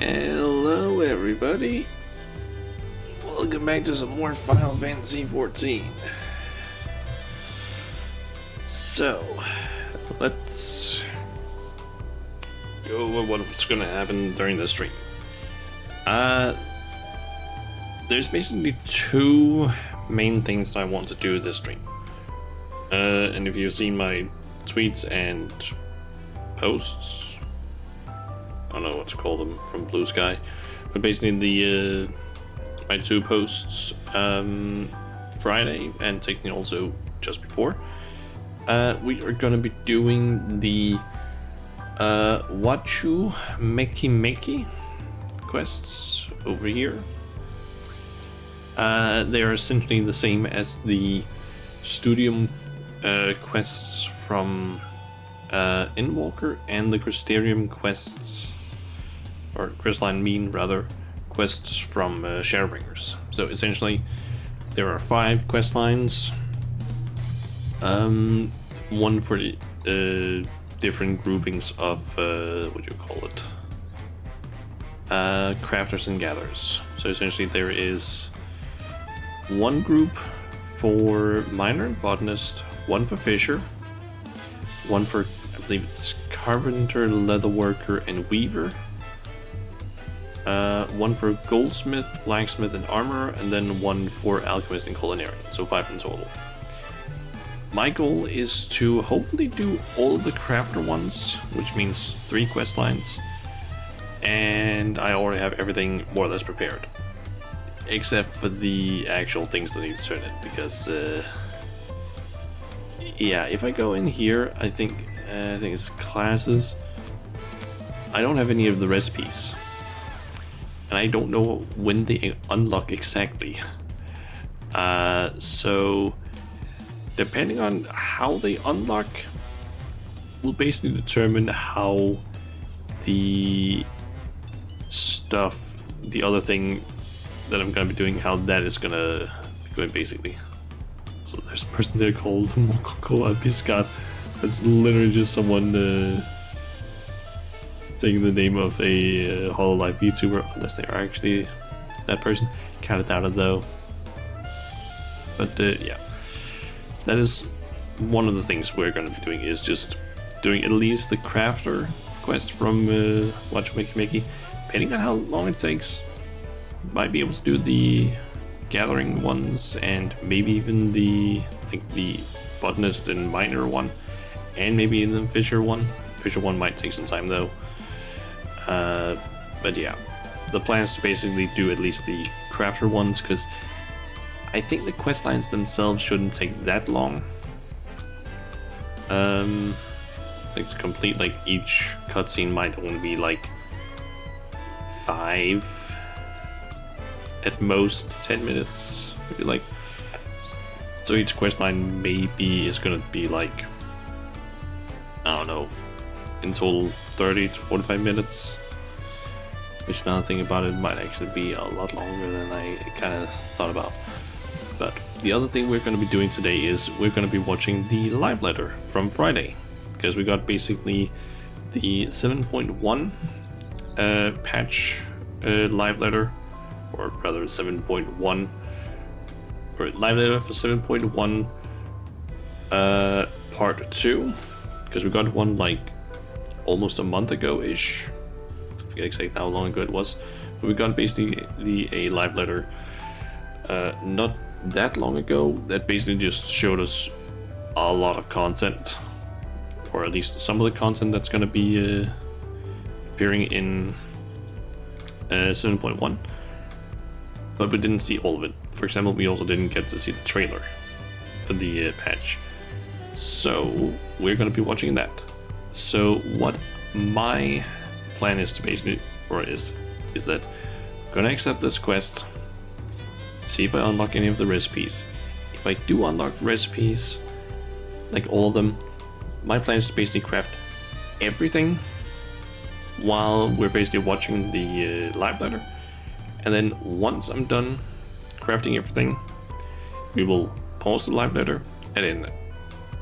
Hello everybody, welcome back to some more Final Fantasy XIV. So, let's go over what's gonna happen during the stream. There's basically two main things that I want to do this stream. And if you've seen my tweets and posts, I don't know what to call them from Blue Sky, but basically my two posts Friday and technically also just before, we are gonna be doing the Wachumeqimeqi quests over here. They are essentially the same as the Studium quests from Endwalker and the Crystarium quests, or Crystalline Mean rather, quests from Shadowbringers. So essentially there are 5 quest lines, one for the different groupings of what do you call it, crafters and gatherers. So essentially there is one group for miner and botanist, one for fisher, one for, I believe it's carpenter, leatherworker, and weaver, one for goldsmith, blacksmith, and armorer, and then one for alchemist and culinarian. So 5 in total. My goal is to hopefully do all of the crafter ones, which means 3 quest lines, and I already have everything more or less prepared, except for the actual things that I need to turn in, because yeah, if I go in here, I think it's classes. I don't have any of the recipes, and I don't know when they unlock exactly. So depending on how they unlock will basically determine how the stuff, the other thing that I'm gonna be doing, how that is gonna be going basically. So there's a person there called Mokoko Piscat. That's literally just someone taking the name of a HoloLive YouTuber, unless they are actually that person. Kinda doubt it though. But yeah, that is one of the things we're gonna be doing, is just doing at least the crafter quest from Wachumeqimeqi. Depending on how long it takes, might be able to do the gathering ones, and maybe even the botanist and miner one, and maybe even the fisher one. Fisher one might take some time though. But yeah, the plan is to basically do at least the crafter ones, because I think the quest lines themselves shouldn't take that long. Like to complete, like each cutscene might only be like 5, at most 10 minutes, I feel like. So each quest line maybe is gonna be like, I don't know, in total 30 to 45 minutes, which, now thinking about it, might actually be a lot longer than I kind of thought about. But the other thing we're going to be doing today is we're going to be watching the live letter from Friday, because we got basically the 7.1 patch live letter, or rather 7.1, or live letter for 7.1 part 2, because we got one like almost a month ago ish. I forget exactly how long ago it was, but we got basically a live letter not that long ago that basically just showed us a lot of content, or at least some of the content that's going to be appearing in 7.1, but we didn't see all of it. For example, we also didn't get to see the trailer for the patch, so we're going to be watching that. So what my plan is to basically, or is that I'm going to accept this quest, see if I unlock any of the recipes. If I do unlock the recipes, like all of them, my plan is to basically craft everything while we're basically watching the live letter. And then once I'm done crafting everything, we will pause the live letter, and in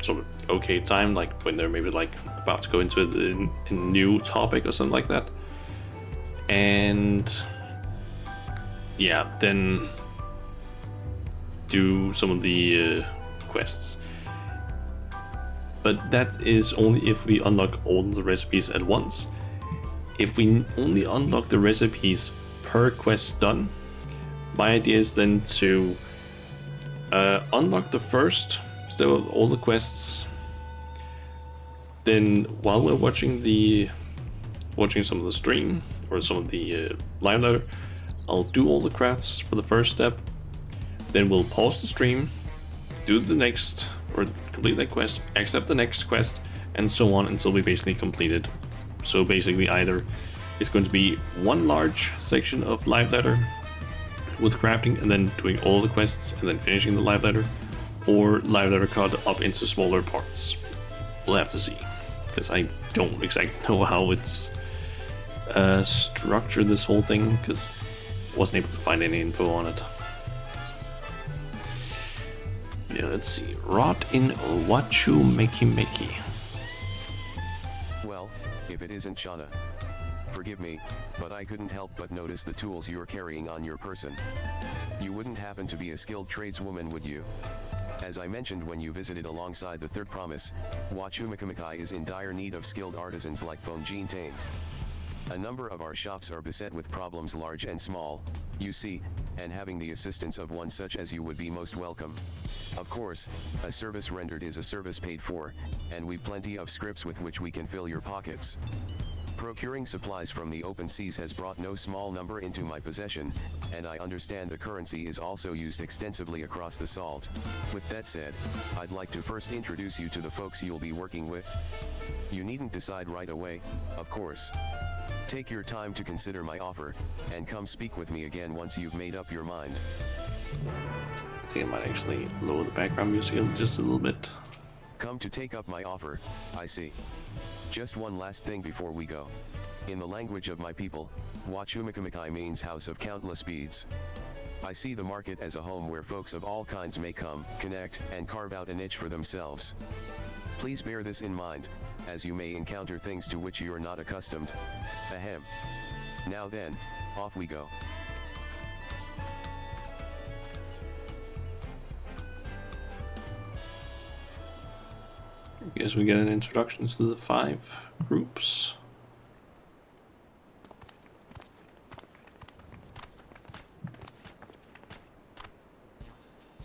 sort of okay time, like when they're maybe like about to go into a new topic or something like that, and yeah, then do some of the quests. But that is only if we unlock all the recipes at once. If we only unlock the recipes per quest done, my idea is then to unlock the first step of all the quests. Then while we're watching some of the stream or some of the live letter, I'll do all the crafts for the first step. Then we'll pause the stream, do the next, or complete that quest, accept the next quest, and so on until we basically complete it. So basically either it's going to be one large section of live letter with crafting and then doing all the quests and then finishing the live letter, or live letter cut up into smaller parts. We'll have to see, because I don't exactly know how it's structured, this whole thing, because I wasn't able to find any info on it. Yeah, let's see. Rot in Wachumeqimeqi. Well, if it isn't Shauna. Forgive me, but I couldn't help but notice the tools you're carrying on your person. You wouldn't happen to be a skilled tradeswoman, would you? As I mentioned when you visited alongside the third promise, Wachumeqimeqi is in dire need of skilled artisans like Phone Jean Tane. A number of our shops are beset with problems large and small, you see, and having the assistance of one such as you would be most welcome. Of course, a service rendered is a service paid for, and we've plenty of scripts with which we can fill your pockets. Procuring supplies from the open seas has brought no small number into my possession, and I understand the currency is also used extensively across the salt. With that said, I'd like to first introduce you to the folks you'll be working with. You needn't decide right away, of course. Take your time to consider my offer, and come speak with me again once you've made up your mind. I think I might actually lower the background music just a little bit. Come to take up my offer, I see. Just one last thing before we go. In the language of my people, Wachumeqimeqi means house of countless beads. I see the market as a home where folks of all kinds may come, connect, and carve out a niche for themselves. Please bear this in mind, as you may encounter things to which you're not accustomed. Ahem. Now then, off we go. I guess we get an introduction to the 5 groups.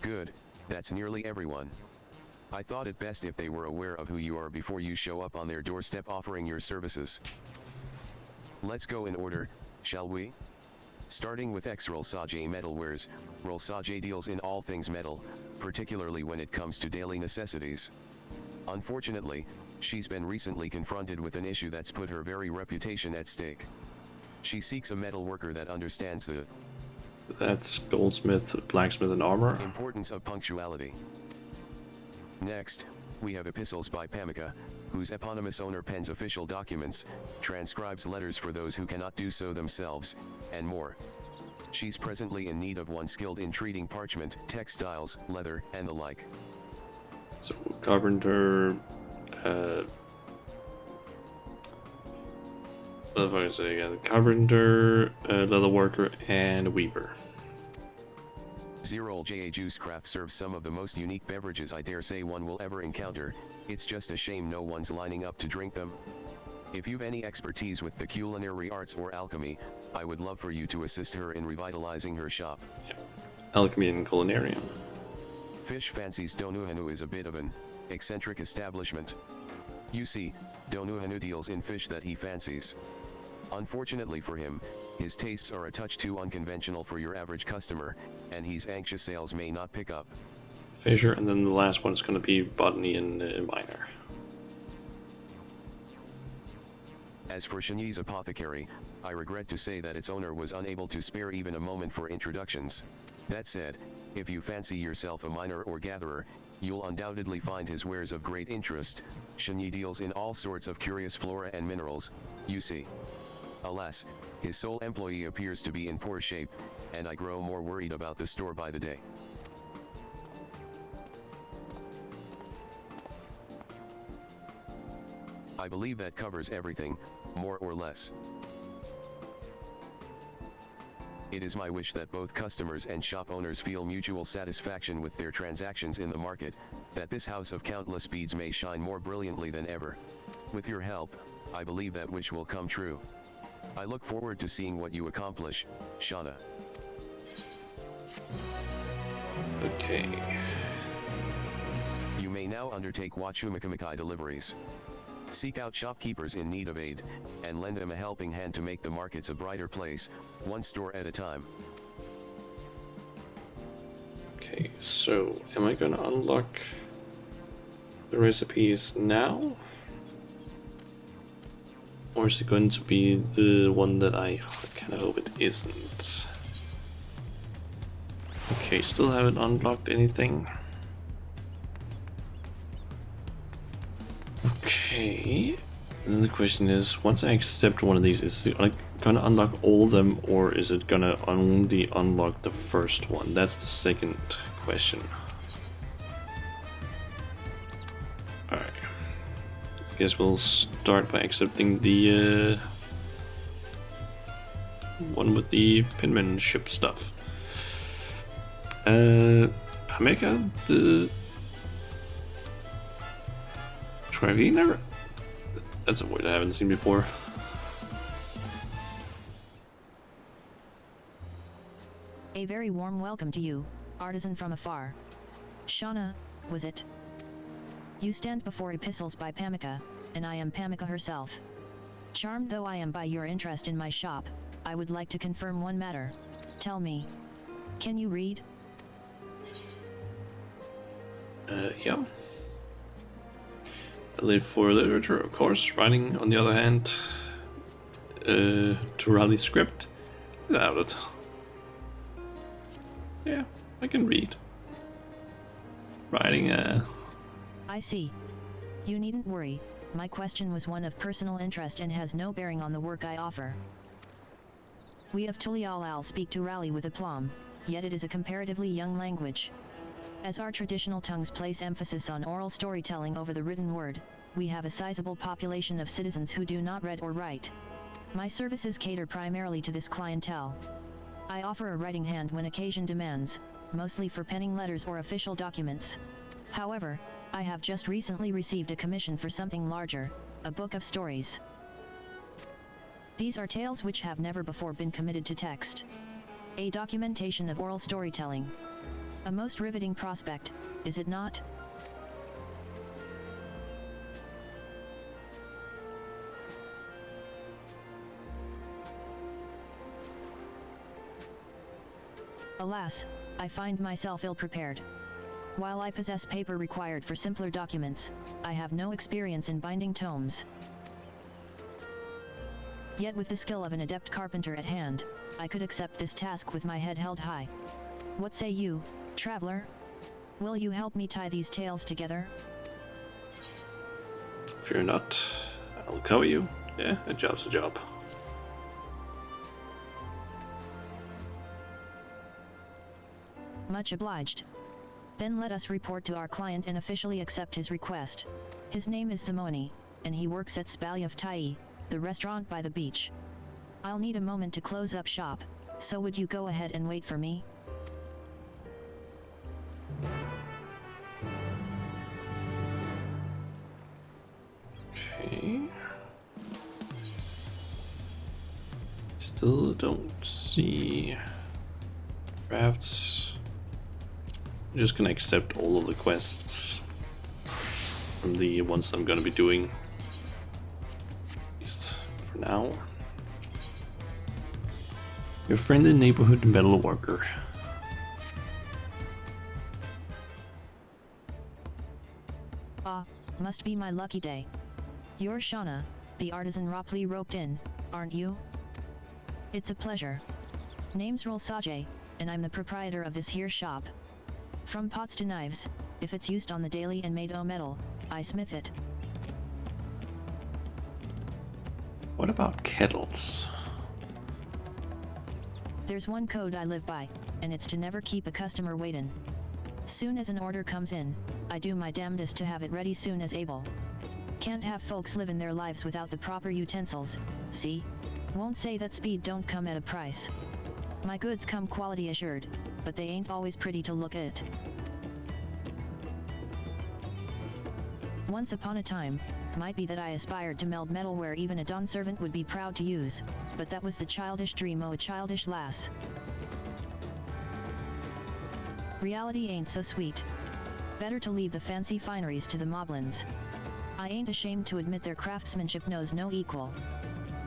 Good, that's nearly everyone. I thought it best if they were aware of who you are before you show up on their doorstep offering your services. Let's go in order, shall we? Starting with XIV Metalwares, XIV deals in all things metal, particularly when it comes to daily necessities. Unfortunately, she's been recently confronted with an issue that's put her very reputation at stake. She seeks a metal worker that understands the That's goldsmith, blacksmith, and armor. importance of punctuality. Next, we have epistles by Pamika, whose eponymous owner pens official documents, transcribes letters for those who cannot do so themselves, and more. She's presently in need of one skilled in treating parchment, textiles, leather, and the like. So carpenter, what the fuck is it again? Carpenter, leather worker, and weaver. Zerol J.A. Juice Craft serves some of the most unique beverages I dare say one will ever encounter. It's just a shame no one's lining up to drink them. If you've any expertise with the culinary arts or alchemy, I would love for you to assist her in revitalizing her shop. Yep. Alchemy and culinarian. Fish Fancies Donuhanu is a bit of an eccentric establishment. You see, Donuhanu deals in fish that he fancies. Unfortunately for him, his tastes are a touch too unconventional for your average customer, and he's anxious sales may not pick up. Fisher, and then the last one is going to be botany and minor. As for Shanyi's Apothecary, I regret to say that its owner was unable to spare even a moment for introductions. That said, if you fancy yourself a miner or gatherer, you'll undoubtedly find his wares of great interest. Shanyi deals in all sorts of curious flora and minerals, you see. Alas, his sole employee appears to be in poor shape, and I grow more worried about the store by the day. I believe that covers everything, more or less. It is my wish that both customers and shop owners feel mutual satisfaction with their transactions in the market, that this house of countless beads may shine more brilliantly than ever. With your help, I believe that wish will come true. I look forward to seeing what you accomplish, Shauna. Okay. You may now undertake Wachumeqimeqi deliveries. Seek out shopkeepers in need of aid, and lend them a helping hand to make the markets a brighter place, one store at a time. Okay, so am I gonna unlock the recipes now? Or is it going to be the one that I kind of hope it isn't? Okay, still haven't unlocked anything. Okay, then the question is, once I accept one of these, is it gonna unlock all of them, or is it gonna only unlock the first one? That's the second question. Alright, I guess we'll start by accepting the one with the penmanship stuff. Pameka, the Traviner? That's a word I haven't seen before. A very warm welcome to you, artisan from afar. Shauna, was it? You stand before epistles by Pameka, and I am Pameka herself. Charmed though I am by your interest in my shop, I would like to confirm one matter. Tell me, can you read? Yeah. I live for literature, of course. Writing, on the other hand, to rally script, without it. Yeah, I can read. Writing, I see. You needn't worry, my question was one of personal interest and has no bearing on the work I offer. We of Tulial speak to rally with aplomb, yet it is a comparatively young language. As our traditional tongues place emphasis on oral storytelling over the written word, we have a sizable population of citizens who do not read or write. My services cater primarily to this clientele. I offer a writing hand when occasion demands, mostly for penning letters or official documents. However, I have just recently received a commission for something larger, a book of stories. These are tales which have never before been committed to text. A documentation of oral storytelling. A most riveting prospect, is it not? Alas, I find myself ill-prepared. While I possess paper required for simpler documents, I have no experience in binding tomes. Yet with the skill of an adept carpenter at hand, I could accept this task with my head held high. What say you, traveler? Will you help me tie these tales together? fear not. I'll cover you. Yeah, a job's a job. Much obliged. Then let us report to our client and officially accept his request. His name is Simoni, and he works at Spalya of Tai, the restaurant by the beach. I'll need a moment to close up shop, so would you go ahead and wait for me? Okay. Still don't see drafts. I'm just gonna accept all of the quests from the ones I'm gonna be doing, at least for now. Your friendly neighborhood metal worker. Ah, must be my lucky day. You're Shauna, the artisan Ropley roped in, aren't you? It's a pleasure. Name's Roll Sajay, and I'm the proprietor of this here shop. From pots to knives, if it's used on the daily and made o' metal, I smith it. What about kettles? There's one code I live by, and it's to never keep a customer waitin'. Soon as an order comes in, I do my damnedest to have it ready soon as able. Can't have folks living their lives without the proper utensils, see? Won't say that speed don't come at a price. My goods come quality assured, but they ain't always pretty to look at. Once upon a time, might be that I aspired to meld metal where even a Don servant would be proud to use, but that was the childish dream o' a childish lass. Reality ain't so sweet. Better to leave the fancy fineries to the moblins. I ain't ashamed to admit their craftsmanship knows no equal.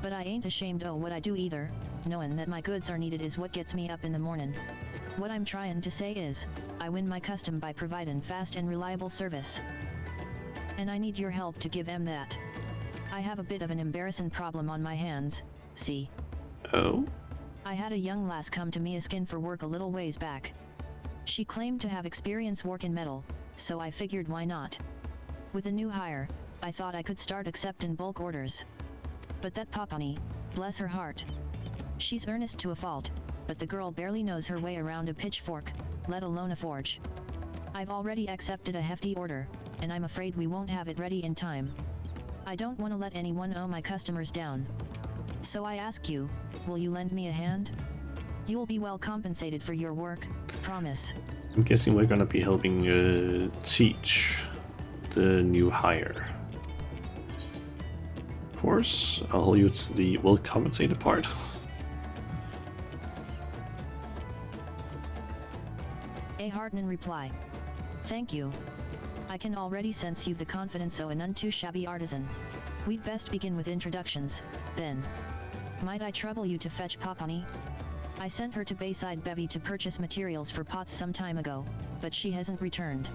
But I ain't ashamed o' what I do either, knowin' that my goods are needed is what gets me up in the mornin'. What I'm tryin' to say is, I win my custom by providin' fast and reliable service. And I need your help to give 'em that. I have a bit of an embarrassin' problem on my hands, see. Oh? I had a young lass come to me askin' for work a little ways back. She claimed to have experience workin' metal, so I figured why not. With a new hire, I thought I could start acceptin' bulk orders. But that Papani, bless her heart. She's earnest to a fault, but the girl barely knows her way around a pitchfork, let alone a forge. I've already accepted a hefty order, and I'm afraid we won't have it ready in time. I don't want to let anyone owe my customers down. So I ask you, will you lend me a hand? You'll be well compensated for your work, promise. I'm guessing we're gonna be helping teach the new hire. Of course, I'll use the well compensated part. A heartening reply. Thank you. I can already sense you've the confidence o' a none too shabby artisan. We'd best begin with introductions, then. Might I trouble you to fetch Papani? I sent her to Bayside Bevy to purchase materials for pots some time ago, but she hasn't returned.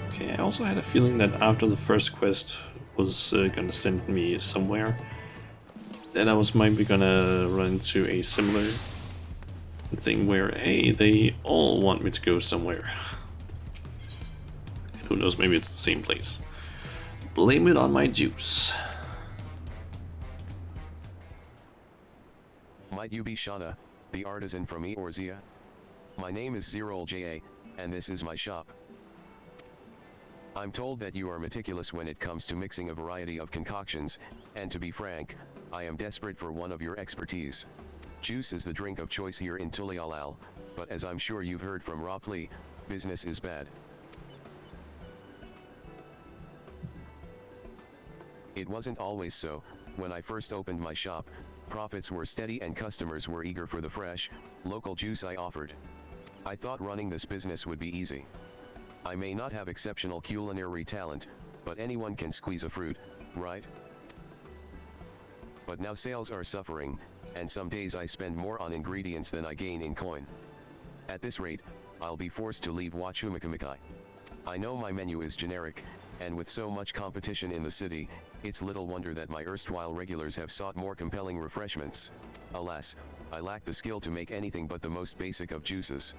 Okay, I also had a feeling that after the first quest was gonna send me somewhere, that I was maybe gonna run into a similar thing where, hey, they all want me to go somewhere. Who knows, maybe it's the same place. Blame it on my juice. Might you be Shauna, the artisan from Eorzea? My name is Zerol J.A., and this is my shop. I'm told that you are meticulous when it comes to mixing a variety of concoctions, and to be frank, I am desperate for one of your expertise. Juice is the drink of choice here in Tulialal, but as I'm sure you've heard from Ropli, business is bad. It wasn't always so. When I first opened my shop, profits were steady and customers were eager for the fresh, local juice I offered. I thought running this business would be easy. I may not have exceptional culinary talent, but anyone can squeeze a fruit, right? But now sales are suffering, and some days I spend more on ingredients than I gain in coin. At this rate, I'll be forced to leave Wachumeqimeqi. I know my menu is generic, and with so much competition in the city, it's little wonder that my erstwhile regulars have sought more compelling refreshments. Alas, I lack the skill to make anything but the most basic of juices.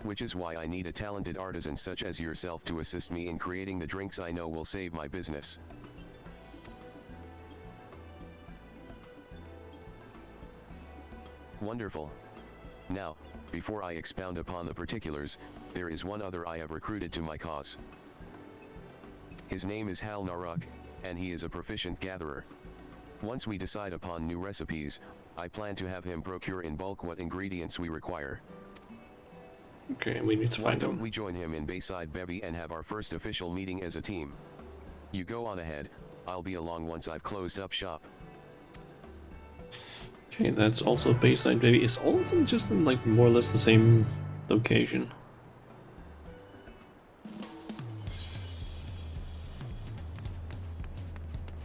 Which is why I need a talented artisan such as yourself to assist me in creating the drinks I know will save my business. Wonderful. Now, before I expound upon the particulars, there is one other I have recruited to my cause. His name is Hal Naruk, and he is a proficient gatherer. Once we decide upon new recipes, I plan to have him procure in bulk what ingredients we require. Okay, we need to Why find don't him. we join him in Bayside Bevy and have our first official meeting as a team? You go on ahead, I'll be along once I've closed up shop. Okay, that's also Bayside Baby. Is all of them just in like more or less the same location?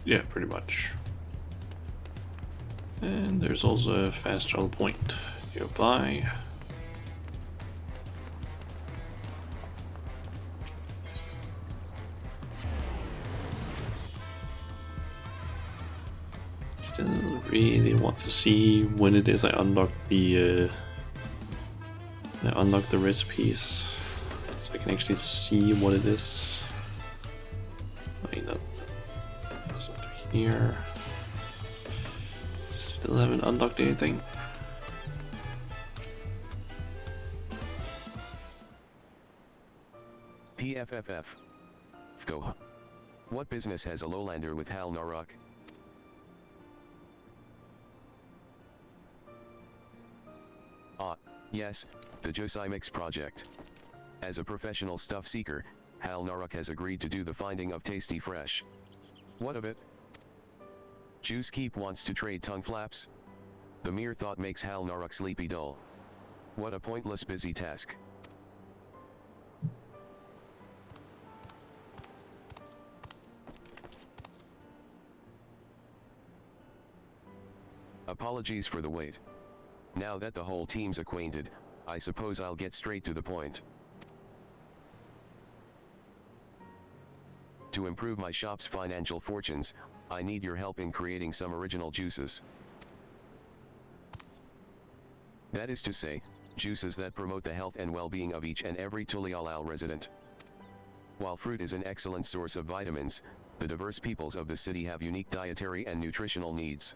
Yeah, pretty much. And there's also a fast travel point nearby. Still really want to see when it is I unlock the recipes, so I can actually see what it is. Line up. So here, still haven't unlocked anything. PFFF. Go. What business has a lowlander with Hal Naruk? Ah, yes, the XIV project. As a professional stuff seeker, Hal Naruk has agreed to do the finding of tasty fresh. What of it? Juice Keep wants to trade tongue flaps? The mere thought makes Hal Naruk sleepy dull. What a pointless busy task. Apologies for the wait. Now that the whole team's acquainted, I suppose I'll get straight to the point. To improve my shop's financial fortunes, I need your help in creating some original juices. That is to say, juices that promote the health and well-being of each and every Tulialal resident. While fruit is an excellent source of vitamins, the diverse peoples of the city have unique dietary and nutritional needs.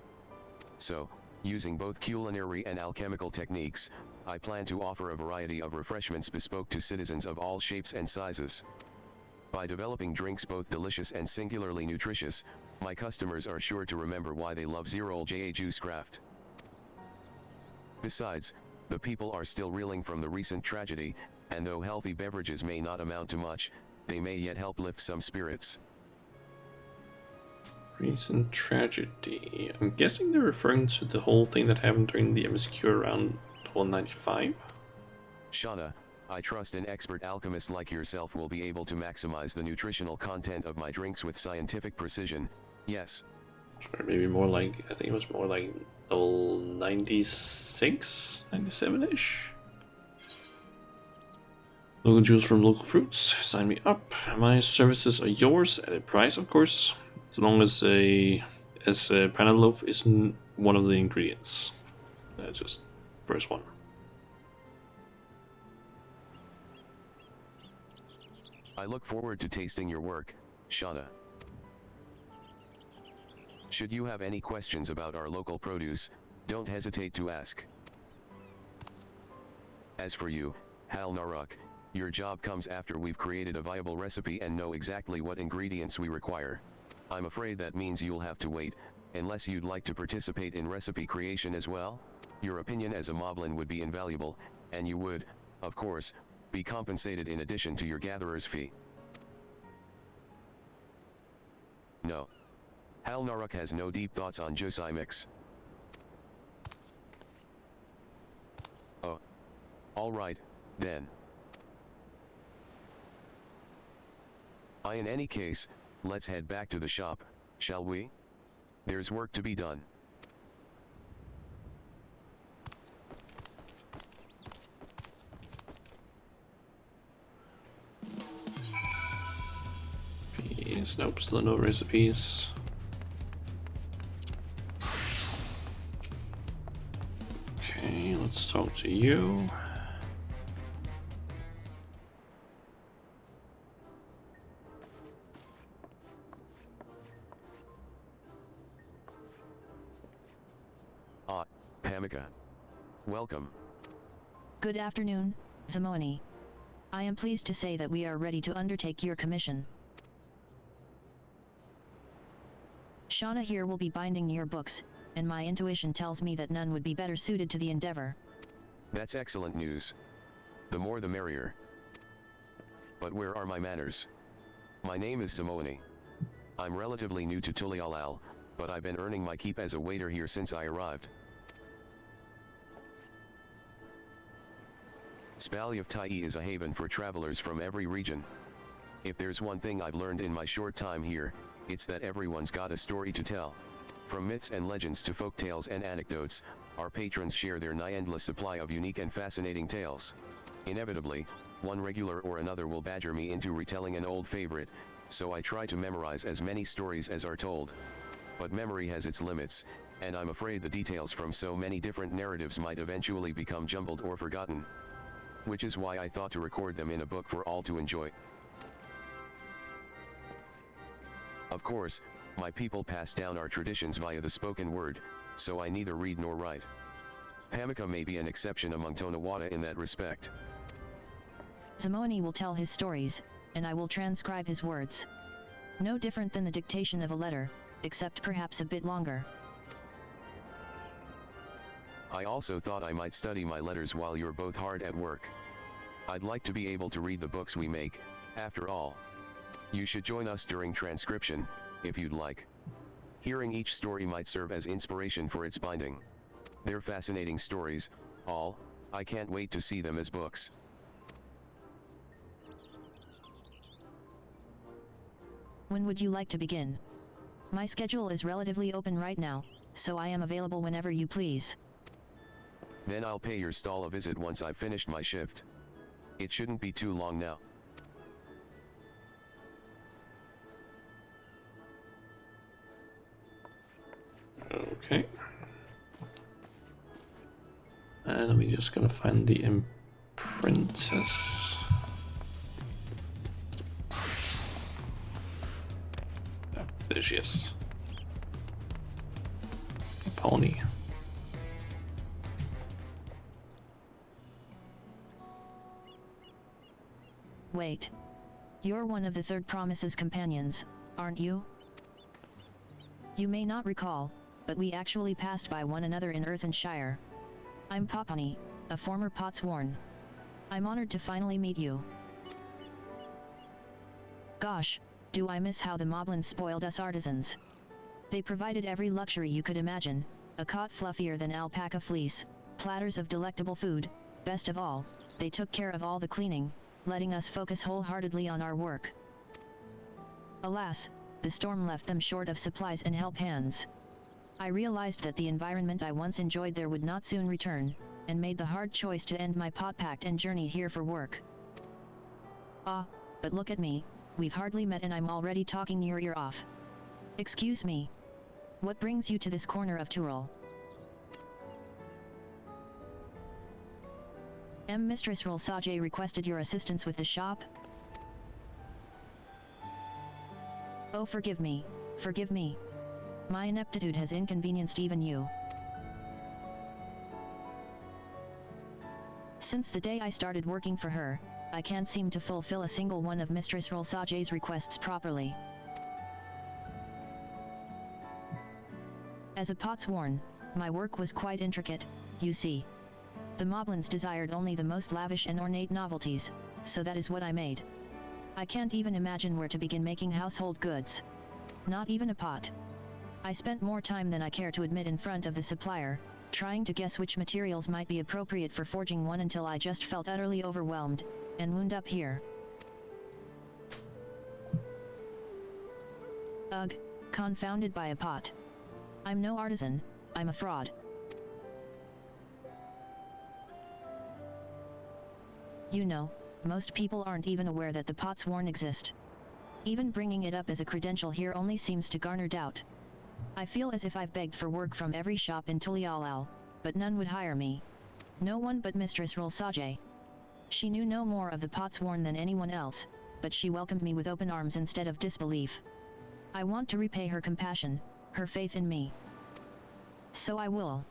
So, using both culinary and alchemical techniques, I plan to offer a variety of refreshments bespoke to citizens of all shapes and sizes. By developing drinks both delicious and singularly nutritious, my customers are sure to remember why they love Zerol Ja Juice Craft. Besides, the people are still reeling from the recent tragedy, and though healthy beverages may not amount to much, they may yet help lift some spirits. Recent tragedy. I'm guessing they're referring to the whole thing that happened during the MSQ around 195? Shauna, I trust an expert alchemist like yourself will be able to maximize the nutritional content of my drinks with scientific precision, yes. Or maybe more like, I think it was more like level 96, 97-ish? Local juice from local fruits. Sign me up. My services are yours at a price, of course. As long as a panel loaf isn't one of the ingredients. Just first one. I look forward to tasting your work, Shauna. Should you have any questions about our local produce, don't hesitate to ask. As for you, Hal Naruk, your job comes after we've created a viable recipe and know exactly what ingredients we require. I'm afraid that means you'll have to wait, unless you'd like to participate in recipe creation as well. Your opinion as a moblin would be invaluable, and you would, of course, be compensated in addition to your gatherer's fee. No. Hal Naruk has no deep thoughts on XIV. Oh. Alright, then. In any case, let's head back to the shop, shall we? There's work to be done. Nope, still no recipes. Okay, let's talk to you. Pamika. Welcome. Good afternoon, Zimoni. I am pleased to say that we are ready to undertake your commission. Shauna here will be binding your books, and my intuition tells me that none would be better suited to the endeavor. That's excellent news. The more the merrier. But where are my manners? My name is Zimoni. I'm relatively new to Tulialal, but I've been earning my keep as a waiter here since I arrived. Spally of Tai is a haven for travelers from every region. If there's one thing I've learned in my short time here, it's that everyone's got a story to tell. From myths and legends to folk tales and anecdotes, our patrons share their nigh-endless supply of unique and fascinating tales. Inevitably, one regular or another will badger me into retelling an old favorite, so I try to memorize as many stories as are told. But memory has its limits, and I'm afraid the details from so many different narratives might eventually become jumbled or forgotten. Which is why I thought to record them in a book for all to enjoy. Of course, my people pass down our traditions via the spoken word, so I neither read nor write. Pamika may be an exception among Tonawata in that respect. Zimoni will tell his stories, and I will transcribe his words. No different than the dictation of a letter, except perhaps a bit longer. I also thought I might study my letters while you're both hard at work. I'd like to be able to read the books we make, after all. You should join us during transcription, if you'd like. Hearing each story might serve as inspiration for its binding. They're fascinating stories, all. I can't wait to see them as books. When would you like to begin? My schedule is relatively open right now, so I am available whenever you please. Then I'll pay your stall a visit once I've finished my shift. It shouldn't be too long now. Okay. And we're just gonna find the apprentice. Oh, there she is. Pony. Wait. You're one of the Third Promise's companions, aren't you? You may not recall, but we actually passed by one another in Earthenshire. I'm Popony, a former Potsworn. I'm honored to finally meet you. Gosh, do I miss how the Moblins spoiled us artisans. They provided every luxury you could imagine, a cot fluffier than alpaca fleece, platters of delectable food, best of all, they took care of all the cleaning, letting us focus wholeheartedly on our work. Alas, the storm left them short of supplies and help hands. I realized that the environment I once enjoyed there would not soon return, and made the hard choice to end my pot pact and journey here for work. Ah, but look at me, we've hardly met and I'm already talking your ear off. Excuse me. What brings you to this corner of Tyrol? Mistress Rolsage requested your assistance with the shop? Oh, forgive me, forgive me. My ineptitude has inconvenienced even you. Since the day I started working for her, I can't seem to fulfill a single one of Mistress Rolsage's requests properly. As a Potsworn, my work was quite intricate, you see. The Moblins desired only the most lavish and ornate novelties, so that is what I made. I can't even imagine where to begin making household goods. Not even a pot. I spent more time than I care to admit in front of the supplier, trying to guess which materials might be appropriate for forging one until I just felt utterly overwhelmed, and wound up here. Ugh, confounded by a pot. I'm no artisan, I'm a fraud. You know, most people aren't even aware that the Potsworn exist. Even bringing it up as a credential here only seems to garner doubt. I feel as if I've begged for work from every shop in Tulialal, but none would hire me. No one but Mistress Rolsage. She knew no more of the Potsworn than anyone else, but she welcomed me with open arms instead of disbelief. I want to repay her compassion, her faith in me. So I will.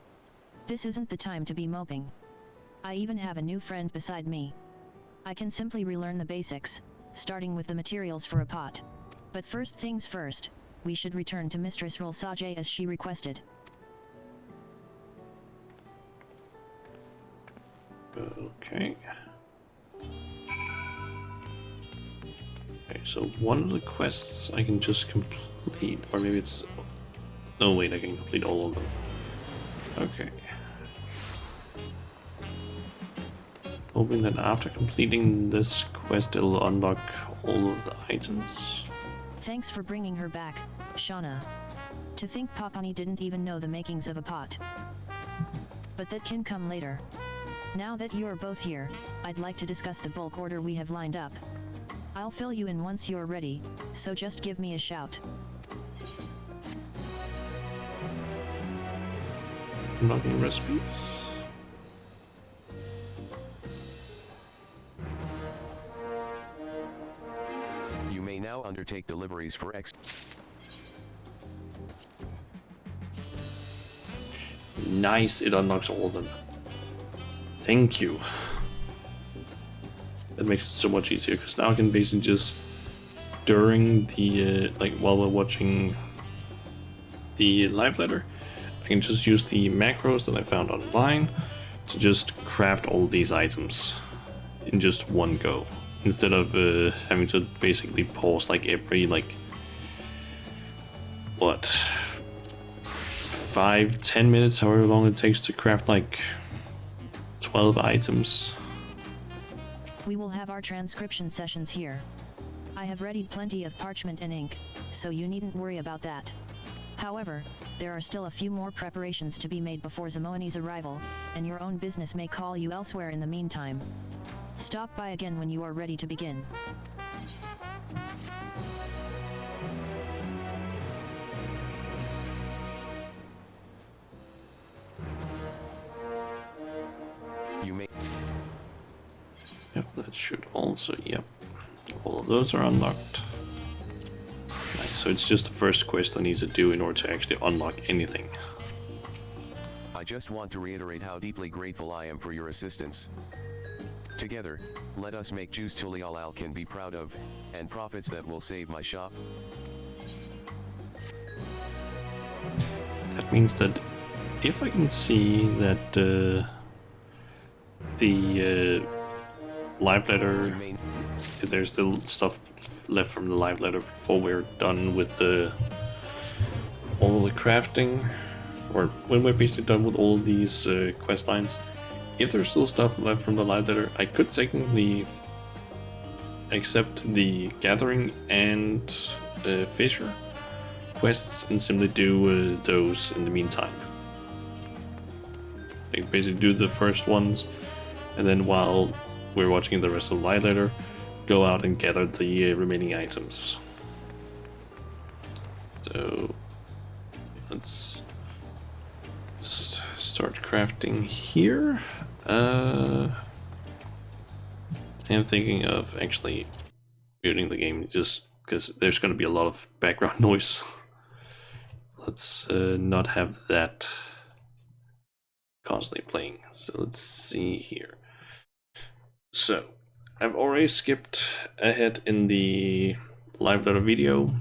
This isn't the time to be moping. I even have a new friend beside me. I can simply relearn the basics, starting with the materials for a pot. But first things first, we should return to Mistress Rolsage as she requested. Okay. Okay, so one of the quests I can just complete, or maybe it's... No, wait, I can complete all of them. Okay. Hoping that after completing this quest it'll unlock all of the items. Thanks for bringing her back, Shauna. To think Popani didn't even know the makings of a pot. But that can come later. Now that you're both here, I'd like to discuss the bulk order we have lined up. I'll fill you in once you're ready, so just give me a shout. Unlocking recipes. You may now undertake deliveries for X. Nice, it unlocks all of them. Thank you. That makes it so much easier, because now I can basically just, during the, like while we're watching the live letter, I can just use the macros that I found online to just craft all these items in just one go, instead of having to basically pause like every what, 5-10 minutes, however long it takes to craft like 12 items. We will have our transcription sessions here. I have readied plenty of parchment and ink, so you needn't worry about that. However, there are still a few more preparations to be made before Zimoani's arrival, and your own business may call you elsewhere in the meantime. Stop by again when you are ready to begin. You may. Yep, that should also, yep. All of those are unlocked. Nice, so it's just the first quest I need to do in order to actually unlock anything. I just want to reiterate how deeply grateful I am for your assistance. Together, let us make juice Tulial can be proud of, and profits that will save my shop. That means that if I can see that the live letter, if there's still stuff left from the live letter before we're done with all of the crafting, or when we're basically done with all these quest lines, if there's still stuff left from the live letter, I could technically accept the gathering and fisher quests and simply do those in the meantime. Like basically do the first ones, and then while we're watching the rest of the live letter, go out and gather the remaining items. So let's start crafting here. I'm thinking of actually muting the game just because there's going to be a lot of background noise. Let's not have that constantly playing. So let's see here. So I've already skipped ahead in the live letter video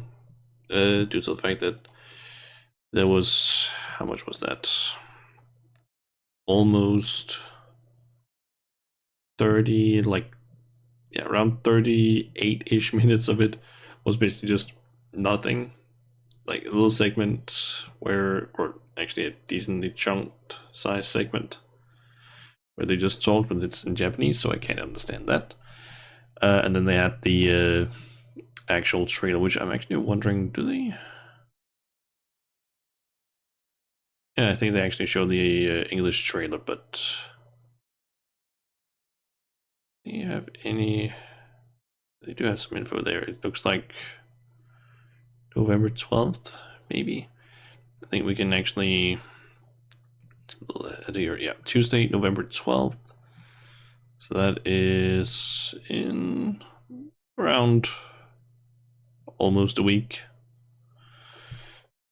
due to the fact that there was, how much was that? Almost 30, around 38-ish minutes of it was basically just nothing. Like a little segment where, or actually a decently chunked size segment where they just talked, but it's in Japanese, so I can't understand that. And then they had the actual trailer, which I'm actually wondering, do they? Yeah, I think they actually show the English trailer, but do you have any? They do have some info there. It looks like November 12th, maybe. I think we can actually, yeah, Tuesday, November 12th. So that is in around almost a week.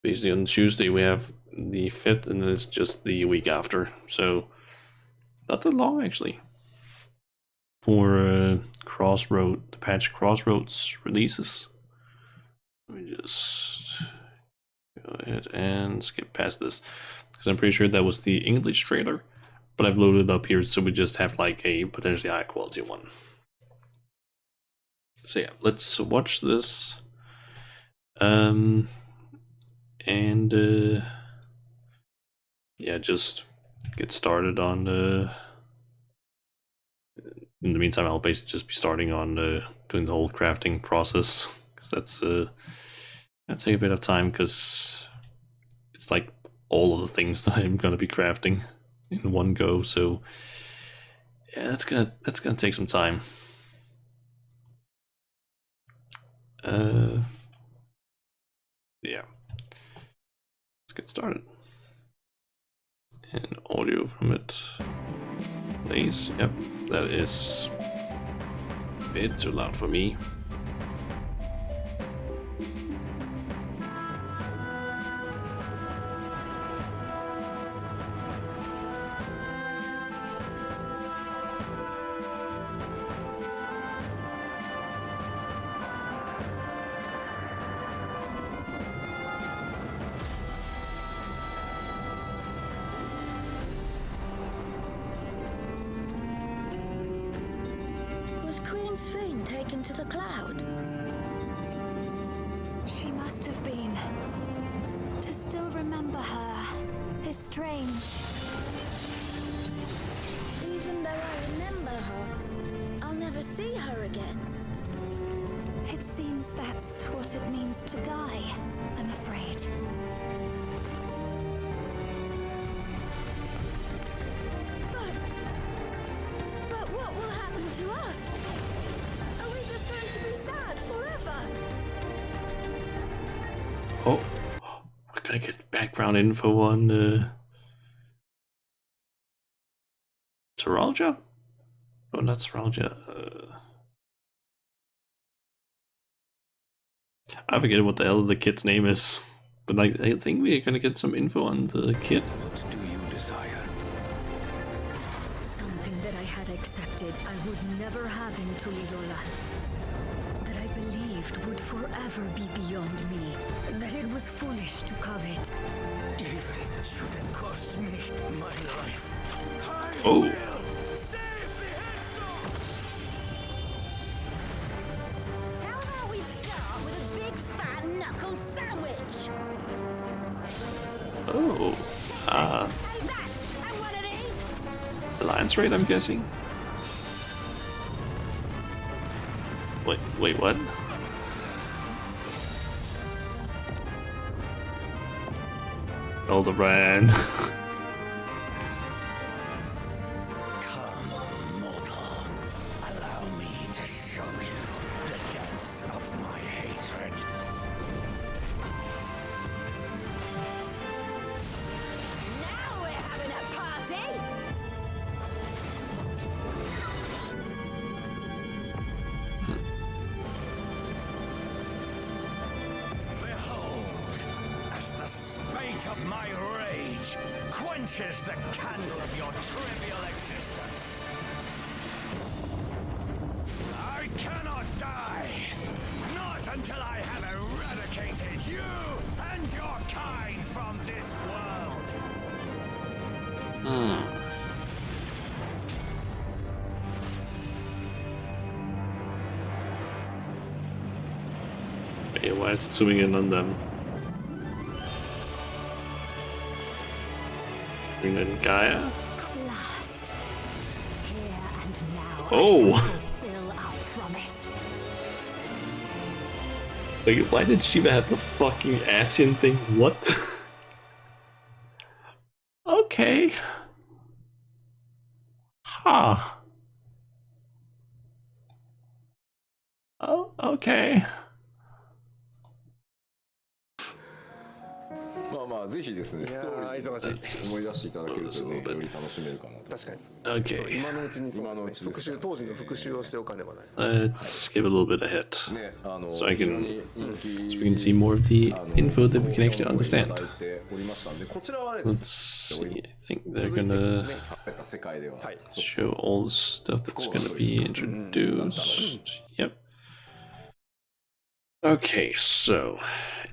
Basically on Tuesday we have the 5th, and then it's just the week after. So not that long actually for Crossroad, the patch Crossroads releases. Let me just go ahead and skip past this because I'm pretty sure that was the English trailer, but I've loaded it up here so we just have like a potentially high quality one. So yeah, let's watch this. Yeah, just get started on in the meantime I'll basically just be starting on doing the whole crafting process, because that's gonna take a bit of time, because it's like all of the things that I'm gonna be crafting in one go. So yeah, that's gonna take some time. Yeah, let's get started. And audio from it, please. Yep, that is a bit too loud for me. shining sphere taken to the cloud? She must have been. To still remember her is strange. Even though I remember her, I'll never see her again. It seems that's what it means to die, I'm afraid. But what will happen to us? Are we just going to be sad forever? Oh, we're gonna get background info on Teralja? Oh, not Teralja. I forget what the hell the kid's name is. But like, I think we're gonna get some info on the kid. What do you desire? Something that I had accepted I would never have in Tuliyola. That I believed would forever be beyond me. That it was foolish to covet. Even should it cost me my life, I Oh. will save the Exo! How about we start with a big fat knuckle sandwich? Oh, Hey, that! I want one of these! Alliance raid, I'm guessing. Wait, what? Alderan. Come, mortal. Allow me to show you the depths of my hatred. Now we're having a party! Behold, as the spate of my rage quenches the candle of your trivial existence. I cannot die, not until I have eradicated you and your kind from this world. Hey, why is it zooming in on them? Bring in Gaia? At last. Here and now Oh. I shall fulfill our promise. Like, why did Shiva have the fucking Asian thing? What? Okay. Huh. Oh, okay. まあまあぜひですねストーリー忙しい思い出していただけるとねより楽しめるかなと。確かに。 Okay. そう今のうちにそう今のうですね。ちです復習当時の復習をしておかねばならない。 Let's skip a little bit ahead. ねSo I can- 非常に人気 So we can see more of the あの info that we can actually 好評の声い understand. ただいておりましたんでこちらはね Let's see. I think they're 続いてです gonna ね食べた世界でははい。 show all the stuff that's gonna be introduced. Yep. Okay, so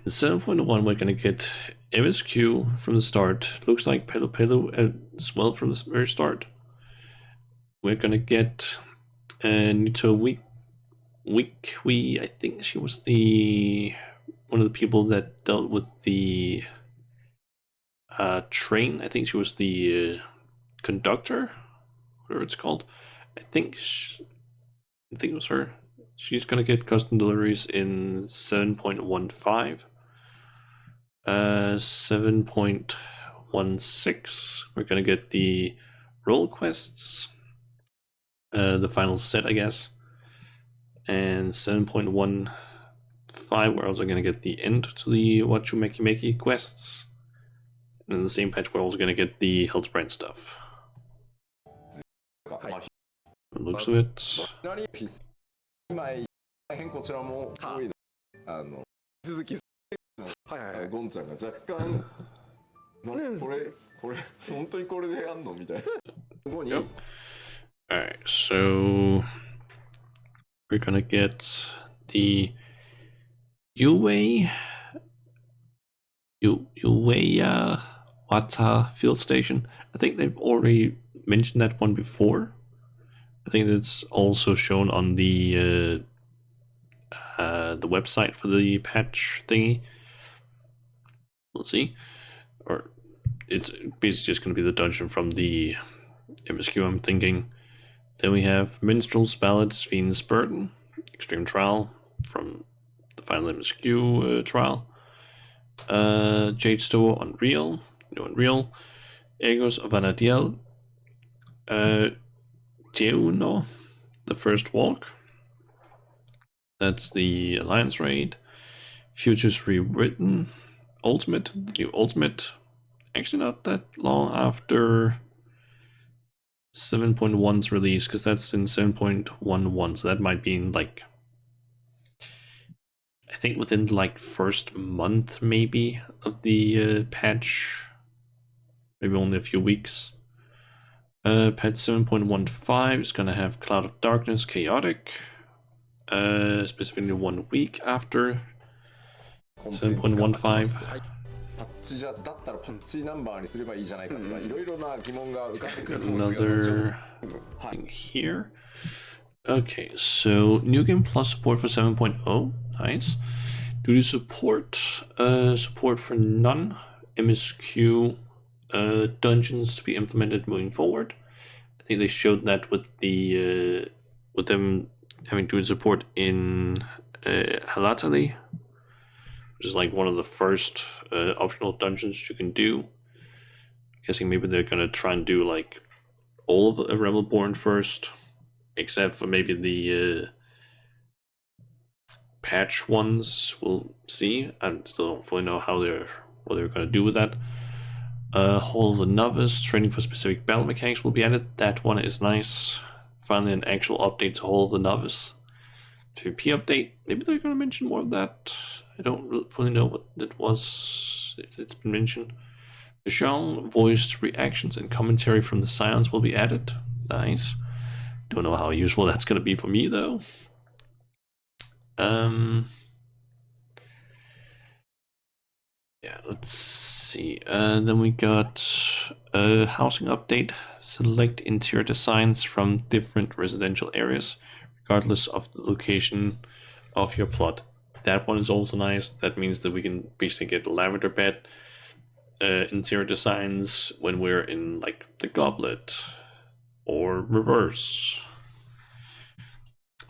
in 7.1 we're gonna get MSQ from the start. Looks like Pelu Pelu as well from the very start. We're gonna get Nito I think she was the one of the people that dealt with the train. I think she was the conductor, whatever it's called. I think it was her. She's gonna get custom deliveries in 7.15. 7.16. We're gonna get the role quests, the final set, I guess. And 7.15, we're also gonna get the end to the Wachumeqimeqi quests. And in the same patch, we're also gonna get the Hellsbrand stuff. まあ From the looks of it. 何ピス今大変こちらも多い続き。はいはいはい。ゴンちゃんが若干これ本当にこれでやんのみたいなここに Yep. Alright, so we're gonna get the Uwei Wata field station. I think they've already mentioned that one before. I think that's also shown on the website for the patch thingy. Let's see. Or it's basically just going to be the dungeon from the MSQ, I'm thinking. Then we have Minstrels, Ballads, Fiend's Burden, Extreme Trial from the final MSQ trial. Jade Store, Unreal, no Unreal. Egos of Anadiel. Deuno, the First Walk. That's the Alliance raid. Futures Rewritten. Ultimate, new Ultimate. Actually not that long after 7.1's release, because that's in 7.11, so that might be in like, I think within like first month maybe of the patch, maybe only a few weeks. Patch 7.15 is gonna have Cloud of Darkness, Chaotic, specifically 1 week after 7.15. パッチだったらパッチナンバーにすればいいじゃないかとかいろいろな疑問が浮かんでくると思うんですが Another thing here. Okay, so new game plus support for 7.0. Nice. Duty support, support for none MSQ dungeons to be implemented moving forward. I think they showed that with the with them having duty support in Halatali, which is like one of the first optional dungeons you can do. I'm guessing maybe they're gonna try and do like all of Rebelborn first, except for maybe the patch ones. We'll see. I still don't fully know how what they're gonna do with that. Hall of the Novice, training for specific battle mechanics will be added. That one is nice. Finally, an actual update to Hall of the Novice. PvP update. Maybe they're gonna mention more of that. I don't really fully know what it was, if it's been mentioned. Michelle, voiced reactions and commentary from the Scions will be added. Nice. Don't know how useful that's gonna be for me though. Yeah, let's see. Then we got a housing update. Select interior designs from different residential areas, regardless of the location of your plot. That one is also nice. That means that we can basically get lavender bed interior designs when we're in like the Goblet or reverse.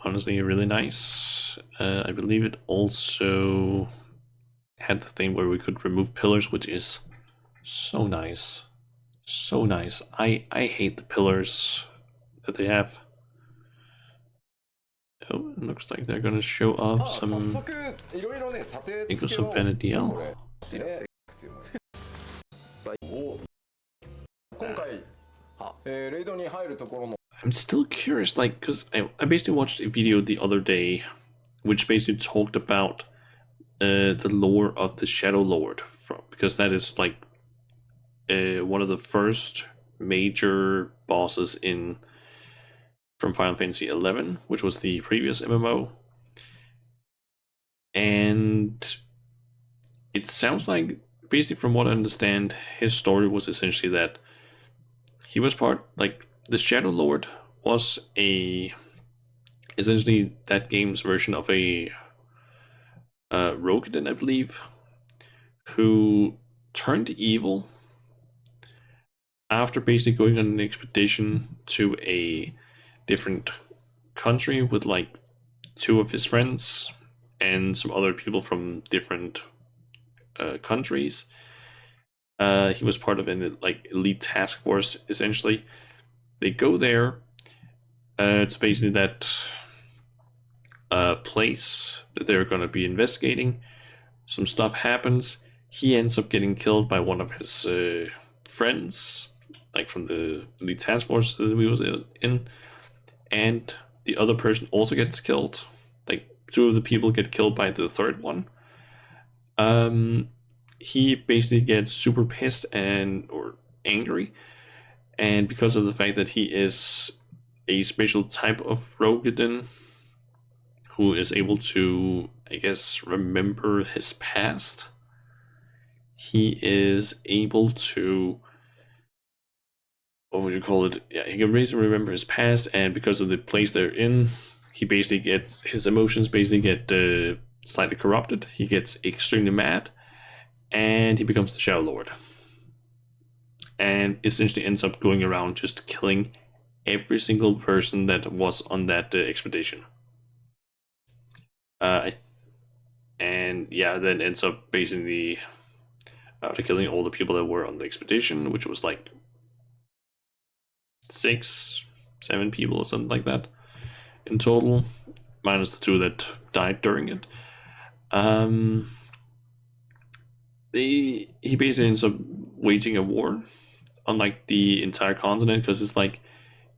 Honestly, really nice. I believe it also had the thing where we could remove pillars, which is so nice. So nice. I hate the pillars that they have. Oh, it looks like they're gonna show off some Echoes of Vanadiel. I'm still curious, like, because I basically watched a video the other day which basically talked about the lore of the Shadow Lord, because that is like one of the first major bosses from Final Fantasy XI, which was the previous MMO. And it sounds like, basically from what I understand, his story was essentially that he was like, the Shadow Lord was essentially that game's version of a Rokugan, I believe, who turned evil after basically going on an expedition to a different country with like 2 of his friends and some other people from different countries. He was part of an like elite task force, essentially. They go there. It's basically that place that they're going to be investigating. Some stuff happens. He ends up getting killed by one of his friends, like from the elite task force that he was in, and the other person also gets killed. Like 2 of the people get killed by the third one. He basically gets super pissed or angry, and because of the fact that he is a special type of Rokugan who is able to, I guess, remember his past, he is able to what would you call it? Yeah, he can basically remember his past, and because of the place they're in, he basically gets his emotions basically get slightly corrupted. He gets extremely mad, and he becomes the Shadow Lord, and essentially ends up going around just killing every single person that was on that expedition. And yeah, then ends up basically after killing all the people that were on the expedition, which was like 6, 7 people or something like that in total, minus the 2 that died during it. He basically ends up waging a war on like the entire continent, because it's like,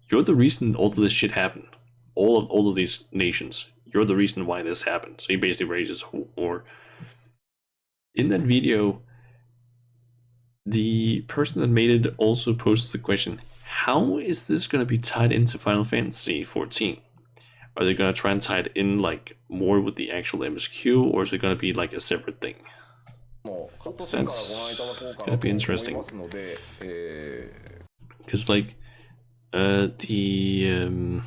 you're the reason all of this shit happened. All of these nations, you're the reason why this happened. So he basically rages war. In that video, the person that made it also poses the question, how is this going to be tied into Final Fantasy 14? Are they going to try and tie it in like more with the actual MSQ, or is it going to be like a separate thing? That's going to be interesting. Because like the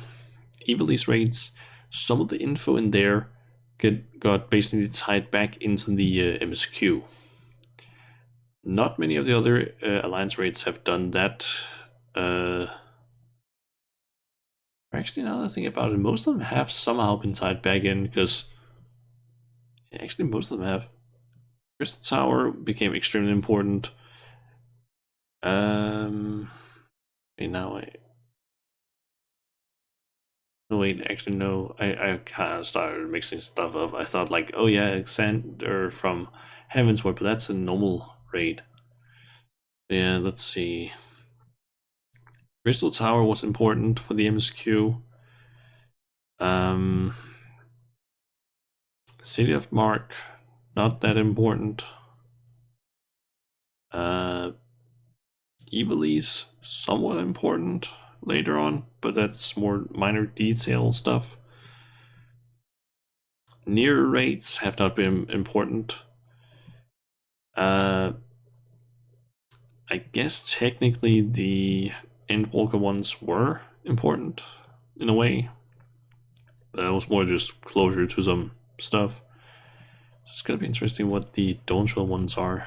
Evilise raids, some of the info in there got basically tied back into the MSQ. Not many of the other Alliance raids have done that. Actually, now that I think about it, most of them have somehow been tied back in, because actually most of them have. Crystal Tower became extremely important. Wait, actually no, I kind of started mixing stuff up. I thought like, oh yeah, Alexander from Heavensward, but that's a normal raid. Yeah, let's see. Crystal Tower was important for the MSQ. City of Mark, not that important. Evilise, somewhat important later on, but that's more minor detail stuff. Near raids have not been important. I guess technically the Endwalker ones were important in a way, but it was more just closure to some stuff. So it's gonna be interesting what the Dawntrail ones are.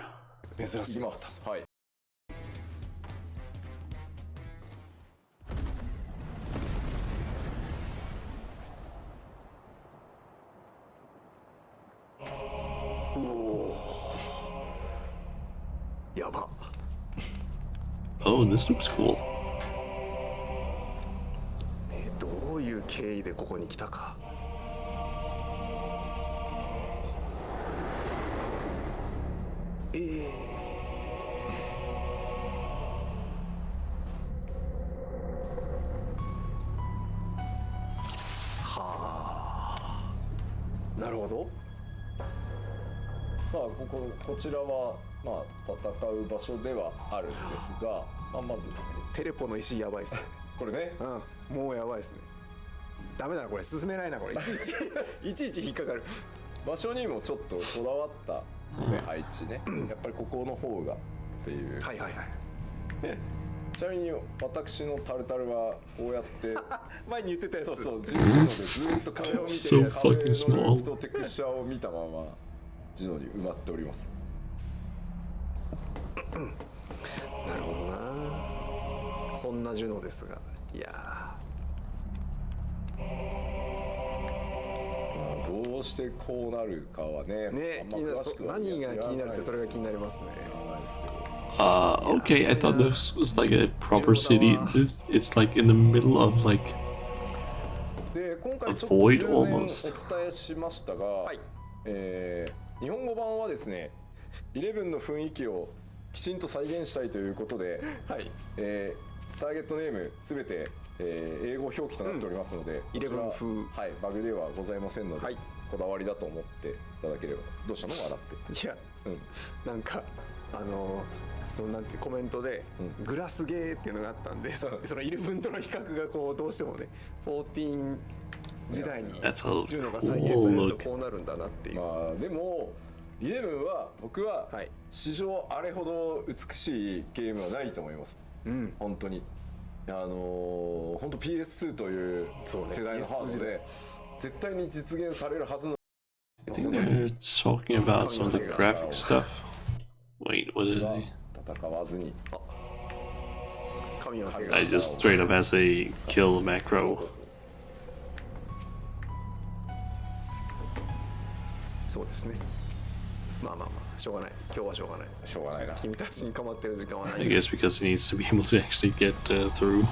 Oh, this looks cool. どういう経緯でここに来たか。はあ。なるほど。まあこちらはまあ戦う場所ではあるんですが、まあ、まずテレポの石やばいですね。これね、もうやばいですね。ダメだなこれ、進めないなこれ。いちいち引っかかる。場所にもちょっとこだわった、ね、配置ね。やっぱりここの方がっていう。はいはいはい。ちなみに私のタルタルはこうやって前に言ってたやつ。そうそう、自分のでずっと壁を見て、壁のループとテクスチャーを見たままジノに埋まっております。なるほどな。そんなジュノですが、いやどうしてこうなるかはね。ね、気になる。何が気になるってそれが気になりますね。Okay, I thought this was like a proper city. It's like in the middle of like a void almost. お伝えしましたが、日本語版はですね、11の雰囲気をきちんと再現したいということで、ターゲットネームすべて、英語表記となっておりますので、11風、バグではございませんので、こだわりだと思っていただければ。どうしたの？笑って。いや、なんかそのなんてコメントで、グラスゲーっていうのがあったんで、その11との比較がこうどうしてもね、14時代に10のが再現されるとこうなるんだなっていう。まあでも11は僕は史上あれほど美しいゲームはないと思います。本当に本当 PS2 という世代のハードで絶対に実現されるはずの。 I think they're talking about some of the graphic stuff. Wait, what did I? 戦わずに。神の手が I just straight up as a kill macro. そうですね。まあまあまあしょうがない。今日はしょうがない。しょうがないな。君たちに構ってる時間はな I い。 guess because he needs to be able to actually get through.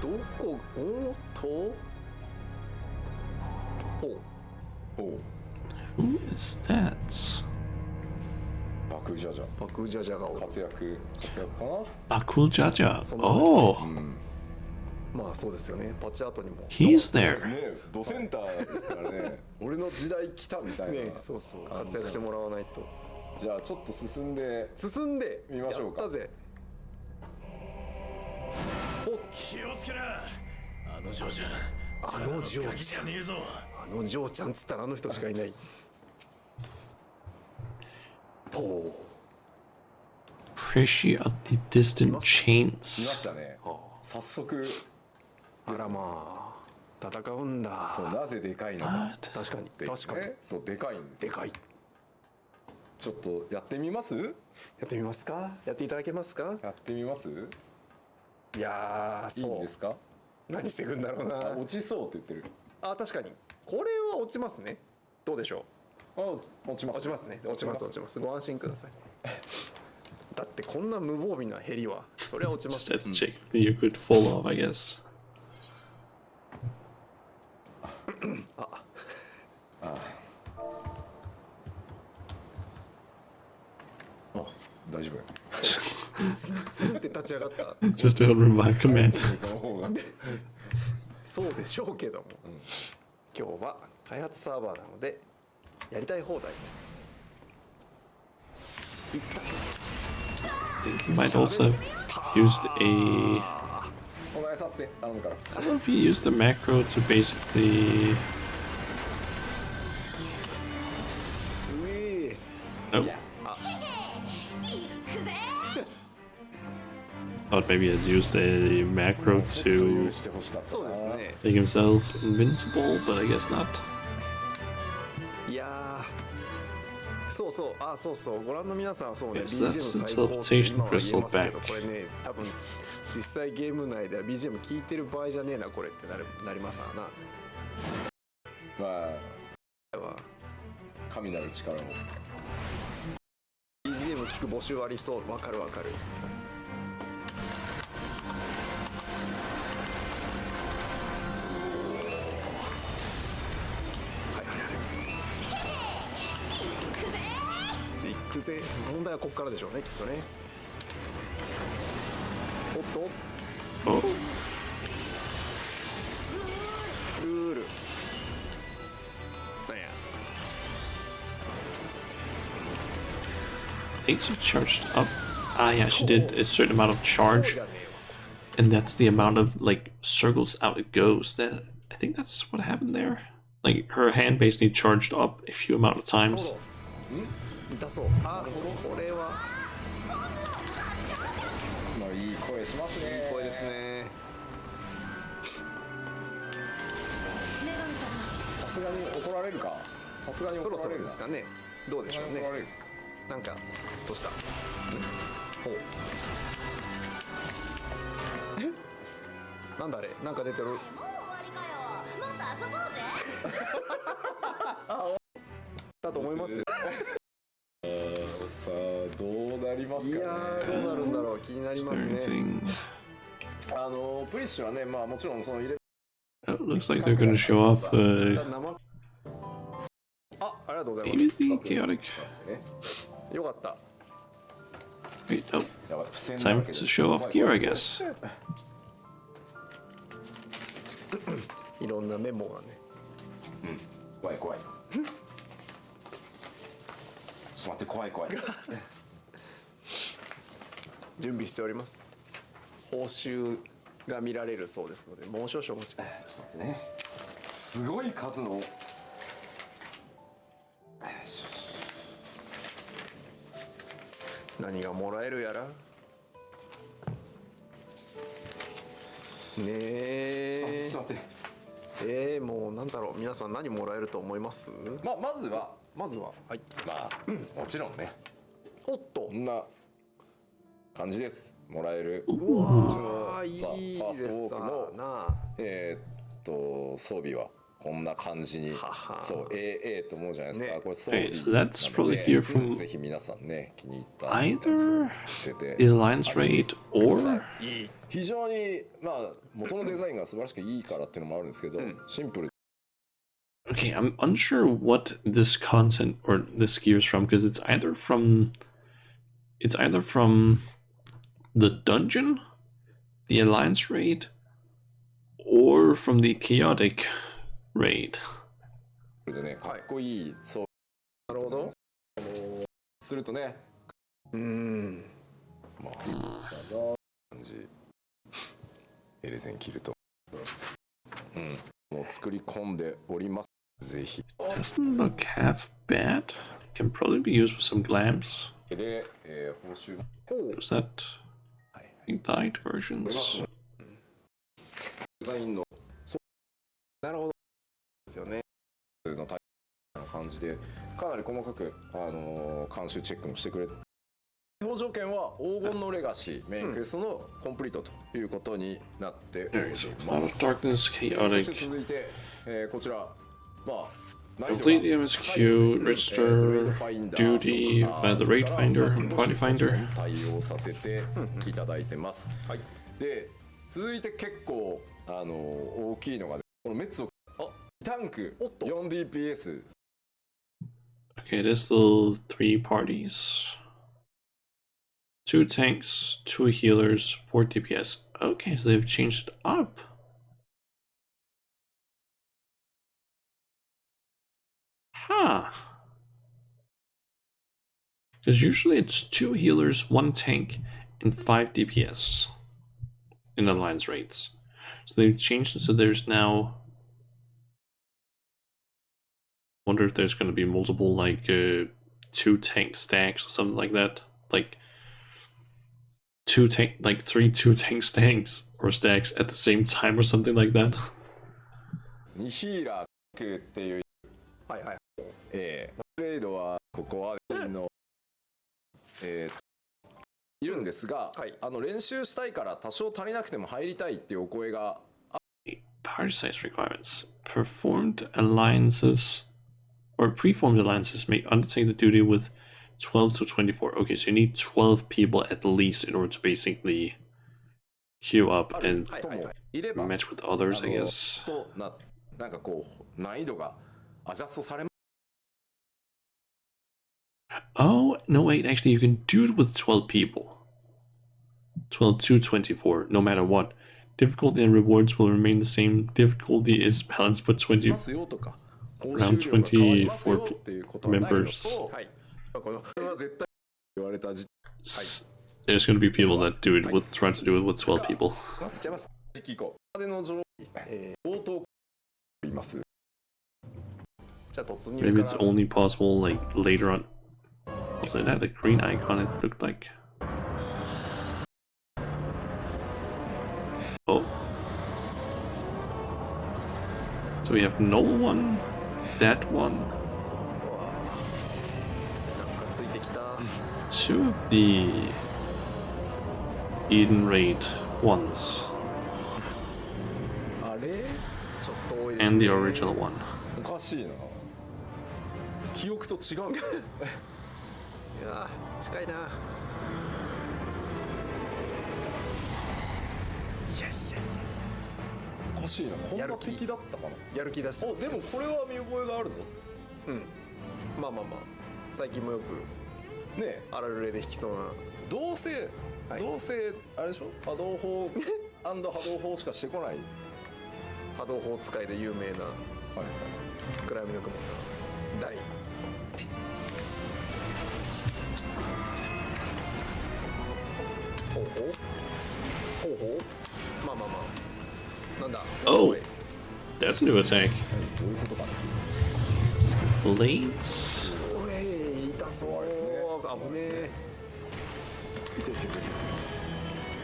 どこおっとほう Who is that? バクジャジャバクジャジャがおる。活躍かな。 Bakul Jaja. Oh, まあそうですよね。パッチアートにも he's there. ね、ドセンターですからね。俺の時代来たみたいな。ね、そうそう活躍してもらわないと。じゃあちょっと進んで見ましょうか。やったぜ。気をつけな。あの嬢ちゃん。あの嬢ガキちゃん。じゃねえぞ。あの嬢ちゃんっつったらあの人しかいない。ほ Pressure of the distant いま chains. したね。早速う。あらまあ戦うんだ。そうなぜでかいのか What? 確かにっていうね。確かにそうでかいんです。でかい。ちょっとやってみます？やってみますか。やっていただけますか。やってみます？いやーいいそうんですか？何してくんだろうな。あ、落ちそうって言ってる。あ確かにこれは落ちますね。どうでしょあ、落ちます。う。落ちますね。落ちます落ちます。ご安心ください。だってこんな無防備なヘリはそれは落ちま Just す。 as a check, you could fall off, I guess. あ、大丈夫。スンって立ち上がった。 Just a revive command. の方がそうでしょうけども、今日は開発サーバーなのでやりたい放題です。 You might also have used a. お願いさせて頼むから。 I don't know if you used the macro to basically. うえ Nope. Thought maybe I'd used a macro 許 to してほしかったな。そうですね。 make himself invincible, but I guess not. いやーそうそうあそうそうご覧の皆さんはそうね Yes, that's BGM 最高って teleportation 今は言え crystal ますけど back. これね多分実際ゲーム内では BGM 聞いてる場合じゃねえなこれってなりますわな。まあは神なる力を。 BGM 聞く募集ありそう。わかるわかる。行くぜ。問題はここからでしょうねきっとね。おっと Oh, ルールなんや I think she charged up. Ah, yeah, she did a certain amount of charge, じゃねえわ and that's the amount of like circles out it goes. That I think that's what happened there. Like her hand basically charged up a few amount of times. 痛そう。あこれはまあいい声しますね。これですね。さすがに怒られるか。さすがにそろそ怒られるな。ろですかね。どうでしょうね怒られる。なんかどうしたほうなんだあれなんか出てるだと思いますよ。さあどうなりますいやかね。ーどうなるんだろう気になりますね。 Experiencing. プリッシュはね、まあもちろんその入れ Oh, looks like they're gonna show off ありがとうございま maybe す。 the chaotic. ね。よかった。 Wait, oh, やばい、付箋だ time らけで to show off gear, I guess. いろんなメモがね。怖い怖い。ちょっと待って怖い怖い。準備しております。報酬が見られるそうですのでもう少々お待ちください。ちょっと待ってね。すごい数の。何がもらえるやら。ねえ。もうなんだろう、皆さん何もらえると思います？まずははい。まあもちろんね、おっとこんな感じです。もらえる。うわー、いいザ・ファーストウォークのな。装備はこんな感じに、そう AA と思うじゃないですか。ね、これ装備 Okay, so that's probably gear from ぜひ皆さんね、気に入ったや either つを見せて the Alliance raid or 非常にまあ元のデザインが素晴らしくいいからっていうのもあるんですけど、シンプル。 okay, I'm unsure what this content or this gear is from because it's either from the dungeon, the Alliance raid, or from the chaotic raid. でね、かっこいいそう。なるほど。するとね、まあ感じ。エレゼン切ると、もう作り込んでおります。ぜひ。Doesn't look half bad. Can probably be used for some glams. で、報酬。 Is that light versions? デザインのなるほど。ですよね。のタイプの感じで、かなり細かく監修チェックもしてくれて。標条件は黄金のレガシー、メインクエストのコンプリートということになっており Alright, so ま Cloud す。 of Darkness, そして Chaotic. 続いて、こちら、まあ、Complete the MSQ, register duty via the raid finder, party finder. 対応させていただいてます。はい。で、続いて結構大きいのが、ね、このメッツをタンク 4DPS。 Okay, there's still 3 parties. 2 tanks, 2 healers, 4 DPS. Okay, so they've changed it up. Huh. Because usually it's 2 healers, 1 tank, and 5 DPS in Alliance raids. So they've changed it so there's now... Wonder if there's going to be multiple, like, 2 tank stacks or something like that. Like, 3 2 tank stacks or stacks at the same time or something like that. 2ヒーラーっていう、はいはい。トレードはここはいるんですが、はい、練習したいから多少足りなくても入りたいっていうお声が。Party size requirements. Performed alliances or preformed alliances may undertake the duty with 12 to 24. Okay, so you need 12 people at least in order to basically queue up and match with others, I guess. なんかこう難易度がアジャストされます。 Oh, no, wait, actually, you can do it with 12 people. 12 to 24, no matter what. Difficulty and rewards will remain the same. Difficulty is balanced for around 24 members. There's going to be people that do it with trying to do it with 12 people. Maybe it's only possible like later on. Also, it had a green icon, it looked like. Oh. So we have no one, that one. 2 of the Eden Raid ones. And the original one. おかしいな。記憶と違う。いや近いな。いやいやおかしいな。こんな敵だったかな。やる気出して。でもこれは見覚えがあるぞ。うん。まあまあまあ。最近もよくねあられで弾きそうな。どうせあれでしょ。波動砲波動砲しかしてこない。波動砲使いで有名な暗闇の雲さん。大。ほうほうまあまあまあなんだ。 Oh, that's a new attack. Blades. おい痛そうですね。危ねえ。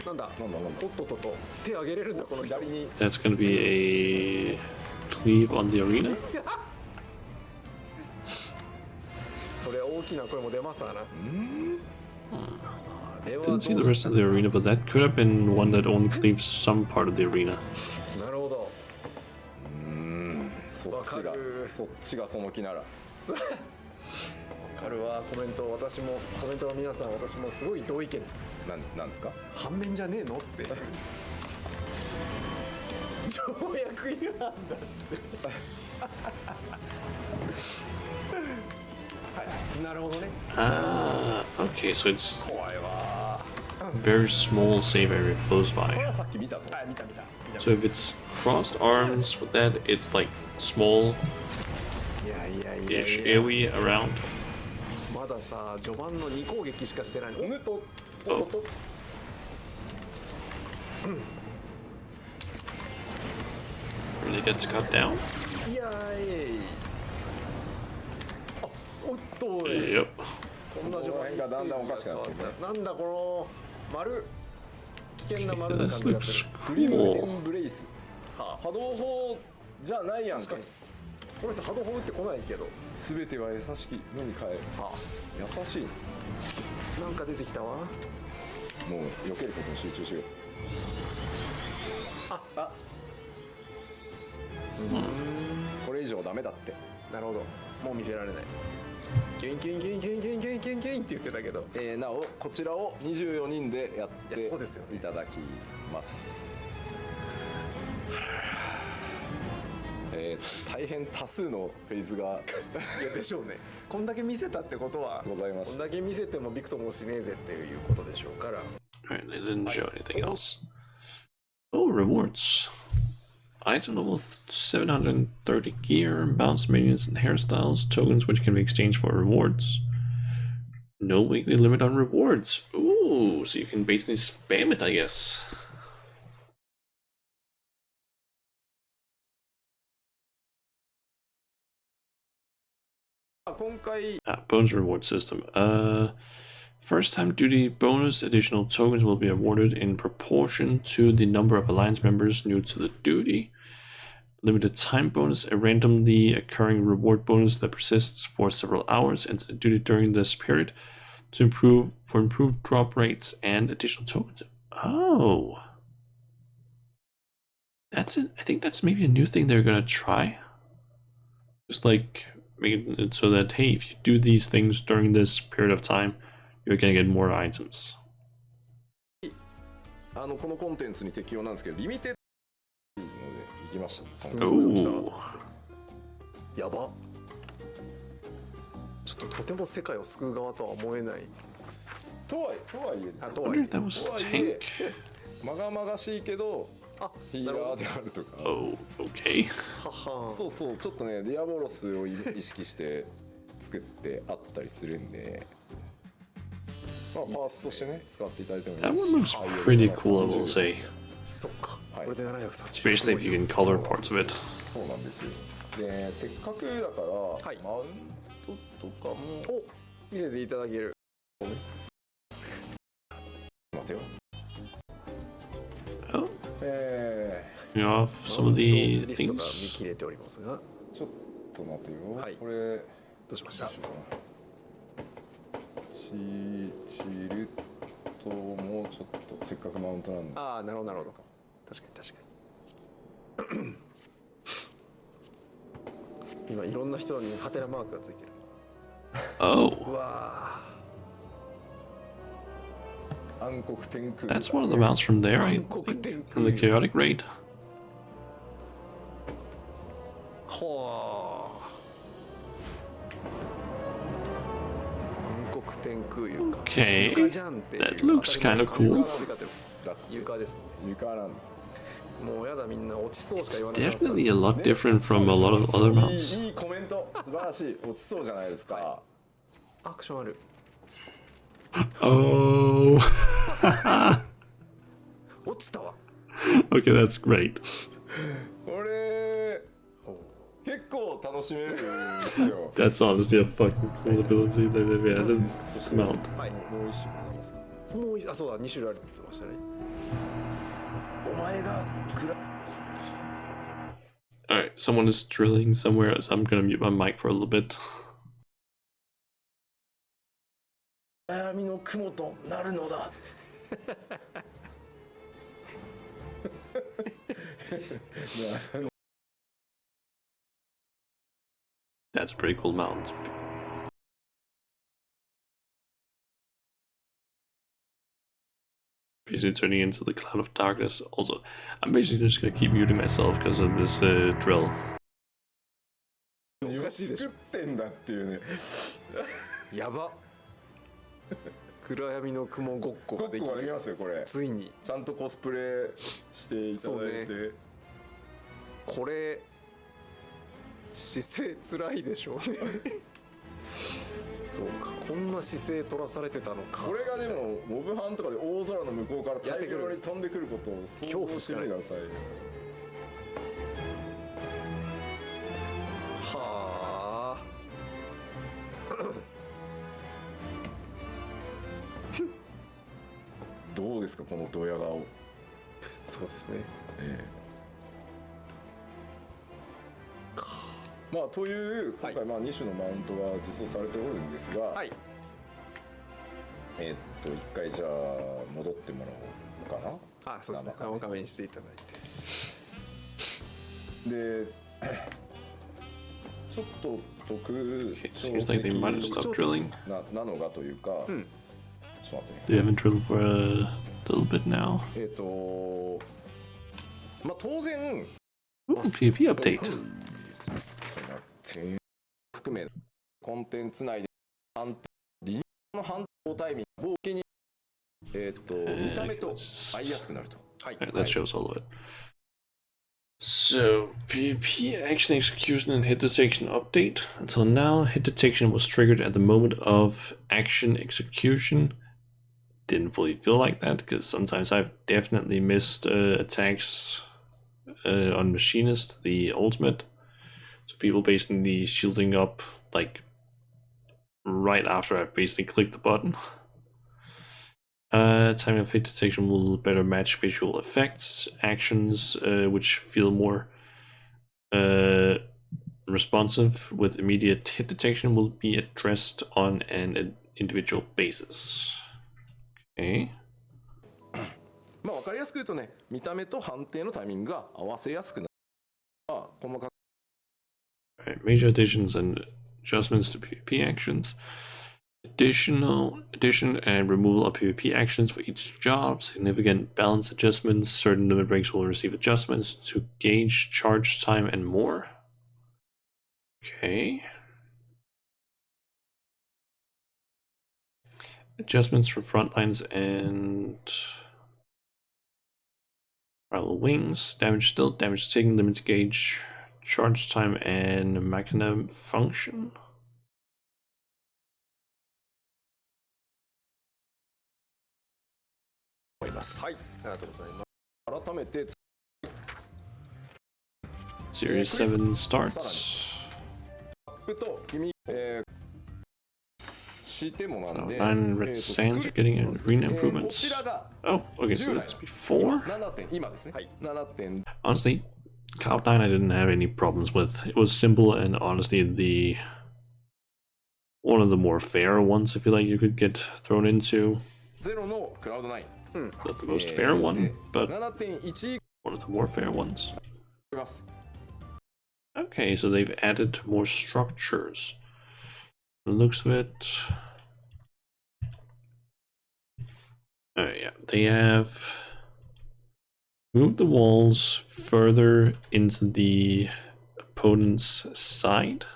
なんだおっとっとっと手上げれるんだこの左に That's gonna be a cleave on the arena. それ大きな声も出ますわな Didn't see the rest of the arena, but that could have been one that only cleaves some part of the arena. なるほどそっちがその気ならわかるわコメントの皆さん私もすごい同意見ですなんですか反面じゃねえのって条約違反だってはいなるほどね Okay, so it's 怖いわ very small save area close これ by. はさっき見たぞはい見た So if it's crossed arms with that, it's like small-ish いや area around. まださ序盤の2攻撃しかしてないのおぬと Really gets cut down. いやあおっと Yep. こんな序盤にこの辺がだんだんおかしくなってるねなんだこの丸危険な丸な This 感じが looks するクリムエ cool. ンブレイス波動砲じゃないやんか確かにこの人波動砲打ってこないけど全ては優しき目に変える優しいなんか出てきたわもう避けることに集中しようこれ以上ダメだってなるほどもう見せられないキュインキュインキュインキュインキュインキュインキュインキュインって言ってたけどなおこちらを24人でやっいやそうですよねていただきます大変多数のフェーズがいやでしょうねこんだけ見せたってことはございましたこんだけ見せてもびくともしねえぜっていうことでしょうから Alright, they didn't show anything else. Oh, rewards. Item level 730 gear, bounce minions and hairstyles, tokens which can be exchanged for rewards. No weekly limit on rewards. Ooh, so you can basically spam it, I guess. Bonus reward system. First time duty bonus, additional tokens will be awarded in proportion to the number of alliance members new to the duty. Limited time bonus, a randomly occurring reward bonus that persists for several hours into the duty during this period to improved drop rates and additional tokens. Oh. That's it. I think that's maybe a new thing they're gonna try. Just like making it so that, hey, if you do these things during this period of time, you're gonna get more items. このコンテンツに適用なんですけどリミテッドので行きましたすごいの来たやばちょっととても世界を救う側とは思えないとはいえあと I は wonder if that was tank. まがまがしいけどヒーラーであるとか Oh, okay. ははそうそうちょっとねディアボロスを意識して作ってあったりするんでまあパーツとしてね使っていただいてもいい That し one looks pretty cool, I will say. そっかはいこれで730 Especially if you can color parts of it. そうなんですよでせっかくだから、いマウントとかもお見せていただける待てよ Oh, you off some of the リストが見 things. 切れておりますがちょっと待てよ、はいこれどうしましたチルトもちょっとせっかくマウントなんでああなるほどなるほど確かに今いろんな人にハテナマークがついてる Oh, うわ暗黒天空 that's one of the mounts from there, I 暗黒 think, 天 from the chaotic raid. はあ暗黒天空床 Okay, 床じゃんっていう that looks kind of 当たり前 cool. の感じが出てます床ですね床なんですもうやだみんな落ちそうしか It's 言わなかった definitely a lot different from a lot of other mounts. いいコメント素晴らしい落ちそうじゃないですか、アクションある Oh, 落ちたわ okay, that's great. これ結構楽しめるんですよ That's honestly a fucking cool ability that they've added. そして Mount. もう一種ございますもうあそうだ2種類あるって言ってましたね。お前が Alright, someone is drilling somewhere, so I'm gonna mute my mic for a little bit. 暗闇の雲となるのだ。That's a pretty cool mount. Basically turning into the cloud of darkness. Also, I'm basically just gonna keep muting myself because of this drill. おかしいでしょ。作ってんだっていうね。やば。暗闇の雲ごっこができますよこれ。ついにちゃんとコスプレしていただいて、ね、これ姿勢つらいでしょうね。そうか、こんな姿勢取らされてたのか。これがでもモブハンとかで大空の向こうから大量に飛んでくることを想像してみてくださいよ。はあ。どうですかこのドヤ顔。そうですね。まあという今回まあ2種のマウントが実装されておるんですが、はい、一回じゃあ戻ってもらおうかな。あ、そうですね。生画面にしていただいて。で、ちょっと特Seems like they might have stopped drilling. なのがというか、ちょっと待ってね。They haven't drilled for a little bit now. まあ当然。Ooh, PvP update. 含めコンテンツ内でリニアの反応タイミング冒険に見た目と合いやすくなると。はい。That shows all of it. So, PvP action execution and hit detection update. Until now, hit detection was triggered at the moment of action execution. Didn't fully feel like that, because sometimes I've definitely missed attacks on Machinist, the ultimate. So people basically shielding up like right after I've basically clicked the button. Timing of hit detection will better match visual effects, actions which feel more responsive with immediate hit detection will be addressed on an individual basis. Okay. まあ分かりやすく言うとね、見た目と判定のタイミングが合わせやすくなる。細かく Major additions and adjustments to PvP actions. Addition and removal of PvP actions for each job. Significant balance adjustments. Certain limit breaks will receive adjustments to gauge charge time and more. Okay. Adjustments for front lines and rival wings. Damage still. Damage taken. Limit gauge. Charge time and mechanism function. Series 7 starts. And red sands are getting arena improvements. Oh, okay, so that's before. Honestly, Cloud9 I didn't have any problems with. It was simple and honestly one of the more fair ones I feel like you could get thrown into. Not the most fair one, but one of the more fair ones. Okay, so they've added more structures. The looks of it. Oh yeah, they have moved the walls further into the opponent's side.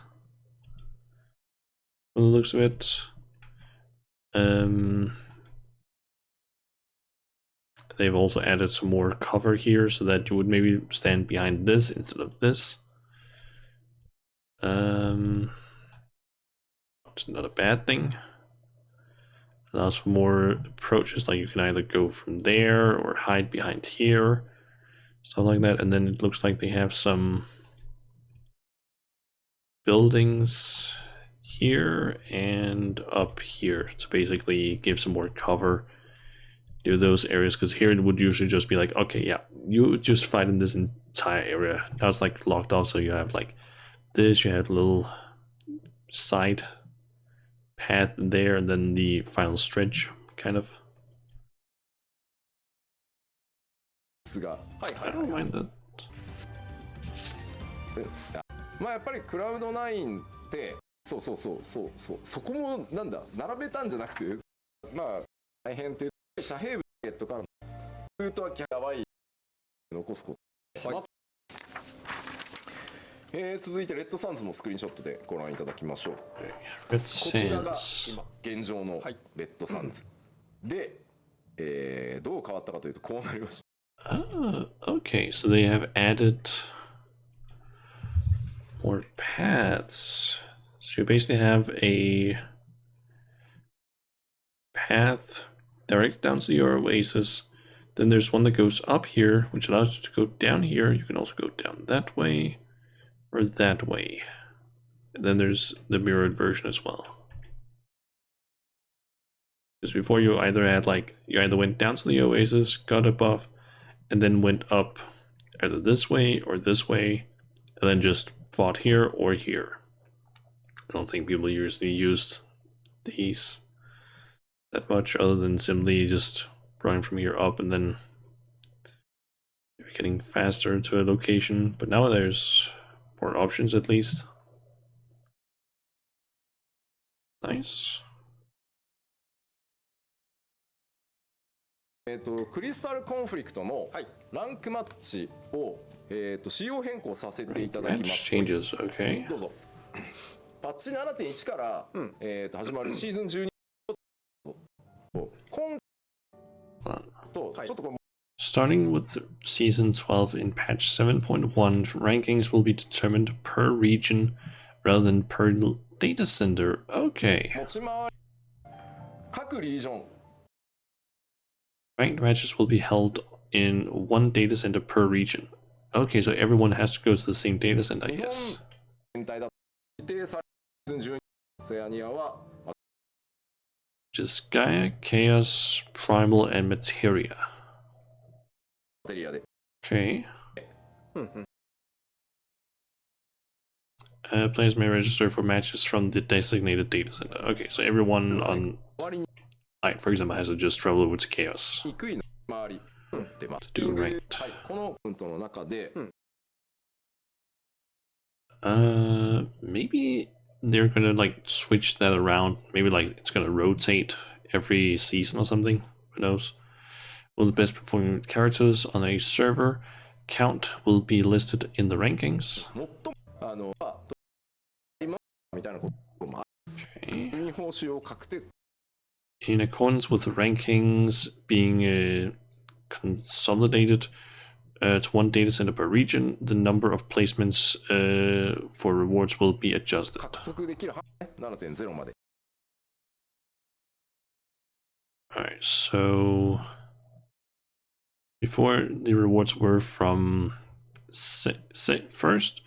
From the looks of it. They've also added some more cover here so that you would maybe stand behind this instead of this. It's not a bad thing. Allows for more approaches, like you can either go from there or hide behind here, stuff like that. And then it looks like they have some buildings here and up here to basically give some more cover do those areas, because here it would usually just be like, okay, yeah, you just fight in this entire area. Now it's like locked off, so you have like this, you have a little side path there, and then the final stretch, kind of. I don't mind that. まあやっぱりクラウド9ってそこもなんだ並べたんじゃなくてまあ大変っていう遮蔽物とかのルートはやばい残すこと、はい、続いてレッドサンズもスクリーンショットでご覧いただきましょう。こちらが今現状のレッドサンズ、で、どう変わったかというとこうなりました。Okay, so they have added more paths. So you basically have a path direct down to your oasis. Then there's one that goes up here, which allows you to go down here. You can also go down that way or that way. And then there's the mirrored version as well. Because before you either had like, you either went down to the oasis, got a buff, and then went up either this way or this way, and then just fought here or here. I don't think people usually used these that much, other than simply just running from here up and then getting faster to a location. But now there's more options at least. Nice. クリスタルコンフリクトのランクマッチを、仕様変更させていただきます。Changes, okay. どうぞ。パッチ 7.1 から、始まるシーズン12とちょっとこう Starting with Season 12 in Patch 7.1, rankings will be determined per region rather than per data center. Okay. 持ち回り各リージョン Ranked matches will be held in one data center per region. Okay, so everyone has to go to the same data center, I guess. 全体だと指定されるシーズン12オセアニアは Just Gaia, Chaos, Primal, and Materia. Okay. Players may register for matches from the designated data center. Okay, so everyone on Light, for example, has to just travel over to Chaos to do ranked. Maybe they're gonna like switch that around. Maybe like it's gonna rotate every season or something. Who knows? Will the best performing characters on a server count will be listed in the rankings. Okay. In accordance with the rankings being consolidated to one data center per region, the number of placements for rewards will be adjusted. Alright, so before the rewards were from first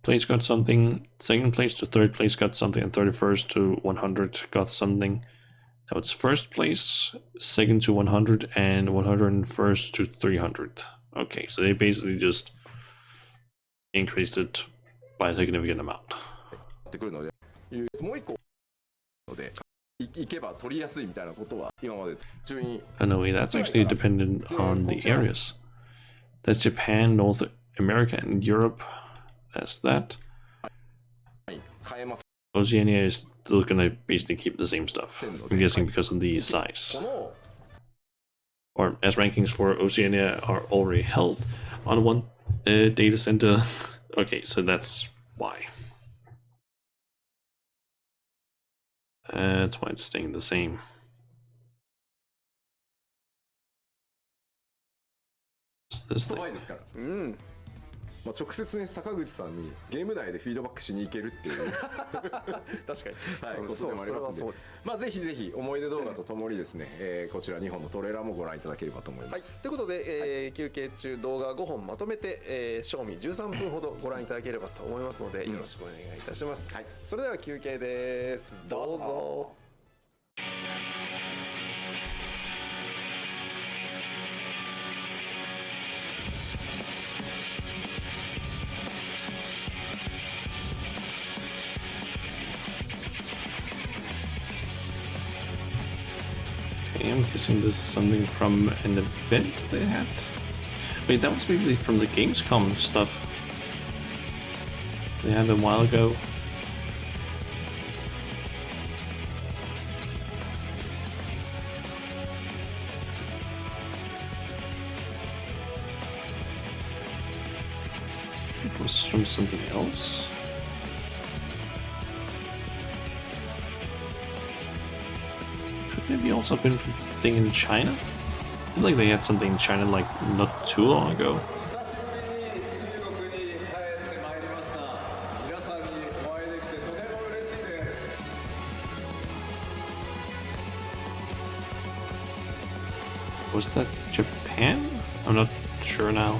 place got something, second place to third place got something, and 31st to 100 got something. Now it's first place, second to 100, and 101st to 300. Okay, so they basically just increased it by a significant amount. No way, that's actually dependent on the areas. That's Japan, North America, and Europe. That's that. Oceania is still gonna basically keep the same stuff. I'm guessing because of the size. Or as rankings for Oceania are already held on one data center. Okay, so that's why. That's why it's staying the same. What's this thing? まあ直接ね坂口さんにゲーム内でフィードバックしに行けるっていう確かに、はい、ことでもありますので、まあぜひぜひ思い出動画とともにですね、こちら2本のトレーラーもご覧いただければと思います。ということで、休憩中動画5本まとめて、賞味13分ほどご覧いただければと思いますので、よろしくお願いいたします。はい、それでは休憩です。どうぞ。Okay, I'm guessing this is something from an event they had. Wait, that was maybe from the Gamescom stuff they had a while ago. It was from something else. Could maybe also have been from the thing in China? I feel like they had something in China like not too long ago. Was that Japan? I'm not sure now.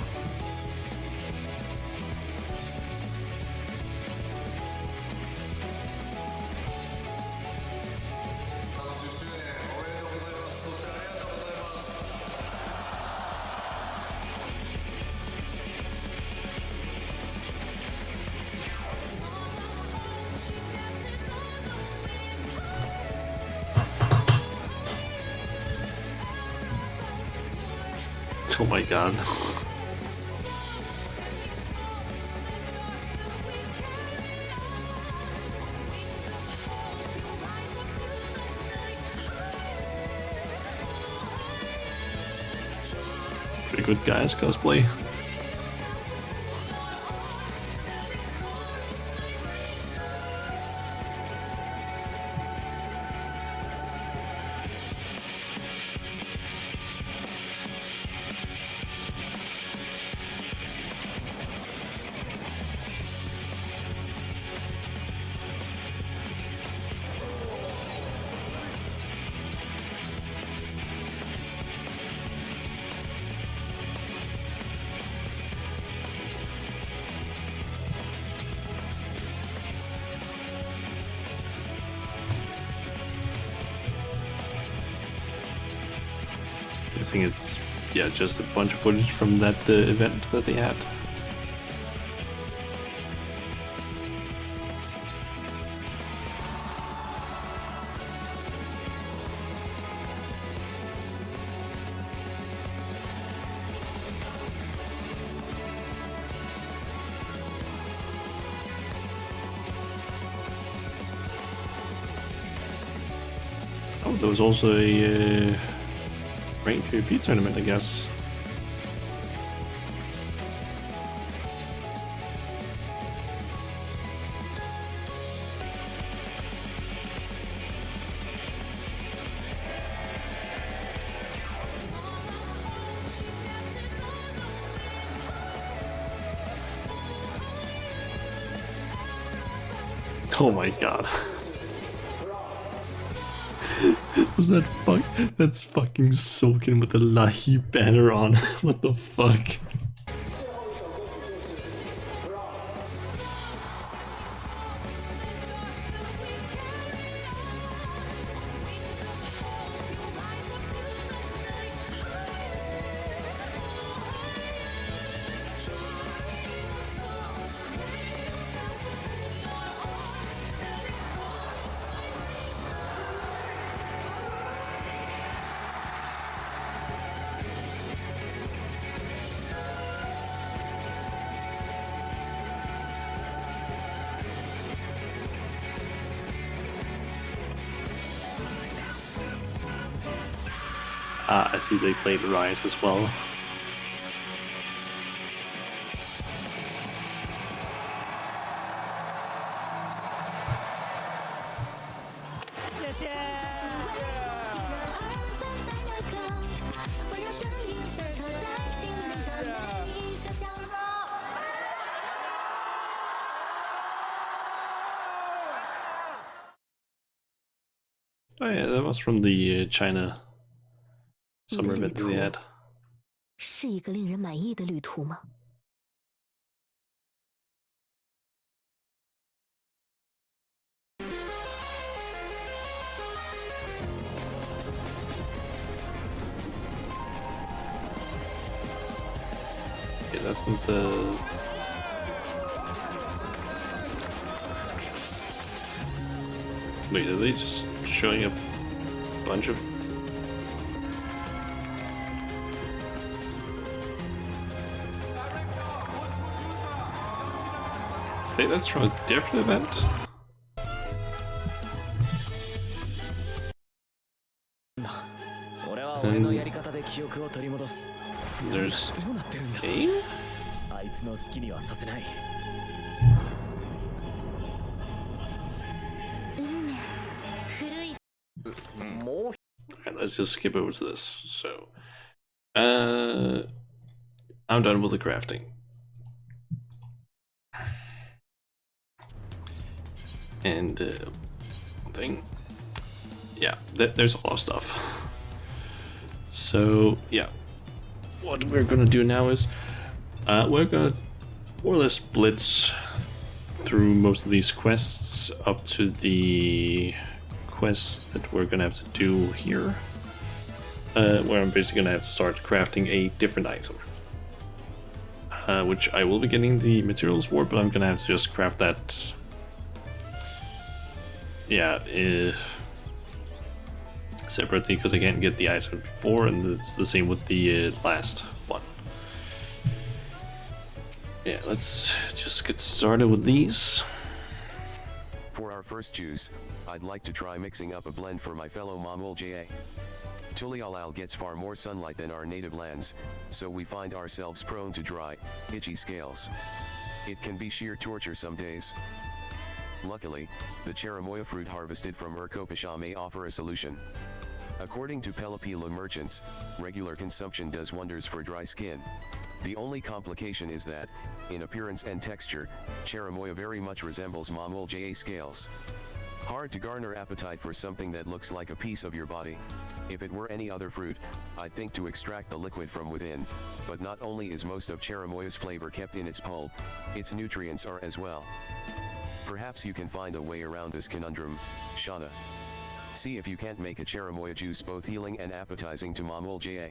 Oh my god. Pretty good guys cosplay. I think it's, yeah, just a bunch of footage from that event that they had. Oh, there was also a Rank PvP tournament, I guess. Oh my god. Was that fuck? That's fucking Soken with the Lahi banner on. What the fuck? I see they played Rise as well. Oh yeah, that was from the China summer event they had. 是一个令人满意的旅途吗？ Yeah, that's not the... Wait, are they just showing a bunch of Hey, that's from a different event? There's game? Alright, let's just skip over to this. So, I'm done with the crafting. And, thing. Yeah, there's a lot of stuff. So, yeah. What we're gonna do now is, we're gonna more or less blitz through most of these quests up to the quest that we're gonna have to do here. Where I'm basically gonna have to start crafting a different item. Which I will be getting the materials for, but I'm gonna have to just craft that. Yeah, separately because I can't get the item before, and it's the same with the last one. Yeah, let's just get started with these. For our first juice, I'd like to try mixing up a blend for my fellow Mamul JA. Tulialal gets far more sunlight than our native lands, so we find ourselves prone to dry, itchy scales. It can be sheer torture some days. Luckily, the cherimoya fruit harvested from Urkopisha may offer a solution. According to Pelopila merchants, regular consumption does wonders for dry skin. The only complication is that, in appearance and texture, cherimoya very much resembles Mamul JA scales. Hard to garner appetite for something that looks like a piece of your body. If it were any other fruit, I'd think to extract the liquid from within, but not only is most of cherimoya's flavor kept in its pulp, its nutrients are as well. Perhaps you can find a way around this conundrum, Shauna. See if you can't make a cherimoya juice both healing and appetizing to Mamul JA.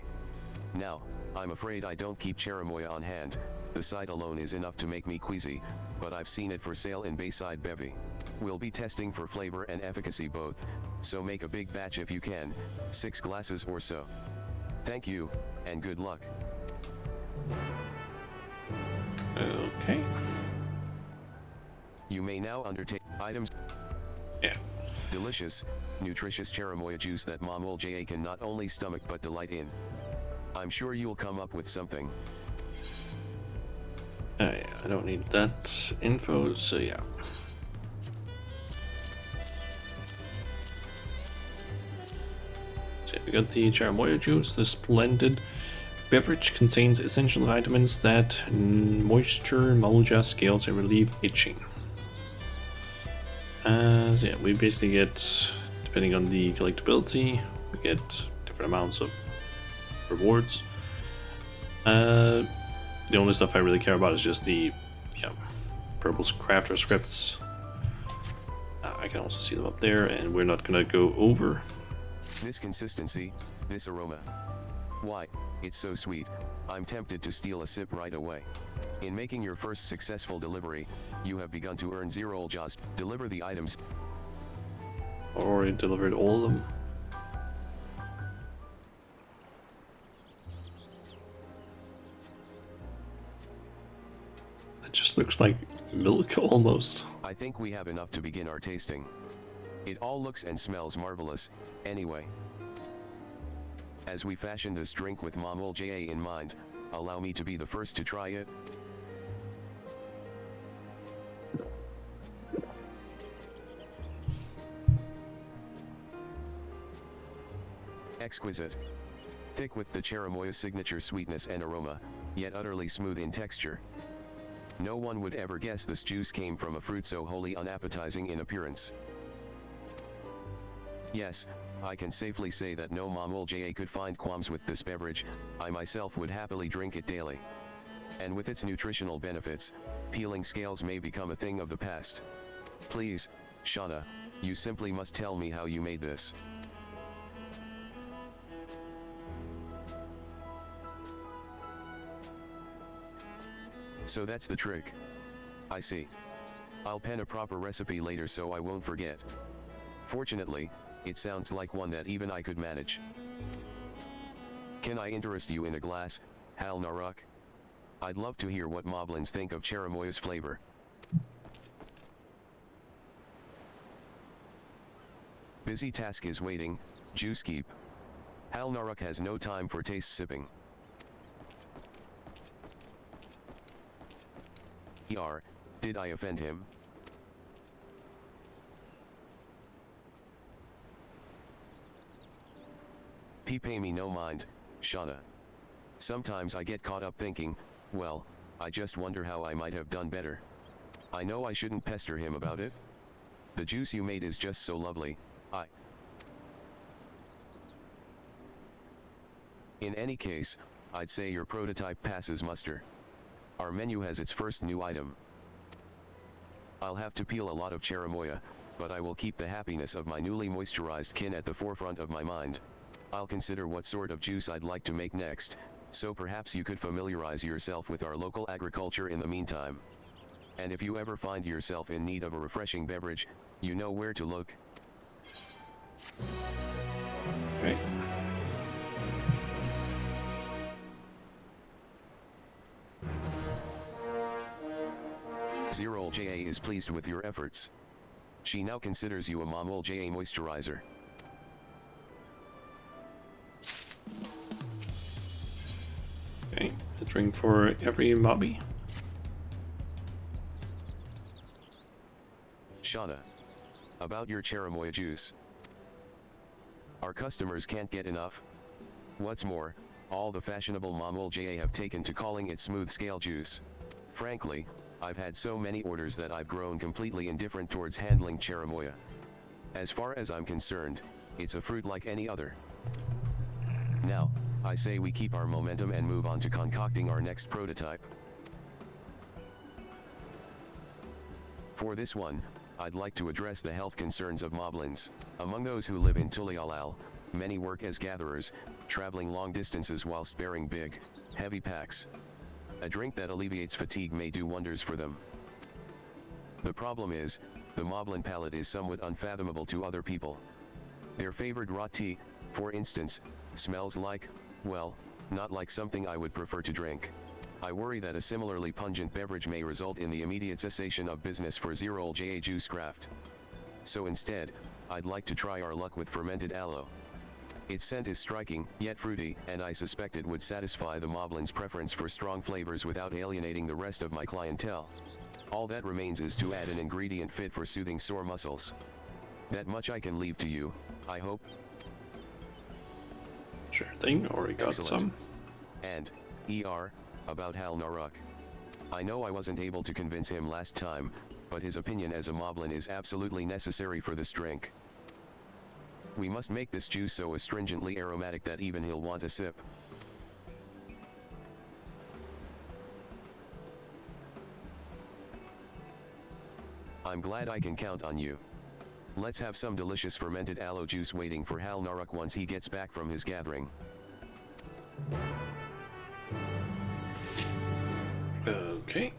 Now, I'm afraid I don't keep cherimoya on hand, the sight alone is enough to make me queasy, but I've seen it for sale in Bayside Bevy. We'll be testing for flavor and efficacy both, so make a big batch if you can, 6 glasses or so. Thank you, and good luck. Okay. You may now undertake items. Yeah. Delicious, nutritious cherimoya juice that Mamul JA can not only stomach but delight in. I'm sure you'll come up with something. Yeah, I don't need that info, so yeah. So we got the cherimoya juice. The splendid beverage contains essential vitamins that moisture, Mamuja scales, and relieve itching. So yeah, we basically get, depending on the collectability, we get different amounts of rewards. The only stuff I really care about is just the purple crafter scripts. I can also see them up there, and we're not gonna go over. This consistency, this aroma. Why, it's so sweet, I'm tempted to steal a sip right away. In making your first successful delivery, you have begun to earn 0 Jaws. Deliver the items. Already delivered all of them. It just looks like milk almost. I think we have enough to begin our tasting. It all looks and smells marvelous, anyway. As we fashion this drink with Mamul JA in mind, allow me to be the first to try it. Exquisite. Thick with the cherimoya signature sweetness and aroma, yet utterly smooth in texture. No one would ever guess this juice came from a fruit so wholly unappetizing in appearance. Yes, I can safely say that no Mamul JA could find qualms with this beverage. I myself would happily drink it daily. And with its nutritional benefits, peeling scales may become a thing of the past. Please, Shauna, you simply must tell me how you made this. So that's the trick. I see. I'll pen a proper recipe later so I won't forget. Fortunately, it sounds like one that even I could manage. Can I interest you in a glass, Hal Naruk? I'd love to hear what moblins think of cherimoya's flavor. Busy task is waiting, juice keep. Hal Naruk has no time for taste sipping. Did I offend him? Pay me no mind, Shauna. Sometimes I get caught up thinking, well, I just wonder how I might have done better. I know I shouldn't pester him about it. The juice you made is just so lovely, In any case, I'd say your prototype passes muster. Our menu has its first new item. I'll have to peel a lot of cherimoya, but I will keep the happiness of my newly moisturized kin at the forefront of my mind. I'll consider what sort of juice I'd like to make next, so perhaps you could familiarize yourself with our local agriculture in the meantime. And if you ever find yourself in need of a refreshing beverage, you know where to look. Right. Zerol JA is pleased with your efforts. She now considers you a Momol JA moisturizer. Okay, a drink for every mobby. Shauna. About your cherimoya juice. Our customers can't get enough. What's more, all the fashionable Momol JA have taken to calling it smooth scale juice. Frankly, I've had so many orders that I've grown completely indifferent towards handling cherimoya. As far as I'm concerned, it's a fruit like any other. Now, I say we keep our momentum and move on to concocting our next prototype. For this one, I'd like to address the health concerns of moblins. Among those who live in Tulialal, many work as gatherers, traveling long distances whilst bearing big, heavy packs. A drink that alleviates fatigue may do wonders for them. The problem is, the moblin palate is somewhat unfathomable to other people. Their favored raw tea, for instance, smells like, well, not like something I would prefer to drink. I worry that a similarly pungent beverage may result in the immediate cessation of business for Zerol JA Juice Craft. So instead, I'd like to try our luck with fermented aloe. Its scent is striking, yet fruity, and I suspect it would satisfy the moblin's preference for strong flavors without alienating the rest of my clientele. All that remains is to add an ingredient fit for soothing sore muscles. That much I can leave to you, I hope. Sure thing, already got Excellent. some. And, about Hal Naruk. I know I wasn't able to convince him last time, but his opinion as a moblin is absolutely necessary for this drink. We must make this juice so astringently aromatic that even he'll want a sip. I'm glad I can count on you. Let's have some delicious fermented aloe juice waiting for Hal Naruk once he gets back from his gathering. Okay.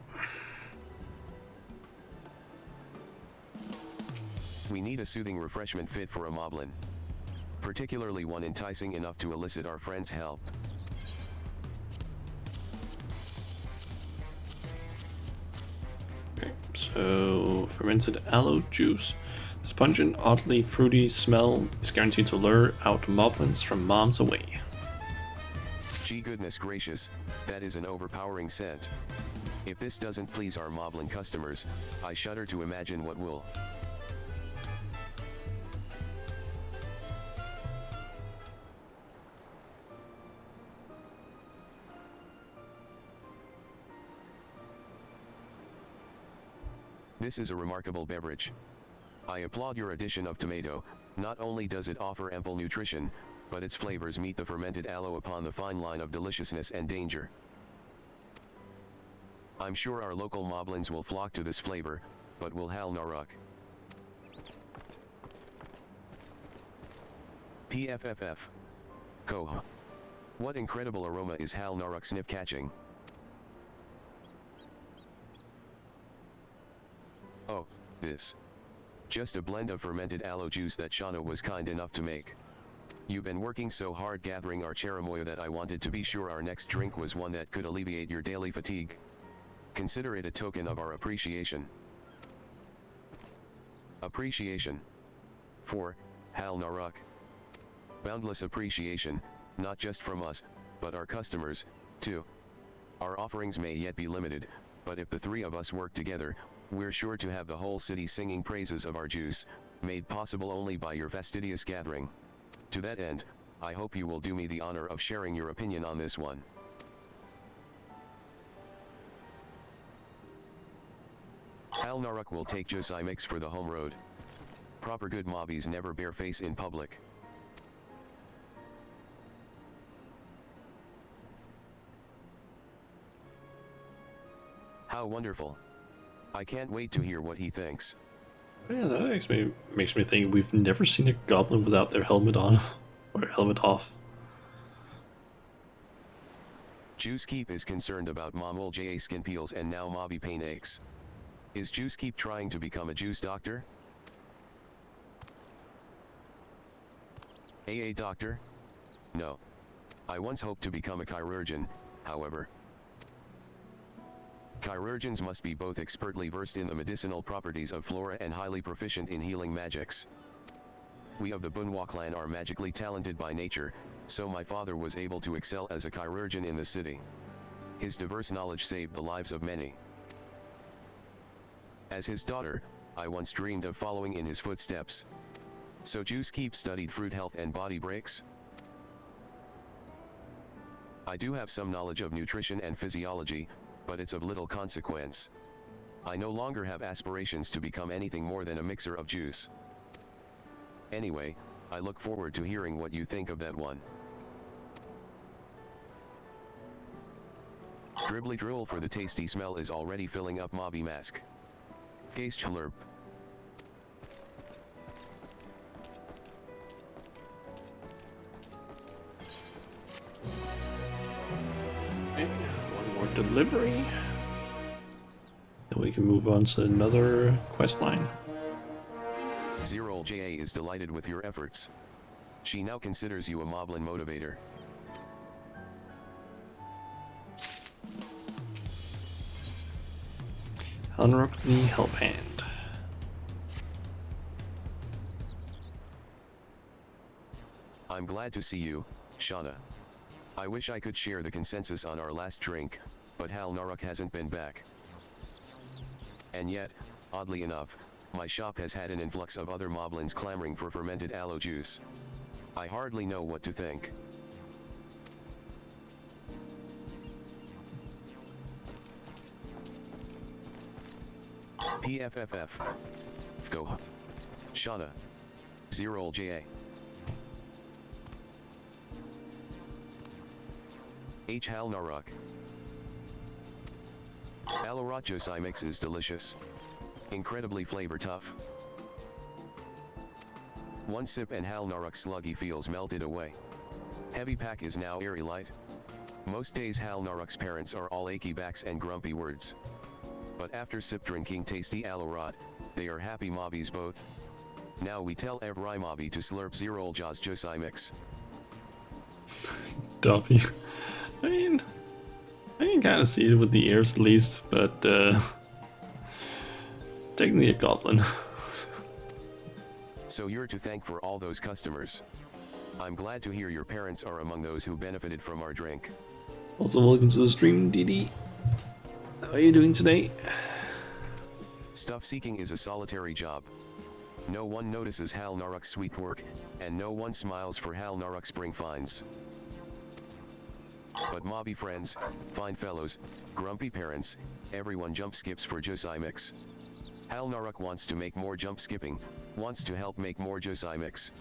We need a soothing refreshment fit for a moblin. Particularly one enticing enough to elicit our friend's help. Okay, so fermented aloe juice. This pungent, oddly fruity smell is guaranteed to lure out moblins from miles away. Gee goodness gracious, that is an overpowering scent. If this doesn't please our moblin customers, I shudder to imagine what will. This is a remarkable beverage. I applaud your addition of tomato. Not only does it offer ample nutrition, but its flavors meet the fermented aloe upon the fine line of deliciousness and danger. I'm sure our local moblins will flock to this flavor, but will Hal Naruk? PFFF. Koh. What incredible aroma is Hal Naruk sniff catching? Oh, this. Just a blend of fermented aloe juice that Shauna was kind enough to make. You've been working so hard gathering our cherimoya that I wanted to be sure our next drink was one that could alleviate your daily fatigue. Consider it a token of our appreciation. Appreciation. For, Hal Naruk. Boundless appreciation, not just from us, but our customers, too. Our offerings may yet be limited, but if the three of us work together, we're sure to have the whole city singing praises of our juice, made possible only by your fastidious gathering. To that end, I hope you will do me the honor of sharing your opinion on this one. Hal Naruk will take XIV for the home road. Proper good mobbies never bare face in public. How wonderful. I can't wait to hear what he thinks. Yeah, that makes me think we've never seen a goblin without their helmet on, or helmet off. Juicekeep is concerned about Momul JA skin peels and now mobby pain aches. Is Juicekeep trying to become a juice doctor? AA doctor? No. I once hoped to become a chirurgeon, however. Chirurgeons must be both expertly versed in the medicinal properties of flora and highly proficient in healing magics. We of the Bunhua clan are magically talented by nature, so my father was able to excel as a chirurgeon in the city. His diverse knowledge saved the lives of many. As his daughter, I once dreamed of following in his footsteps. So Juicekeep studied fruit health and body breaks? I do have some knowledge of nutrition and physiology, but it's of little consequence. I no longer have aspirations to become anything more than a mixer of juice. Anyway, I look forward to hearing what you think of that one. Dribbly drool for the tasty smell is already filling up mobby mask. Gaze chlurp. One more delivery. Then we can move on to another quest line. Zerol JA is delighted with your efforts. She now considers you a moblin motivator. Unrock the help hand. I'm glad to see you, Shauna. I wish I could share the consensus on our last drink, but Hal Naruk hasn't been back. And yet, oddly enough, my shop has had an influx of other moblins clamoring for fermented aloe juice. I hardly know what to think. PFFF. Go. Shauna. Zerol JA. H. Hal Naruk. Aloe XIV is delicious. Incredibly flavor tough. One sip and Hal Naruk sluggy feels melted away. Heavy pack is now airy light. Most days Hal Naruk's parents are all achy backs and grumpy words. But after sip drinking tasty aloe, they are happy mobbies both. Now we tell every mobby to slurp Zerol Jaws XIV. W. I can kind of see it with the ears at least, but technically a goblin. So you're to thank for all those customers. I'm glad to hear your parents are among those who benefited from our drink. Also, welcome to the stream, DD. How are you doing today? Stuff seeking is a solitary job. No one notices Hal Naruk's sweet work, and no one smiles for Hal Naruk's spring finds. But mobby friends, fine fellows, grumpy parents, everyone jump skips for XIV. Hal Naruk wants to make more jump skipping, wants to help make more XIV.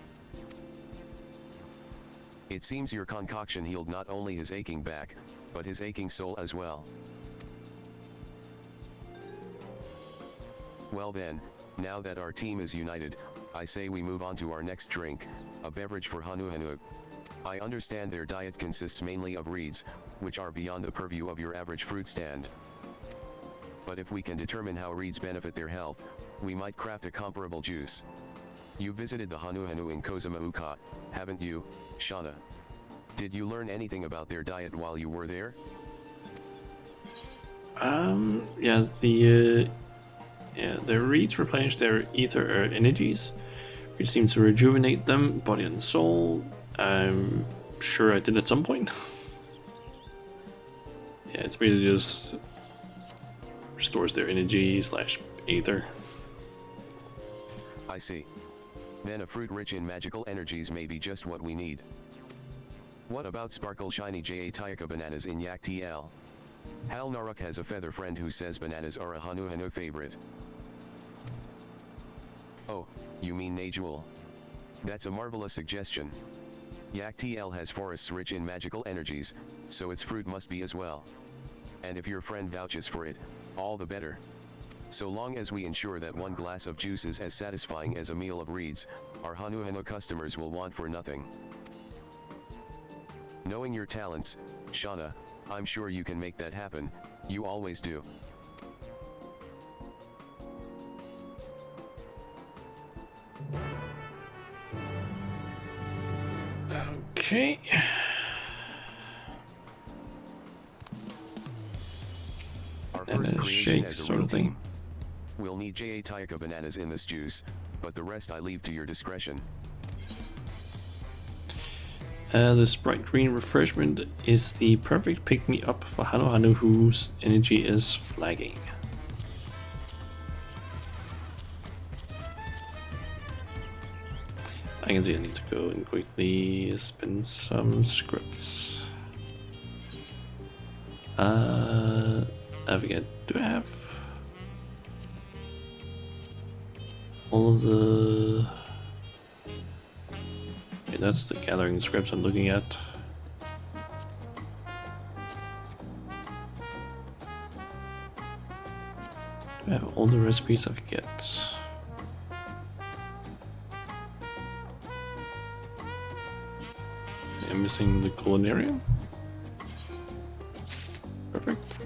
It seems your concoction healed not only his aching back, but his aching soul as well. Well then, now that our team is united, I say we move on to our next drink, a beverage for Hanuhanu. I understand their diet consists mainly of reeds, which are beyond the purview of your average fruit stand. But if we can determine how reeds benefit their health, we might craft a comparable juice. You visited the Hanuhanu in Kozumauka, haven't you, Shauna? Did you learn anything about their diet while you were there? The reeds replenish their ether energies, It seems to rejuvenate them, body and soul. I'm sure I did at some point. Yeah, it's really just restores their energy / aether. I see. Then a fruit rich in magical energies may be just what we need. What about sparkle shiny Jatayaka bananas in Yak TL? Hal Naruk has a feather friend who says bananas are a Hanu favorite. Oh, you mean Najul? That's a marvelous suggestion. Yak TL has forests rich in magical energies, so its fruit must be as well. And if your friend vouches for it, all the better. So long as we ensure that one glass of juice is as satisfying as a meal of reeds, our Hanu customers will want for nothing. Knowing your talents, Shauna, I'm sure you can make that happen, you always do. Okay. Our And first a creation shake as a sort of thing. routine. We'll need Jatayaka bananas in this juice, but the rest I leave to your discretion. The Sprite Green refreshment is the perfect pick-me-up for Hanu whose energy is flagging. I can see I need to go and quickly spin some scripts. I forget, do I have all of the... Okay, that's the gathering scripts I'm looking at. Do I have all the recipes I could get? I'm missing the culinarian. Perfect.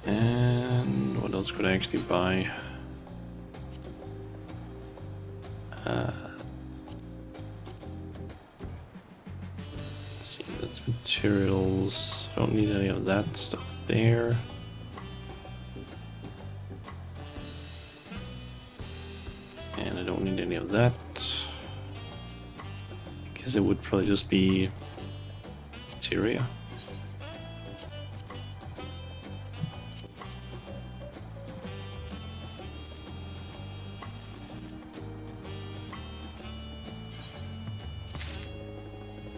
And what else could I actually buy? Let's see, that's materials. I don't need any of that stuff there. And I don't need any of that. Guess it would probably just be materia.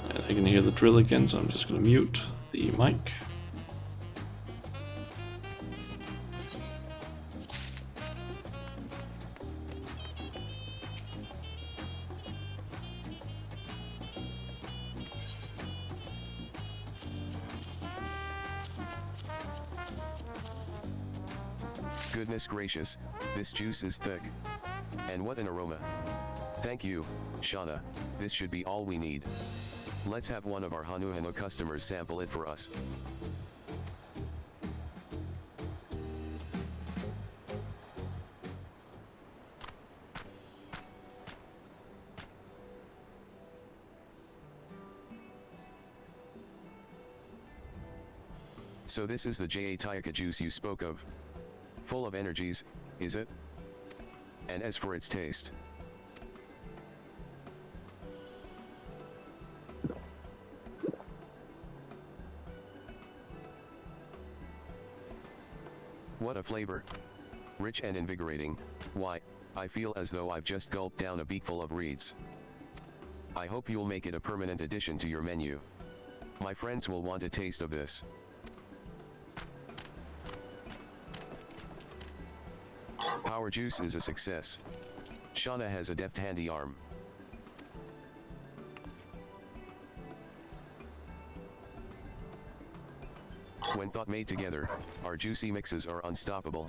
And I can hear the drill again, so I'm just gonna mute the mic. Goodness gracious, this juice is thick. And what an aroma. Thank you, Shauna, this should be all we need. Let's have one of our Hanu customers sample it for us. So this is the Jatayaka juice you spoke of. Full of energies, is it? And as for its taste, what a flavor! Rich and invigorating. Why, I feel as though I've just gulped down a beakful of reeds. I hope you'll make it a permanent addition to your menu. My friends will want a taste of this. Power juice is a success. Shauna has a deft handy arm. When thought made together, our juicy mixes are unstoppable.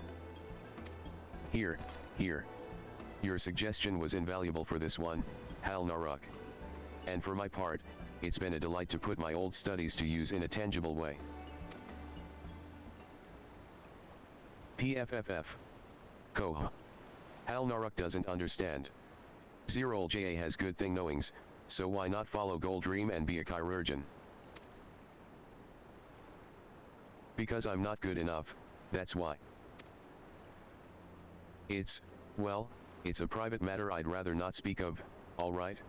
Here. Your suggestion was invaluable for this one, Hal Naruk. And for my part, it's been a delight to put my old studies to use in a tangible way. PFFF. Koha. Hal Naruk doesn't understand. Zerol JA has good thing knowings, so why not follow Gold Dream and be a chirurgeon? Because I'm not good enough, that's why. Well, it's a private matter I'd rather not speak of, alright?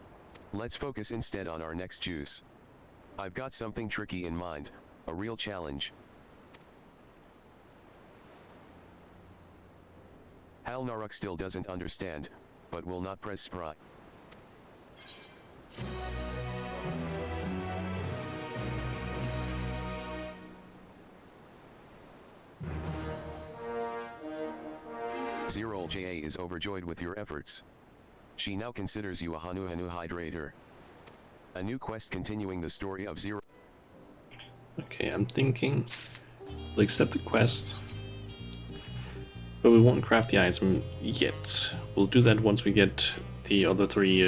Let's focus instead on our next juice. I've got something tricky in mind, a real challenge. Hal Naruk still doesn't understand, but will not press spry. Zerol JA is overjoyed with your efforts. She now considers you a Hanu Hydrator. A new quest continuing the story of Zero. Okay, I'm thinking we'll accept the quest, but we won't craft the item yet. We'll do that once we get the other three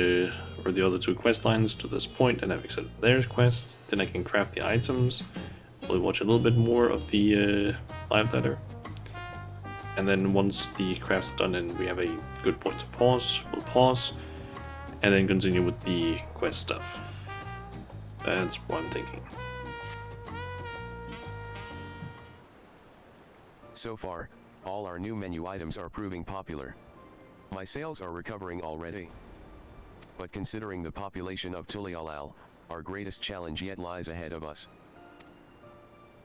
or the other two quest lines to this point and have accepted their quest. Then I can craft the items. We'll watch a little bit more of the live letter. And then once the craft's done and we have a good point to pause, we'll pause and then continue with the quest stuff. That's what I'm thinking. So far, all our new menu items are proving popular. My sales are recovering already. But considering the population of Tulialal, our greatest challenge yet lies ahead of us.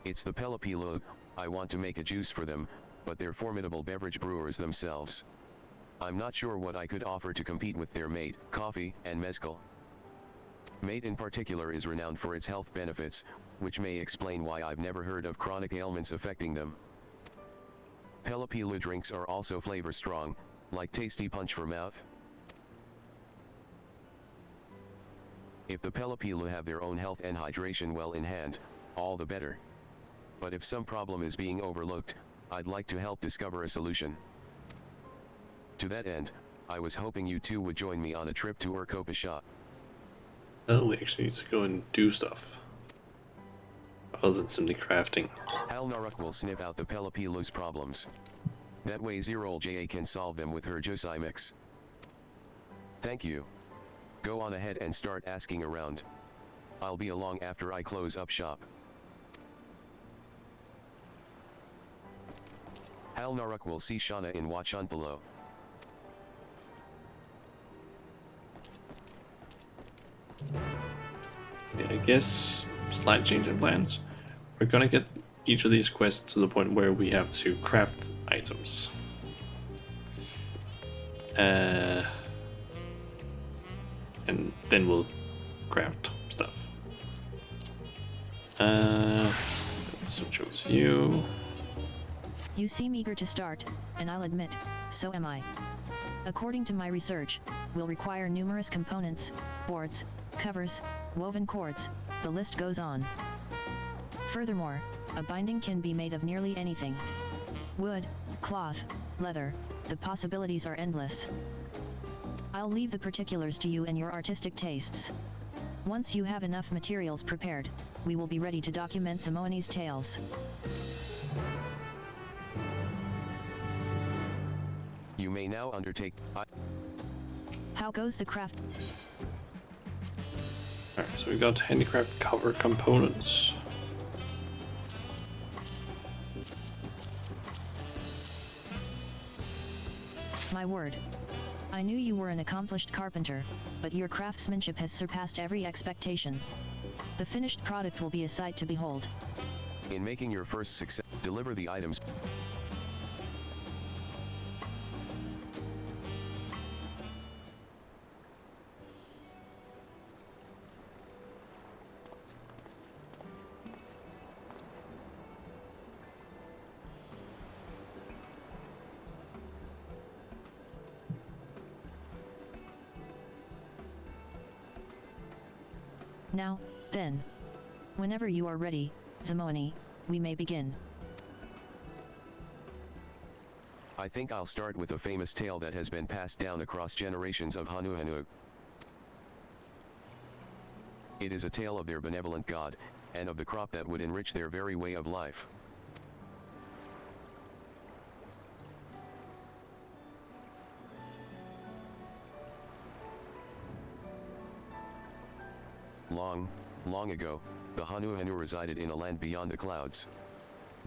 It's the Pelopilo. I want to make a juice for them, but they're formidable beverage brewers themselves. I'm not sure what I could offer to compete with their mate, coffee, and mezcal. Mate in particular is renowned for its health benefits, which may explain why I've never heard of chronic ailments affecting them. Pelopilo drinks are also flavor strong, like tasty punch for mouth. If the Pelopilo have their own health and hydration well in hand, all the better. But if some problem is being overlooked, I'd like to help discover a solution. To that end, I was hoping you two would join me on a trip to Urkopisha. Oh, we actually need to go and do stuff other than simply crafting. Hal Naruk will sniff out the Pelopilo's problems. That way Zerol JA can solve them with her Josai mix. Thank you. Go on ahead and start asking around. I'll be along after I close up shop. Hal Naruk will see Shauna in Wachumeqimeqi. Yeah, I guess slight change in plans. We're gonna get each of these quests to the point where we have to craft items. And then we'll craft stuff. Let's switch over to you. You seem eager to start, and I'll admit, so am I. According to my research, we'll require numerous components, boards, covers, woven cords, the list goes on. Furthermore, a binding can be made of nearly anything. Wood, cloth, leather, the possibilities are endless. I'll leave the particulars to you and your artistic tastes. Once you have enough materials prepared, we will be ready to document Samoani's tales. You may now undertake. How goes the craft? Alright, so we got handicraft cover components. My word. I knew you were an accomplished carpenter, but your craftsmanship has surpassed every expectation. The finished product will be a sight to behold. In making your first success, deliver the items. Now, then. Whenever you are ready, Samoani, we may begin. I think I'll start with a famous tale that has been passed down across generations of Hanu. It is a tale of their benevolent god, and of the crop that would enrich their very way of life. Long ago, the Hanu resided in a land beyond the clouds.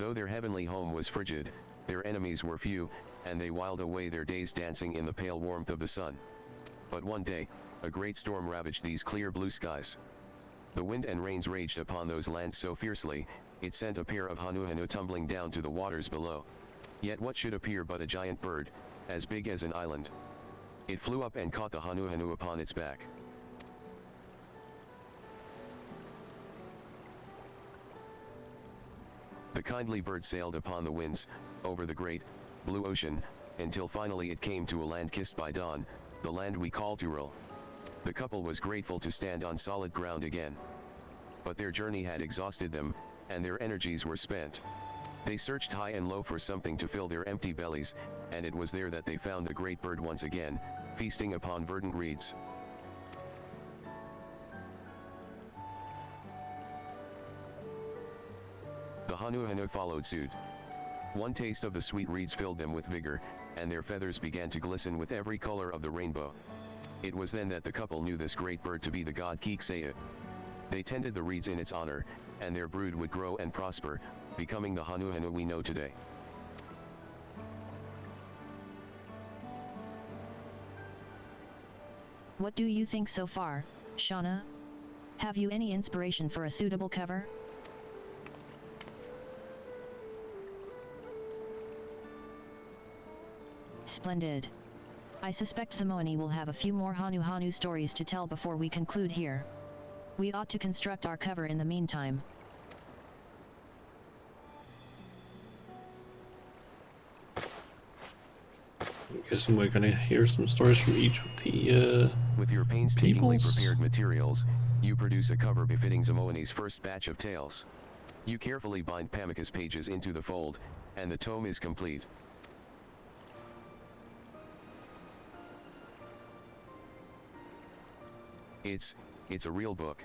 Though their heavenly home was frigid, their enemies were few, and they whiled away their days dancing in the pale warmth of the sun. But one day, a great storm ravaged these clear blue skies. The wind and rains raged upon those lands so fiercely, it sent a pair of Hanuhanu tumbling down to the waters below. Yet what should appear but a giant bird, as big as an island. It flew up and caught the Hanuhanu upon its back. The kindly bird sailed upon the winds, over the great, blue ocean, until finally it came to a land kissed by dawn, the land we call Turil. The couple was grateful to stand on solid ground again. But their journey had exhausted them, and their energies were spent. They searched high and low for something to fill their empty bellies, and it was there that they found the great bird once again, feasting upon verdant reeds. The Hanuhanu followed suit. One taste of the sweet reeds filled them with vigor, and their feathers began to glisten with every color of the rainbow. It was then that the couple knew this great bird to be the god XIV. They tended the reeds in its honor, and their brood would grow and prosper, becoming the Hanuhanu we know today. What do you think so far, Shauna? Have you any inspiration for a suitable cover? Splendid. I suspect Zimoani will have a few more Hanuhanu stories to tell before we conclude here. We ought to construct our cover in the meantime. I'm guessing we're gonna hear some stories from each of the With your painstakingly peoples. prepared materials, you produce a cover befitting Zimoani's first batch of tales. You carefully bind Pamika's pages into the fold, and the tome is complete. It's a real book.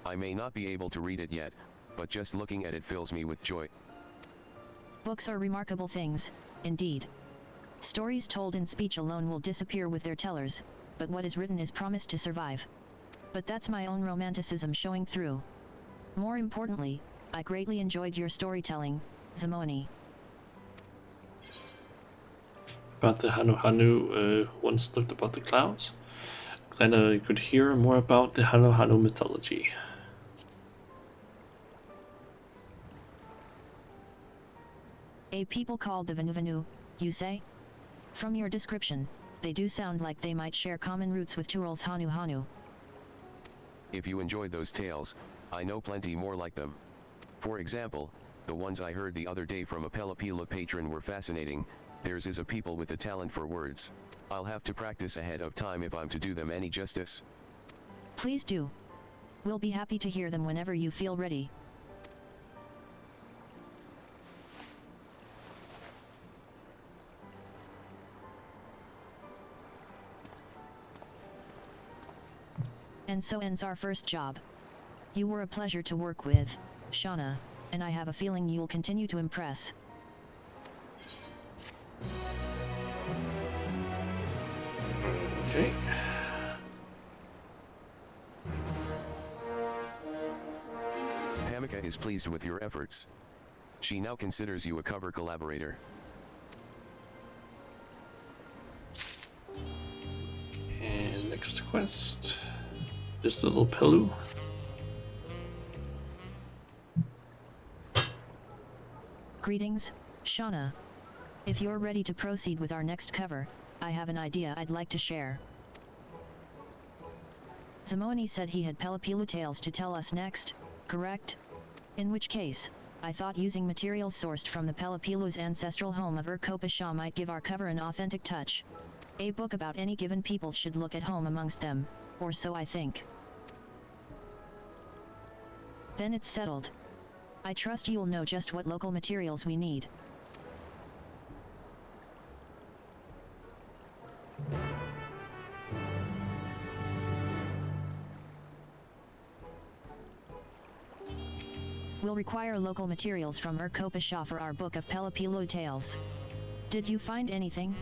I may not be able to read it yet, but just looking at it fills me with joy. Books are remarkable things, indeed. Stories told in speech alone will disappear with their tellers, but what is written is promised to survive. But that's my own romanticism showing through. More importantly, I greatly enjoyed your storytelling, Zimoani. About the Hanuhanu once lived above the clouds. Glad I could hear more about the Hanuhanu mythology. A people called the Vanuvanu, you say? From your description, they do sound like they might share common roots with Turil's Hanuhanu. If you enjoyed those tales, I know plenty more like them. For example, the ones I heard the other day from a Pelopila patron were fascinating. Theirs is a people with a talent for words. I'll have to practice ahead of time if I'm to do them any justice. Please do. We'll be happy to hear them whenever you feel ready. And so ends our first job. You were a pleasure to work with, Shauna, and I have a feeling you'll continue to impress. Okay. Pamika is pleased with your efforts. She now considers you a cover collaborator. And next quest. This little Pelu. Greetings, Shauna. If you're ready to proceed with our next cover, I have an idea I'd like to share. Zimoani said he had Pelopilu tales to tell us next, correct? In which case, I thought using materials sourced from the Pelopilu's ancestral home of Urkopasha might give our cover an authentic touch. A book about any given people should look at home amongst them, or so I think. Then it's settled. I trust you'll know just what local materials we need. We'll require local materials from Urkopasha for our book of Pelopilu tales. Did you find anything?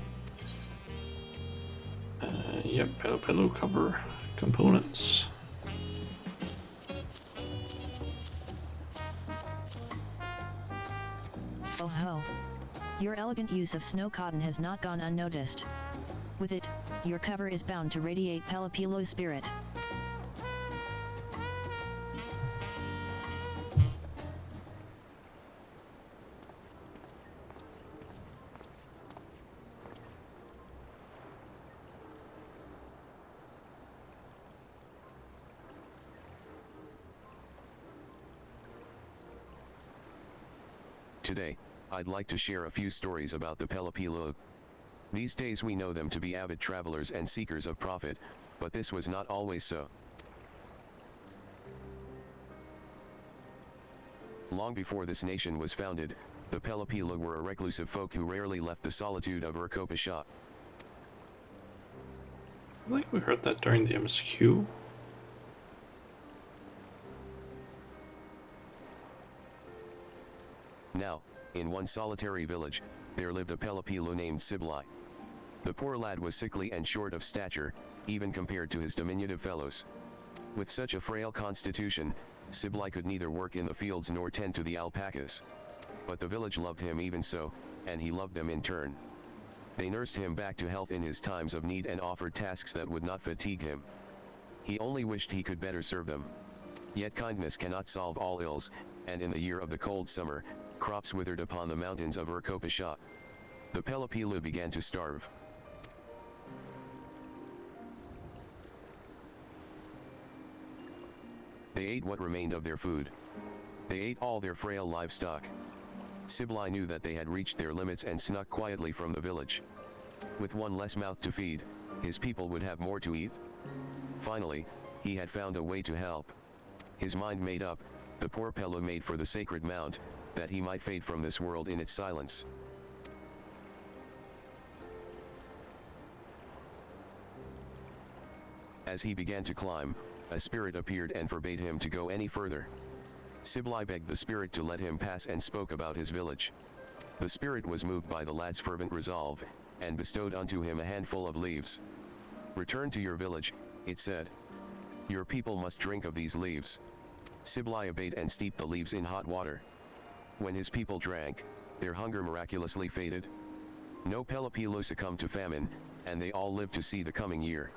Yep, Pelu cover components. Your elegant use of snow cotton has not gone unnoticed. With it, your cover is bound to radiate Pelapilo's spirit. Today, I'd like to share a few stories about the Pelapilo. These days we know them to be avid travelers and seekers of profit, but this was not always so. Long before this nation was founded, the Pelapilo were a reclusive folk who rarely left the solitude of Urkopisha. I think we heard that during the MSQ. Now, in one solitary village, there lived a Pelapilo named Siblai. The poor lad was sickly and short of stature, even compared to his diminutive fellows. With such a frail constitution, Siblai could neither work in the fields nor tend to the alpacas. But the village loved him even so, and he loved them in turn. They nursed him back to health in his times of need and offered tasks that would not fatigue him. He only wished he could better serve them. Yet kindness cannot solve all ills, and in the year of the cold summer, crops withered upon the mountains of Urkopisha. The Pelapilo began to starve. They ate what remained of their food. They ate all their frail livestock. Siblai knew that they had reached their limits and snuck quietly from the village. With one less mouth to feed, his people would have more to eat. Finally, he had found a way to help. His mind made up, the poor Pelo made for the sacred mount, that he might fade from this world in its silence. As he began to climb, a spirit appeared and forbade him to go any further. Siblai begged the spirit to let him pass and spoke about his village. The spirit was moved by the lad's fervent resolve, and bestowed unto him a handful of leaves. "Return to your village," it said. "Your people must drink of these leaves." Siblai obeyed and steeped the leaves in hot water. When his people drank, their hunger miraculously faded. No Pelapilo succumbed to famine, and they all lived to see the coming year.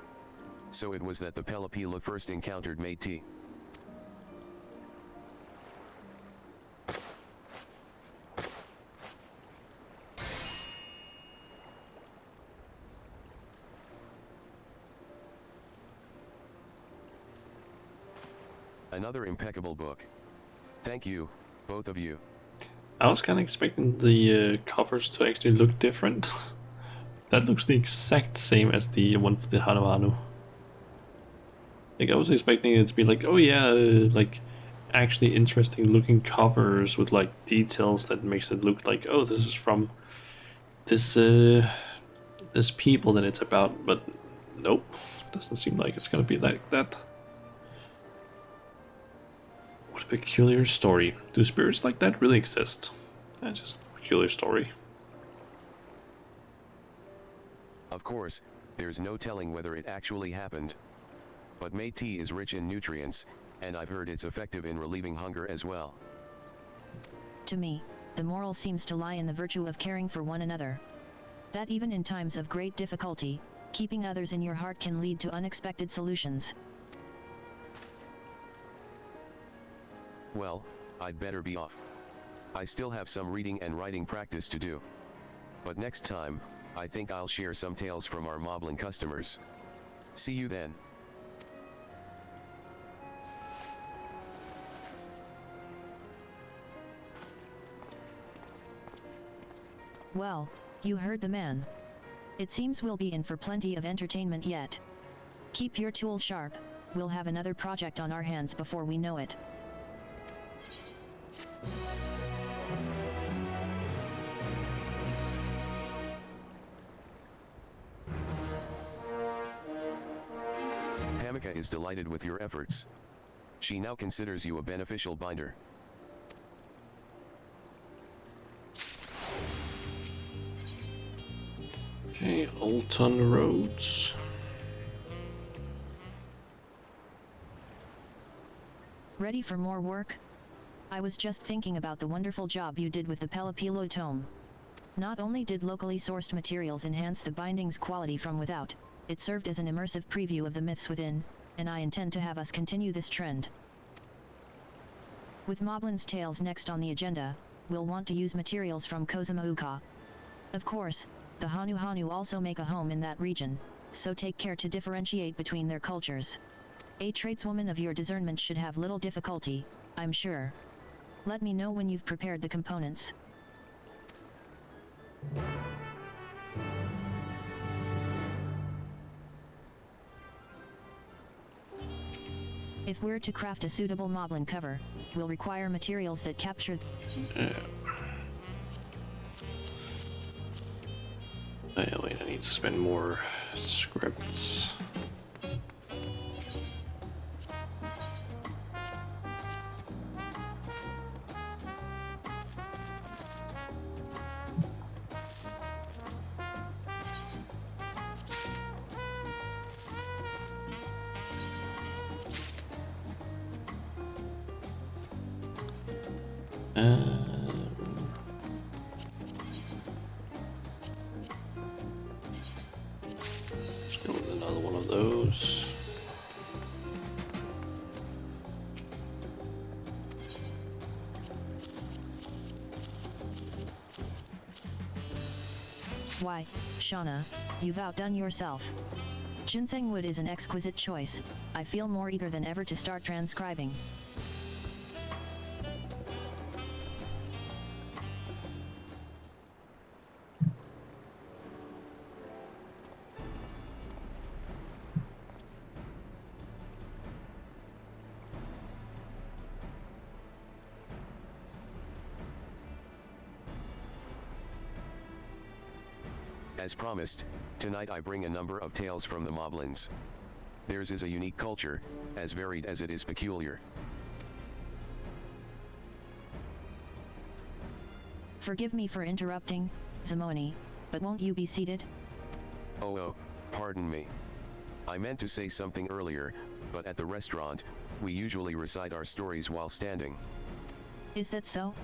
So it was that the Pelapilo first encountered Métis. Another impeccable book. Thank you, both of you. I was kind of expecting the covers to actually look different. That looks the exact same as the one for the Hanamanu. Like, I was expecting it to be like, oh yeah, like actually interesting looking covers with like details that makes it look like, oh, this is from this this people that it's about, but nope, doesn't seem like it's gonna be like that. What a peculiar story. Do spirits like that really exist? Just a peculiar story. Of course, there's no telling whether it actually happened. But Métis is rich in nutrients, and I've heard it's effective in relieving hunger as well. To me, the moral seems to lie in the virtue of caring for one another. That even in times of great difficulty, keeping others in your heart can lead to unexpected solutions. Well, I'd better be off. I still have some reading and writing practice to do. But next time, I think I'll share some tales from our moblin customers. See you then. Well, you heard the man. It seems we'll be in for plenty of entertainment yet. Keep your tools sharp, we'll have another project on our hands before we know it. Hamika is delighted with your efforts. She now considers you a beneficial binder. Okay, Alton Roads. Ready for more work? I was just thinking about the wonderful job you did with the Pelapilo tome. Not only did locally sourced materials enhance the binding's quality from without, it served as an immersive preview of the myths within, and I intend to have us continue this trend. With Moblin's Tales next on the agenda, we'll want to use materials from XIV. Of course, the Hanu also make a home in that region, so take care to differentiate between their cultures. A tradeswoman of your discernment should have little difficulty, I'm sure. Let me know when you've prepared the components. If we're to craft a suitable Moblin cover, we'll require materials that capture... Wait, I need to spend more scripts. Let's go with another one of those. Why, Shauna, you've outdone yourself. Ginseng wood is an exquisite choice. I feel more eager than ever to start transcribing. As promised, tonight I bring a number of tales from the Moblins. Theirs is a unique culture, as varied as it is peculiar. Forgive me for interrupting, Zimoni, but won't you be seated? Oh, pardon me. I meant to say something earlier, but at the restaurant, we usually recite our stories while standing. Is that so?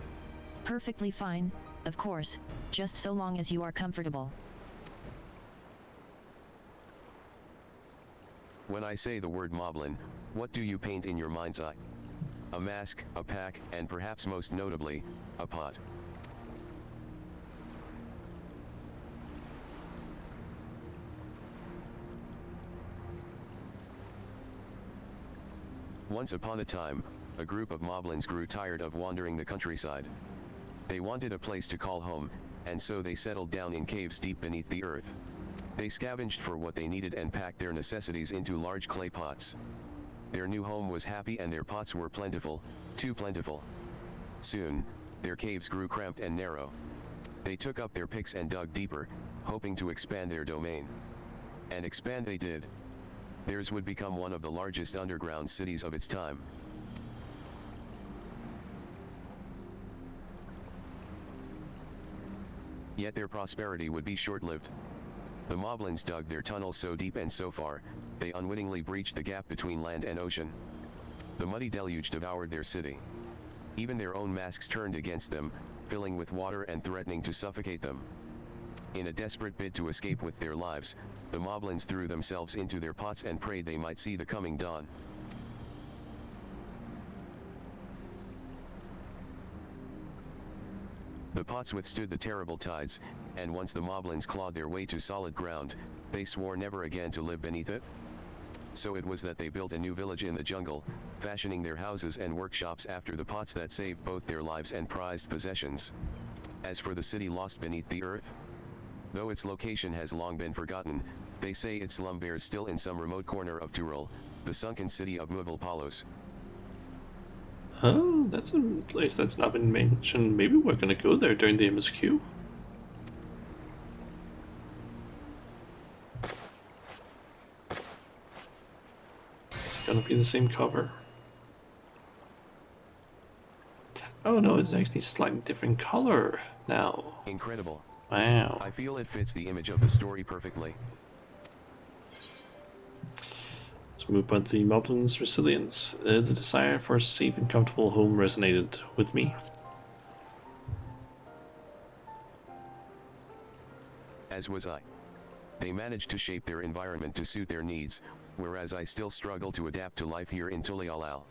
Perfectly fine, of course, just so long as you are comfortable. When I say the word Moblin, what do you paint in your mind's eye? A mask, a pack, and perhaps most notably, a pot. Once upon a time, a group of Moblins grew tired of wandering the countryside. They wanted a place to call home, and so they settled down in caves deep beneath the earth. They scavenged for what they needed and packed their necessities into large clay pots. Their new home was happy and their pots were plentiful, too plentiful. Soon, their caves grew cramped and narrow. They took up their picks and dug deeper, hoping to expand their domain. And expand they did. Theirs would become one of the largest underground cities of its time. Yet their prosperity would be short-lived. The Moblins dug their tunnels so deep and so far, they unwittingly breached the gap between land and ocean. The muddy deluge devoured their city. Even their own masks turned against them, filling with water and threatening to suffocate them. In a desperate bid to escape with their lives, the Moblins threw themselves into their pots and prayed they might see the coming dawn. The pots withstood the terrible tides, and once the Moblins clawed their way to solid ground, they swore never again to live beneath it. So it was that they built a new village in the jungle, fashioning their houses and workshops after the pots that saved both their lives and prized possessions. As for the city lost beneath the earth, though its location has long been forgotten, they say it slumbers still in some remote corner of Turul, the sunken city of Muvalpalos. Oh, that's a place that's not been mentioned. Maybe we're gonna go there during the MSQ. It's gonna be the same cover. Oh no, it's actually slightly different color now. Incredible. Wow. I feel it fits the image of the story perfectly. So move on to the Moblin's resilience. The desire for a safe and comfortable home resonated with me. as was I. They managed to shape their environment to suit their needs, whereas I still struggle to adapt to life here in Tulialal.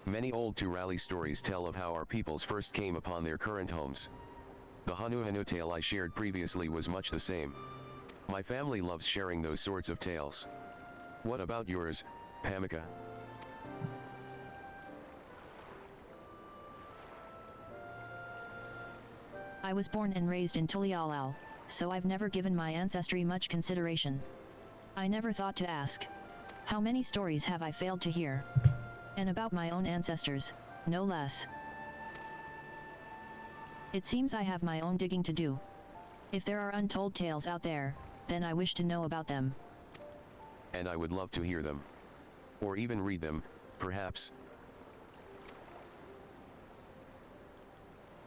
Many old Turali stories tell of how our peoples first came upon their current homes. The Hanu tale I shared previously was much the same. My family loves sharing those sorts of tales. What about yours, Pamika? I was born and raised in Tulialal, so I've never given my ancestry much consideration. I never thought to ask. How many stories have I failed to hear? And about my own ancestors, no less. It seems I have my own digging to do. If there are untold tales out there, then I wish to know about them. And I would love to hear them. Or even read them, perhaps.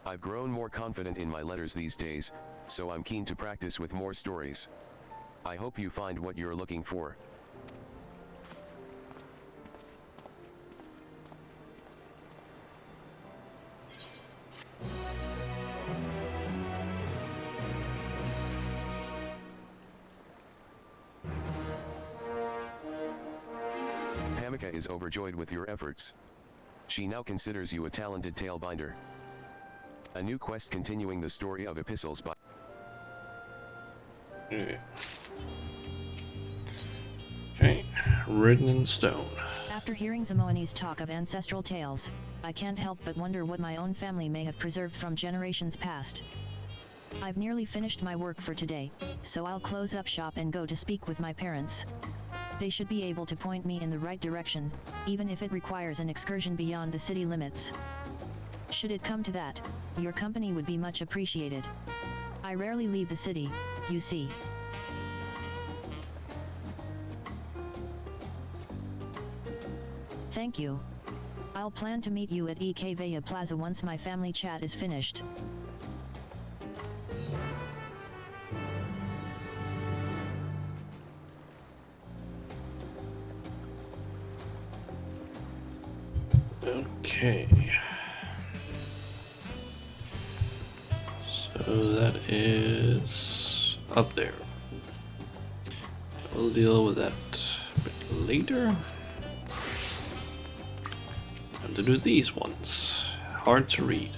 I've grown more confident in my letters these days, so I'm keen to practice with more stories. I hope you find what you're looking for. Pamika is overjoyed with your efforts. She now considers you a talented tale binder. A new quest continuing the story of epistles by... Okay, written in stone. After hearing Zamoani's talk of ancestral tales, I can't help but wonder what my own family may have preserved from generations past. I've nearly finished my work for today, so I'll close up shop and go to speak with my parents. They should be able to point me in the right direction, even if it requires an excursion beyond the city limits. Should it come to that, your company would be much appreciated. I rarely leave the city, you see. Thank you. I'll plan to meet you at XIV Plaza once my family chat is finished. Okay. So that is up there. We'll deal with that a bit later. Time to do these ones. Hard to read.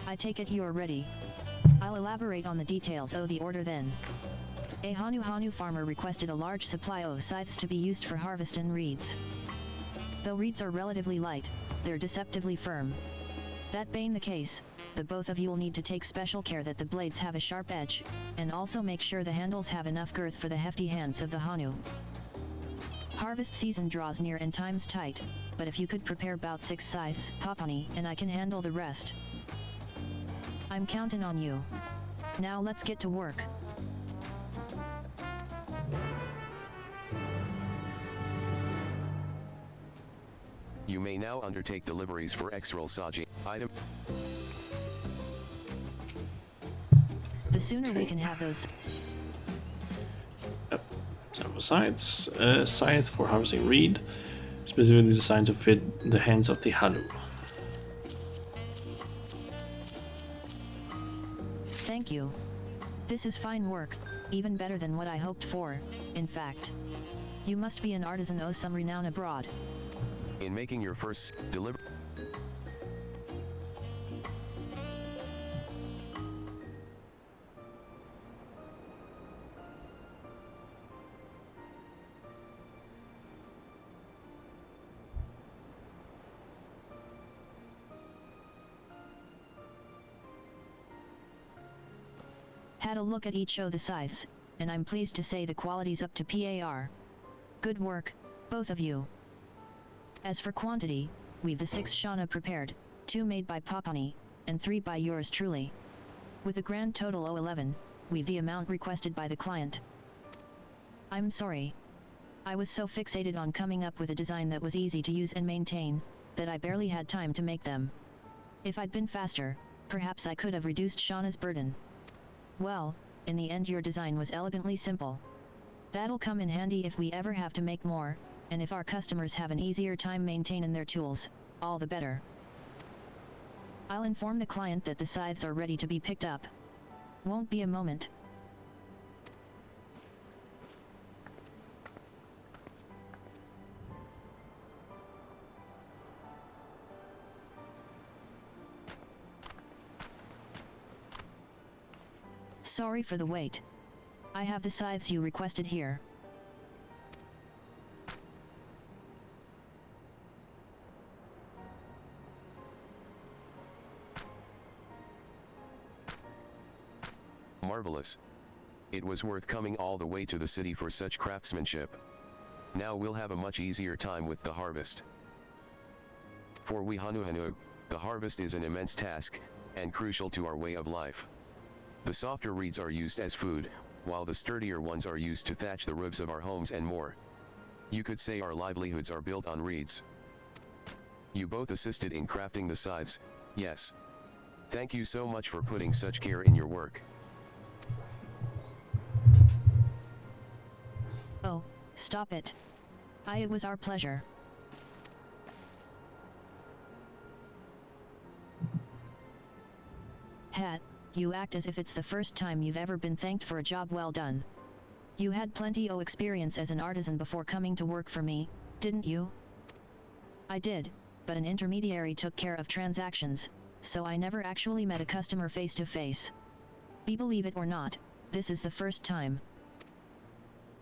I take it you're ready. I'll elaborate on the details of the order then. A Hanu farmer requested a large supply of scythes to be used for harvesting reeds. Though reeds are relatively light, they're deceptively firm. That being the case, the both of you will need to take special care that the blades have a sharp edge, and also make sure the handles have enough girth for the hefty hands of the Hanu. Harvest season draws near and time's tight, but if you could prepare about 6 scythes, Papani, and I can handle the rest. I'm counting on you. Now let's get to work. You may now undertake deliveries for XIV Saji item. The sooner we can have those. Some scythes, scythe for harvesting reed, specifically designed to fit the hands of the Hanu. Thank you. This is fine work, even better than what I hoped for, in fact. You must be an artisan of some renown abroad. In making your first delivery. Had a look at each of the scythes, and I'm pleased to say the quality's up to par. Good work, both of you. As for quantity, we've the 6 Shana prepared, 2 made by Papani, and 3 by yours truly. With a grand total of 11, we've the amount requested by the client. I'm sorry. I was so fixated on coming up with a design that was easy to use and maintain, that I barely had time to make them. If I'd been faster, perhaps I could have reduced Shana's burden. Well, in the end your design was elegantly simple. That'll come in handy if we ever have to make more, and if our customers have an easier time maintaining their tools, all the better. I'll inform the client that the scythes are ready to be picked up. Won't be a moment. Sorry for the wait. I have the scythes you requested here. Marvelous. It was worth coming all the way to the city for such craftsmanship. Now we'll have a much easier time with the harvest. For we Hanuhanu, the harvest is an immense task, and crucial to our way of life. The softer reeds are used as food, while the sturdier ones are used to thatch the roofs of our homes and more. You could say our livelihoods are built on reeds. You both assisted in crafting the scythes, yes. Thank you so much for putting such care in your work. Oh, stop it. It was our pleasure. Hat, you act as if it's the first time you've ever been thanked for a job well done. You had plenty of experience as an artisan before coming to work for me, didn't you? I did, but an intermediary took care of transactions, so I never actually met a customer face to face. Believe it or not, this is the first time.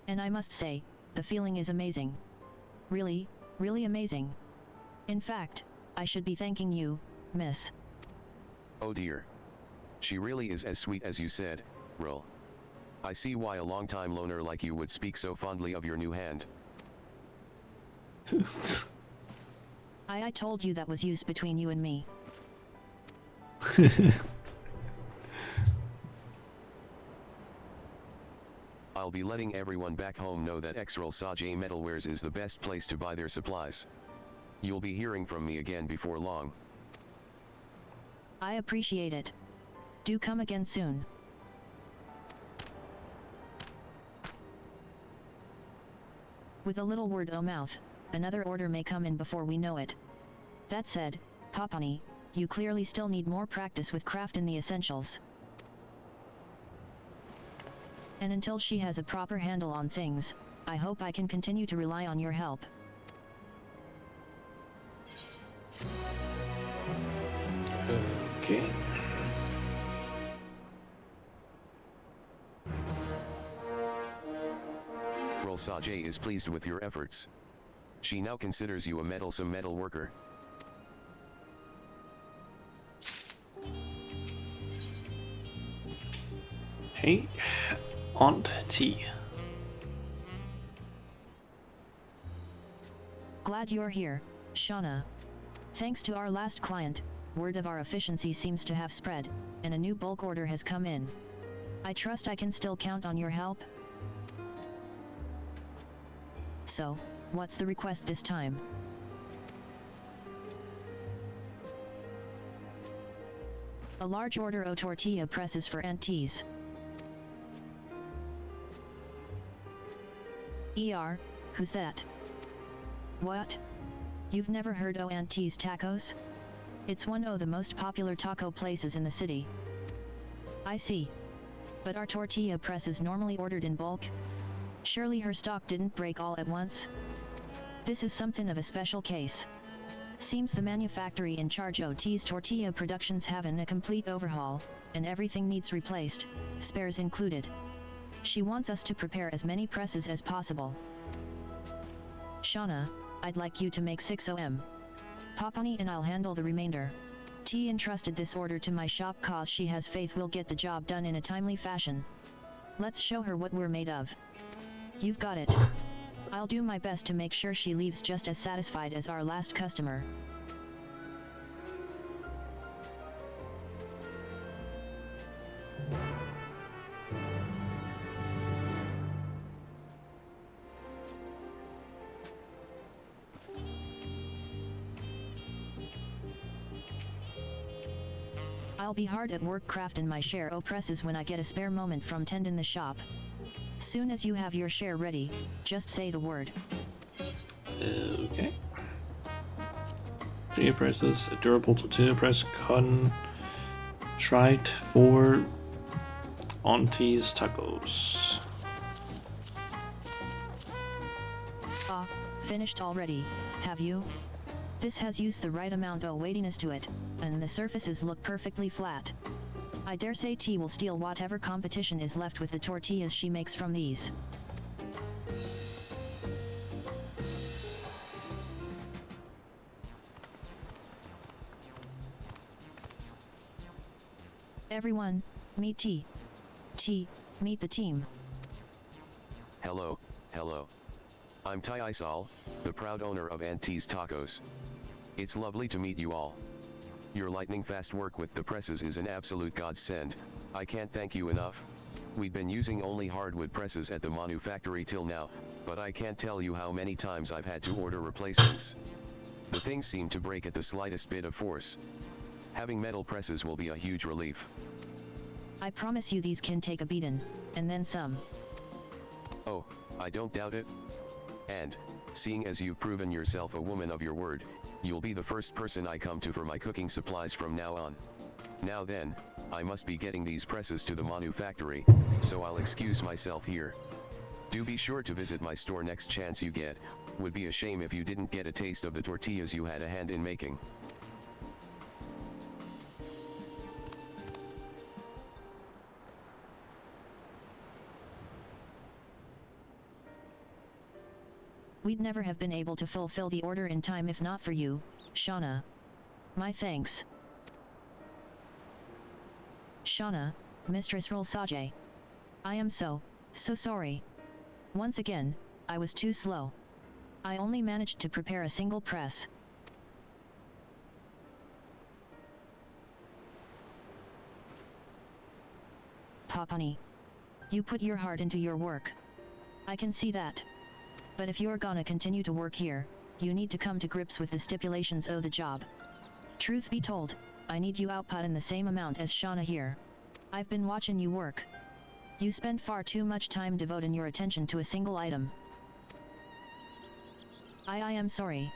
And I must say, the feeling is amazing. Really, really amazing. In fact, I should be thanking you, miss. Oh dear. She really is as sweet as you said, Ril. I see why a long-time loner like you would speak so fondly of your new hand. I told you that was used between you and me. I'll be letting everyone back home know that XIV Metalwares is the best place to buy their supplies. You'll be hearing from me again before long. I appreciate it. Do come again soon. With a little word of mouth, another order may come in before we know it. That said, Papani, you clearly still need more practice with craft in the essentials. And until she has a proper handle on things, I hope I can continue to rely on your help. Okay. Rolsage is pleased with your efforts. She now considers you a meddlesome metal worker. Hey, Aunt T. Glad you're here, Shauna. Thanks to our last client, word of our efficiency seems to have spread, and a new bulk order has come in. I trust I can still count on your help? So, what's the request this time? A large order of tortilla presses for NTs. Who's that? What? You've never heard o NT's Tacos? It's one of the most popular taco places in the city. I see. But our tortilla press is normally ordered in bulk? Surely her stock didn't break all at once? This is something of a special case. Seems the manufactory in charge of T's tortilla production's having a complete overhaul, and everything needs replaced, spares included. She wants us to prepare as many presses as possible. Shauna, I'd like you to make 6 OM. Papani and I'll handle the remainder. T entrusted this order to my shop cause she has faith we'll get the job done in a timely fashion. Let's show her what we're made of. You've got it. I'll do my best to make sure she leaves just as satisfied as our last customer. I'll be hard at work crafting my share o presses when I get a spare moment from tending the shop. Soon as you have your share ready, just say the word. Okay. Tortilla presses, a durable tortilla press, contrite for Auntie's Tacos. Finished already, have you? This has used the right amount of weightiness to it, and the surfaces look perfectly flat. I dare say T will steal whatever competition is left with the tortillas she makes from these. Everyone, meet T. T, meet the team. Hello, hello. I'm Tai Isal, the proud owner of Auntie's Tacos. It's lovely to meet you all. Your lightning-fast work with the presses is an absolute godsend. I can't thank you enough. We've been using only hardwood presses at the Manu factory till now, but I can't tell you how many times I've had to order replacements. The things seem to break at the slightest bit of force. Having metal presses will be a huge relief. I promise you these can take a beating, and then some. Oh, I don't doubt it. And, seeing as you've proven yourself a woman of your word, you'll be the first person I come to for my cooking supplies from now on. Now then, I must be getting these presses to the Manu factory, so I'll excuse myself here. Do be sure to visit my store next chance you get. Would be a shame if you didn't get a taste of the tortillas you had a hand in making. We'd never have been able to fulfill the order in time if not for you, Shauna. My thanks. Shauna, Mistress Rolsage. I am so sorry. Once again, I was too slow. I only managed to prepare a single press. Papani. You put your heart into your work. I can see that. But if you're gonna continue to work here, you need to come to grips with the stipulations of the job. Truth be told, I need you outputting the same amount as Shauna here. I've been watching you work. You spend far too much time devoting your attention to a single item. I am sorry.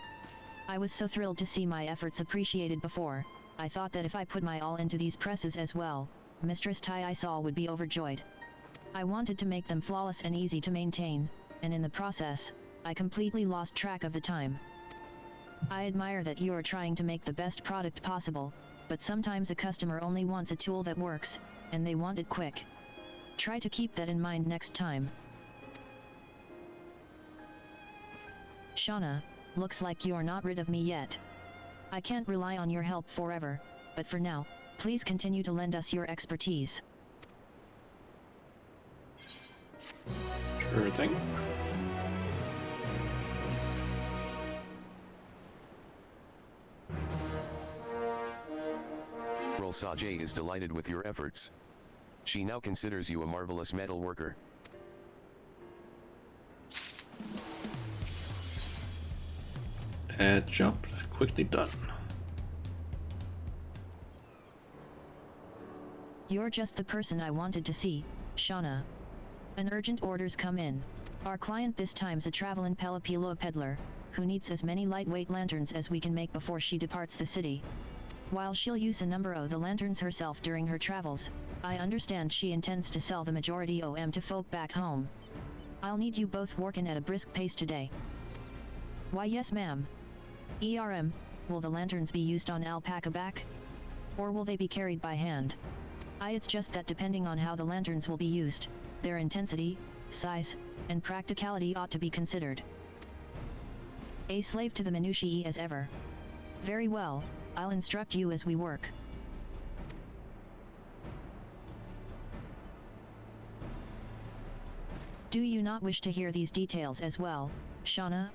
I was so thrilled to see my efforts appreciated before. I thought that if I put my all into these presses as well, Mistress Tai Isal would be overjoyed. I wanted to make them flawless and easy to maintain, and in the process, I completely lost track of the time. I admire that you are trying to make the best product possible, but sometimes a customer only wants a tool that works, and they want it quick. Try to keep that in mind next time. Shauna, looks like you're not rid of me yet. I can't rely on your help forever, but for now, please continue to lend us your expertise. Sure thing. Rolsage is delighted with your efforts. She now considers you a marvelous metal worker. Job quickly done. You're just the person I wanted to see, Shauna. An urgent order's come in. Our client this time's a travelin' Pelopilo peddler, who needs as many lightweight lanterns as we can make before she departs the city. While she'll use a number of the lanterns herself during her travels, I understand she intends to sell the majority to folk back home. I'll need you both working at a brisk pace today. Why yes ma'am. Will the lanterns be used on alpaca back? Or will they be carried by hand? It's just that depending on how the lanterns will be used, their intensity, size, and practicality ought to be considered. A slave to the minutiae as ever. Very well, I'll instruct you as we work. Do you not wish to hear these details as well, Shauna?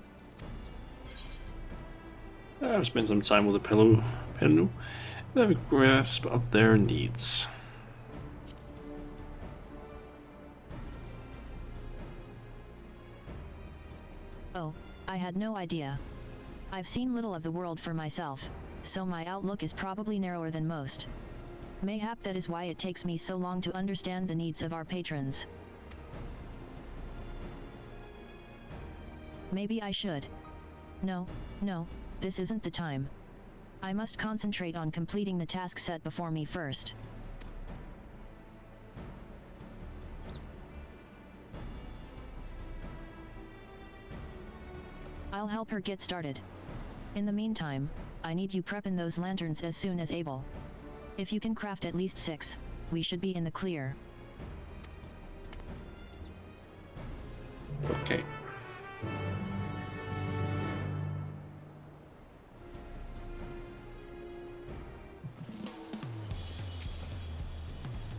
I've spent some time with the Pelu, and have a grasp of their needs. Oh, I had no idea. I've seen little of the world for myself, so my outlook is probably narrower than most. Mayhap that is why it takes me so long to understand the needs of our patrons. Maybe I should. No, this isn't the time. I must concentrate on completing the task set before me first. I'll help her get started. In the meantime, I need you prepping those lanterns as soon as able. If you can craft at least 6, we should be in the clear. Okay.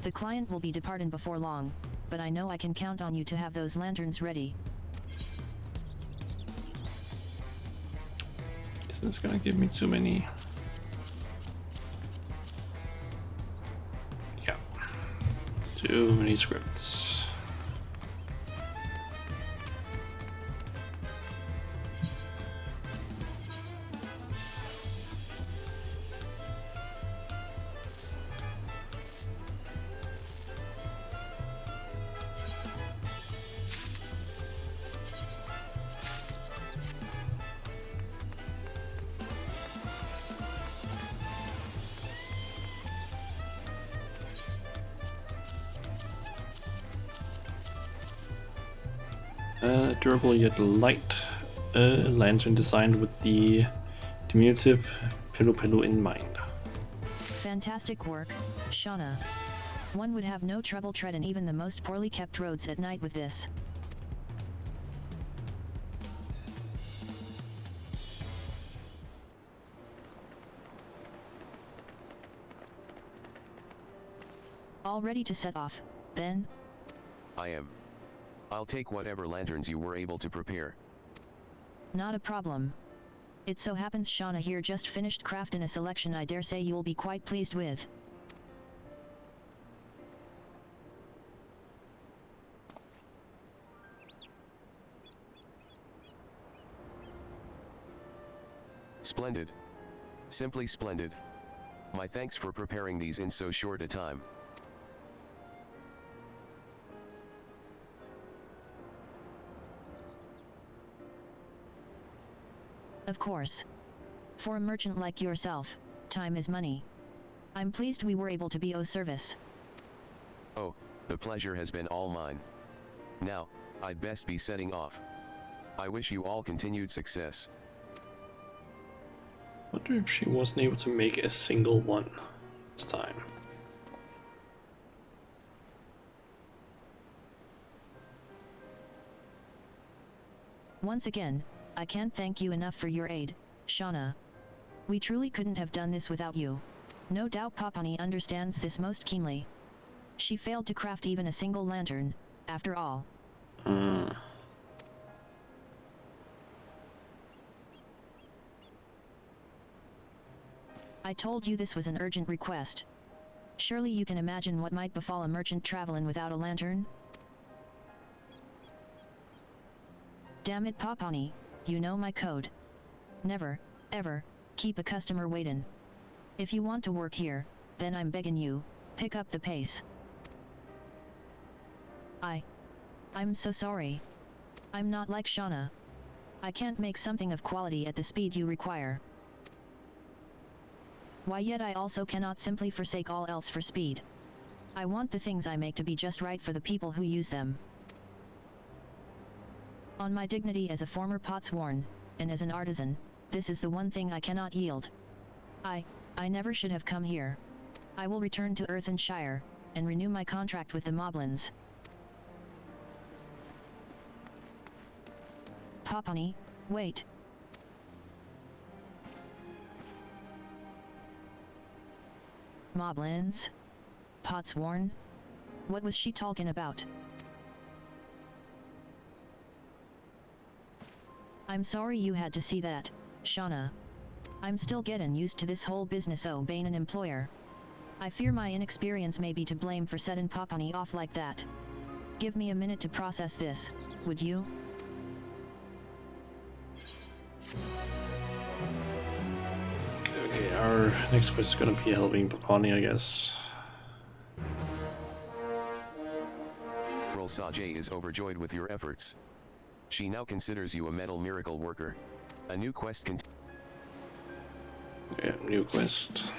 The client will be departing before long, but I know I can count on you to have those lanterns ready. Isn't this gonna give me too many? Yeah. Too many scripts. Durable yet light lantern designed with the diminutive pillow in mind. Fantastic work, Shauna. One would have no trouble treading even the most poorly kept roads at night with this. All ready to set off, then? I am. I'll take whatever lanterns you were able to prepare. Not a problem. It so happens Shauna here just finished crafting a selection I dare say you'll be quite pleased with. Splendid. Simply splendid. My thanks for preparing these in so short a time. Of course. For a merchant like yourself, time is money. I'm pleased we were able to be of service. Oh, the pleasure has been all mine. Now, I'd best be setting off. I wish you all continued success. Wonder if she wasn't able to make a single one this time. Once again, I can't thank you enough for your aid, Shauna. We truly couldn't have done this without you. No doubt Papani understands this most keenly. She failed to craft even a single lantern, after all. I told you this was an urgent request. Surely you can imagine what might befall a merchant traveling without a lantern? Damn it, Papani, you know my code. Never, ever, keep a customer waiting. If you want to work here, then I'm begging you, pick up the pace. I'm so sorry. I'm not like Shauna. I can't make something of quality at the speed you require. Why yet I also cannot simply forsake all else for speed. I want the things I make to be just right for the people who use them. On my dignity as a former potsworn, and as an artisan, this is the one thing I cannot yield. I never should have come here. I will return to Earthenshire, and renew my contract with the Moblins. Papani, wait. Moblins? Potsworn? What was she talking about? I'm sorry you had to see that, Shauna. I'm still getting used to this whole business obeying an employer. I fear my inexperience may be to blame for setting Papani off like that. Give me a minute to process this, would you? Okay, our next quest is gonna be helping Papani, I guess. Rolsage is overjoyed with your efforts. She now considers you a metal miracle worker. A new quest Yeah, new quest.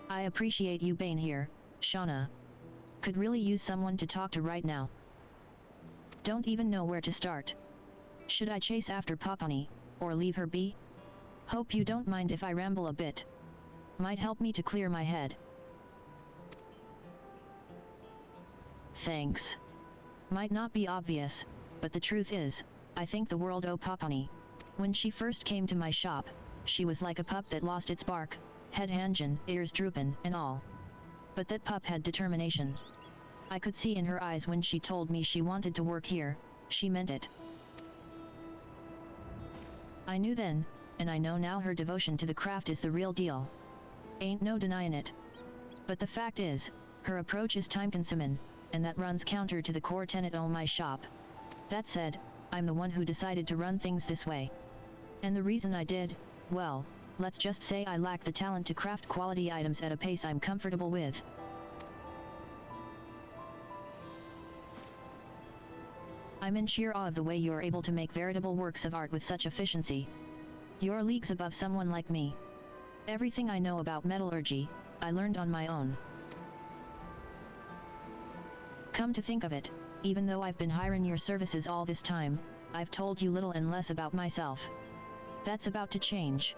I appreciate you being here, Shauna. Could really use someone to talk to right now. Don't even know where to start. Should I chase after Papani, or leave her be? Hope you don't mind if I ramble a bit. Might help me to clear my head. Thanks. Might not be obvious, but the truth is, I think the world of Papani. When she first came to my shop, she was like a pup that lost its bark, head hangin', ears droopin', and all. But that pup had determination. I could see in her eyes when she told me she wanted to work here, she meant it. I knew then, and I know now, her devotion to the craft is the real deal. Ain't no denying it. But the fact is, her approach is time-consuming, and that runs counter to the core tenet of my shop. That said, I'm the one who decided to run things this way. And the reason I did, well, let's just say I lack the talent to craft quality items at a pace I'm comfortable with. I'm in sheer awe of the way you're able to make veritable works of art with such efficiency. You're leagues above someone like me. Everything I know about metallurgy, I learned on my own. Come to think of it, even though I've been hiring your services all this time, I've told you little and less about myself. That's about to change.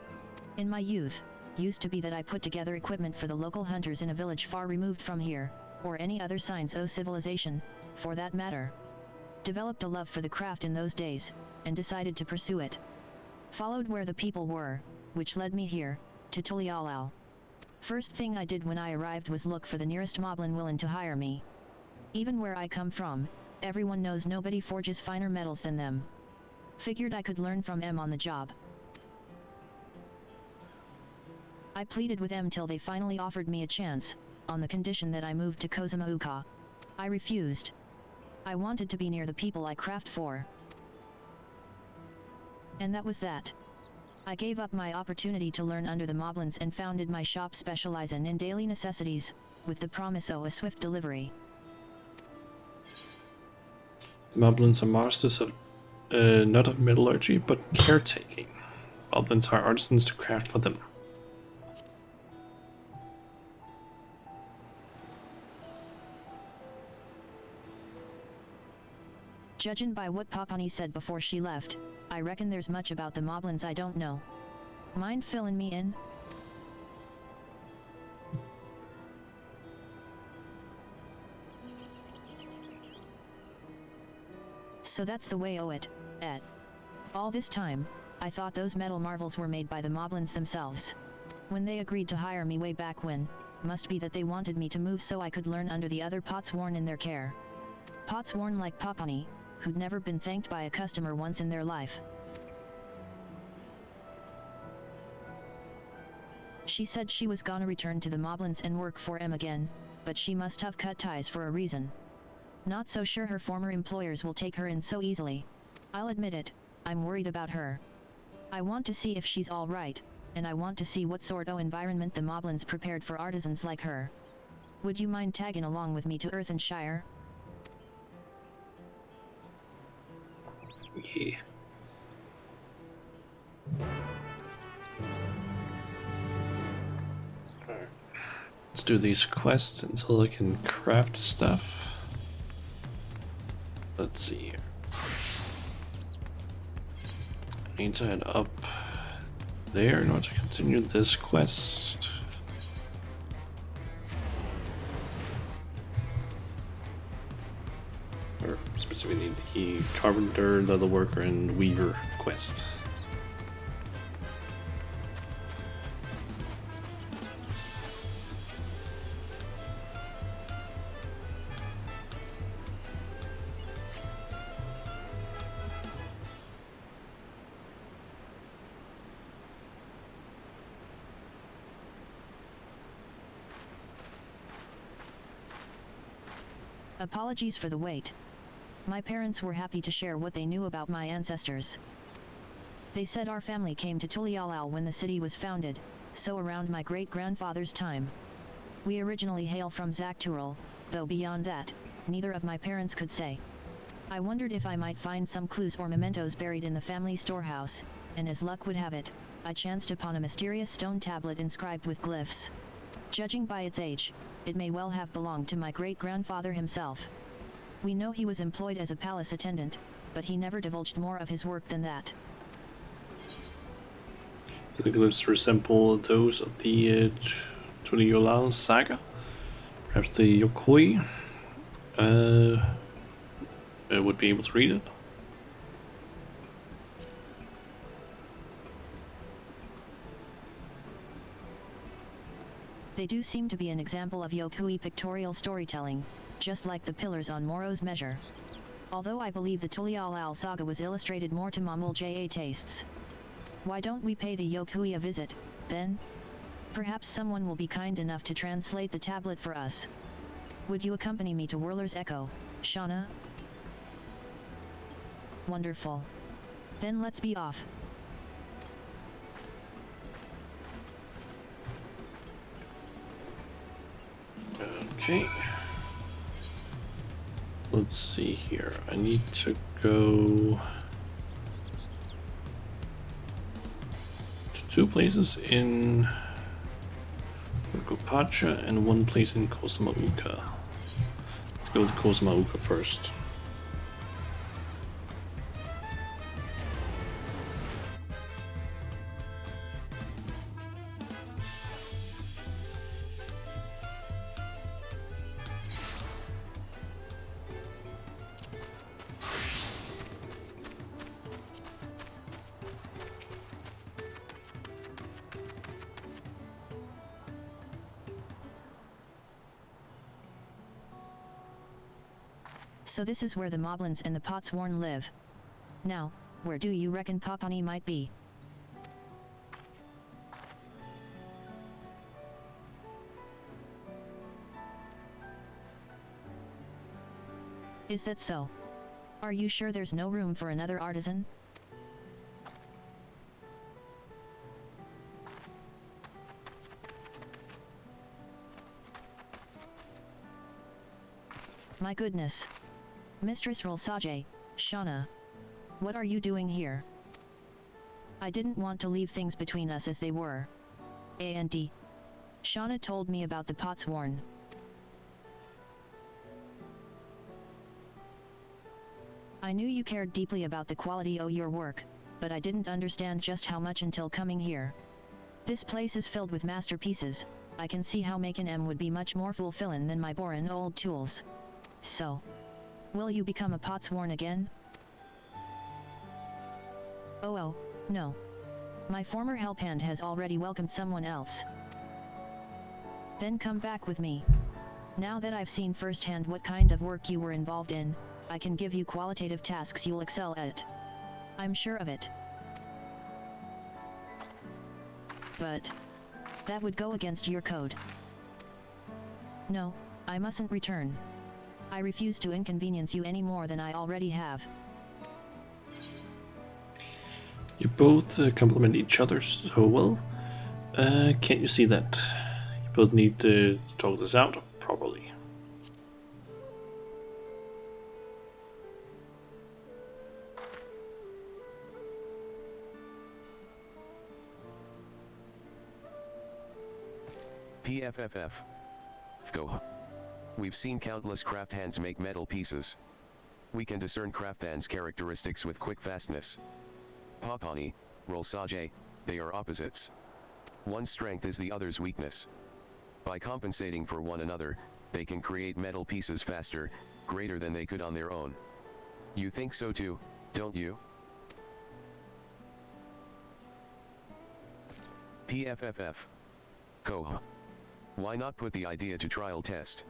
In my youth, used to be that I put together equipment for the local hunters in a village far removed from here, or any other signs of civilization, for that matter. Developed a love for the craft in those days, and decided to pursue it. Followed where the people were, which led me here, to Tulialal. First thing I did when I arrived was look for the nearest moblin willing to hire me. Even where I come from, everyone knows nobody forges finer metals than them. Figured I could learn from them on the job. I pleaded with them till they finally offered me a chance, on the condition that I moved to Wachumeqimeqi. I refused. I wanted to be near the people I craft for. And that was that. I gave up my opportunity to learn under the moblins and founded my shop specializing in daily necessities, with the promise of a swift delivery. Moblins are masters of, not of metallurgy, but caretaking. Moblins are artisans to craft for them. Judging by what Papani said before she left, I reckon there's much about the moblins I don't know. Mind filling me in? So that's the way it. All this time, I thought those metal marvels were made by the moblins themselves. When they agreed to hire me way back when, must be that they wanted me to move so I could learn under the other pots worn in their care. Pots worn like Papani, who'd never been thanked by a customer once in their life. She said she was gonna return to the moblins and work for em again, but she must have cut ties for a reason. Not so sure her former employers will take her in so easily. I'll admit it, I'm worried about her. I want to see if she's alright, and I want to see what sort of environment the moblins prepared for artisans like her. Would you mind tagging along with me to Earthenshire? Yeah. Alright. Let's do these quests until I can craft stuff. Let's see here. I need to head up there in order to continue this quest. Or specifically the carpenter, leather worker, and weaver quest. Apologies for the wait. My parents were happy to share what they knew about my ancestors. They said our family came to Tulialal when the city was founded, so around my great-grandfather's time. We originally hail from Zaktural, though beyond that, neither of my parents could say. I wondered if I might find some clues or mementos buried in the family storehouse, and as luck would have it, I chanced upon a mysterious stone tablet inscribed with glyphs. Judging by its age, it may well have belonged to my great-grandfather himself. We know he was employed as a palace attendant, but he never divulged more of his work than that. Let's resemble those of the Tuliyollal saga. Perhaps the Yokoi would be able to read it. They do seem to be an example of Yokoi pictorial storytelling, just like the pillars on Moro's measure. Although I believe the Tuliyollal saga was illustrated more to Mamul-ja tastes. Why don't we pay the Yokoi a visit, then? Perhaps someone will be kind enough to translate the tablet for us. Would you accompany me to Whirler's Echo, Shauna? Wonderful. Then let's be off. Okay. Let's see here. I need to go to 2 places in Gopacha and 1 place in Kosamauka. Let's go with Kosamauka first. So this is where the Moblins and the Potsworn live. Now, where do you reckon Papani might be? Is that so? Are you sure there's no room for another artisan? My goodness. Mistress Rolsaje, Shauna. What are you doing here? I didn't want to leave things between us as they were. A&D. Shauna told me about the Potsworn. I knew you cared deeply about the quality of your work, but I didn't understand just how much until coming here. This place is filled with masterpieces. I can see how making them would be much more fulfilling than my boring old tools. So, will you become a Potsworn again? Oh, no. My former help hand has already welcomed someone else. Then come back with me. Now that I've seen firsthand what kind of work you were involved in, I can give you qualitative tasks you'll excel at. I'm sure of it. But that would go against your code. No, I mustn't return. I refuse to inconvenience you any more than I already have. You both complement each other so well. Can't you see that? You both need to talk this out properly. PFFF. Go. We've seen countless craft hands make metal pieces. We can discern craft hands' characteristics with quick fastness. Papani, Rolsaje, they are opposites. One's strength is the other's weakness. By compensating for one another, they can create metal pieces faster, greater than they could on their own. You think so too, don't you? PFFF. Koha. Why not put the idea to trial test?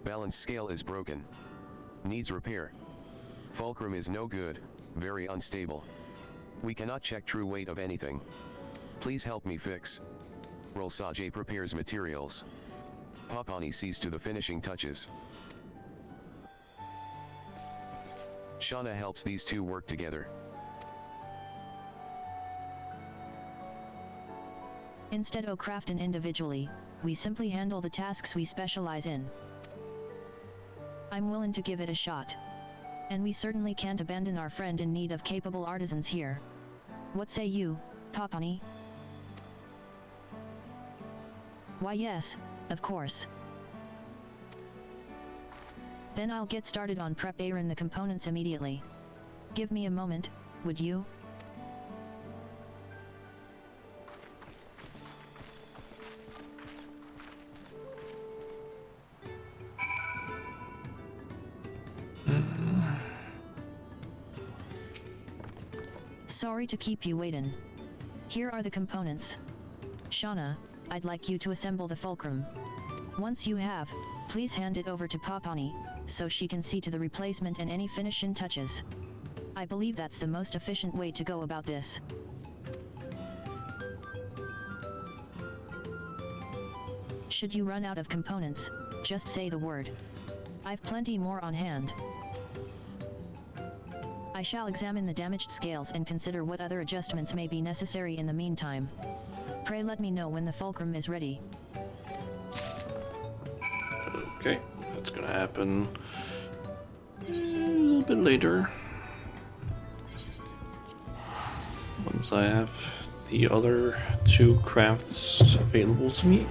Balance scale is broken. Needs repair. Fulcrum is no good, very unstable. We cannot check true weight of anything. Please help me fix. Rolsaje prepares materials. Papani sees to the finishing touches. Shauna helps these two work together. Instead of crafting individually, we simply handle the tasks we specialize in. I'm willing to give it a shot. And we certainly can't abandon our friend in need of capable artisans here. What say you, Papani? Why yes, of course. Then I'll get started on preparing the components immediately. Give me a moment, would you? Sorry to keep you waiting. Here are the components. Shauna, I'd like you to assemble the fulcrum. Once you have, please hand it over to Papani, so she can see to the replacement and any finishing touches. I believe that's the most efficient way to go about this. Should you run out of components, just say the word. I've plenty more on hand. I shall examine the damaged scales and consider what other adjustments may be necessary in the meantime. Pray let me know when the fulcrum is ready. Okay, that's gonna happen a little bit later. Once I have the other two crafts available to me.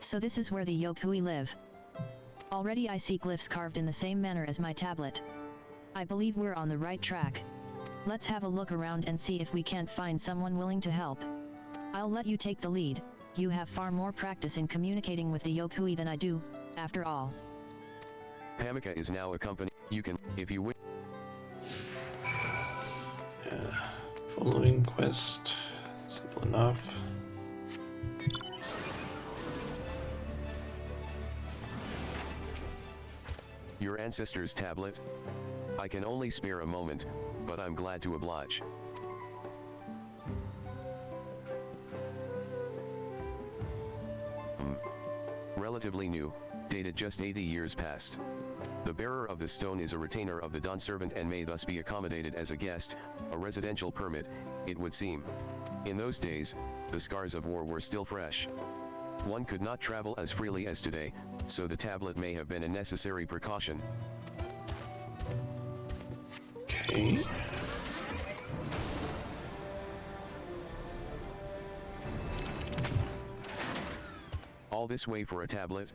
So this is where the Yokui live. Already I see glyphs carved in the same manner as my tablet. I believe we're on the right track. Let's have a look around and see if we can't find someone willing to help. I'll let you take the lead. You have far more practice in communicating with the Yokui than I do, after all. Pamika is now a company. You can, if you wish. Following quest. Simple enough. Your ancestor's tablet? I can only spare a moment, but I'm glad to oblige. Relatively new, dated just 80 years past. The bearer of the stone is a retainer of the Dawn servant and may thus be accommodated as a guest, a residential permit, it would seem. In those days, the scars of war were still fresh. One could not travel as freely as today, so the tablet may have been a necessary precaution. Okay. All this way for a tablet?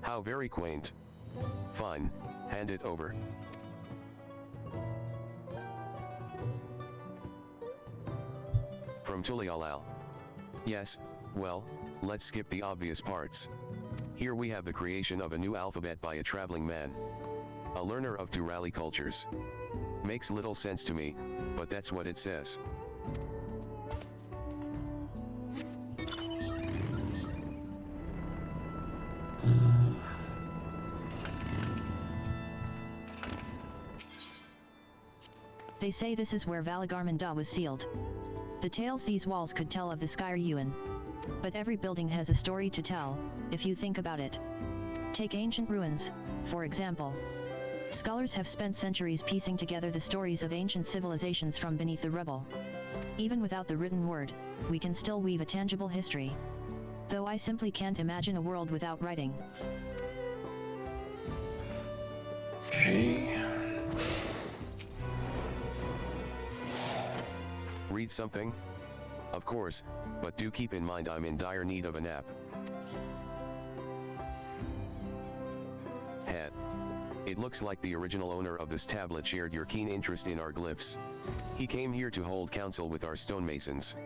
How very quaint. Fine, hand it over. From Tulialal. Yes, well, let's skip the obvious parts. Here we have the creation of a new alphabet by a traveling man. A learner of Turali cultures. Makes little sense to me, but that's what it says. They say this is where Valagarmanda was sealed. The tales these walls could tell of the Skyr Yuan. But every building has a story to tell, if you think about it. Take ancient ruins, for example. Scholars have spent centuries piecing together the stories of ancient civilizations from beneath the rubble. Even without the written word, we can still weave a tangible history. Though I simply can't imagine a world without writing. Okay. Read something? Of course, but do keep in mind I'm in dire need of a nap. Het. It looks like the original owner of this tablet shared your keen interest in our glyphs. He came here to hold council with our stonemasons.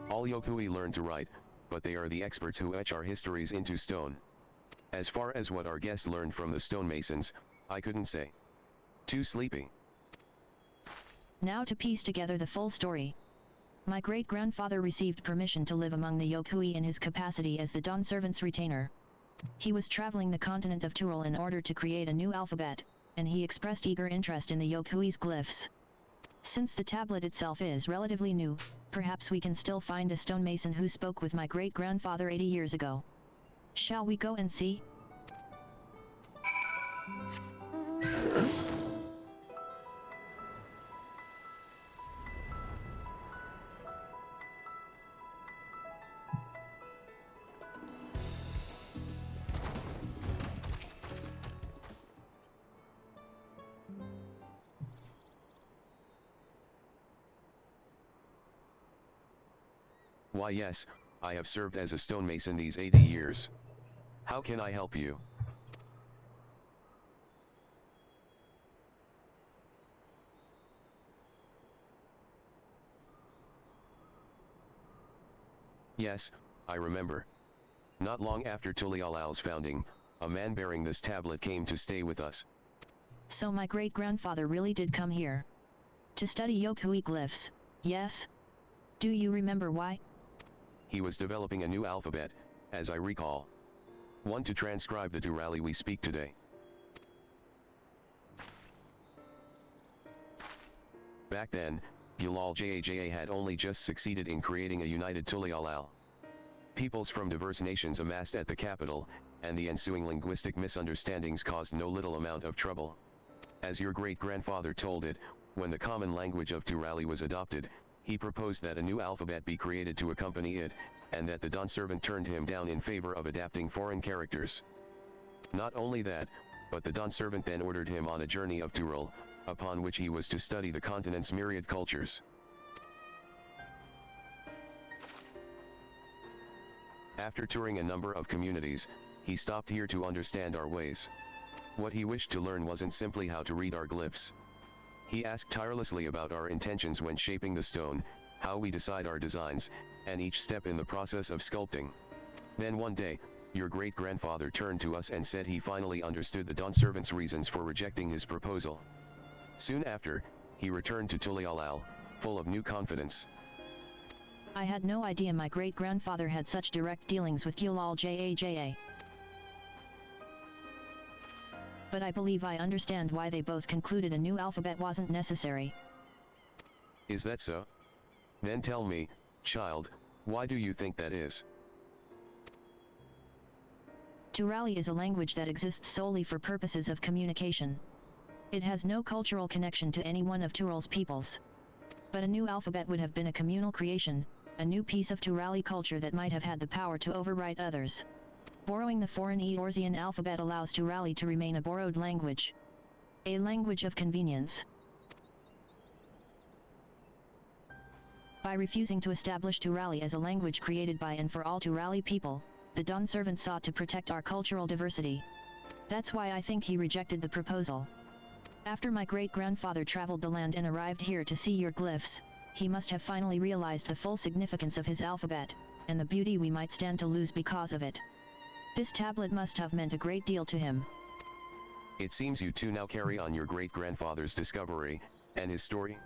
All Yokui learn to write, but they are the experts who etch our histories into stone. As far as what our guest learned from the stonemasons, I couldn't say. Too sleepy. Now to piece together the full story. My great-grandfather received permission to live among the Yokui in his capacity as the Dawn servant's retainer. He was traveling the continent of Tural in order to create a new alphabet, and he expressed eager interest in the Yokui's glyphs. Since the tablet itself is relatively new, perhaps we can still find a stonemason who spoke with my great-grandfather 80 years ago. Shall we go and see? Why yes, I have served as a stonemason these 80 years. How can I help you? Yes, I remember. Not long after Tulialal's founding, a man bearing this tablet came to stay with us. So my great-grandfather really did come here. To study Yokui glyphs, yes? Do you remember why? He was developing a new alphabet, as I recall. One to transcribe the Turali we speak today. Back then, Gilal Jaja had only just succeeded in creating a united Tulialal. Peoples from diverse nations amassed at the capital, and the ensuing linguistic misunderstandings caused no little amount of trouble. As your great-grandfather told it, when the common language of Turali was adopted, he proposed that a new alphabet be created to accompany it, and that the Don servant turned him down in favor of adapting foreign characters. Not only that, but the Don servant then ordered him on a journey of Tural, upon which he was to study the continent's myriad cultures. After touring a number of communities, he stopped here to understand our ways. What he wished to learn wasn't simply how to read our glyphs. He asked tirelessly about our intentions when shaping the stone, how we decide our designs, and each step in the process of sculpting. Then one day, your great-grandfather turned to us and said he finally understood the Don servant's reasons for rejecting his proposal. Soon after, he returned to Tulialal, full of new confidence. I had no idea my great-grandfather had such direct dealings with Gilal Jaja. But I believe I understand why they both concluded a new alphabet wasn't necessary. Is that so? Then tell me, child, why do you think that is? Turali is a language that exists solely for purposes of communication. It has no cultural connection to any one of Tural's peoples. But a new alphabet would have been a communal creation, a new piece of Turali culture that might have had the power to overwrite others. Borrowing the foreign Eorzean alphabet allows Turali to remain a borrowed language. A language of convenience. By refusing to establish Turali as a language created by and for all Turali people, the Don servant sought to protect our cultural diversity. That's why I think he rejected the proposal. After my great-grandfather traveled the land and arrived here to see your glyphs, he must have finally realized the full significance of his alphabet, and the beauty we might stand to lose because of it. This tablet must have meant a great deal to him. It seems you two now carry on your great-grandfather's discovery, and his story?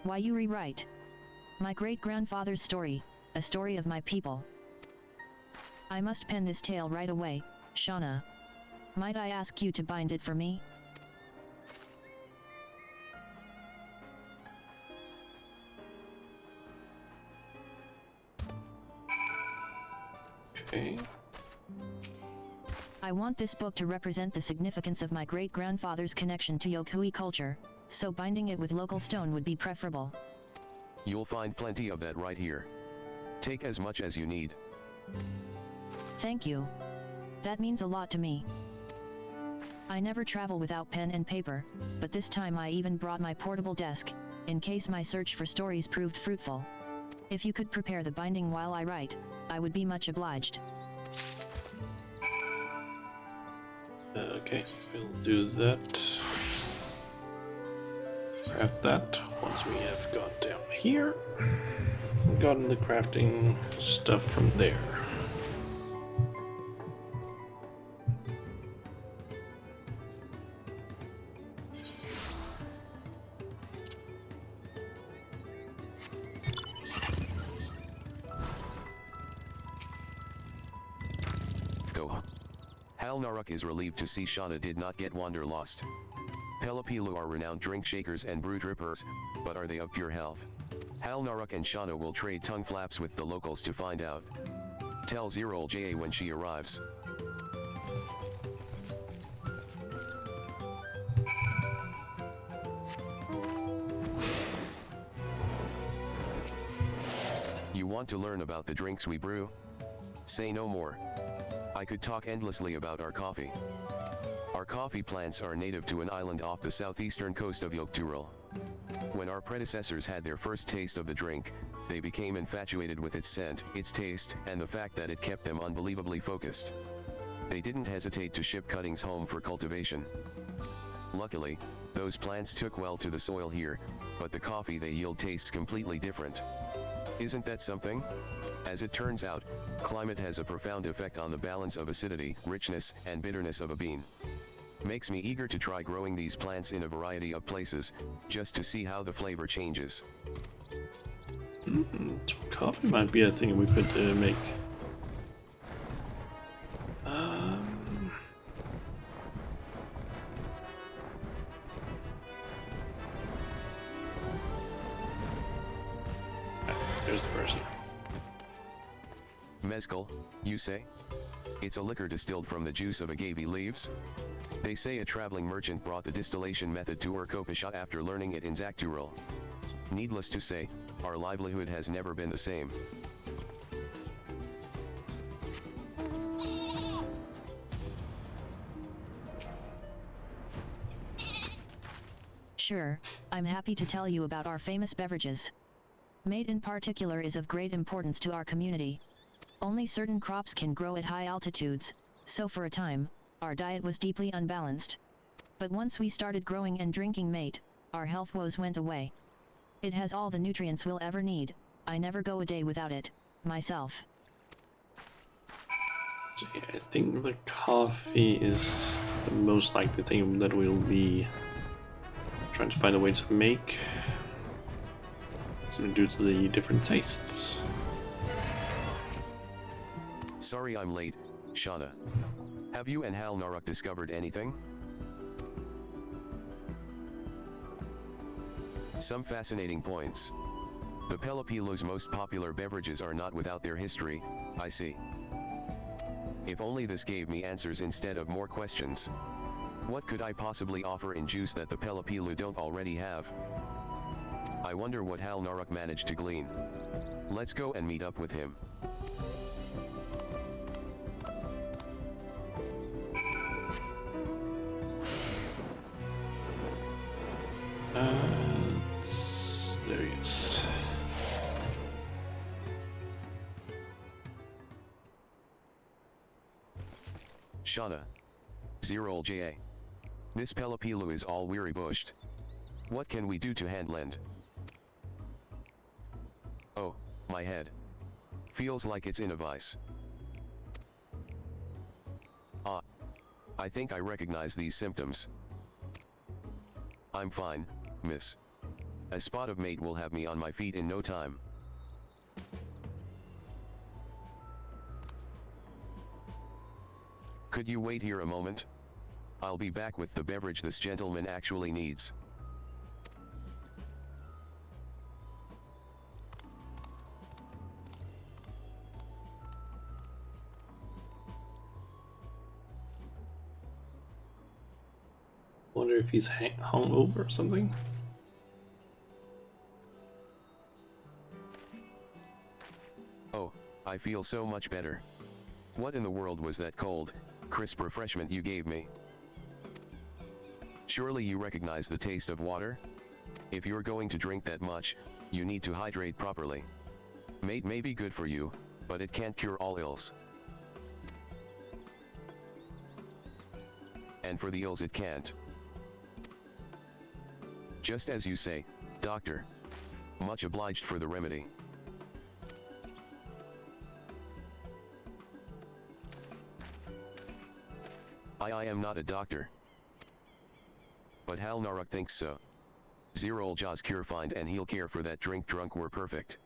Why you rewrite? My great-grandfather's story, a story of my people. I must pen this tale right away, Shauna. Might I ask you to bind it for me? Okay. I want this book to represent the significance of my great-grandfather's connection to Yokui culture, so binding it with local stone would be preferable. You'll find plenty of that right here. Take as much as you need. Thank you. That means a lot to me. I never travel without pen and paper, but this time I even brought my portable desk, in case my search for stories proved fruitful. If you could prepare the binding while I write, I would be much obliged. Okay, we'll do that. Craft that once we have got down here. Gotten the crafting stuff from there. Naruk is relieved to see Shauna did not get wanderlost. Pelapilu are renowned drink shakers and brew drippers, but are they of pure health? Hal Naruk and Shauna will trade tongue flaps with the locals to find out. Tell Zerol Ja when she arrives. You want to learn about the drinks we brew? Say no more. I could talk endlessly about our coffee. Our coffee plants are native to an island off the southeastern coast of Yokturul. When our predecessors had their first taste of the drink, they became infatuated with its scent, its taste, and the fact that it kept them unbelievably focused. They didn't hesitate to ship cuttings home for cultivation. Luckily, those plants took well to the soil here, but the coffee they yield tastes completely different. Isn't that something? As it turns out, climate has a profound effect on the balance of acidity, richness, and bitterness of a bean. Makes me eager to try growing these plants in a variety of places, just to see how the flavor changes. Coffee might be a thing we could make. There's the person. Mezcal, you say? It's a liquor distilled from the juice of agave leaves? They say a traveling merchant brought the distillation method to Urkopisha after learning it in Zakturul. Needless to say, our livelihood has never been the same. Sure, I'm happy to tell you about our famous beverages. Mate in particular is of great importance to our community. Only certain crops can grow at high altitudes, so for a time, our diet was deeply unbalanced. But once we started growing and drinking mate, our health woes went away. It has all the nutrients we'll ever need. I never go a day without it, myself. So yeah, I think the coffee is the most likely thing that we'll be trying to find a way to make. So due to the different tastes. Sorry I'm late, Shauna. Have you and Hal Naruk discovered anything? Some fascinating points. The Pelapilo's most popular beverages are not without their history, I see. If only this gave me answers instead of more questions. What could I possibly offer in juice that the Pelapilo don't already have? I wonder what Hal Naruk managed to glean. Let's go and meet up with him. There he is. Shauna. Zerol JA. This Pelapilo is all weary bushed. What can we do to handlend? Oh, my head. Feels like it's in a vice. Ah. I think I recognize these symptoms. I'm fine, miss. A spot of mate will have me on my feet in no time. Could you wait here a moment? I'll be back with the beverage this gentleman actually needs. Wonder if he's hung over or something. Oh, I feel so much better. What in the world was that cold, crisp refreshment you gave me? Surely you recognize the taste of water? If you're going to drink that much, you need to hydrate properly. Mate may be good for you, but it can't cure all ills. And for the ills it can't. Just as you say, doctor. Much obliged for the remedy. I am not a doctor. But Hal Naruk thinks so. Zerol Jaws cure find and heal care for that drink drunk were perfect.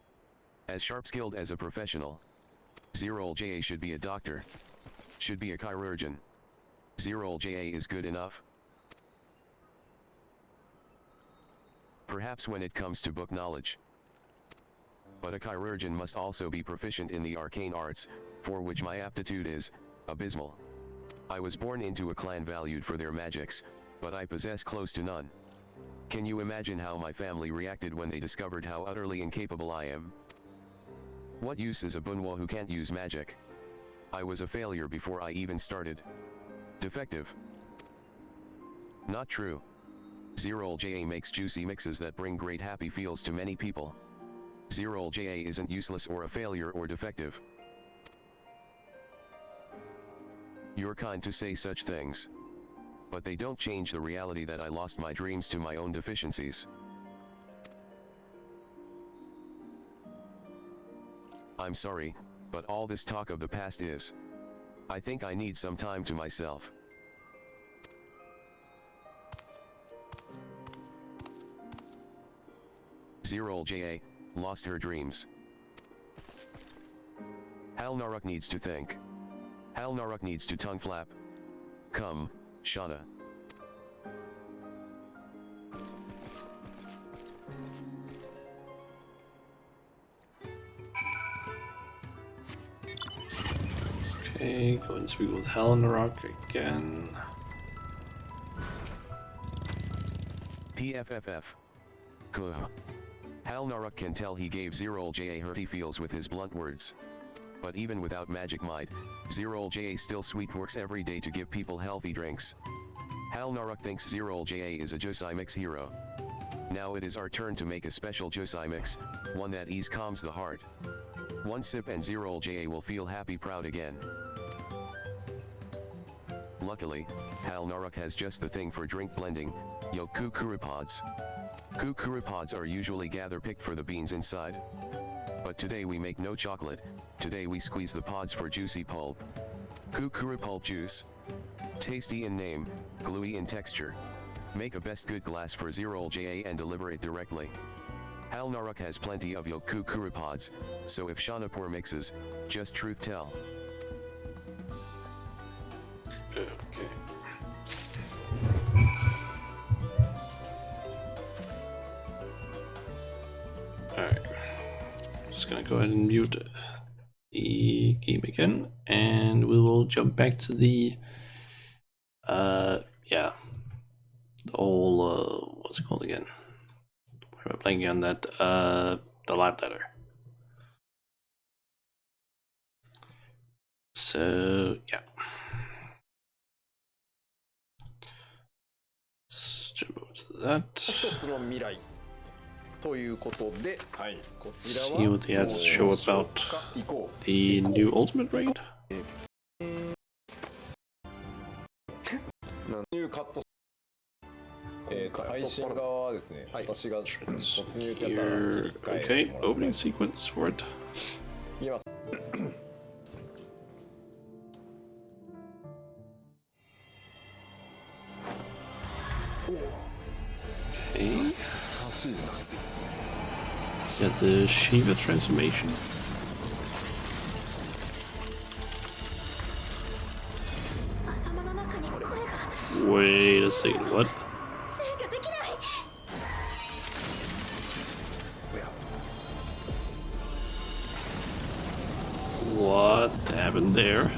As sharp-skilled as a professional. Zerol JA should be a doctor. Should be a chirurgeon. Zerol JA is good enough? Perhaps when it comes to book knowledge. But a chirurgeon must also be proficient in the arcane arts, for which my aptitude is abysmal. I was born into a clan valued for their magics, but I possess close to none. Can you imagine how my family reacted when they discovered how utterly incapable I am? What use is a bunwo who can't use magic? I was a failure before I even started. Defective. Not true. XIV makes juicy mixes that bring great happy feels to many people. XIV isn't useless or a failure or defective. You're kind to say such things. But they don't change the reality that I lost my dreams to my own deficiencies. I'm sorry, but all this talk of the past is. I think I need some time to myself. XIV lost her dreams. Halnarok needs to think. Halnarok needs to tongue flap. Come, Shauna. Okay, go and speak with Halnarok again. PFFF. Kuh. Halnarok can tell he gave XIV hurt he feels with his blunt words. But even without magic might, XIV still sweet works every day to give people healthy drinks. Halnarok thinks XIV is a Josei mix hero. Now it is our turn to make a special Josei mix, one that ease calms the heart. One sip and XIV will feel happy proud again. Luckily, Halnarok has just the thing for drink blending, Wachumeqimeqi. Wachumeqimeqi are usually picked for the beans inside. But today we make no chocolate, today we squeeze the pods for juicy pulp. Wachumeqimeqi pulp juice. Tasty in name, gluey in texture. Make a best good glass for XIV and deliver it directly. Halnarok has plenty of Wachumeqimeqi, so if Shauna mixes, just truth tell. Okay. Alright. Just gonna go ahead and mute the game again, and we will jump back to the yeah, the whole what's it called again? Why am I blanking on that? The live letter. So yeah. Let's jump over to that. つの未来ということで、はい、こちら See は what he has to show about 行こう the new Ultimate Raid. ニューカット配信側はですね、私が突入キャター Okay, opening sequence for it. いきます。Okay. Got the Shiva transformation. Wait a second, what? What happened there?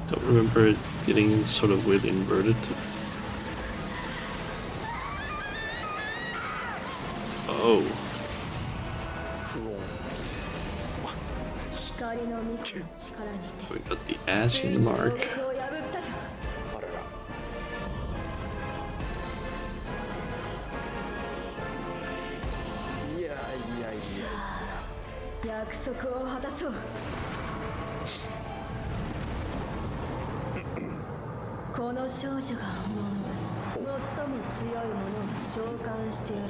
Don't remember it getting sort of weirdly inverted. Oh. We got the Ashen mark. いやいやいや約束を果たそう。この少女が思う最も強いものを召喚してやろう。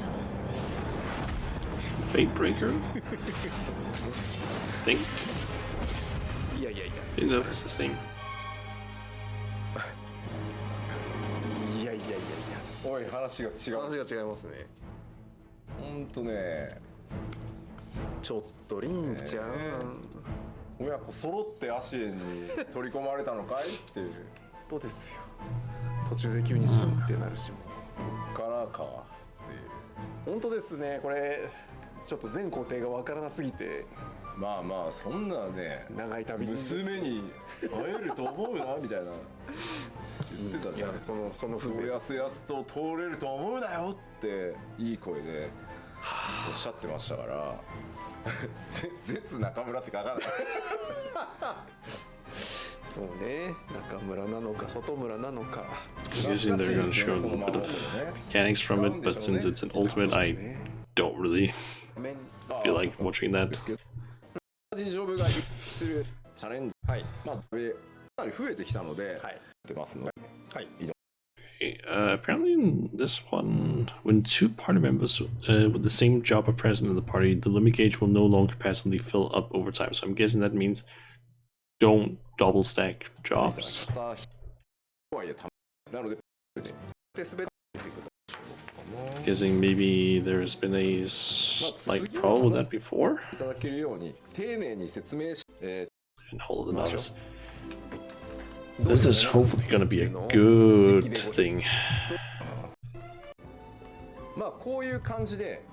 Fate Breaker? Think? いやいやいや I think that was the same. いやいやいやいやおい話が違う話が違いますね。ほんとねちょっとりんちゃん、親子揃ってアシエに取り込まれたのかいっていうどうですよ。途中で急にスンってなるしもからかっていう本当ですね。これちょっと全工程がわからなすぎて、まあまあそんなね長い旅路娘に会えると思うなみたいな言ってたじゃん。いやそのそうやすやすと通れると思うなよっていい声でおっしゃってましたから絶中村って書かないそうね、中村なのか外村なのか。 Guessing they're gonna show a little bit of mechanics from it, but since it's an ultimate, I don't really feel like watching that. 事情部がするチャレンジ、はい、まあかなり増えてきたので、はい、出ますので、はい。Okay, apparently in this one, when two party members with the same job are present in the party, the limit gauge will no longer passively fill up over time. So I'm guessing that means don't double stack jobs. Guessing maybe there's been a slight problem with that before. And hold the novice. This is hopefully gonna be a good thing. まあこういう感じで、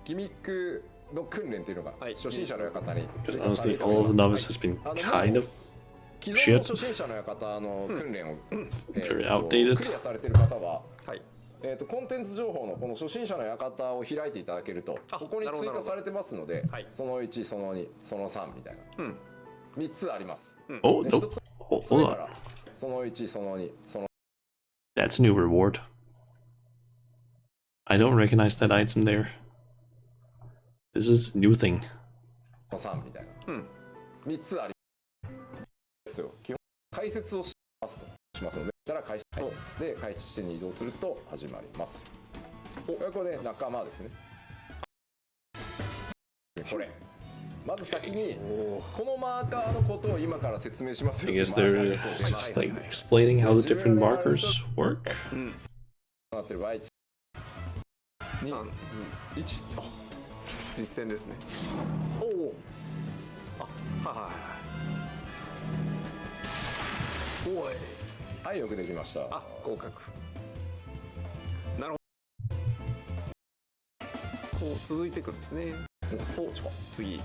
ギミックの訓練っていうのが初心者の館に。Because honestly, all of the novice has been kind of 既存の初心者の館の訓練をvery outdated. クリアされている方は、コンテンツ情報のこの初心者の館を開いていただけると、ここに追加されてますので、その1、その2、その3みたいな、3つあります。Oh, no. Hold on. その1、その2、その That's a new reward. I don't recognize that item there. This is a new thing. 3みたいな。3つありますよ。基本解説をしますとしますので、じゃあ開始で開始地点に移動すると始まります。これね、仲間ですね。これ。まず先にこのマーカーのことを今から説明しますよ。 I guess they're just like explaining how the different markers work. なってる場合、2、1、実践ですね。おお。おい。はい、よくできました。あ、合格。なるほど。こう続いていくんですね。次。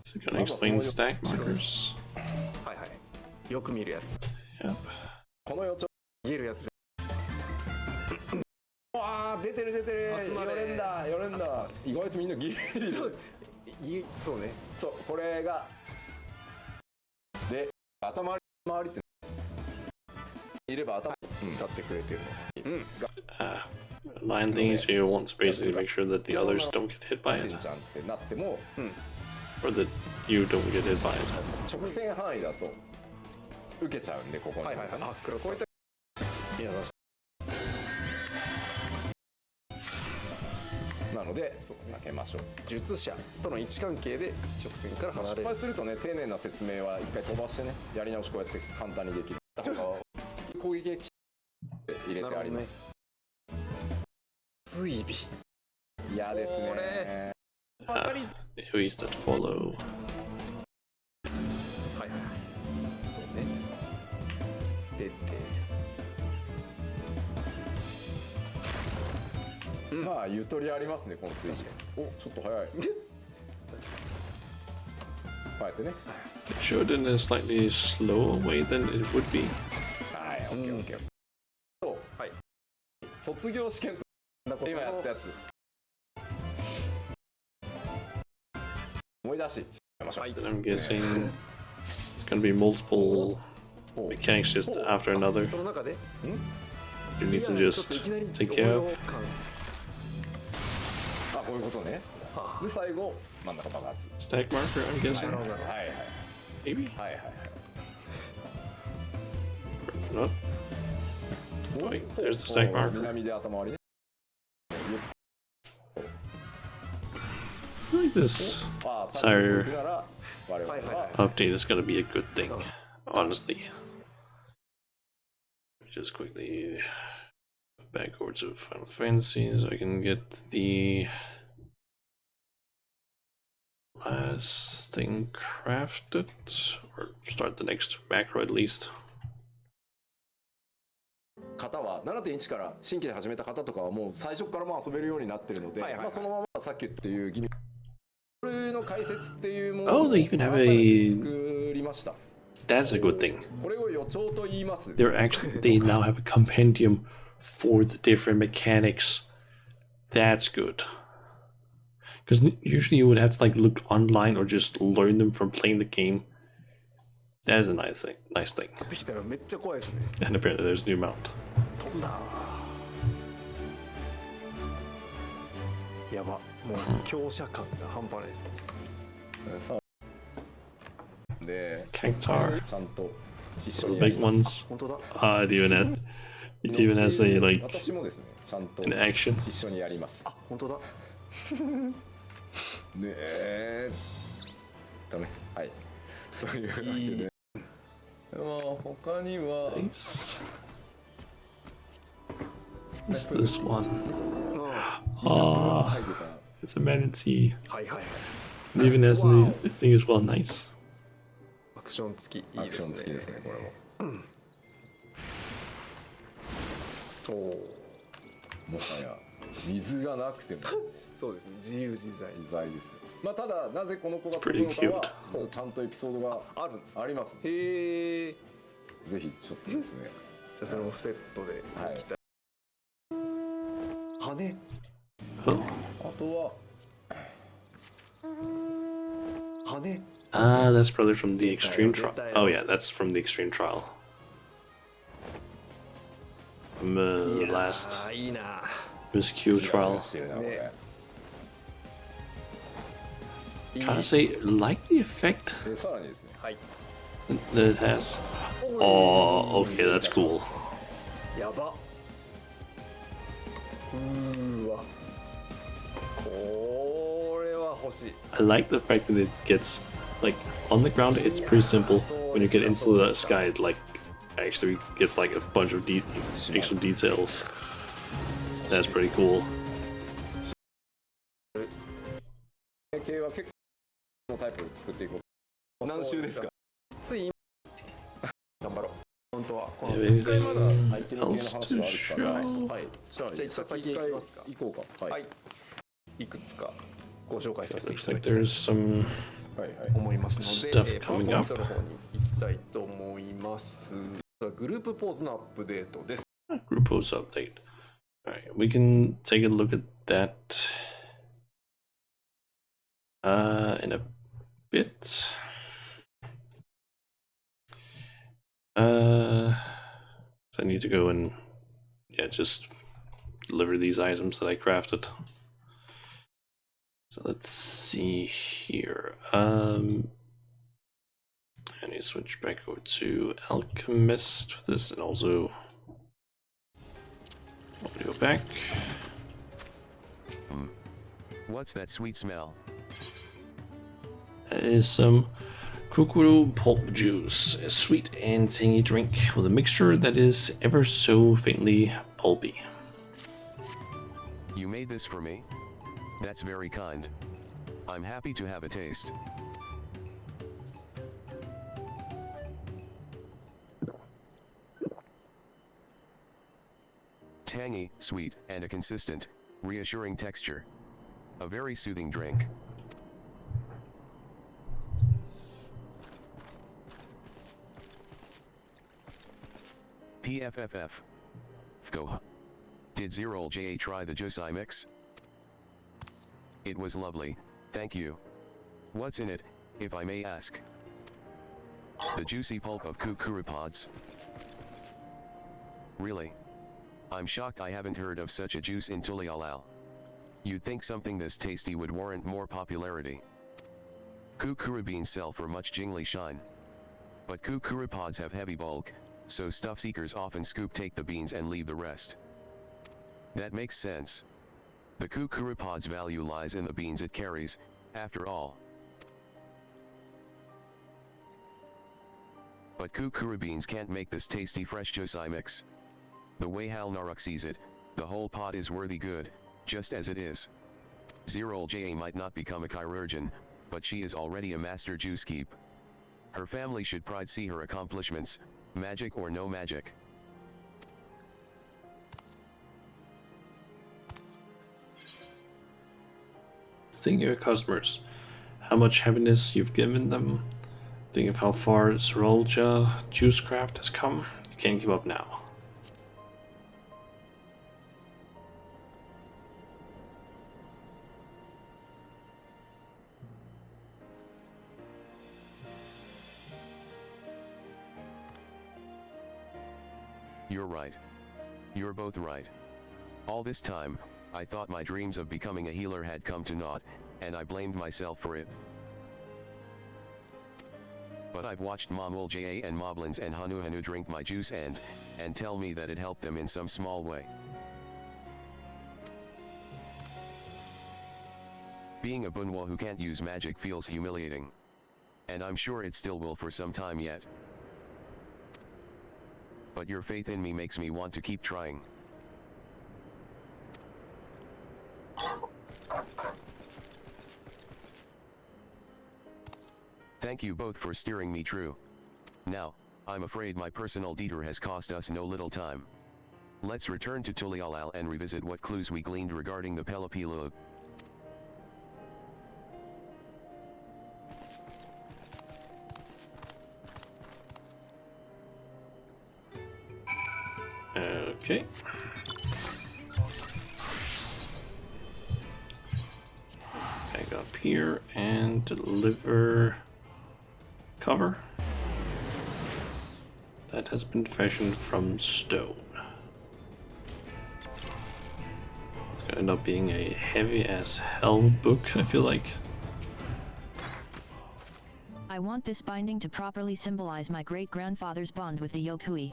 Is it gonna explain stack markers? はいはい。よく見るやつ。Yep. この予兆見えるやつじゃん。わあ、出てる。寄れんだ。意外とみんなギリギリ。そうね。そう、これがで頭回りっていれば頭立ってくれてるの。Line things you want to basically make sure that the others don't get hit by it, じゃんってなっても、or that you don't get hit by it. 直線範囲だと受けちゃうんで、ここに。こういったなので避けましょう。術者との位置関係で直線から離れる。失敗するとね、丁寧な説明は一回飛ばしてね、やり直しこうやって簡単にできる。攻撃で入れてあります。追尾。嫌ですね。AoEs that follow. はいはい。そうね。出て。まあゆとりありますね、この追尾。お、ちょっと早い。こうやってね。Showed in a slightly slower way than it would be. はい、OK。そう、はい。卒業試験と今やったやつ。思い出し。Then I'm guessing it's gonna be multiple mechanics just after another. その中で、You need to just take care of. あ、こういうことね。で、最後、真ん中爆発。Stack marker, I'm guessing. はい。Maybe? はい。 Not. Wait, there's the stack marker. 南で頭割りね。I like this entire update is gonna be a good thing, honestly. Just quickly go back over to Final Fantasy so I can get the last thing crafted, or start the next macro at least. 方は 7.1 から新規で始めた方とかはもう最初からまあ遊べるようになってるので、まあそのままさっきっていうギミックの解説っていうものを they even have a 作りました。 That's a good thing. これを予兆と言います。They now have a compendium for the different mechanics. That's good. Because usually you would have to like look online or just learn them from playing the game. That is a nice thing. Nice thing. And apparently there's a new mount. やば、もう強者感が半端ないですね。で、 Cactar. ちゃんと一緒 The にやり big ます。 ones. 本当だ。It even has a like 私もですね、ちゃんと an action. 一緒にやります。あ、本当だ。ねえ。ね、はい。というわけで。まあ他には。 Nice. What's this one? Oh, it's a manatee. はいはい。 It even has a thing as well. Nice. アクション付きいいですね。これも。おお。もはや水がなくてもそうですね。自由自在。自在ですよ。まあただなぜこの子が飛ぶのかは実はちゃんとエピソードがあるんです。あります。へえ。ぜひちょっとですね。じゃあそれもセットでいきたい。羽。あとは羽。Ah, that's probably from the extreme trial. Oh yeah, that's from the extreme trial. From the last Miss Q trial. Can I say like the effect でさらにですね。はい。 that it has? Oh, okay, that's cool. やば。わ。これは欲しい。 I like the fact that it gets like on the ground. It's pretty simple. When you get into the sky, it like actually gets like a bunch of extra details. That's pretty cool. 系は結構のタイプを作っていこう。何周ですか。つい頑張ろう。本当は。 Anything else to show? はい。じゃあ先行きますか。行こうか。はい。いくつかご紹介させてい Looks ただ like き there's some 思いますので、 stuff coming up. の方に行きたいと思います。グループポーズのアップデートです。 group post update. Alright, we can take a look at that in a bit. So I need to go and just deliver these items that I crafted. So let's see here. I need to switch back over to Alchemist for this, and also I'll go back. What's that sweet smell? Some Kukuru pulp juice, a sweet and tangy drink with a mixture that is ever so faintly pulpy. You made this for me? That's very kind. I'm happy to have a taste. Tangy, sweet, and a consistent, reassuring texture. A very soothing drink. PFFF. Go. Did Zerol JA try the Josai mix? It was lovely, thank you. What's in it, if I may ask? The juicy pulp of kukurupods. Really? I'm shocked I haven't heard of such a juice in Tulialal. You'd think something this tasty would warrant more popularity. Kukuru beans sell for much jingly shine. But kukurupods have heavy bulk, so stuff seekers often take the beans and leave the rest. That makes sense. The kukurupod's value lies in the beans it carries, after all. But kukuru beans can't make this tasty fresh Josai mix. The way Hal Naruk sees it, the whole pot is worthy good, just as it is. Zerol JA might not become a chirurgeon, but she is already a master juice keep. Her family should pride see her accomplishments, magic or no magic. Think of your customers, how much happiness you've given them. Think of how far Zerolja Juicecraft has come. You can't give up now. You're right. You're both right. All this time, I thought my dreams of becoming a healer had come to naught, and I blamed myself for it. But I've watched Momul Ja and Moblins and Hanu drink my juice and tell me that it helped them in some small way. Being a Bunhwa who can't use magic feels humiliating. And I'm sure it still will for some time yet. But your faith in me makes me want to keep trying. Thank you both for steering me true. Now, I'm afraid my personal detour has cost us no little time. Let's return to Tulialal and revisit what clues we gleaned regarding the Pelopilug. Okay. Back up here and deliver cover. That has been fashioned from stone. It's gonna end up being a heavy as hell book, I feel like. I want this binding to properly symbolize my great-grandfather's bond with the Yokui.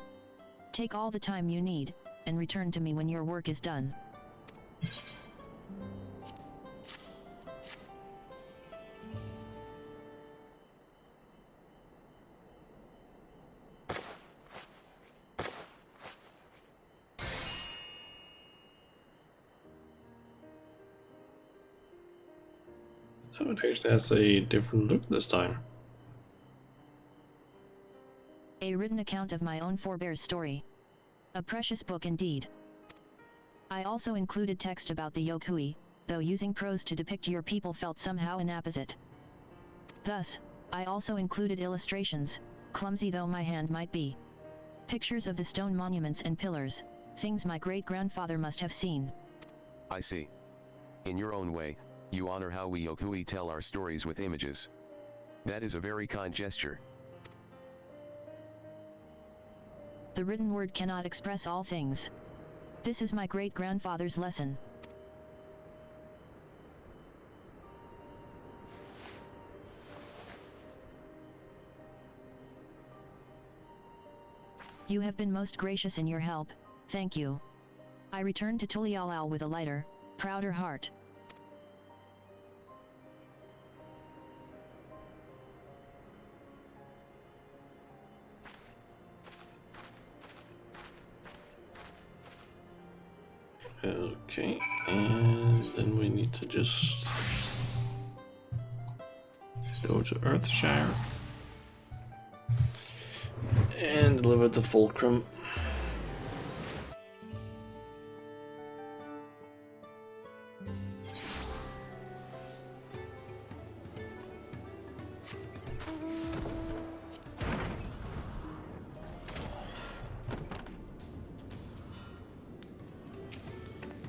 Take all the time you need, and return to me when your work is done. Oh, it actually has a different look this time. A written account of my own forebear's story. A precious book indeed. I also included text about the Yokui, though using prose to depict your people felt somehow inapposite. Thus, I also included illustrations, clumsy though my hand might be. Pictures of the stone monuments and pillars, things my great-grandfather must have seen. I see. In your own way, you honor how we Yokui tell our stories with images. That is a very kind gesture. The written word cannot express all things. This is my great-grandfather's lesson. You have been most gracious in your help, thank you. I return to Tulialal with a lighter, prouder heart. Okay, and then we need to just go to Earthshire and deliver the fulcrum.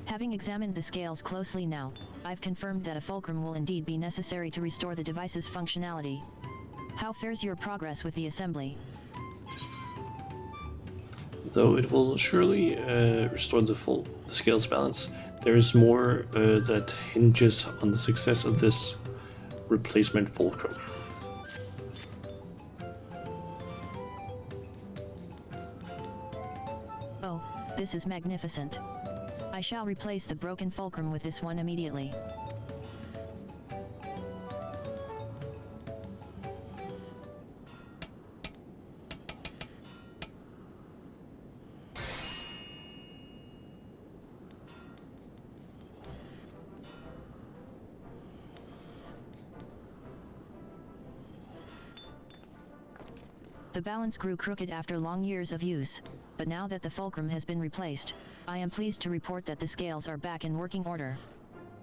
Having examined the scales closely now, I've confirmed that a fulcrum will indeed be necessary to restore the device's functionality. How fares your progress with the assembly? Though it will surely restore the scales balance, there is more that hinges on the success of this replacement fulcrum. Oh, this is magnificent. I shall replace the broken fulcrum with this one immediately. The balance grew crooked after long years of use, but now that the fulcrum has been replaced, I am pleased to report that the scales are back in working order.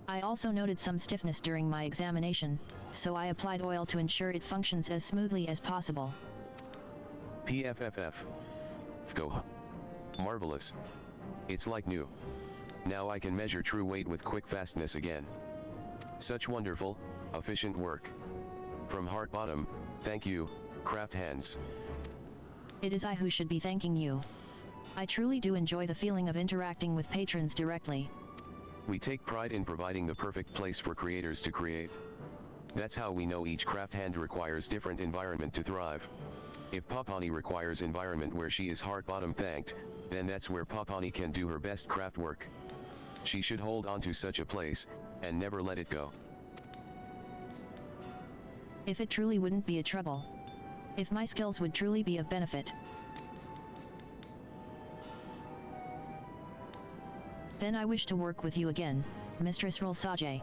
I also noted some stiffness during my examination, so I applied oil to ensure it functions as smoothly as possible. PFFF. Go. Marvelous. It's like new. Now I can measure true weight with quick fastness again. Such wonderful, efficient work. From heart bottom, thank you, craft hands. It is I who should be thanking you. I truly do enjoy the feeling of interacting with patrons directly. We take pride in providing the perfect place for creators to create. That's how we know each craft hand requires different environment to thrive. If Papani requires environment where she is heart bottom thanked, then that's where Papani can do her best craft work. She should hold on to such a place, and never let it go. If it truly wouldn't be a trouble. If my skills would truly be of benefit. Then I wish to work with you again, Mistress Rolsaje.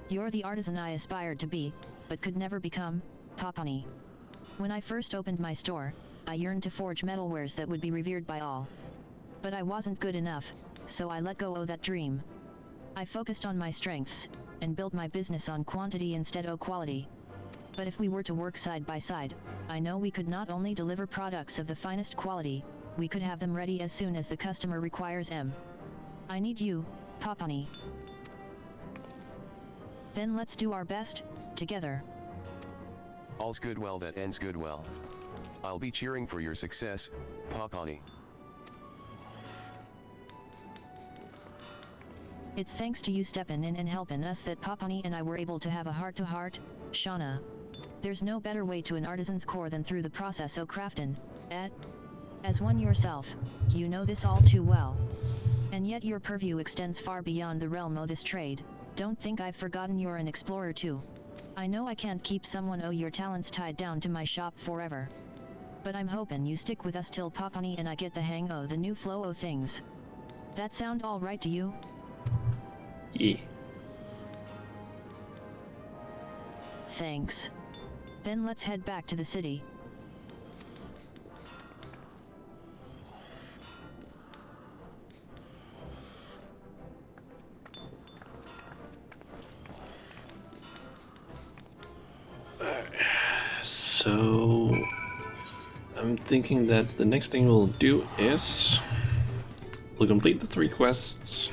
You're the artisan I aspired to be, but could never become, Papani. When I first opened my store, I yearned to forge metalwares that would be revered by all. But I wasn't good enough, so I let go of that dream. I focused on my strengths, and built my business on quantity instead of quality. But if we were to work side by side, I know we could not only deliver products of the finest quality, we could have them ready as soon as the customer requires them. I need you, Papani. Then let's do our best, together. All's good well that ends good well. I'll be cheering for your success, Papani. It's thanks to you stepping in and helping us that Papani and I were able to have a heart-to-heart, Shauna. There's no better way to an artisan's core than through the process o' crafting, As one yourself, you know this all too well. And yet your purview extends far beyond the realm o' this trade. Don't think I've forgotten you're an explorer too. I know I can't keep someone o' your talents tied down to my shop forever. But I'm hoping you stick with us till Papani and I get the hang o' the new flow o' things. That sound all right to you? Yeah. Thanks. Then let's head back to the city. So I'm thinking that the next thing we'll do is we'll complete the 3 quests,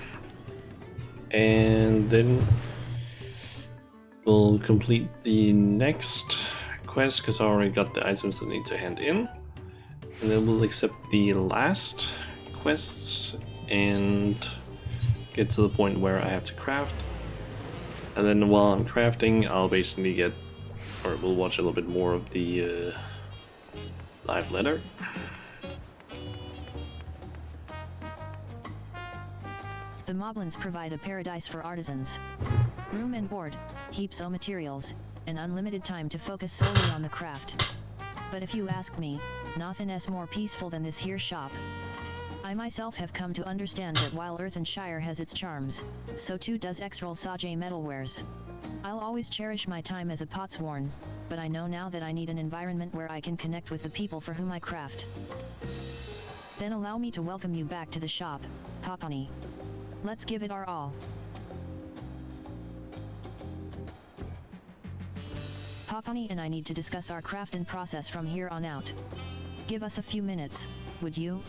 and then we'll complete the next quest because I already got the items that I need to hand in, and then we'll accept the last quests and get to the point where I have to craft, and then while I'm crafting I'll basically get, or we'll watch a little bit more of the live letter. The Moblins provide a paradise for artisans. Room and board, heaps o' materials, and unlimited time to focus solely on the craft. But if you ask me, nothin' more peaceful than this here shop. I myself have come to understand that while Earthenshire has its charms, so too does Rolsaje Metalwares. I'll always cherish my time as a potsworn, but I know now that I need an environment where I can connect with the people for whom I craft. Then allow me to welcome you back to the shop, Papani. Let's give it our all. Papani and I need to discuss our crafting process from here on out. Give us a few minutes, would you?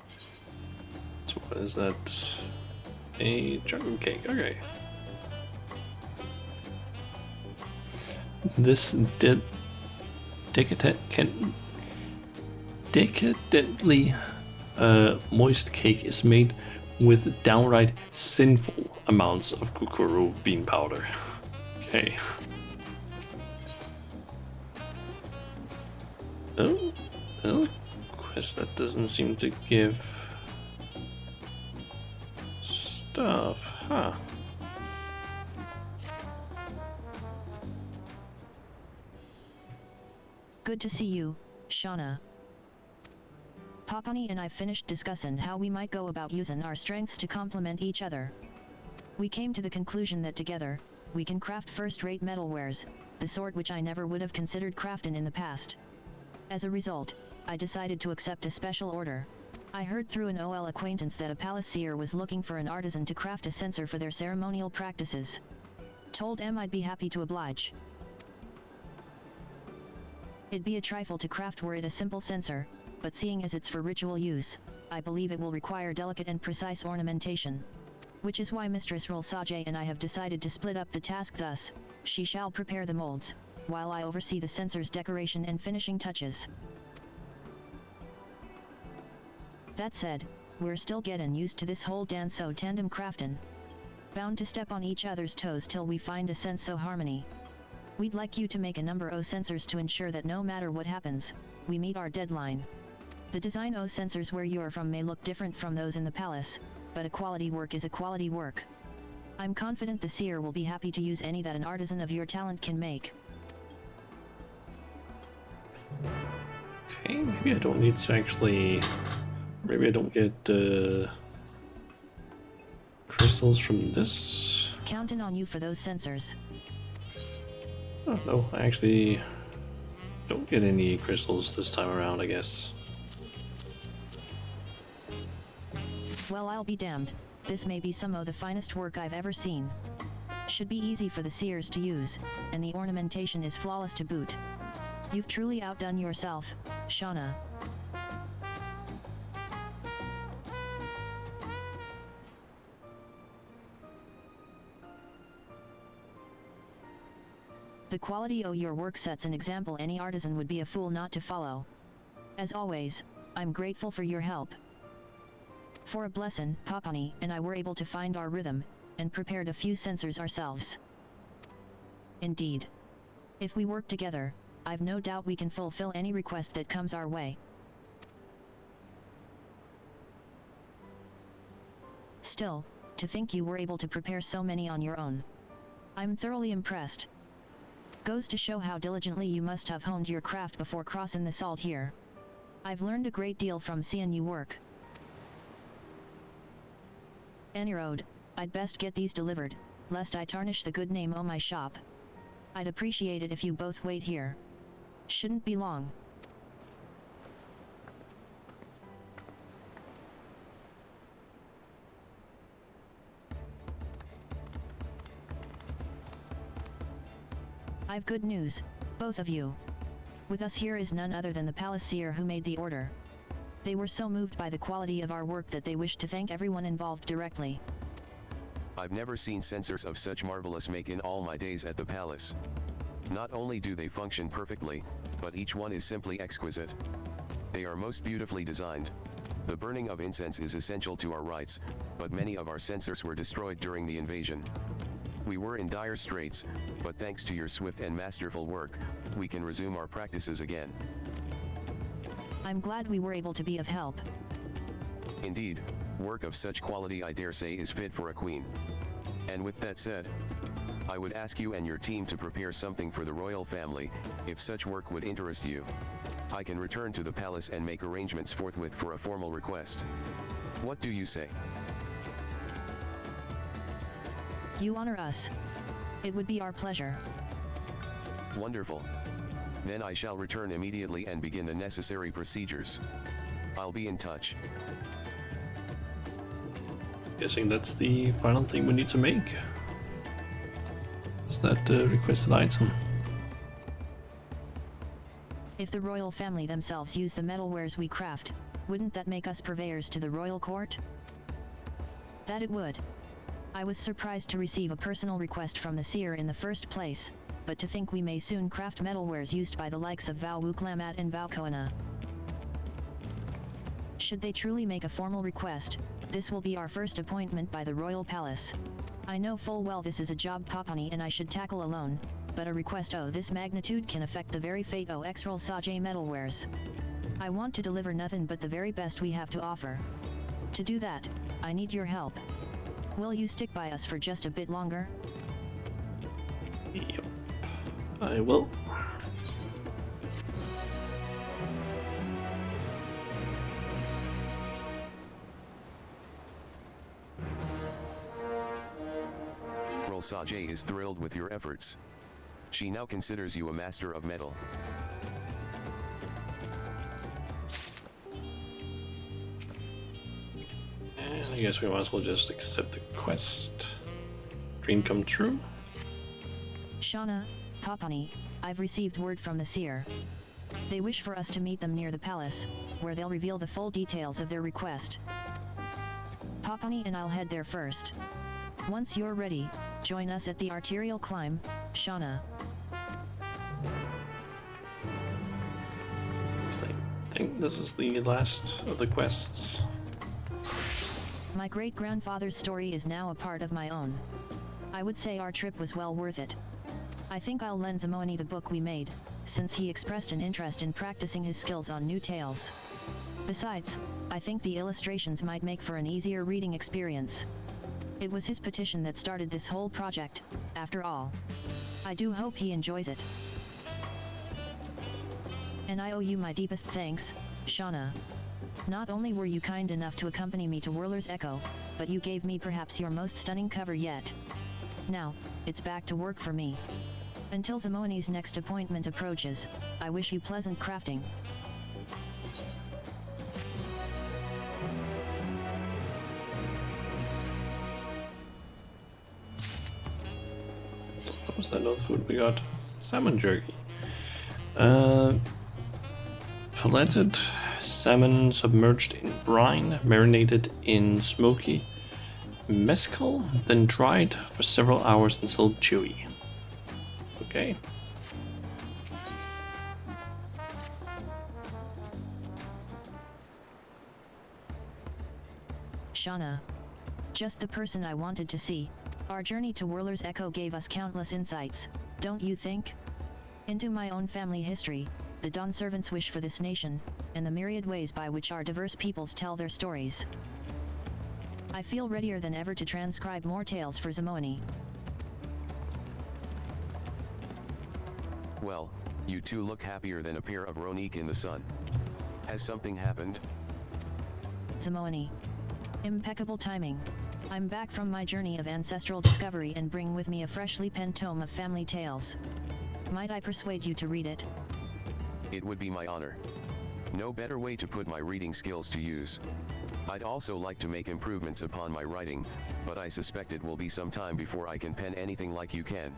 So what is that? A chocolate cake, okay. This decadently moist cake is made with downright sinful amounts of kukuru bean powder. Okay. Oh, well, quest that doesn't seem to give stuff, huh? Good to see you, Shauna. Papani and I finished discussing how we might go about using our strengths to complement each other. We came to the conclusion that together, we can craft first-rate metalwares, the sort which I never would have considered crafting in the past. As a result, I decided to accept a special order. I heard through an OL acquaintance that a palaceer was looking for an artisan to craft a censer for their ceremonial practices. Told M I'd be happy to oblige. It'd be a trifle to craft were it a simple censer, but seeing as it's for ritual use, I believe it will require delicate and precise ornamentation. Which is why Mistress Rolsage and I have decided to split up the task thus. She shall prepare the molds, while I oversee the sensors decoration and finishing touches. That said, we're still getting used to this whole Danso tandem craftin'. Bound to step on each other's toes till we find a sense o' harmony. We'd like you to make a number o' sensors to ensure that no matter what happens, we meet our deadline. The design o' sensors where you are from may look different from those in the palace, but a quality work is a quality work. I'm confident the seer will be happy to use any that an artisan of your talent can make. Okay, maybe I don't need to actually... Maybe I don't get crystals from this. Counting on you for those sensors. Oh no, I actually don't get any crystals this time around, I guess. Well, I'll be damned. This may be some of the finest work I've ever seen. Should be easy for the seers to use, and the ornamentation is flawless to boot. You've truly outdone yourself, Shauna. The quality o' your work sets an example any artisan would be a fool not to follow. As always, I'm grateful for your help. For a blessin', Papani and I were able to find our rhythm, and prepared a few sensors ourselves. Indeed. If we work together, I've no doubt we can fulfill any request that comes our way. Still, to think you were able to prepare so many on your own. I'm thoroughly impressed. Goes to show how diligently you must have honed your craft before crossing the salt here. I've learned a great deal from seeing you work. Anirode, I'd best get these delivered, lest I tarnish the good name o' my shop. I'd appreciate it if you both wait here. Shouldn't be long. I've good news, both of you. With us here is none other than the palace seer who made the order. They were so moved by the quality of our work that they wished to thank everyone involved directly. I've never seen sensors of such marvelous make in all my days at the palace. Not only do they function perfectly, but each one is simply exquisite. They are most beautifully designed. The burning of incense is essential to our rites, but many of our sensors were destroyed during the invasion. We were in dire straits, but thanks to your swift and masterful work, we can resume our practices again. I'm glad we were able to be of help. Indeed, work of such quality I dare say is fit for a queen. And with that said, I would ask you and your team to prepare something for the royal family, if such work would interest you. I can return to the palace and make arrangements forthwith for a formal request. What do you say? You honor us. It would be our pleasure. Wonderful. Then I shall return immediately and begin the necessary procedures. I'll be in touch. Guessing that's the final thing we need to make. Is that the requested item? If the royal family themselves use the metalwares we craft, wouldn't that make us purveyors to the royal court? That it would. I was surprised to receive a personal request from the seer in the first place, but to think we may soon craft metalwares used by the likes of Wachumeqimeqi and Wachumeqimeqi. Should they truly make a formal request, this will be our first appointment by the royal palace. I know full well this is a job Papani and I should tackle alone, but a request o' this magnitude can affect the very fate o' XIV metalwares. I want to deliver nothing but the very best we have to offer. To do that, I need your help. Will you stick by us for just a bit longer? Yep, I will. Rolsage is thrilled with your efforts. She now considers you a master of metal. And I guess we might as well just accept the quest. Dream come true. Shauna, Papani, I've received word from the seer. They wish for us to meet them near the palace, where they'll reveal the full details of their request. Papani and I'll head there first. Once you're ready, join us at the arterial climb, Shauna. I think this is the last of the quests. My great-grandfather's story is now a part of my own. I would say our trip was well worth it. I think I'll lend Zimoani the book we made, since he expressed an interest in practicing his skills on new tales. Besides, I think the illustrations might make for an easier reading experience. It was his petition that started this whole project, after all. I do hope he enjoys it. And I owe you my deepest thanks, Shauna. Not only were you kind enough to accompany me to Whirler's Echo, but you gave me perhaps your most stunning cover yet. Now, it's back to work for me. Until Zimoani's next appointment approaches, I wish you pleasant crafting. What was that other food we got? Salmon jerky. Filleted salmon submerged in brine, marinated in smoky mescal, then dried for several hours until chewy. Okay. Shauna. Just the person I wanted to see. Our journey to Whirler's Echo gave us countless insights, don't you think? Into my own family history, the Dawn Servants' wish for this nation, and the myriad ways by which our diverse peoples tell their stories. I feel readier than ever to transcribe more tales for Zimoani. Well, you two look happier than a pair of Ronique in the sun. Has something happened? Zimoani. Impeccable timing. I'm back from my journey of ancestral discovery and bring with me a freshly penned tome of family tales. Might I persuade you to read it? It would be my honor. No better way to put my reading skills to use. I'd also like to make improvements upon my writing, but I suspect it will be some time before I can pen anything like you can.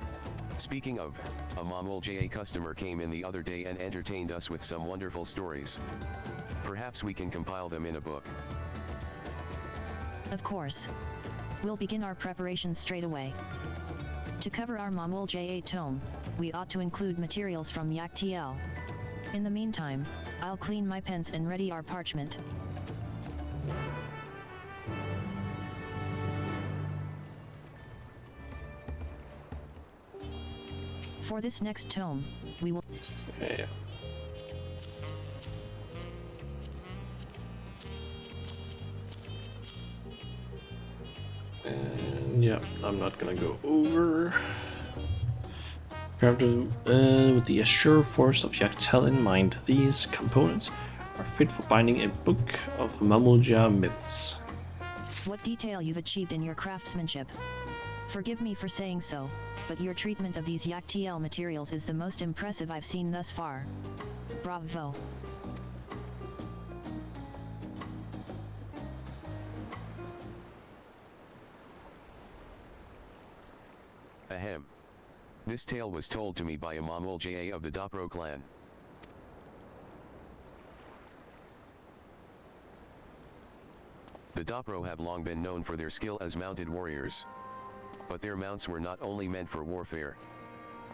Speaking of, a Mamul JA customer came in the other day and entertained us with some wonderful stories. Perhaps we can compile them in a book. Of course. We'll begin our preparations straight away. To cover our Mamul JA tome, we ought to include materials from XIV. In the meantime, I'll clean my pens and ready our parchment. For this next tome, we will... Yeah. And yeah, I'm not gonna go over. With the assured force of Yachtel in mind, these components are fit for binding a book of Mamulja myths. What detail you've achieved in your craftsmanship. Forgive me for saying so, but your treatment of these XIV materials is the most impressive I've seen thus far. Bravo. Ahem. This tale was told to me by a Mamul JA of the Dapro clan. The Dapro have long been known for their skill as mounted warriors. But their mounts were not only meant for warfare.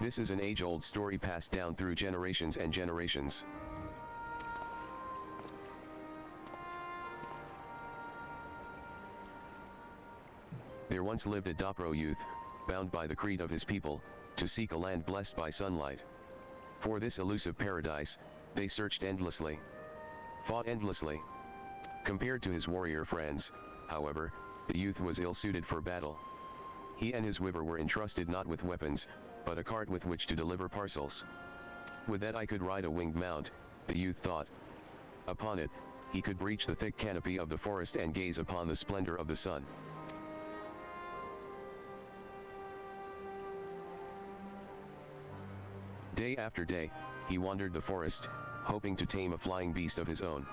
This is an age-old story passed down through generations and generations. There once lived a Dapro youth, bound by the creed of his people, to seek a land blessed by sunlight. For this elusive paradise, they searched endlessly, fought endlessly. Compared to his warrior friends, however, the youth was ill-suited for battle. He and his weaver were entrusted not with weapons, but a cart with which to deliver parcels. With that I could ride a winged mount, the youth thought. Upon it, he could breach the thick canopy of the forest and gaze upon the splendor of the sun. Day after day, he wandered the forest, hoping to tame a flying beast of his own.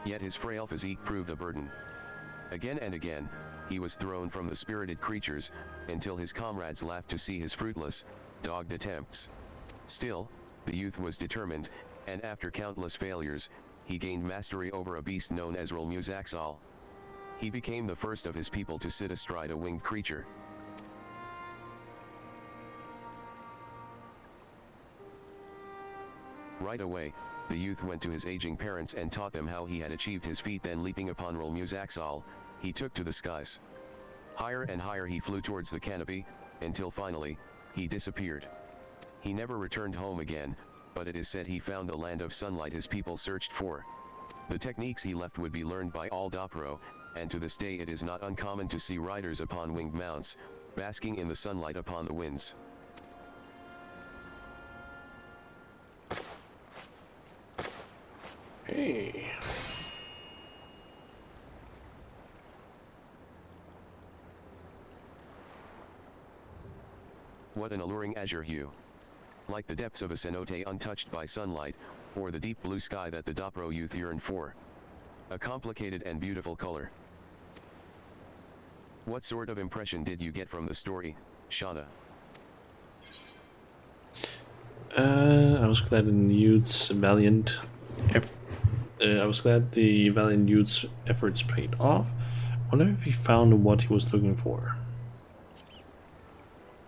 Yet his frail physique proved a burden. Again and again, he was thrown from the spirited creatures, until his comrades laughed to see his fruitless, dogged attempts. Still, the youth was determined, and after countless failures, he gained mastery over a beast known as Rolmuzaxal. He became the first of his people to sit astride a winged creature. Right away, the youth went to his aging parents and taught them how he had achieved his feat. Then leaping upon Wachumeqimeqi, he took to the skies. Higher and higher he flew towards the canopy, until finally, he disappeared. He never returned home again, but it is said he found the land of sunlight his people searched for. The techniques he left would be learned by all Dapro, and to this day it is not uncommon to see riders upon winged mounts, basking in the sunlight upon the winds. Hey. What an alluring azure hue. Like the depths of a cenote untouched by sunlight, or the deep blue sky that the Dapro youth yearned for. A complicated and beautiful color. What sort of impression did you get from the story, Shauna? I was glad the youth's efforts paid off. I wonder if he found what he was looking for.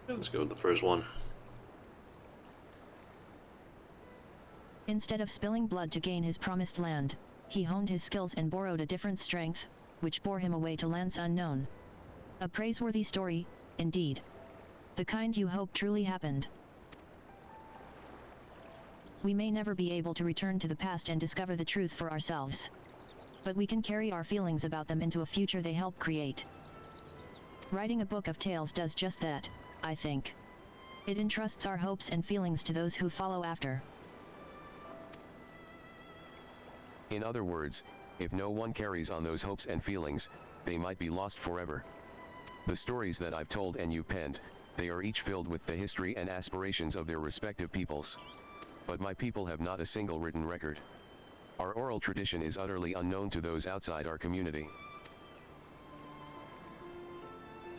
Let's go with the first one. Instead of spilling blood to gain his promised land, he honed his skills and borrowed a different strength, which bore him away to lands unknown. A praiseworthy story, indeed. The kind you hope truly happened. We may never be able to return to the past and discover the truth for ourselves. But we can carry our feelings about them into a future they help create. Writing a book of tales does just that, I think. It entrusts our hopes and feelings to those who follow after. In other words, if no one carries on those hopes and feelings, they might be lost forever. The stories that I've told and you penned, they are each filled with the history and aspirations of their respective peoples. But my people have not a single written record. Our oral tradition is utterly unknown to those outside our community.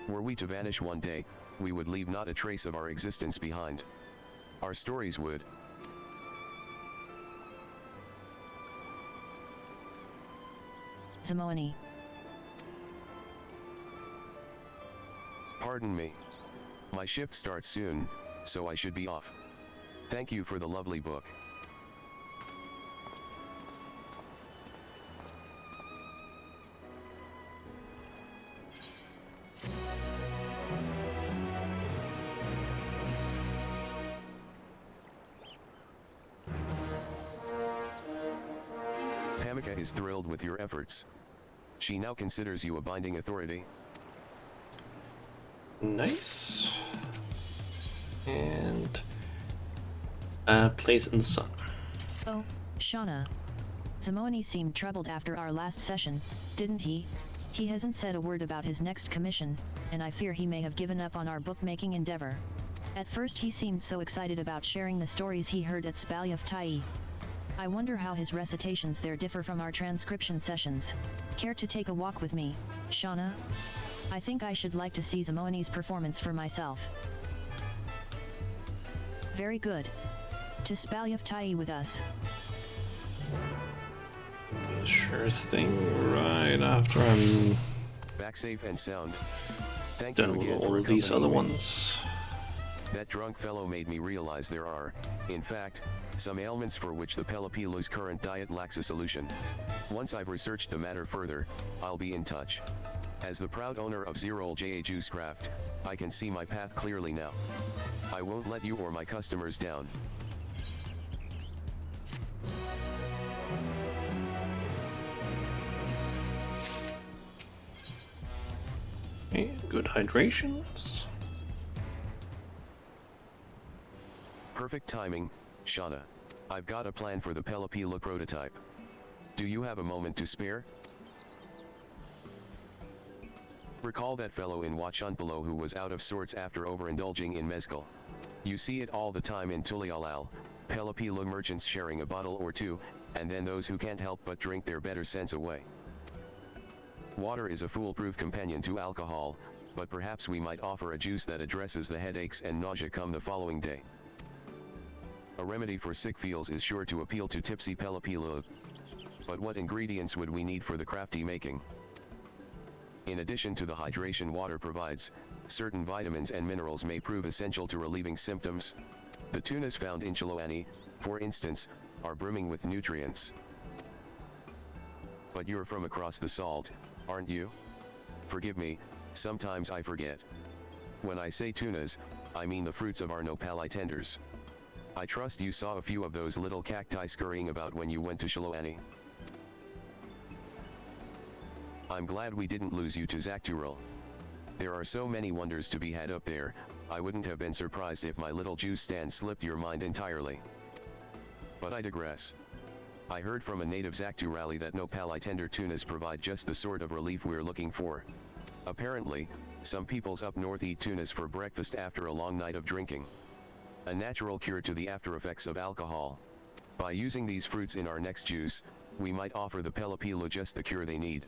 Were we to vanish one day, we would leave not a trace of our existence behind. Our stories would. Zimoani. Pardon me. My shift starts soon, so I should be off. Thank you for the lovely book. Wachumeqimeqi is thrilled with your efforts. She now considers you a binding authority. Nice. And place in the sun. Oh, Shauna. Zimoani seemed troubled after our last session, didn't he? He hasn't said a word about his next commission, and I fear he may have given up on our bookmaking endeavor. At first he seemed so excited about sharing the stories he heard at XIV. I wonder how his recitations there differ from our transcription sessions. Care to take a walk with me, Shauna? I think I should like to see Zimoani's performance for myself. Very good. To XIV with us. Sure thing, right after I'm back safe and sound. Thank done you with again all for of these other accompanying me. ones. That drunk fellow made me realize there are, in fact, some ailments for which the Pelapilu's current diet lacks a solution. Once I've researched the matter further, I'll be in touch. As the proud owner of Zerol J.A. Juicecraft, I can see my path clearly now. I won't let you or my customers down. Okay, good hydration. Perfect timing, Shauna. I've got a plan for the Pelapila prototype. Do you have a moment to spare? Recall that fellow in Wachumeqimeqi who was out of sorts after overindulging in mezcal. You see it all the time in Tulialal, Pelapila merchants sharing a bottle or two, and then those who can't help but drink their better sense away. Water is a foolproof companion to alcohol, but perhaps we might offer a juice that addresses the headaches and nausea come the following day. A remedy for sick feels is sure to appeal to tipsy Pelapila. But what ingredients would we need for the crafty making? In addition to the hydration water provides, certain vitamins and minerals may prove essential to relieving symptoms. The tunas found in Chiloani, for instance, are brimming with nutrients. But you're from across the salt, aren't you? Forgive me, sometimes I forget. When I say tunas, I mean the fruits of our nopali tenders. I trust you saw a few of those little cacti scurrying about when you went to Chiloani. I'm glad we didn't lose you to Zactural. There are so many wonders to be had up there, I wouldn't have been surprised if my little juice stand slipped your mind entirely. But I digress. I heard from a native Zacturali that nopali tender tunas provide just the sort of relief we're looking for. Apparently, some peoples up north eat tunas for breakfast after a long night of drinking. A natural cure to the after effects of alcohol. By using these fruits in our next juice, we might offer the Pelapilo just the cure they need.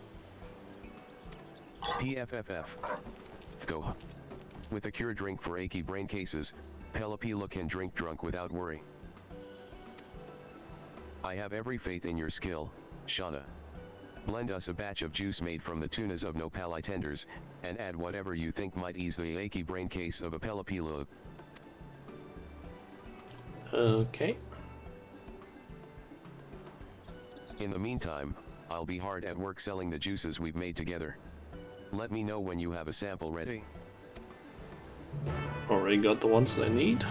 PFFF. Go. With a cure drink for achy brain cases, Pelapilo can drink drunk without worry. I have every faith in your skill, Shauna. Blend us a batch of juice made from the tunas of nopali tenders, and add whatever you think might ease the achy brain case of a Pelapilo. Okay. In the meantime, I'll be hard at work selling the juices we've made together. Let me know when you have a sample ready. Already got the ones that I need.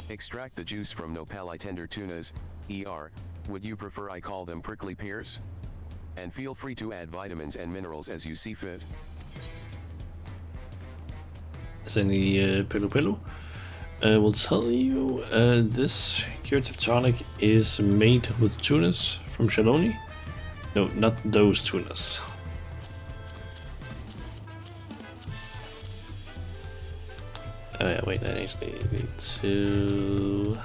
Extract the juice from nopali tender tunas, would you prefer I call them prickly pears? And feel free to add vitamins and minerals as you see fit. As in the Pelu. I will tell you, this curative tonic is made with tunas from Chaloni. No, not those tunas. Oh yeah, wait, I actually need to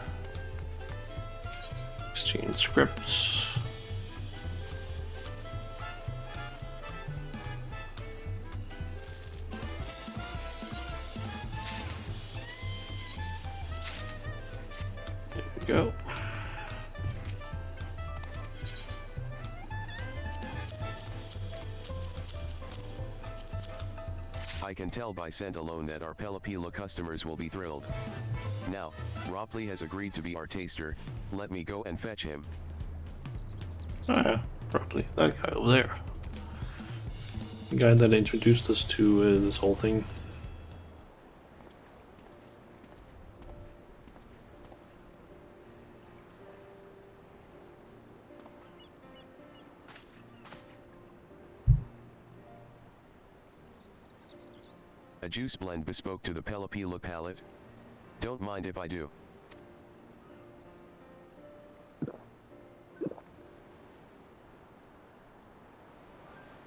exchange scripts. There we go. I can tell by scent alone that our Pelapilo customers will be thrilled. Now, Ropley has agreed to be our taster, let me go and fetch him. Oh yeah, Ropley, that guy over there. The guy that introduced us to this whole thing. A juice blend bespoke to the Pelapilo palate? Don't mind if I do.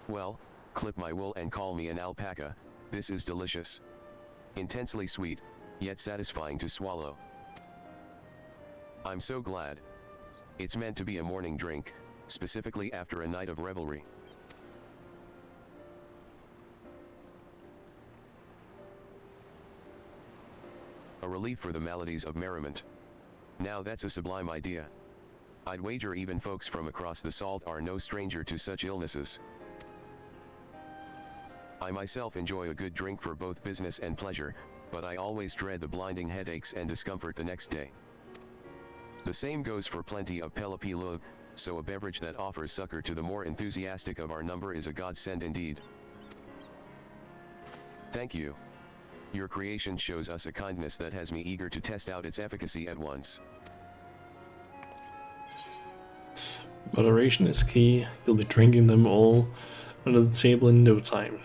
Well, clip my wool and call me an alpaca, this is delicious. Intensely sweet, yet satisfying to swallow. I'm so glad. It's meant to be a morning drink, specifically after a night of revelry. A relief for the maladies of merriment. Now that's a sublime idea. I'd wager even folks from across the salt are no stranger to such illnesses. I myself enjoy a good drink for both business and pleasure, but I always dread the blinding headaches and discomfort the next day. The same goes for plenty of Pelapilo, so a beverage that offers succor to the more enthusiastic of our number is a godsend indeed. Thank you. Your creation shows us a kindness that has me eager to test out its efficacy at once. Moderation is key. You'll be drinking them all under the table in no time.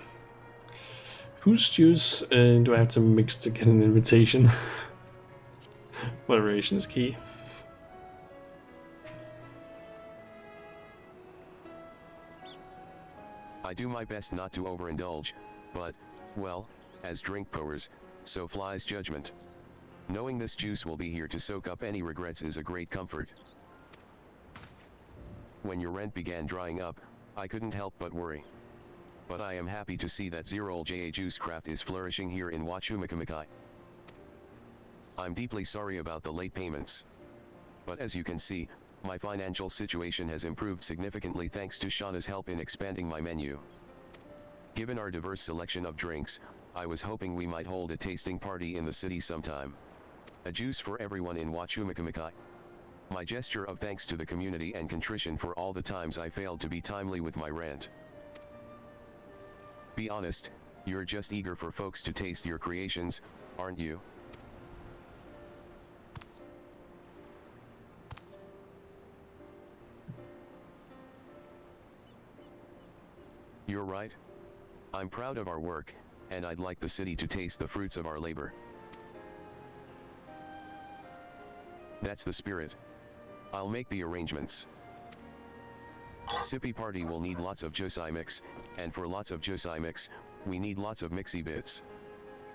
Whose juice do I have to mix to get an invitation? Moderation is key. I do my best not to overindulge, but, well, as drink powers, so flies judgment. Knowing this juice will be here to soak up any regrets is a great comfort. When your rent began drying up, I couldn't help but worry. But I am happy to see that Zero-JA Juice Craft is flourishing here in Wachumeqimeqi. I'm deeply sorry about the late payments. But as you can see, my financial situation has improved significantly thanks to Shauna's help in expanding my menu. Given our diverse selection of drinks, I was hoping we might hold a tasting party in the city sometime. A juice for everyone in Wachumeqimeqi. My gesture of thanks to the community and contrition for all the times I failed to be timely with my rant. Be honest, you're just eager for folks to taste your creations, aren't you? You're right. I'm proud of our work, and I'd like the city to taste the fruits of our labor. That's the spirit. I'll make the arrangements. Sippy party will need lots of Wachumeqimeqi, and for lots of Wachumeqimeqi, we need lots of mixy bits.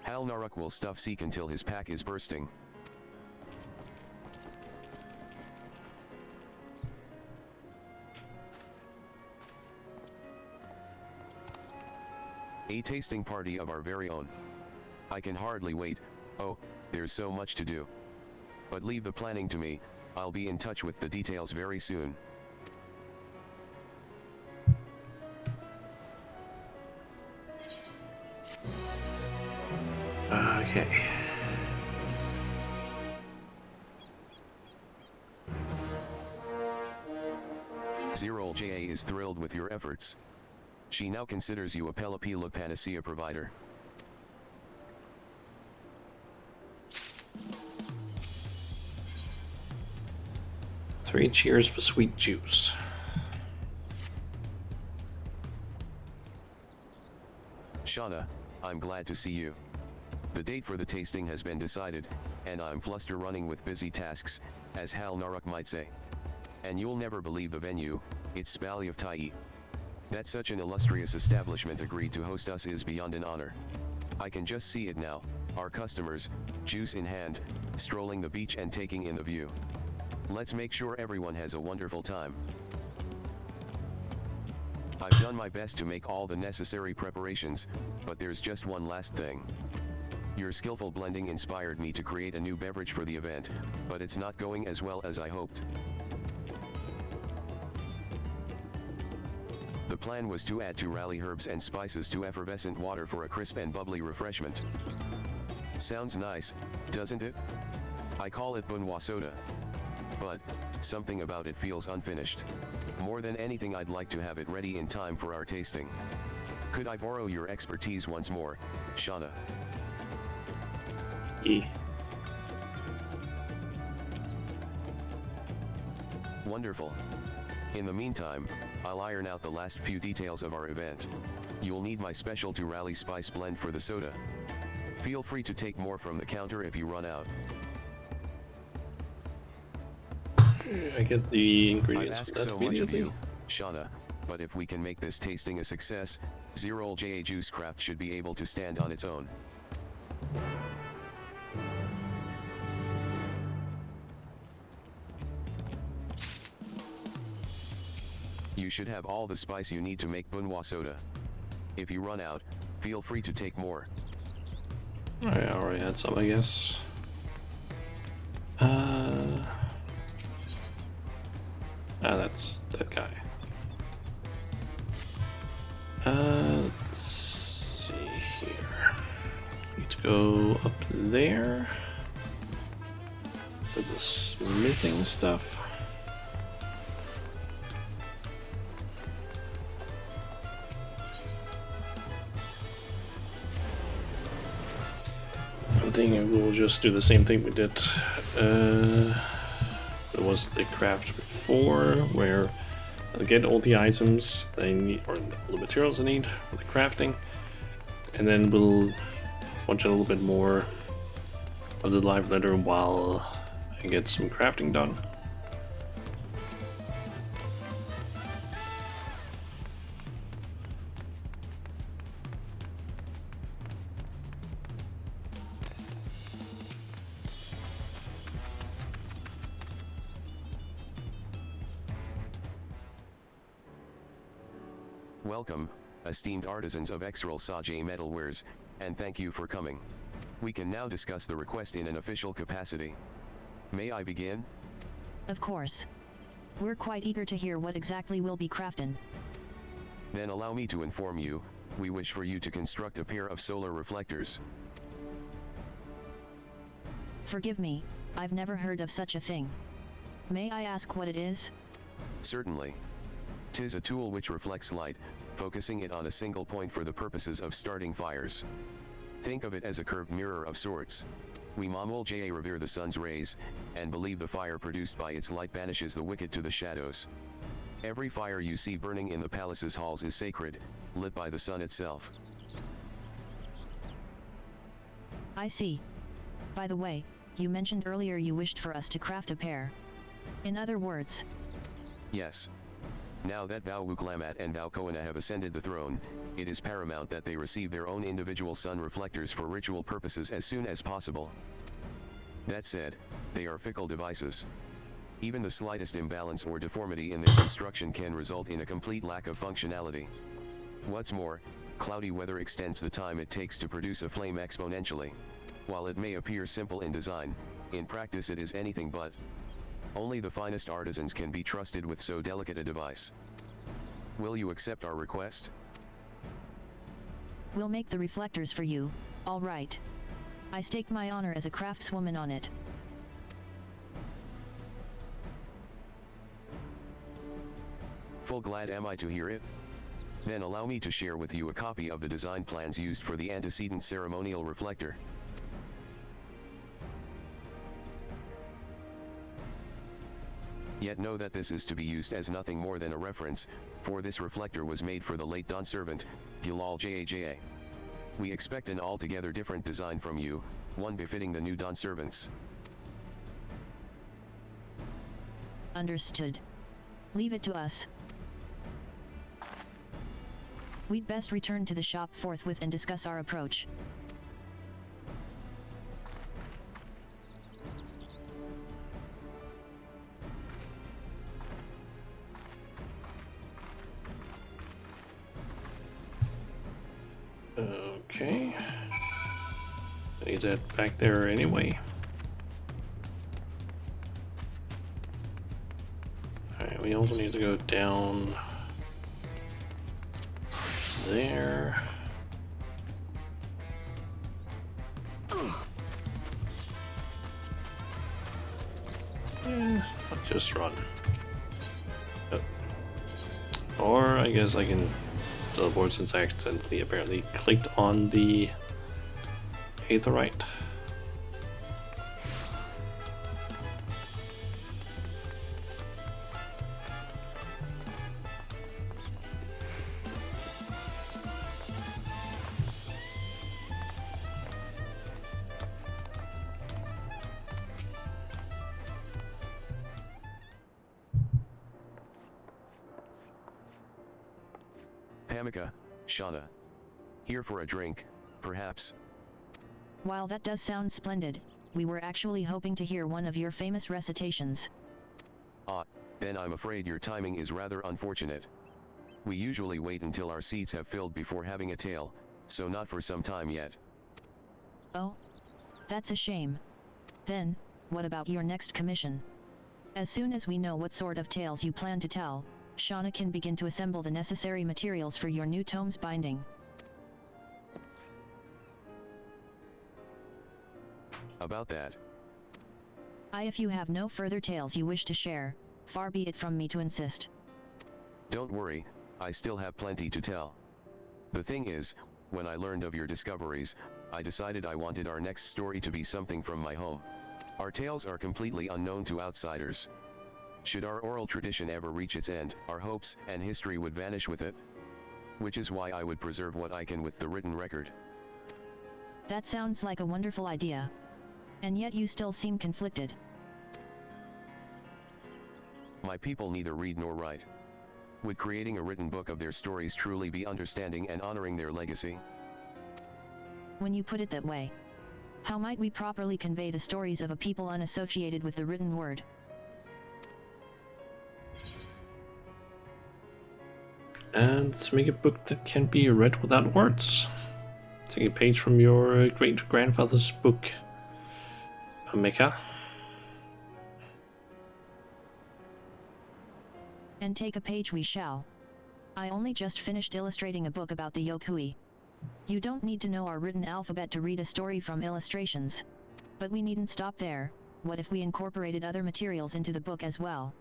Hal Naruk will stuff Seek until his pack is bursting. A tasting party of our very own. I can hardly wait. Oh, there's so much to do. But leave the planning to me, I'll be in touch with the details very soon. Okay. Zero JA is thrilled with your efforts. She now considers you a Pelopila Panacea provider. Three cheers for sweet juice. Shauna, I'm glad to see you. The date for the tasting has been decided, and I'm fluster running with busy tasks, as Hal Naruk might say. And you'll never believe the venue, it's Spally of Tai. That such an illustrious establishment agreed to host us is beyond an honor. I can just see it now, our customers, juice in hand, strolling the beach and taking in the view. Let's make sure everyone has a wonderful time. I've done my best to make all the necessary preparations, but there's just one last thing. Your skillful blending inspired me to create a new beverage for the event, but it's not going as well as I hoped. The plan was to add 2 rally herbs and spices to effervescent water for a crisp and bubbly refreshment. Sounds nice, doesn't it? I call it Bunwa soda. But, something about it feels unfinished. More than anything, I'd like to have it ready in time for our tasting. Could I borrow your expertise once more, Shauna? Yeah. Wonderful. In the meantime, I'll iron out the last few details of our event. You'll need my special 2 rally spice blend for the soda. Feel free to take more from the counter if you run out. I get the I've ingredients asked for that so much of immediately. you, Shauna, but if we can make this tasting a success, Zero JA Juice Craft should be able to stand on its own. You should have all the spice you need to make Bunwa soda. If you run out, feel free to take more. I already had some, I guess. That's that guy. Let's see here. Need to go up there for the smithing stuff. I think we'll just do the same thing we did. There was the craft before, where I get all the items that I need, or all the materials I need for the crafting, and then we'll watch a little bit more of the live letter while I get some crafting done. Welcome, esteemed artisans of XIV Sajay Metalwares, and thank you for coming. We can now discuss the request in an official capacity. May I begin? Of course. We're quite eager to hear what exactly will be crafted. Then allow me to inform you, we wish for you to construct a pair of solar reflectors. Forgive me, I've never heard of such a thing. May I ask what it is? Certainly. 'Tis a tool which reflects light, focusing it on a single point for the purposes of starting fires. Think of it as a curved mirror of sorts. We Mamul-ja revere the sun's rays, and believe the fire produced by its light banishes the wicked to the shadows. Every fire you see burning in the palace's halls is sacred, lit by the sun itself. I see. By the way, you mentioned earlier you wished for us to craft a pair. In other words... Yes. Now that Wachumeqimeqi and Wachumeqimeqi have ascended the throne, it is paramount that they receive their own individual sun reflectors for ritual purposes as soon as possible. That said, they are fickle devices. Even the slightest imbalance or deformity in their construction can result in a complete lack of functionality. What's more, cloudy weather extends the time it takes to produce a flame exponentially. While it may appear simple in design, in practice it is anything but. Only the finest artisans can be trusted with so delicate a device. Will you accept our request? We'll make the reflectors for you, all right. I stake my honor as a craftswoman on it. Full glad am I to hear it. Then allow me to share with you a copy of the design plans used for the antecedent ceremonial reflector. Yet know that this is to be used as nothing more than a reference, for this reflector was made for the late Dawn servant, Gilal-ja. We expect an altogether different design from you, one befitting the new Dawn servants. Understood. Leave it to us. We'd best return to the shop forthwith and discuss our approach. Okay. Need that back there anyway. Alright, we also need to go down there. Yeah, I'll just run. Oh. Or I guess I can teleport since I accidentally apparently clicked on the aetheryte. Pamika, Shauna. Here for a drink, perhaps? While that does sound splendid, we were actually hoping to hear one of your famous recitations. Ah, then I'm afraid your timing is rather unfortunate. We usually wait until our seats have filled before having a tale, so not for some time yet. Oh? That's a shame. Then, what about your next commission? As soon as we know what sort of tales you plan to tell, Shauna can begin to assemble the necessary materials for your new tome's binding. About that. If you have no further tales you wish to share, far be it from me to insist. Don't worry, I still have plenty to tell. The thing is, when I learned of your discoveries, I decided I wanted our next story to be something from my home. Our tales are completely unknown to outsiders. Should our oral tradition ever reach its end, our hopes and history would vanish with it. Which is why I would preserve what I can with the written record. That sounds like a wonderful idea. And yet you still seem conflicted. My people neither read nor write. Would creating a written book of their stories truly be understanding and honoring their legacy? When you put it that way, how might we properly convey the stories of a people unassociated with the written word? And to make a book that can be read without words. Take a page from your great-grandfather's book, Pamika. And take a page we shall. I only just finished illustrating a book about the Yokui. You don't need to know our written alphabet to read a story from illustrations. But we needn't stop there. What if we incorporated other materials into the book as well?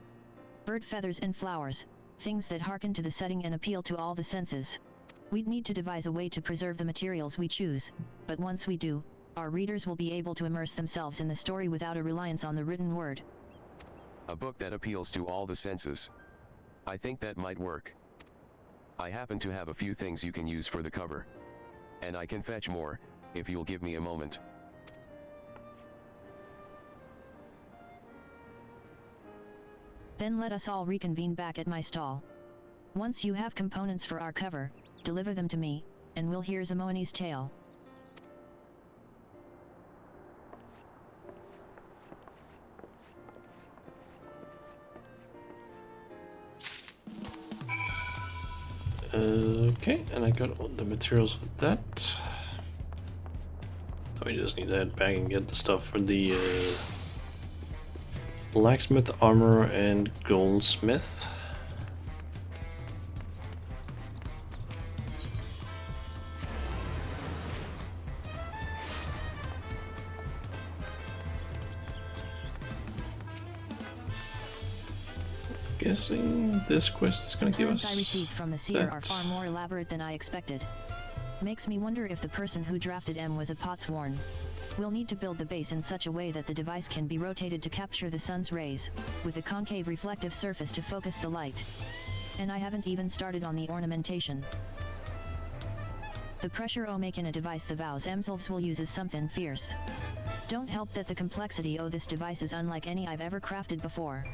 Bird feathers and flowers, things that hearken to the setting and appeal to all the senses. We'd need to devise a way to preserve the materials we choose, but once we do, our readers will be able to immerse themselves in the story without a reliance on the written word. A book that appeals to all the senses. I think that might work. I happen to have a few things you can use for the cover. And I can fetch more, if you'll give me a moment. Then let us all reconvene back at my stall. Once you have components for our cover, deliver them to me, and we'll hear Zamoani's tale. Okay, and I got all the materials for that. We just need to head back and get the stuff for the blacksmith, armor, and goldsmith. Guessing this quest is going to give us The plans I received from the seer are far more elaborate than I expected. Makes me wonder if the person who drafted M was a potsworn. We'll need to build the base in such a way that the device can be rotated to capture the sun's rays, with a concave reflective surface to focus the light. And I haven't even started on the ornamentation. The pressure O make in a device the vows themselves will use is something fierce. Don't help that the complexity of this device is unlike any I've ever crafted before.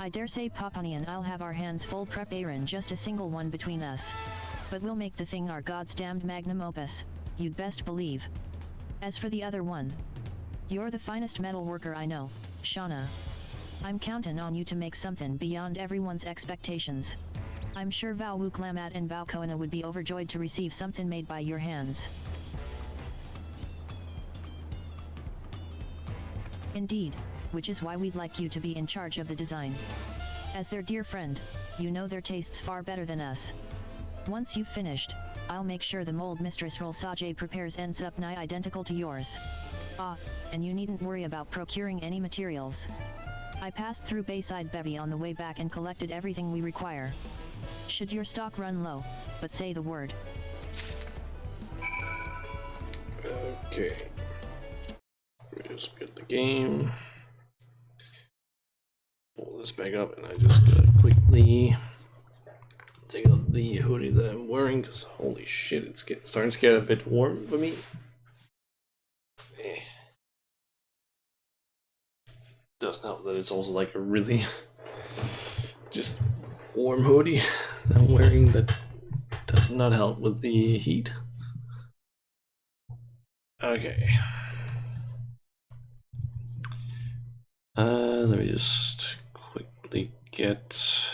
I dare say Papani and I'll have our hands full prep Aaron, just a single one between us. But we'll make the thing our god's damned magnum opus, you'd best believe. As for the other one, you're the finest metal worker I know, Shauna. I'm counting on you to make something beyond everyone's expectations. I'm sure Val Wuklamat and Val Koana would be overjoyed to receive something made by your hands. Indeed, which is why we'd like you to be in charge of the design. As their dear friend, you know their tastes far better than us. Once you've finished, I'll make sure the mold Mistress Rolsage prepares ends up nigh identical to yours. Ah, and you needn't worry about procuring any materials. I passed through Bayside Bevy on the way back and collected everything we require. Should your stock run low, but say the word. Okay. Just get the game. Pull this back up, and I just gotta quickly take out the hoodie that I'm wearing, because holy shit, it's starting to get a bit warm for me. Does help that it's also like a really just warm hoodie I'm wearing that does not help with the heat. Okay. Let me just quickly get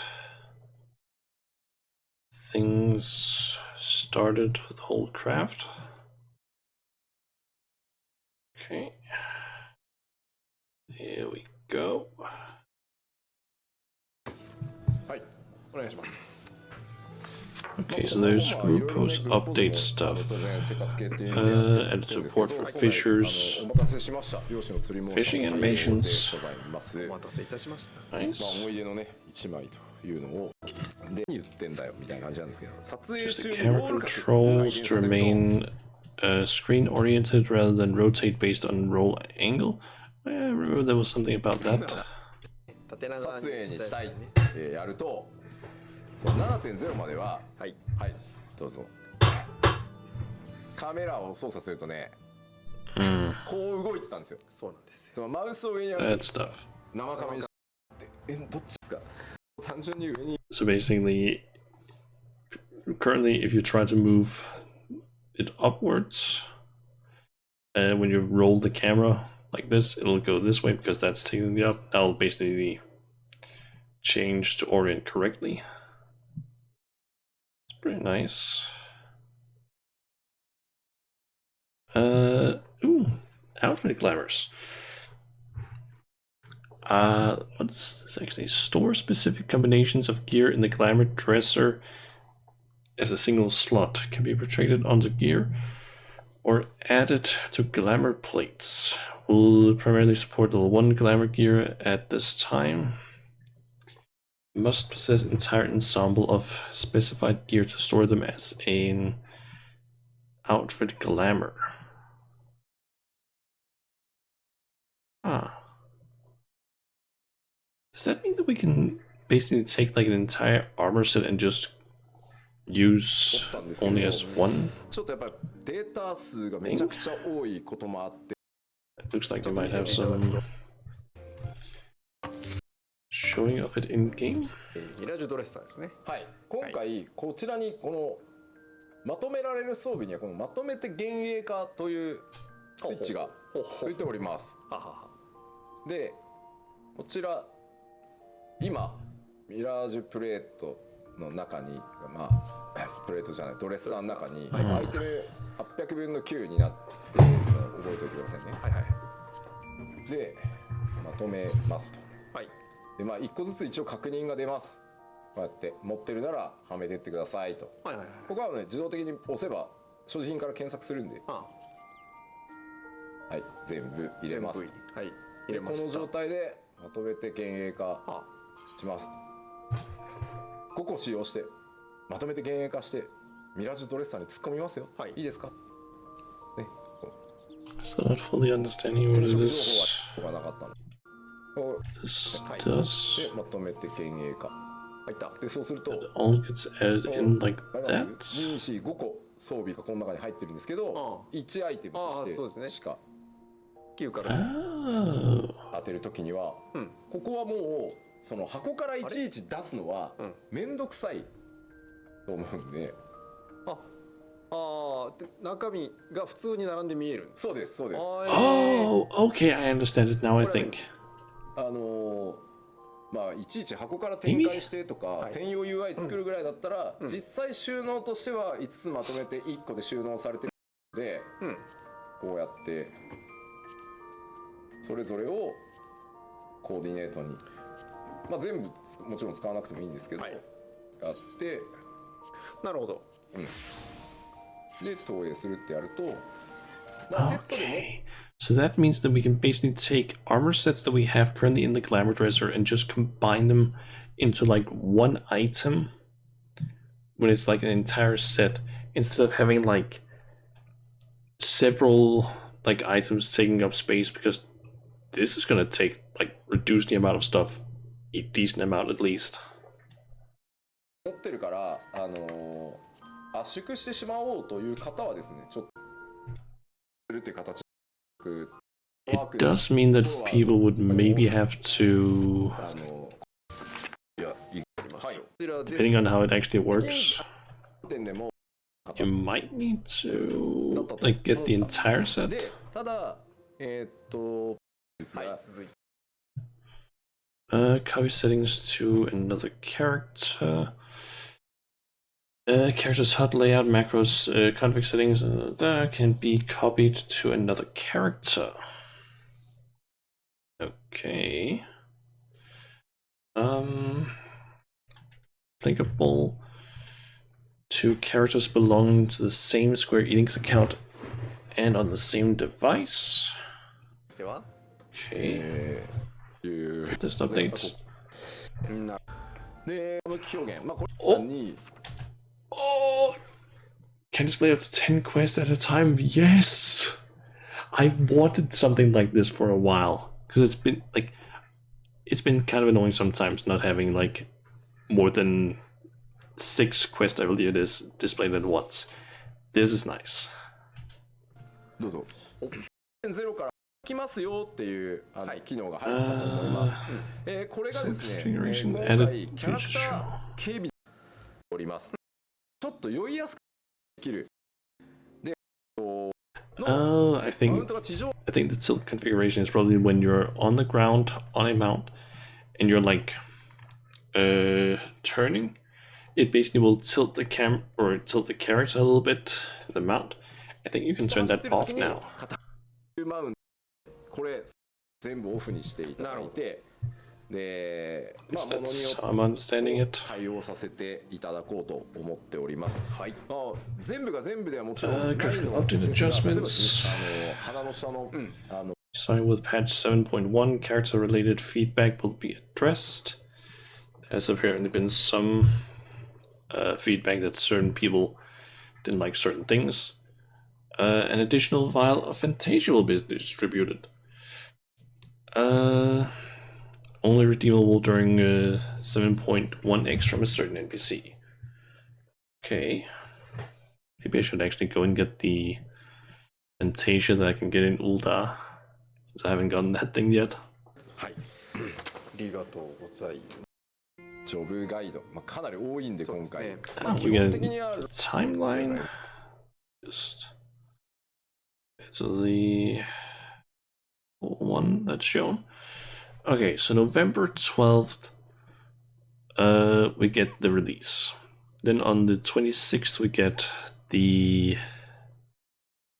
things started with the whole craft. Okay. Here we go. Okay, so there's group post update stuff. Added support for fishers. Fishing animations. Nice. Just the camera controls to remain screen oriented rather than rotate based on roll angle. I remember there was something about that. 7.0 までははいどうぞカメラを操作するとねこう動いてたんですよそうなんですよそのマウスを上にやる That stuff. 生カメにどっちですか単純に上に So basically, currently if you try to move it upwards, when you roll the camera like this, it'll go this way because that's taking it up. That'll basically change to orient correctly. It's pretty nice. Ooh, outfit glamours. What's this actually? Store specific combinations of gear in the glamour dresser as a single slot. Can be projected onto gear or added to glamour plates. Will primarily support level 1 glamour gear at this time. Must possess entire ensemble of specified gear to store them as an outfit glamour. Ah. Does that mean that we can basically take like an entire armor set and just use only as one? ちょっとやっぱりデータ数がめちゃくちゃ多いこともあって。It looks like they might have some showing of it in game. ミラージュドレッサーですね。はい。今回こちらにこのまとめられる装備にはこのまとめて幻影化というスイッチがついております。で、こちら今ミラージュプレートの中に、まあプレートじゃないドレッサーの中にアイテム800分の9になって覚えておいてくださいね。はいはい。で、まとめますと。はい。で、まあ1個ずつ一応確認が出ます。こうやって持ってるならはめてってくださいと。はいはいはい。ここはね自動的に押せば所持品から検索するんで。はい、全部入れます。はい。入れました。この状態でまとめて幻影化します。5個使用してまとめて幻影化してミラージュドレッサーに突っ込みますよ。はい。いいですか？ね。Still not fully understanding what it is. ここがなかったの。This does. でまとめて幻影化。でそうすると all gets added in like that. 2、4、5個装備がこの中に入ってるんですけど、1アイテムとしてしか9から当てるときには、ここはもうその箱からいちいち出すのはめんどくさいと思うんで、中身が普通に並んで見える。そうですそうです。Oh, okay, I understand it now. I think. まあいちいち箱から展開してとか専用 UI 作るぐらいだったら、実際収納としては5つまとめて1個で収納されてるので、こうやってそれぞれをコーディネートに、まあ全部もちろん使わなくてもいいんですけど、やって、なるほど。で投影するってやると、まあセットでも。So that means that we can basically take armor sets that we have currently in the glamour dresser and just combine them into like one item when it's like an entire set, instead of having like several like items taking up space, because this is gonna take like reduce the amount of stuff a decent amount at least. 持ってるから圧縮してしまおうという方はですね、ちょっとするっていう形。It does mean that people would maybe have to, depending on how it actually works, you might need to like get the entire set. Copy settings to another character. Character's HUD layout, macros, config settings that can be copied to another character. Okay. Applicable to characters belonging to the same Square Enix account and on the same device. Okay. Test updates. Oh, can display up to 10 quests at a time. Yes, I've wanted something like this for a while, because it's been kind of annoying sometimes not having like more than 6 quests, I believe it is, displayed at once. This is nice. どうぞ。0からきますよっていう機能が入ったと思います。これがですね、今回キャラクター警備おります。ちょっと酔いやすくできる。で、I think the tilt configuration is probably when you're on the ground on a mount and you're like turning. It basically will tilt the tilt the character a little bit, the mount. I think you can turn that off now. これ全部オフにしていただいて、で、まあ Yes, ものに that's よ I'm understanding って it. 対応させていただこうと思っております。はい。まあ全部が全部ではもちろんないの graphical ですが、 update 例えば adjustments. 鼻の下のStarting with patch 7.1, character-related feedback will be addressed. There's apparently been some feedback that certain people didn't like certain things. An additional vial of Fantasia will be distributed. Only redeemable during 7.1x from a certain NPC. Okay. Maybe I should actually go and get the Fantasia that I can get in Ulda, since I haven't gotten that thing yet. はい。ありがとうございます。ジョブガイド、まあ、かなり多いんで今回。We get a timeline. Just it's the one that's shown. Okay, so November 12th, we get the release. Then on the 26th, we get the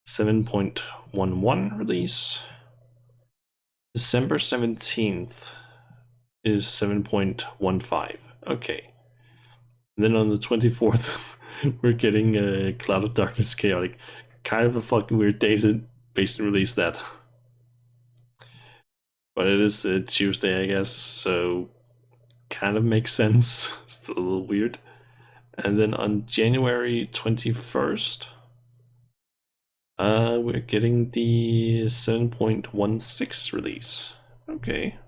7.11 release. December 17th is 7.15. Okay. And then on the 24th, we're getting Cloud of Darkness Chaotic. Kind of a fucking weird day to basically release that. But it is Tuesday, I guess, so kind of makes sense. Still a little weird. And then on January 21st, we're getting the 7.16 release. Okay.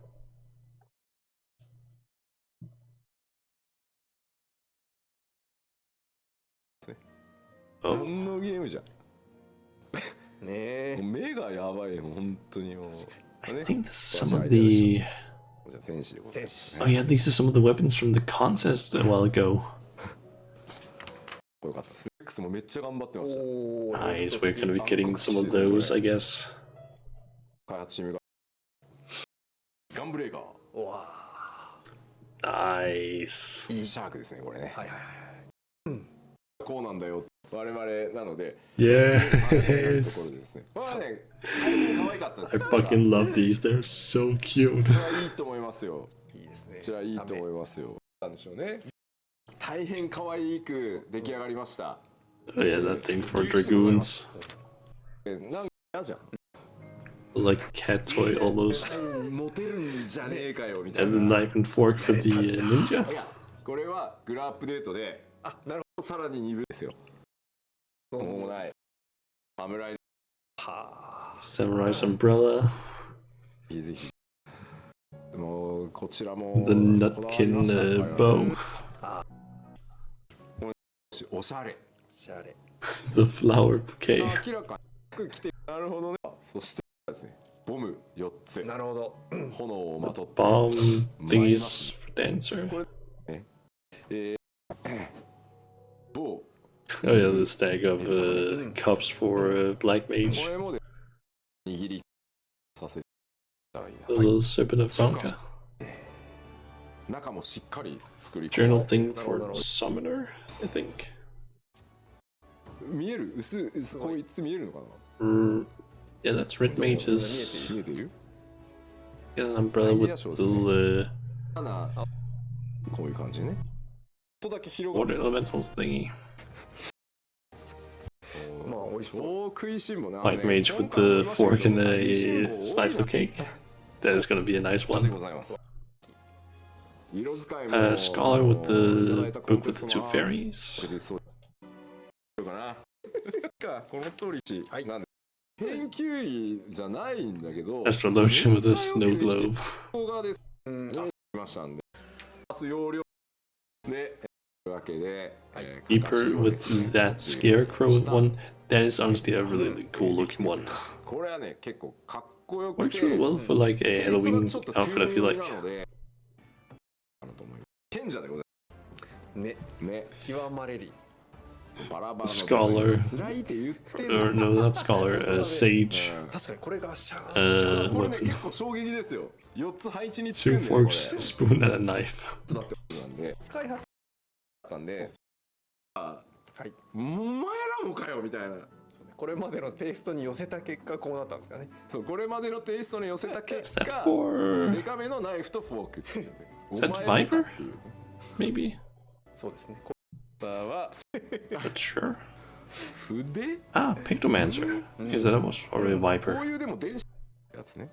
Oh. 何のゲームじゃん。ねえ。目がやばいよ、本当にもう。I think this is some of the. Oh yeah, these are some of the weapons from the contest a while ago. Nice, we're gonna be getting some of those, I guess. 開発チームがガンブレーカー。わあ。Nice。いいシャークですね、これね。はいはいはい。こうなんだよ。我々なので。Yes. まあね、大変可愛かったです。I fucking love these. They're so cute. これはいいと思いますよ。いいですね。こちらいいと思いますよ。なんでしょうね。大変可愛く出来上がりました。Oh yeah, that thing for dragoons. なんか嫌じゃん。Like a cat toy almost. モテるんじゃねえかよみたい And な。 the knife and fork for the ninja. いや、これはグラアップデートで、あ、なるほど、さらに2分ですよ。もうない。侍。はあ。Samurai's umbrella. ぜひ。もうこちらも。 The nutkin bow. おしゃれ。おしゃれ。The flower bouquet. 明らかに来て、なるほどね。そしてですね、ボム4つ。なるほど。炎をまとって。Bomb thingies for dancer. これ棒。Oh yeah, the stack of cups for black mage. これもで握りさせたらいいな。 The little serpent of Banka. 中もしっかり作り。 Journal thing for summoner, I think. 見える薄こいつ見えるのかな。Yeah, that's red mages. 見えてる。 Get an umbrella with the こういう感じね。とだけ広 water elementals thingy. 超食いしん坊な。 White mage with the fork and a slice of cake. That is gonna be a nice one. Scholar with the book with the two fairies. この通りなんで研究医じゃないんだけど。 Astrologian with a snow globe. 動画です。ましたんで。容量でわけで。Deeper with that scarecrow one. That is honestly a really cool looking one. これはね結構かっこよくて。 Works really well for like a Halloween outfit, I feel like. 賢者でございます。ね。極まれり。 Scholar, or no, not scholar, sage. これね結構衝撃ですよ。4つ配置につく Two んだよ。 forks, a spoon, and a knife. 開発だったんで、はい。お前らもかよみたいな。これまでのテイストに寄せた結果こうなったんですかね。そう、これまでのテイストに寄せた結 Is that 果 for... デカめのナイフとフォークっていうね。 Is that Viper? Maybe? そうですね。は Not sure. 筆 Ah, Pictomancer. Is that was already a こ Viper? ういうでも電子やつね。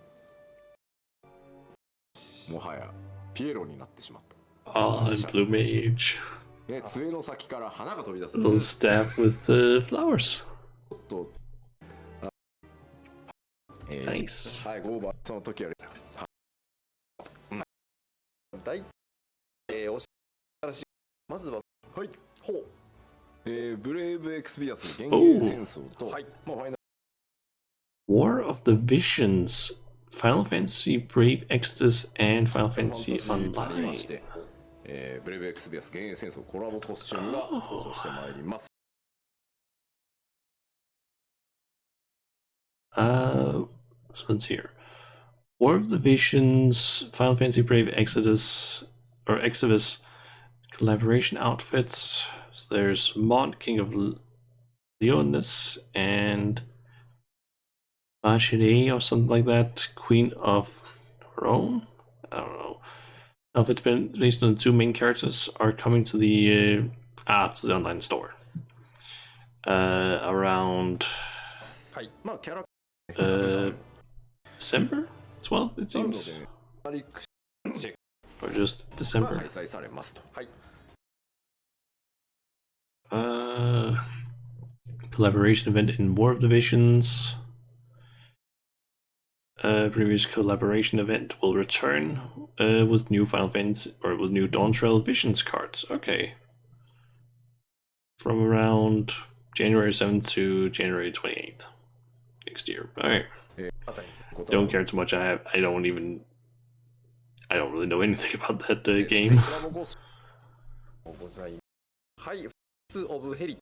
もはやピエロになってしまった。 Oh, and Blue Mage. ね、杖の先から花が飛び出す。 Little staff with flowers. ちょっとNice. はい、ゴーバーその時はありがとうございます。大おし新しいまずははい、ほうブレイブエクスビアス幻影戦争と、はい、まあファイナル War of the Visions, Final Fantasy Brave Exodus, and Final ファンタ Fantasy ジーになりま Online. して、ブレイブエクスビアス幻影戦争コラボコスチュームが登場してまいります。 So let's hear. War of the Visions, Final Fantasy Brave Exodus, or Exodus, collaboration outfits. So there's Mont, King of Leonis, and Bashire or something like that, Queen of Rome? I don't know. Outfits based on the two main characters are coming to the to the online store. Around はい、まあキャラ December 12th, it なの seems, でマリックチェック or just が December. 開催されますと。はい。 Collaboration event in War of the Visions. Previous collaboration event will return with new Final Fantasy or with new Dawntrail Visions cards. Okay. From around January 7th to January 28th next year. Alright. Don't care too much. I don't really know anything about that game. ございます。はい、フスオブヘリ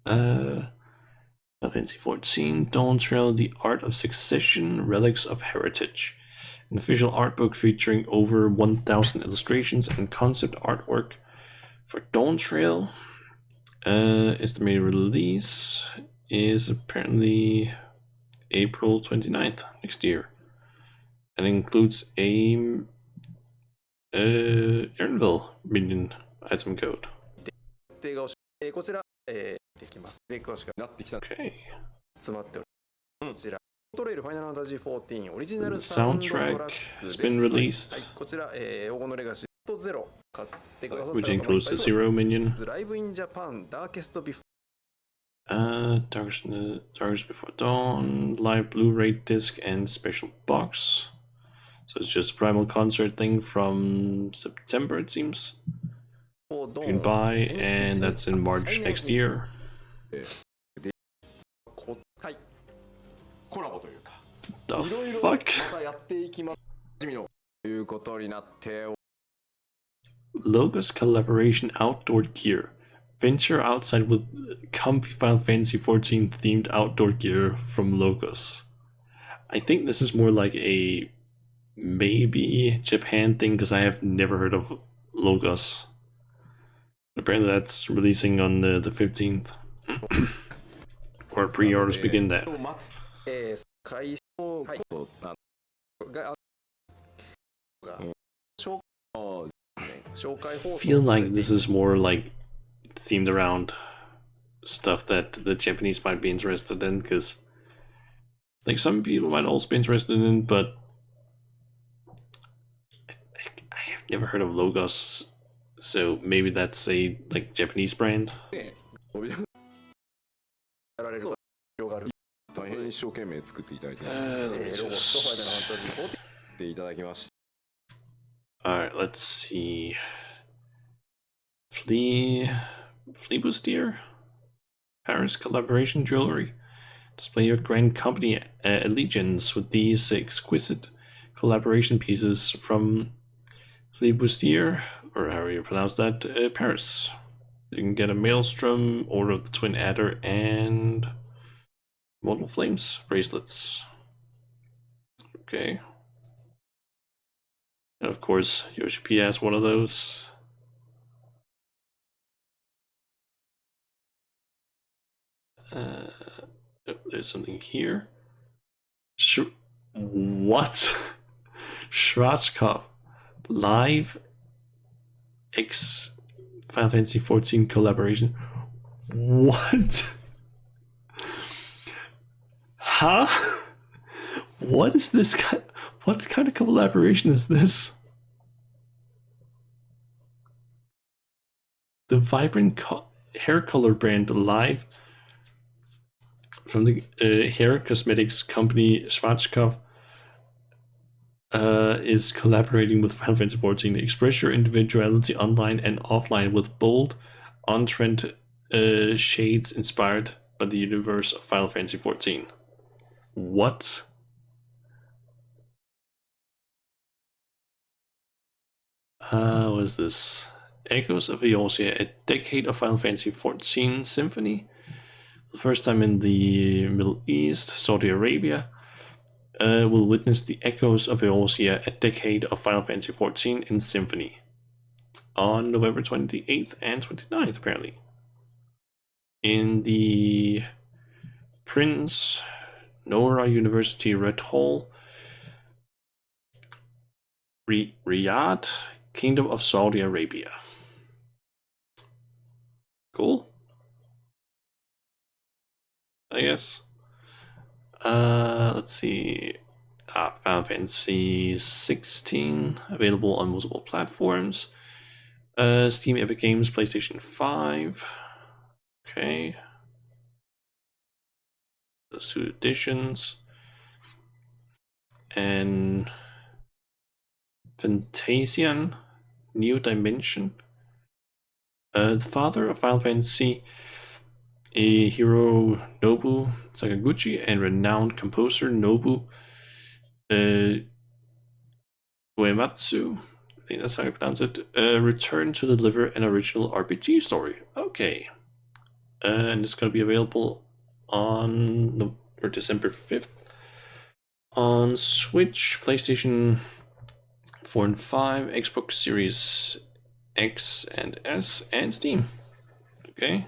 Final Fantasy 14, Dawntrail, The Art of Succession, Relics of Heritage. An official art book featuring over 1,000 illustrations and concept artwork for Dawntrail. Estimated release is apparently April 29th next year. And includes a Ernville minion item code. 定画をこちら、できます。で詳しくなってきた Okay. 詰まっております。こちらトレイルファイナルファンタジー14オリジナル The サウンドトラッ soundtrack クで has す。 been released, はい、こちら、黄金のレガシーとゼロ買ってくださった which 方もいっぱ includes い the そうで Zero す。 minion. ライブインジャパンダーケストビフ Darkest Before Dawn, live Blu-ray disc, and special box. So it's just a Primal Concert thing from September, it seems. You can buy, and that's in March next year. はい、コラボというか The いろいろ fuck? またやっていきますということになってお Logos collaboration outdoor gear. Venture outside with comfy Final Fantasy 14 themed outdoor gear from Logos. I think this is more like a maybe Japan thing because I have never heard of Logos. Apparently that's releasing on the 15th. Or pre-orders begin that. 開始はいが紹介放送 Feel like this is more like themed around stuff that the Japanese might be interested in, because like some people might also be interested in, but I have never heard of Logos, so maybe that's a like Japanese brand. やられると広がる大変一生懸命作っていただきました。 Let me ロボットファイナルファンタジー14っていただきました。 Alright, let's see. Fleabustier? Paris collaboration jewelry. Display your grand company allegiance with these exquisite collaboration pieces from Fleabustier, or however you pronounce that, Paris. You can get a Maelstrom, Order of the Twin Adder, and Mortal Flames bracelets. Okay. And of course, Yoshi P has one of those. There's something here. What? Schwarzkopf live X Final Fantasy 14 collaboration. What? Huh? What is this? What kind of collaboration is this? The vibrant hair color brand Live from the hair cosmetics company Schwarzkopf is collaborating with Final Fantasy 14. Express your individuality online and offline with bold, on-trend shades inspired by the universe of Final Fantasy 14. What? What is this? Echoes of Eorzea, a decade of Final Fantasy 14 Symphony. The first time in the Middle East, Saudi Arabia, will witness the echoes of Eorzea, a decade of Final Fantasy 14 in Symphony. On November 28th and 29th, apparently. In the Prince Nora University Red Hall, Riyadh, Kingdom of Saudi Arabia. Cool. I guess. Let's see. Final Fantasy 16 available on multiple platforms. Steam, Epic Games, PlayStation 5. Okay. Those two editions. And Fantasian, New Dimension. The father of Final Fantasy, Hironobu Sakaguchi, and renowned composer Nobu Uematsu, I think that's how you pronounce it, returned to deliver an original RPG story. Okay. And it's going to be available on December 5th on Switch, PlayStation 4 and 5, Xbox Series X and S, and Steam. Okay.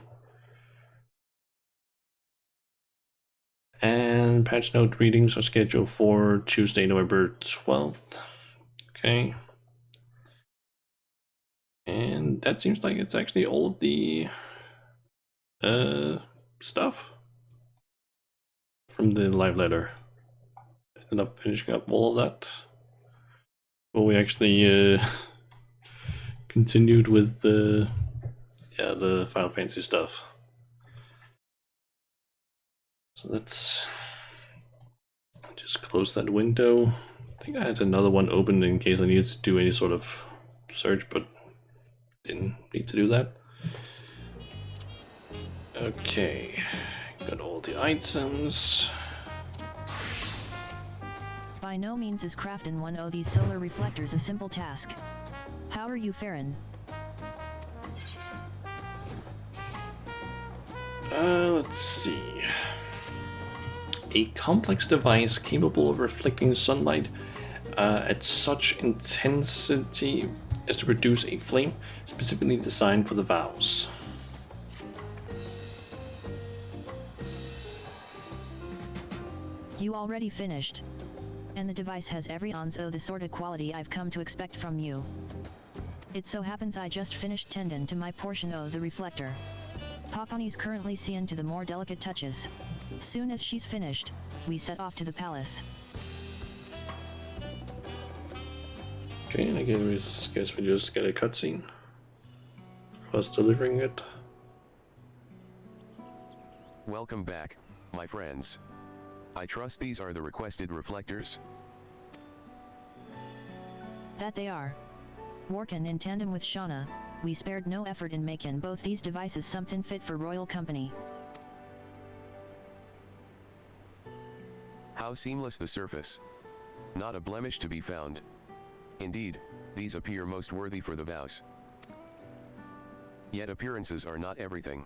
And patch note readings are scheduled for Tuesday, November 12th. Okay. And that seems like it's actually all of the stuff from the live letter. Ended up finishing up all of that. But we actually continued with the Final Fantasy stuff. So let's just close that window. I think I had another one open in case I needed to do any sort of search, but didn't need to do that. Okay, got all the items. By no means is crafting one of these solar reflectors a simple task. How are you faring? Let's see. A complex device capable of reflecting sunlight at such intensity as to produce a flame specifically designed for the vows. You already finished. And the device has every ounce of the sort of quality I've come to expect from you. It so happens I just finished tending to my portion of the reflector. Papani's currently seeing to the more delicate touches. Soon as she's finished, we set off to the palace. Okay, I guess we just get a cutscene of us delivering it. Welcome back, my friends. I trust these are the requested reflectors. That they are. Working in tandem with Shauna, we spared no effort in making both these devices something fit for royal company. How seamless the surface. Not a blemish to be found. Indeed, these appear most worthy for the vows. Yet appearances are not everything.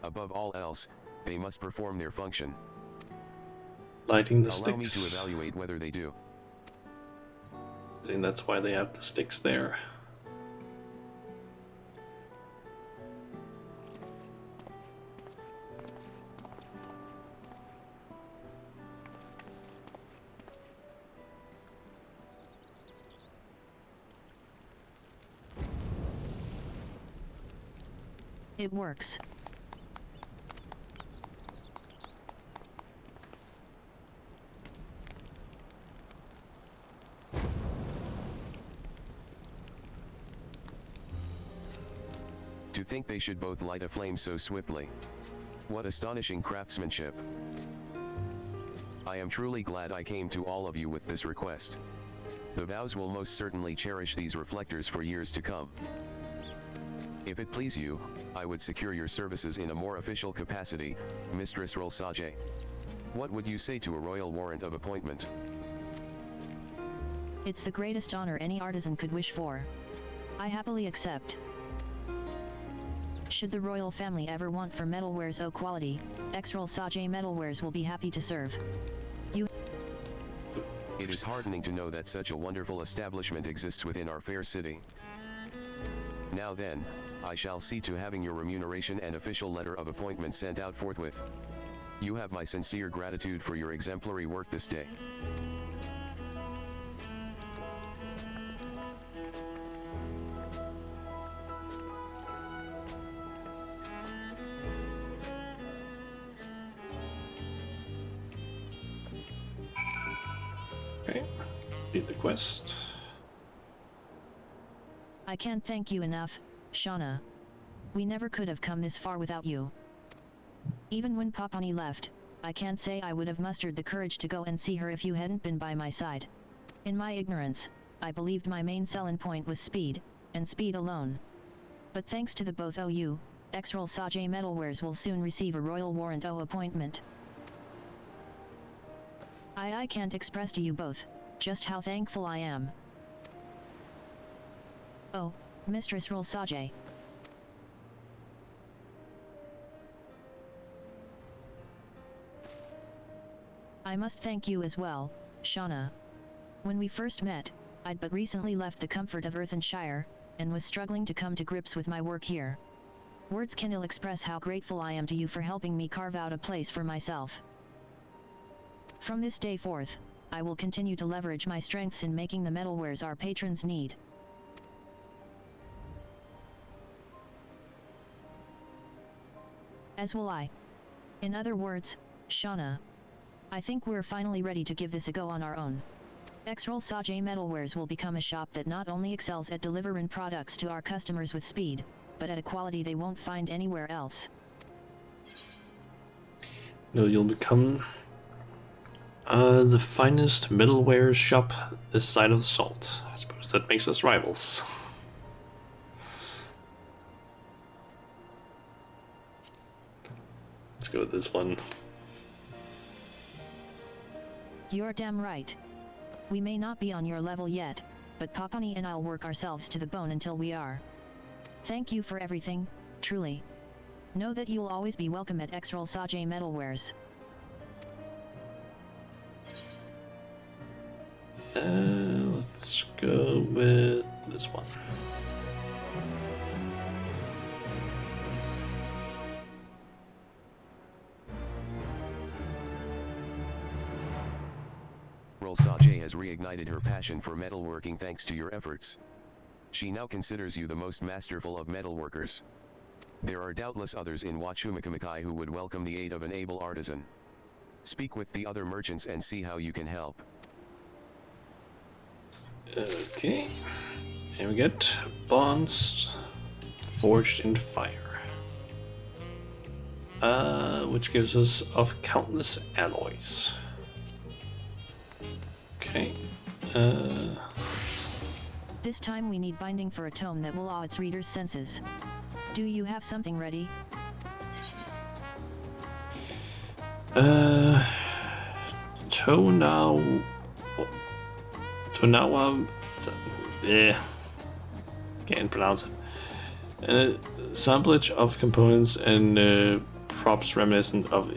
Above all else, they must perform their function. Lighting the Allow sticks. me to evaluate whether they do. I think that's why they have the sticks there. It works. To think they should both light a flame so swiftly. What astonishing craftsmanship. I am truly glad I came to all of you with this request. The vows will most certainly cherish these reflectors for years to come. If it please you, I would secure your services in a more official capacity, Mistress Rolsaje. What would you say to a royal warrant of appointment? It's the greatest honor any artisan could wish for. I happily accept. Should the royal family ever want for metalwares of quality, Rolsaje Metalwares will be happy to serve. It is heartening to know that such a wonderful establishment exists within our fair city. Now then, I shall see to having your remuneration and official letter of appointment sent out forthwith. You have my sincere gratitude for your exemplary work this day. Okay, complete the quest. I can't thank you enough, Shauna. We never could have come this far without you. Even when Papani left, I can't say I would have mustered the courage to go and see her if you hadn't been by my side. In my ignorance, I believed my main selling point was speed, and speed alone. But thanks to the both of you, Rolsaje Metalwares will soon receive a royal warrant of appointment. I can't express to you both just how thankful I am. Oh, Mistress Rolsaje. I must thank you as well, Shauna. When we first met, I'd but recently left the comfort of Earthenshire, and was struggling to come to grips with my work here. Words can ill express how grateful I am to you for helping me carve out a place for myself. From this day forth, I will continue to leverage my strengths in making the metalwares our patrons need. As will I. In other words, Shauna, I think we're finally ready to give this a go on our own. Rolsaje Metalwares will become a shop that not only excels at delivering products to our customers with speed, but at a quality they won't find anywhere else. No, you'll become the finest middleware shop this side of the salt. I suppose that makes us rivals. Let's go with this one. You're damn right. We may not be on your level yet, but Papani and I'll work ourselves to the bone until we are. Thank you for everything, truly. Know that you'll always be welcome at Rolsaje Metalwares. Let's go with this one. Rolsaje has reignited her passion for metalworking thanks to your efforts. She now considers you the most masterful of metalworkers. There are doubtless others in Wachumeqimeqi who would welcome the aid of an able artisan. Speak with the other merchants and see how you can help. Okay, and we get bonds forged in fire, which gives us of countless alloys. Okay. This time we need binding for a tome that will awe its reader's senses. Do you have something ready? Tonawa, can't pronounce it. Assemblage of components and props reminiscent of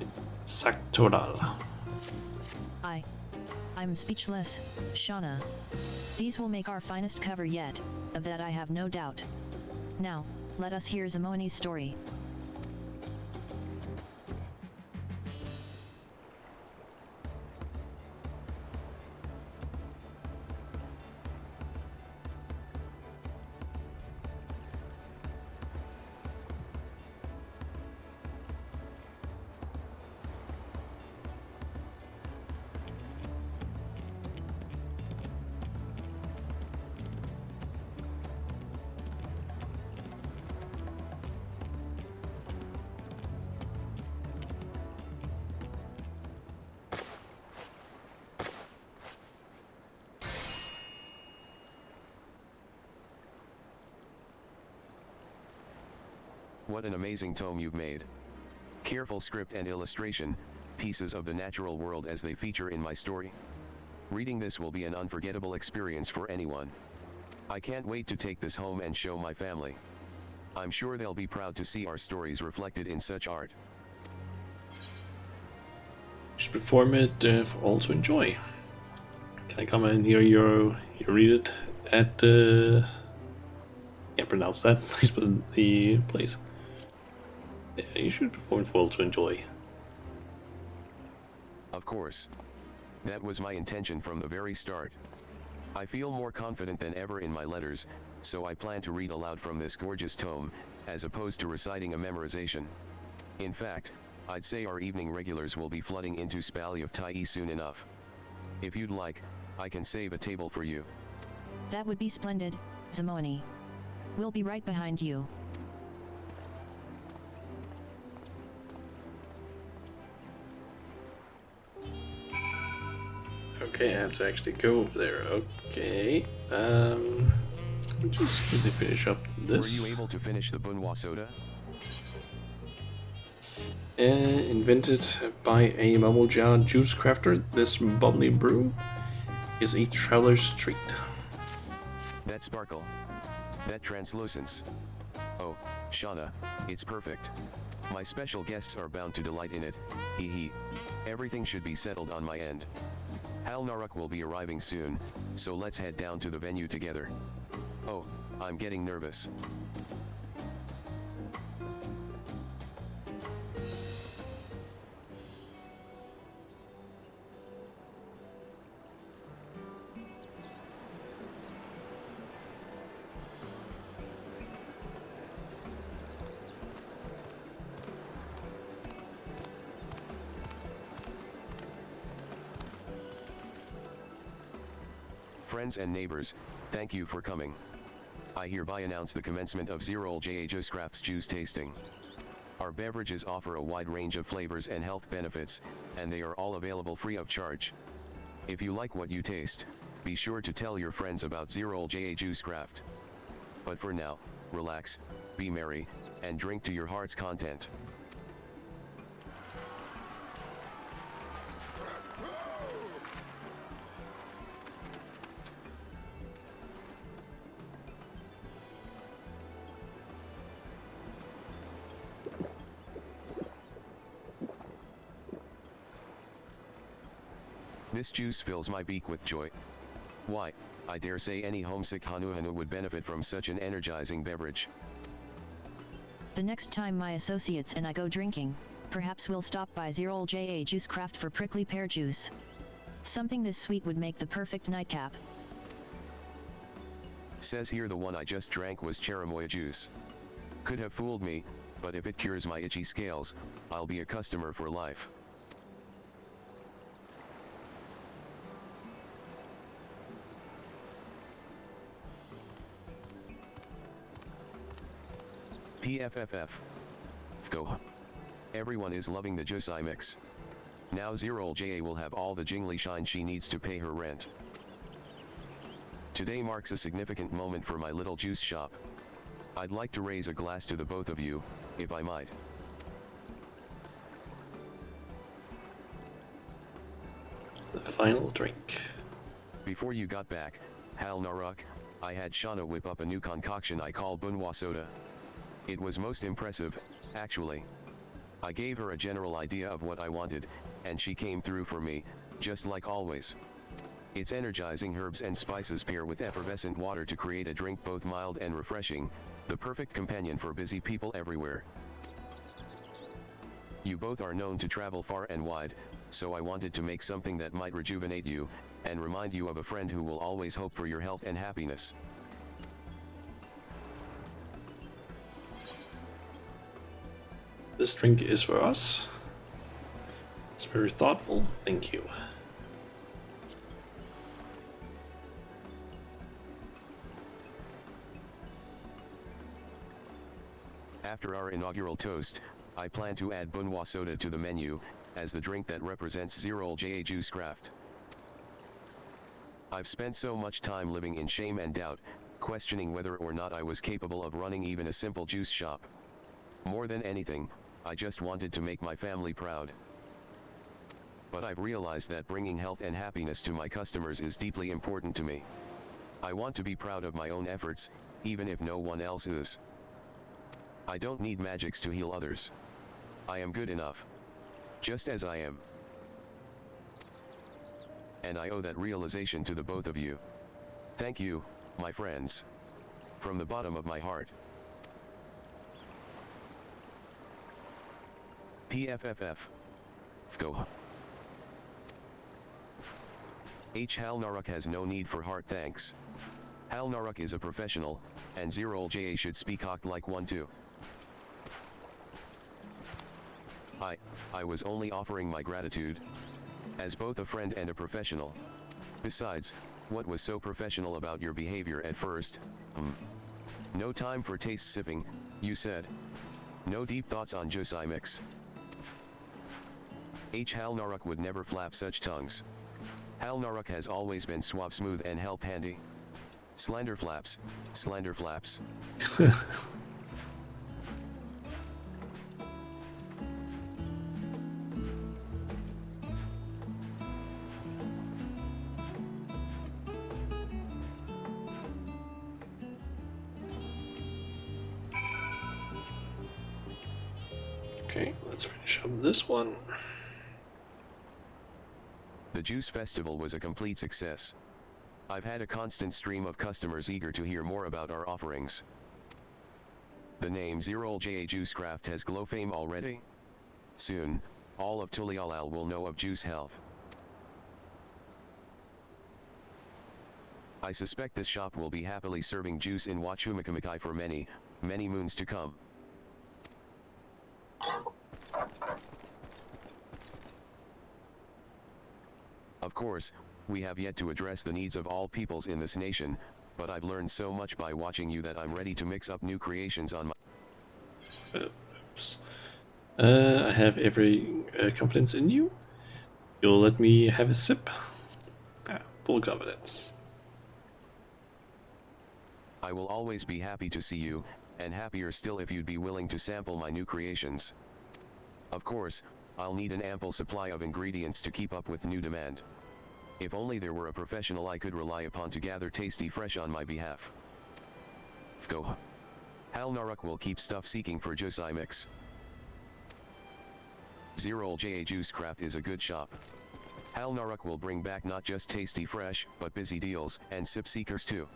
Saktoral. I'm speechless, Shauna. These will make our finest cover yet, of that I have no doubt. Now, let us hear Zamoni's story. What an amazing tome you've made. Careful script and illustration, pieces of the natural world as they feature in my story. Reading this will be an unforgettable experience for anyone. I can't wait to take this home and show my family. I'm sure they'll be proud to see our stories reflected in such art. You should perform it for all to enjoy. Can I come and hear you read it at can't pronounce that. Please put in the place. Yeah, you should perform it for all to enjoy. Of course. That was my intention from the very start. I feel more confident than ever in my letters, so I plan to read aloud from this gorgeous tome, as opposed to reciting a memorization. In fact, I'd say our evening regulars will be flooding into Spally of Tai soon enough. If you'd like, I can save a table for you. That would be splendid, Zamoni. We'll be right behind you. Okay, I have to actually go over there. Okay. Just quickly finish up this. Were you able to finish the bunwa soda? Invented by a Mamoja juice crafter, this bubbly brew is a traveler's treat. That sparkle. That translucence. Oh, Shauna, it's perfect. My special guests are bound to delight in it, hee hee. Everything should be settled on my end. Hal Naruk will be arriving soon, so let's head down to the venue together. Oh, I'm getting nervous. Friends and neighbors, thank you for coming. I hereby announce the commencement of Zerol Jajus Craft's juice tasting. Our beverages offer a wide range of flavors and health benefits, and they are all available free of charge. If you like what you taste, be sure to tell your friends about Zerol Jajus Craft. But for now, relax, be merry, and drink to your heart's content. This juice fills my beak with joy. Why, I dare say any homesick Hanuhanu would benefit from such an energizing beverage. The next time my associates and I go drinking, perhaps we'll stop by Zerol Jajus Craft for prickly pear juice. Something this sweet would make the perfect nightcap. Says here the one I just drank was cherimoya juice. Could have fooled me, but if it cures my itchy scales, I'll be a customer for life. PFFF. Go. Everyone is loving the Jusai mix. Now Zerol Ja will have all the jingly shine she needs to pay her rent. Today marks a significant moment for my little juice shop. I'd like to raise a glass to the both of you, if I might. The final drink. Before you got back, Hal Naruk, I had Shauna whip up a new concoction I call bunwa soda. It was most impressive, actually. I gave her a general idea of what I wanted, and she came through for me, just like always. Its energizing herbs and spices pair with effervescent water to create a drink both mild and refreshing, the perfect companion for busy people everywhere. You both are known to travel far and wide, so I wanted to make something that might rejuvenate you, and remind you of a friend who will always hope for your health and happiness. This drink is for us. It's very thoughtful, thank you. After our inaugural toast, I plan to add bunwa soda to the menu, as the drink that represents Zerol Jajus Craft. I've spent so much time living in shame and doubt, questioning whether or not I was capable of running even a simple juice shop. More than anything, I just wanted to make my family proud. But I've realized that bringing health and happiness to my customers is deeply important to me. I want to be proud of my own efforts, even if no one else is. I don't need magics to heal others. I am good enough. Just as I am. And I owe that realization to the both of you. Thank you, my friends. From the bottom of my heart. PFFF. Go. H. Hal Naruk has no need for heart thanks. Hal Naruk is a professional, and Zero-JA should speak cocked like one too. I was only offering my gratitude. As both a friend and a professional. Besides, what was so professional about your behavior at first? No time for taste sipping, you said. No deep thoughts on XIV. H. Hal Naruk would never flap such tongues. Hal Naruk has always been suave, smooth and help handy. Slander flaps, slander flaps. Okay, let's finish up this one. The Juice Festival was a complete success. I've had a constant stream of customers eager to hear more about our offerings. The name Zero-JA Juice Craft has glow fame already? Soon, all of Tulialal will know of Juice Health. I suspect this shop will be happily serving juice in Wachumeqimeqi for many, many moons to come. Of course, we have yet to address the needs of all peoples in this nation, but I've learned so much by watching you that I'm ready to mix up new creations on my... Oops. I have every confidence in you. You'll let me have a sip? Full confidence. I will always be happy to see you, and happier still if you'd be willing to sample my new creations. Of course, I'll need an ample supply of ingredients to keep up with new demand. If only there were a professional I could rely upon to gather tasty fresh on my behalf. Go. Hal Naruk will keep stuff seeking for XIV. Zero-JA Juice Craft is a good shop. Hal Naruk will bring back not just tasty fresh, but busy deals, and sip seekers too.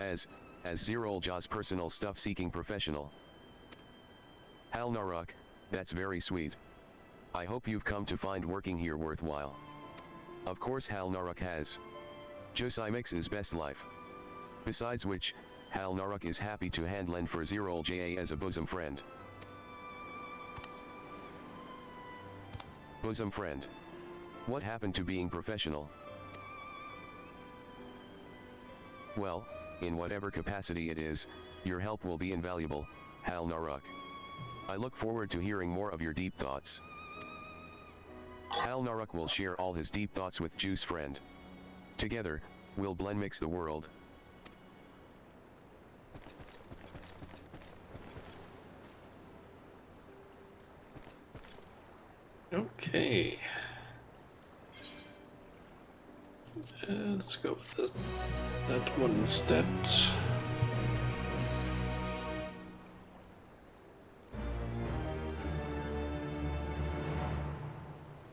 As Zero-JA's personal stuff seeking professional. Hal Naruk, that's very sweet. I hope you've come to find working here worthwhile. Of course Hal Naruk has. XIV's best life. Besides which, Hal Naruk is happy to hand-lend for Zero-JA as a bosom friend. Bosom friend. What happened to being professional? Well, in whatever capacity it is, your help will be invaluable, Hal Naruk. I look forward to hearing more of your deep thoughts. Hal Naruk will share all his deep thoughts with Juice Friend. Together, we'll blend mix the world. Okay. Let's go with that one instead.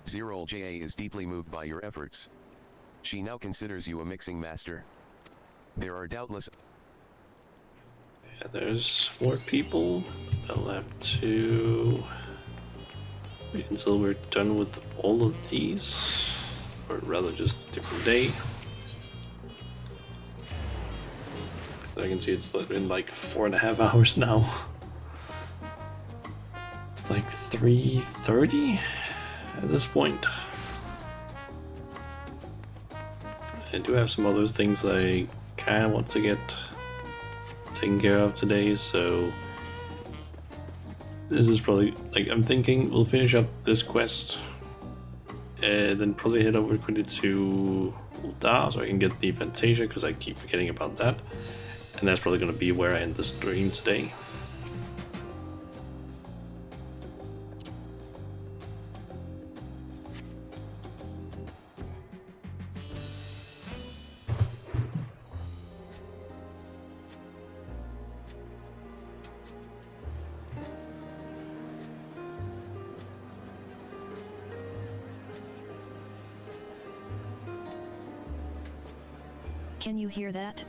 Zero-JA is deeply moved by your efforts. She now considers you a mixing master. There are doubtless... Yeah, there's more people. I'll have to wait until we're done with all of these. Or rather just a different day. So I can see it's been like 4.5 hours now. It's like 3:30 at this point. I do have some other things that I kind of want to get taken care of today, so this is probably, like, I'm thinking we'll finish up this quest and then probably head over quickly to Ul'dah so I can get the Fantasia, because I keep forgetting about that. And that's probably going to be where I end the stream today. Can you hear that?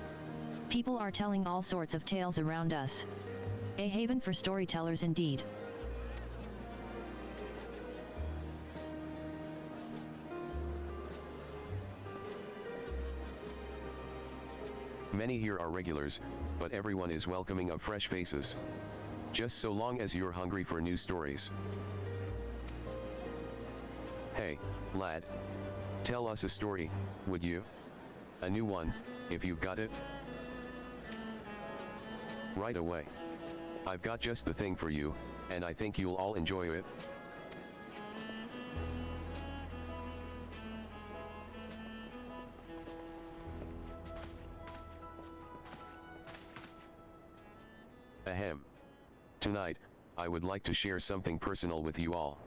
People are telling all sorts of tales around us. A haven for storytellers indeed. Many here are regulars, but everyone is welcoming of fresh faces. Just so long as you're hungry for new stories. Hey, lad. Tell us a story, would you? A new one, if you've got it. Right away. I've got just the thing for you, and I think you'll all enjoy it. Ahem. Tonight, I would like to share something personal with you all.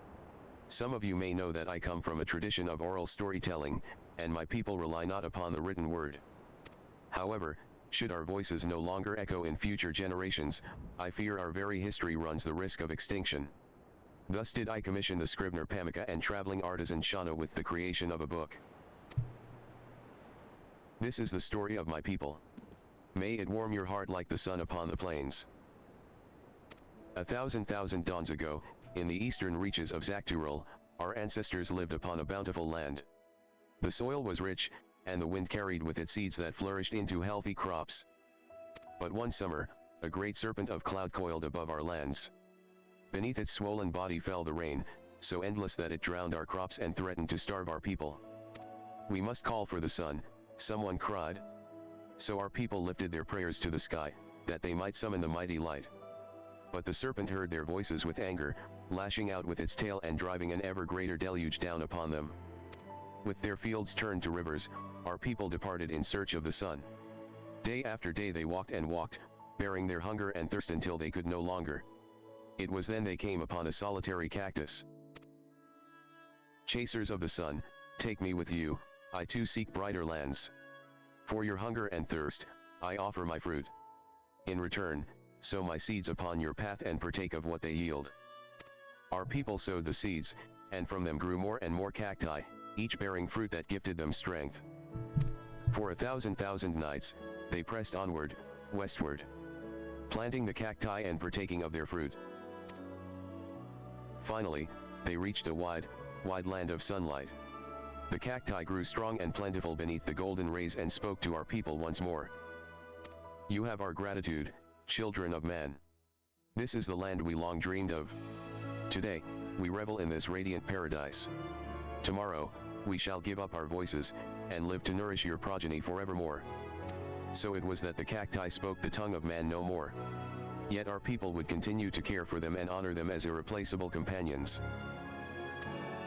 Some of you may know that I come from a tradition of oral storytelling, and my people rely not upon the written word. However, should our voices no longer echo in future generations, I fear our very history runs the risk of extinction. Thus did I commission the scrivener Pamika and traveling artisan Shauna with the creation of a book. This is the story of my people. May it warm your heart like the sun upon the plains. 1,000 dawns ago, in the eastern reaches of Zakturul, our ancestors lived upon a bountiful land. The soil was rich, and the wind carried with it seeds that flourished into healthy crops. But one summer, a great serpent of cloud coiled above our lands. Beneath its swollen body fell the rain, so endless that it drowned our crops and threatened to starve our people. We must call for the sun, someone cried. So our people lifted their prayers to the sky, that they might summon the mighty light. But the serpent heard their voices with anger, lashing out with its tail and driving an ever greater deluge down upon them. With their fields turned to rivers, our people departed in search of the sun. Day after day they walked and walked, bearing their hunger and thirst until they could no longer. It was then they came upon a solitary cactus. Chasers of the sun, take me with you, I too seek brighter lands. For your hunger and thirst, I offer my fruit. In return, sow my seeds upon your path and partake of what they yield. Our people sowed the seeds, and from them grew more and more cacti, each bearing fruit that gifted them strength. For 1,000 nights, they pressed onward, westward, planting the cacti and partaking of their fruit. Finally, they reached a wide land of sunlight. The cacti grew strong and plentiful beneath the golden rays and spoke to our people once more. You have our gratitude, children of man. This is the land we long dreamed of. Today, we revel in this radiant paradise. Tomorrow, we shall give up our voices, and live to nourish your progeny forevermore. So it was that the cacti spoke the tongue of man no more. Yet our people would continue to care for them and honor them as irreplaceable companions.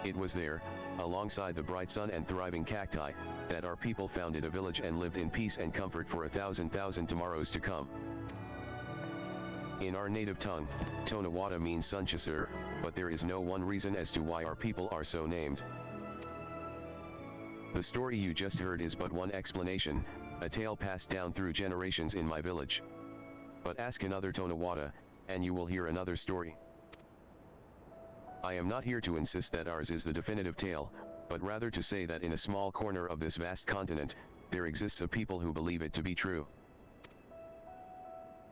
It was there, alongside the bright sun and thriving cacti, that our people founded a village and lived in peace and comfort for 1,000 tomorrows to come. In our native tongue, Tonawata means Sunchasur, but there is no one reason as to why our people are so named. The story you just heard is but one explanation, a tale passed down through generations in my village. But ask another Tonawata, and you will hear another story. I am not here to insist that ours is the definitive tale, but rather to say that in a small corner of this vast continent, there exists a people who believe it to be true.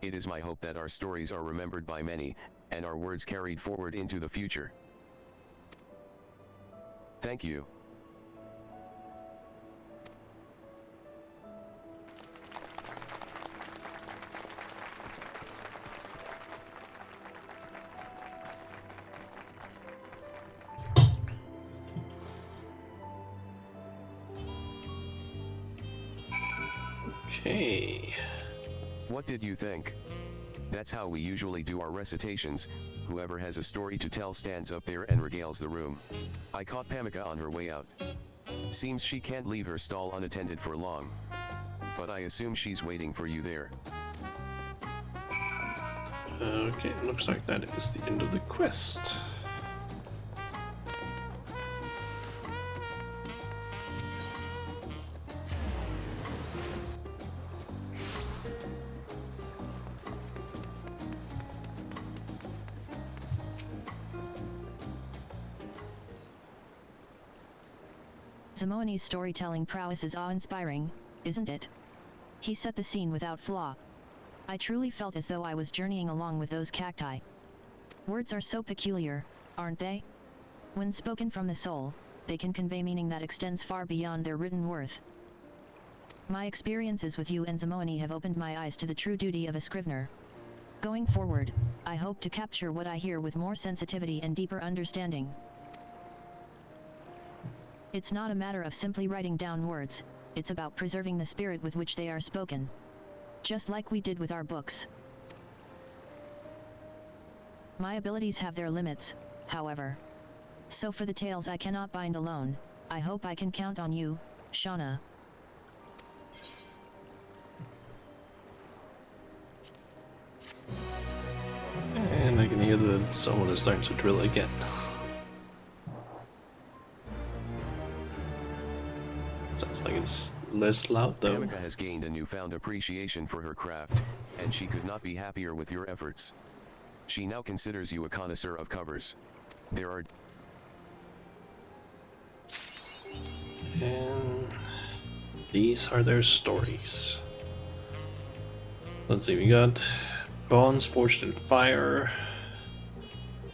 It is my hope that our stories are remembered by many, and our words carried forward into the future. Thank you. Okay. What did you think? That's how we usually do our recitations. Whoever has a story to tell stands up there and regales the room. I caught Pamika on her way out. Seems she can't leave her stall unattended for long. But I assume she's waiting for you there. Okay, looks like that is the end of the quest. Zimoani's storytelling prowess is awe-inspiring, isn't it? He set the scene without flaw. I truly felt as though I was journeying along with those cacti. Words are so peculiar, aren't they? When spoken from the soul, they can convey meaning that extends far beyond their written worth. My experiences with you and Zimoani have opened my eyes to the true duty of a scrivener. Going forward, I hope to capture what I hear with more sensitivity and deeper understanding. It's not a matter of simply writing down words, it's about preserving the spirit with which they are spoken. Just like we did with our books. My abilities have their limits, however. So for the tales I cannot bind alone, I hope I can count on you, Shauna. And I can hear that someone is starting to drill again. Sounds like it's less loud though. Kameka has gained a newfound appreciation for her craft, and she could not be happier with your efforts. She now considers you a connoisseur of covers. There are... And these are their stories. Let's see, we got bonds forged in fire,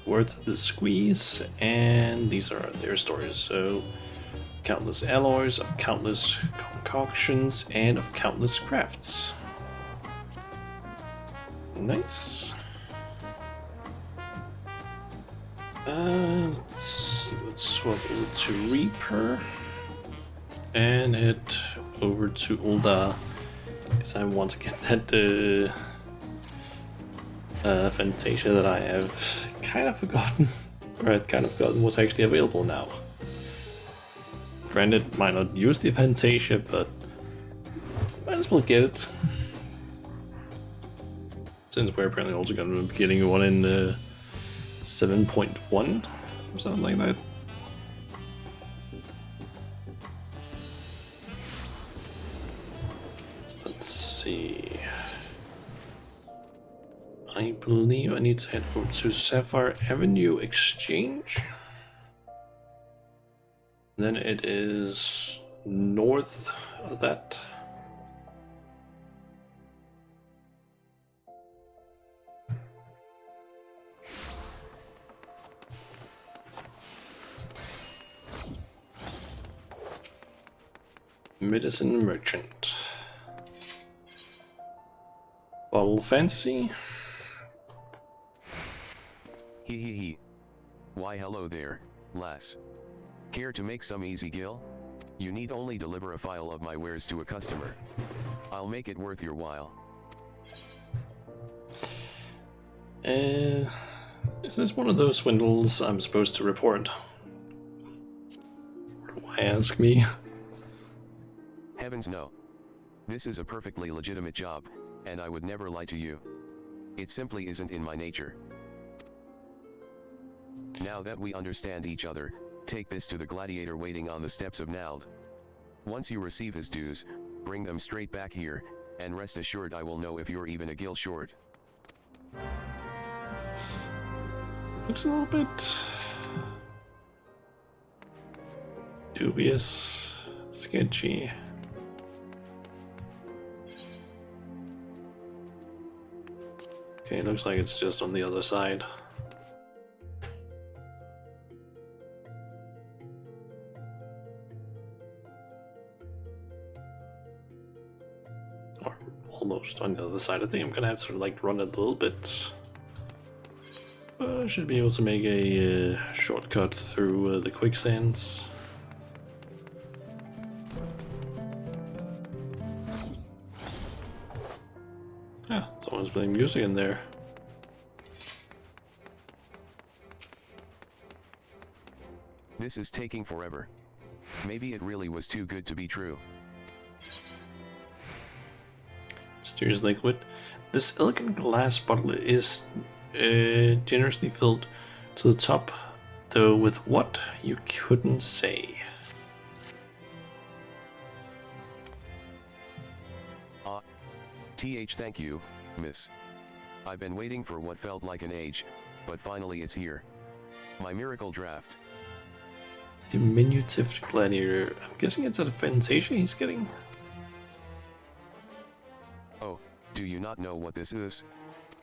worth the squeeze, and these are their stories. So, countless alloys of countless concoctions and of countless crafts. Nice. Let's swap over to Reaper and head over to Ulda because I want to get that Fantasia that I have kind of forgotten, or had kind of forgotten was actually available now. Granted, might not use the Fantasia, but might as well get it. Since we're apparently also going to be getting one in 7.1 or something like that. Let's see. I believe I need to head over to Sapphire Avenue Exchange. Then it is north of that. Medicine Merchant. Bottle Fantasy. Hee. Why hello there, lass. Care to make some easy gill? You need only deliver a file of my wares to a customer. I'll make it worth your while. Is this one of those swindles I'm supposed to report? Why ask me? Heavens no. This is a perfectly legitimate job, and I would never lie to you. It simply isn't in my nature. Now that we understand each other, take this to the gladiator waiting on the steps of Nald. Once you receive his dues, bring them straight back here, and rest assured I will know if you're even a gill short. Looks a little bit dubious, sketchy. Okay, looks like it's just on the other side. Or almost on the other side. I think I'm gonna have to like run it a little bit. But I should be able to make a shortcut through the quicksands. Yeah, someone's playing music in there. This is taking forever. Maybe it really was too good to be true. Mysterious liquid. This elegant glass bottle is generously filled to the top, though with what you couldn't say. Thank you, miss. I've been waiting for what felt like an age, but finally it's here. My miracle draft. Diminutive gladiator. I'm guessing it's a Fantasia he's getting. Do you not know what this is?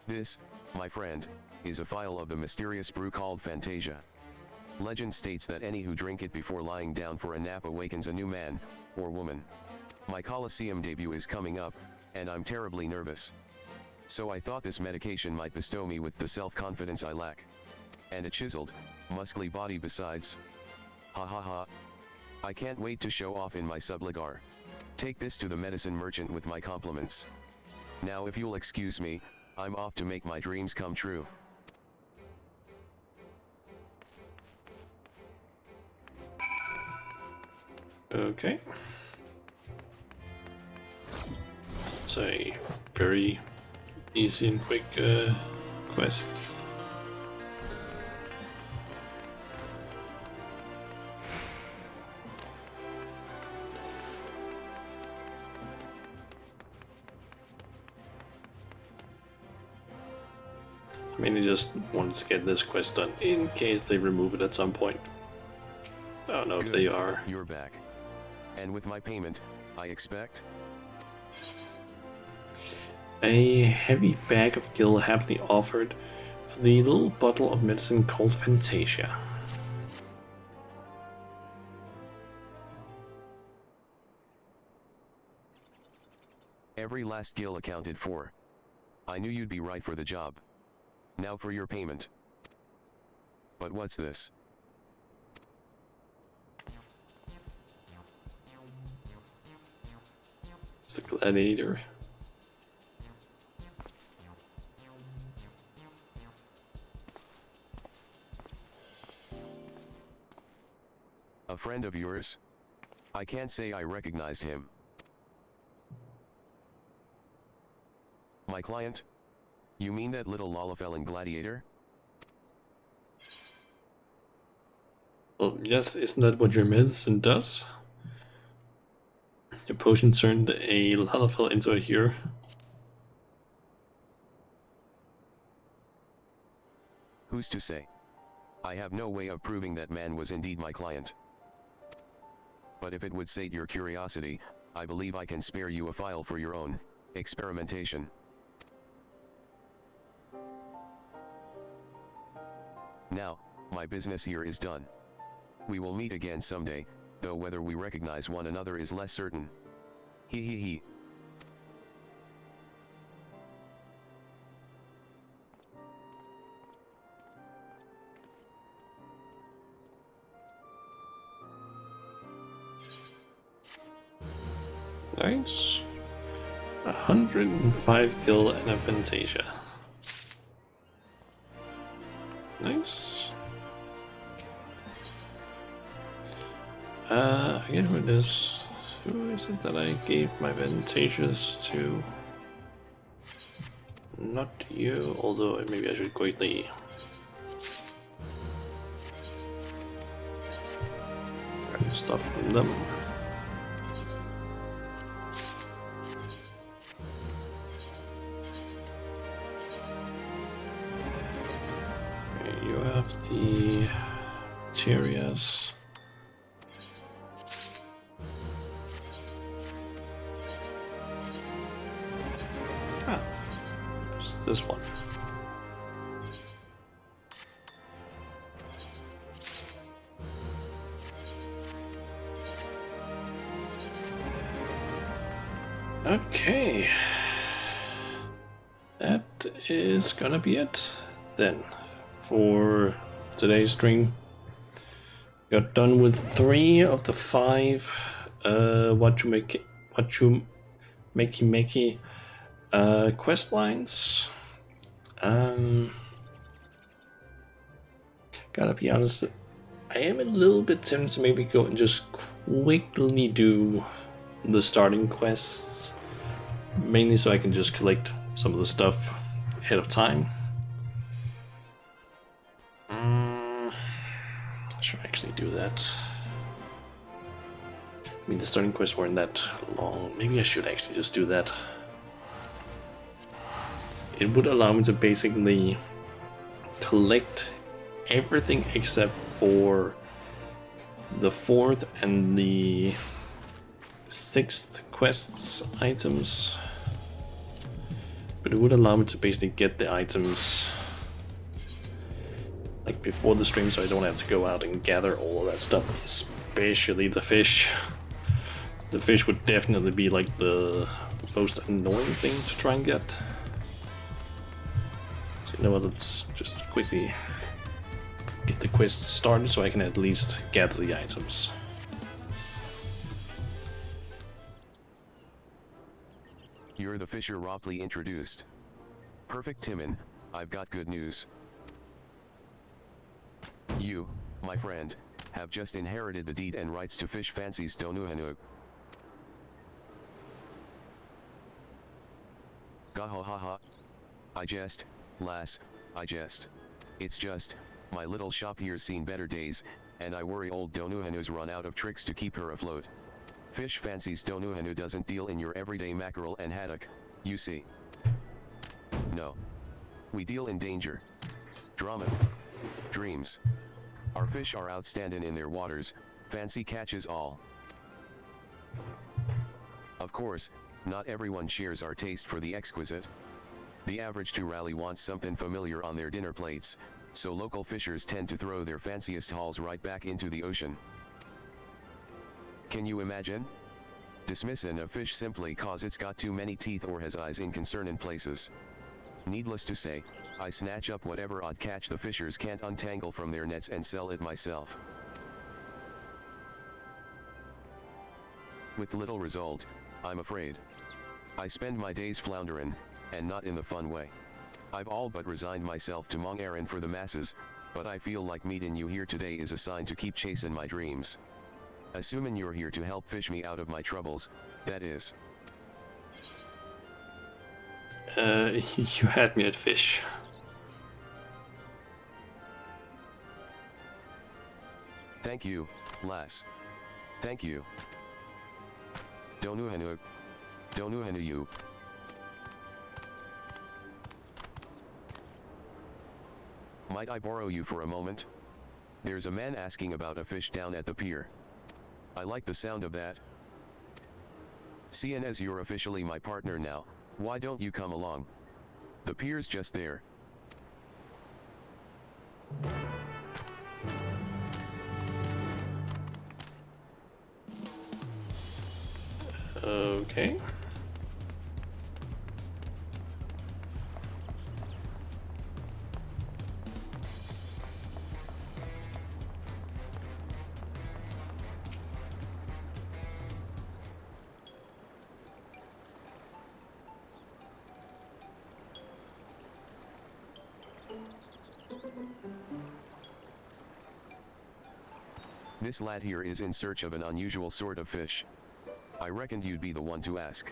This, my friend, is a phial of the mysterious brew called Fantasia. Legend states that any who drink it before lying down for a nap awakens a new man, or woman. My Colosseum debut is coming up, and I'm terribly nervous. So I thought this medication might bestow me with the self-confidence I lack. And a chiseled, muscly body besides. Ha ha ha. I can't wait to show off in my subligar. Take this to the medicine merchant with my compliments. Now if you'll excuse me, I'm off to make my dreams come true. Okay. It's a very easy and quick quest. I mainly just wanted to get this quest done in case they remove it at some point. I don't know if they are. You're back. And with my payment, I expect? A heavy bag of gil happily offered for the little bottle of medicine called Fantasia. Every last gil accounted for. I knew you'd be right for the job. Now for your payment. But what's this? It's a gladiator. A friend of yours? I can't say I recognized him. My client? You mean that little Lalafellan gladiator? Well, yes, isn't that what your medicine does? Your potion turned a Lalafell into a hero. Who's to say? I have no way of proving that man was indeed my client. But if it would sate your curiosity, I believe I can spare you a file for your own experimentation. Now, my business here is done. We will meet again someday, though whether we recognize one another is less certain. Hee hee hee. Nice. 105 gil and a Fantasia. Nice. I get who it is. Who is it that I gave my Fantasias to? Not you, although maybe I should quickly grab stuff from them. Okay, you have the Tyrias. This one. Okay. That is gonna be it then for today's stream. Got done with 3 of the 5 Wachumeqimeqi quest lines. Gotta be honest, I am a little bit tempted to maybe go and just quickly do the starting quests, mainly so I can just collect some of the stuff ahead of time. I should actually do that. I mean, the starting quests weren't that long. Maybe I should actually just do that. It would allow me to basically collect everything except for the 4th and the 6th quests items. But it would allow me to basically get the items like before the stream, so I don't have to go out and gather all of that stuff, especially the fish. The fish would definitely be like the most annoying thing to try and get. So you know what, let's just quickly get the quest started so I can at least gather the items. You're the fisher Ropley introduced. Perfect, Timon. I've got good news. You, my friend, have just inherited the deed and rights to Fish Fancy's Donuhanu. Gahahaha. I jest, lass, I jest. It's just, my little shop here's seen better days, and I worry old Donuhanu's run out of tricks to keep her afloat. Fish Fancy's Donuhanu doesn't deal in your everyday mackerel and haddock, you see. No. We deal in danger. Drama. Dreams. Our fish are outstanding in their waters, Fancy catches all. Of course, not everyone shares our taste for the exquisite. The average Turali wants something familiar on their dinner plates, so local fishers tend to throw their fanciest hauls right back into the ocean. Can you imagine? Dismissing a fish simply cause it's got too many teeth or has eyes in concerning places. Needless to say, I snatch up whatever odd catch the fishers can't untangle from their nets and sell it myself. With little result, I'm afraid. I spend my days floundering, and not in the fun way. I've all but resigned myself to mong errand for the masses, but I feel like meeting you here today is a sign to keep chasing my dreams. Assuming you're here to help fish me out of my troubles, that is. You had me at fish. Thank you, lass. Thank you. Donuhanu you. Might I borrow you for a moment? There's a man asking about a fish down at the pier. I like the sound of that. Seeing as you're officially my partner now, why don't you come along? The pier's just there. Okay. This lad here is in search of an unusual sort of fish. I reckoned you'd be the one to ask.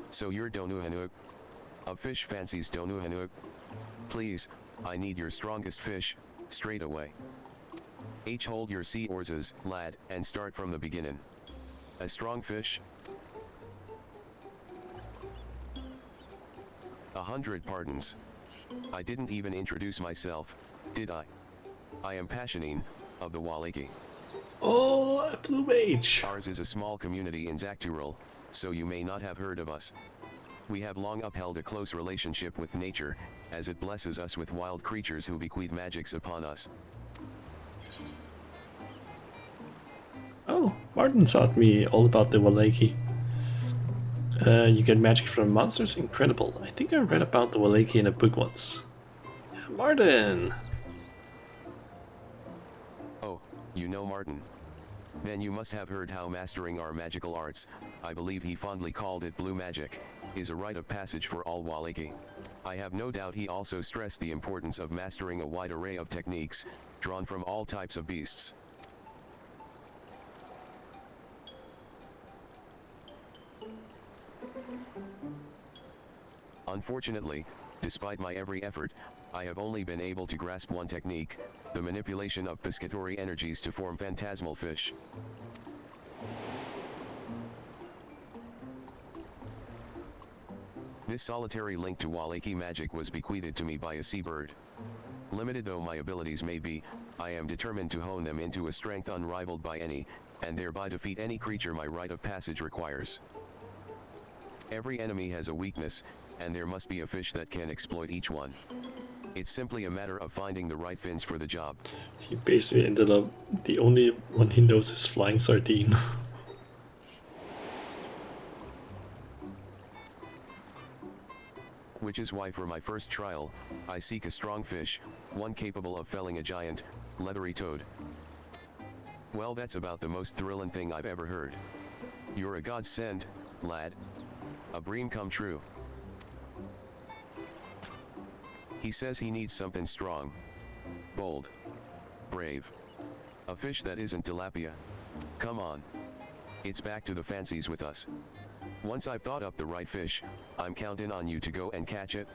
So you're Donuhanu? Of Fish Fancy's Donuhanu? Please, I need your strongest fish, straight away. Hold your sea oarses, lad, and start from the beginning. A strong fish? 100 pardons. I didn't even introduce myself, did I? I am Passionine, of the Wachumeqimeqi. Oh, a blue mage! Ours is a small community in Zaktural, so you may not have heard of us. We have long upheld a close relationship with nature, as it blesses us with wild creatures who bequeath magics upon us. Oh, Martin taught me all about the Wachumeqimeqi. You get magic from monsters? Incredible. I think I read about the Wachumeqimeqi in a book once. Yeah, Martin! Oh, you know Martin. Then you must have heard how mastering our magical arts, I believe he fondly called it blue magic, is a rite of passage for all Wachumeqimeqi. I have no doubt he also stressed the importance of mastering a wide array of techniques, drawn from all types of beasts. Unfortunately, despite my every effort, I have only been able to grasp one technique, the manipulation of piscatory energies to form phantasmal fish. This solitary link to Wachumeqi magic was bequeathed to me by a seabird. Limited though my abilities may be, I am determined to hone them into a strength unrivaled by any, and thereby defeat any creature my rite of passage requires. Every enemy has a weakness, and there must be a fish that can exploit each one. It's simply a matter of finding the right fins for the job. He basically ended up, the only one he knows is flying sardine. Which is why for my first trial, I seek a strong fish, one capable of felling a giant, leathery toad. Well, that's about the most thrilling thing I've ever heard. You're a godsend, lad. A dream come true. He says he needs something strong, bold, brave. A fish that isn't tilapia. Come on. It's back to the fancies with us. Once I've thought up the right fish, I'm counting on you to go and catch it.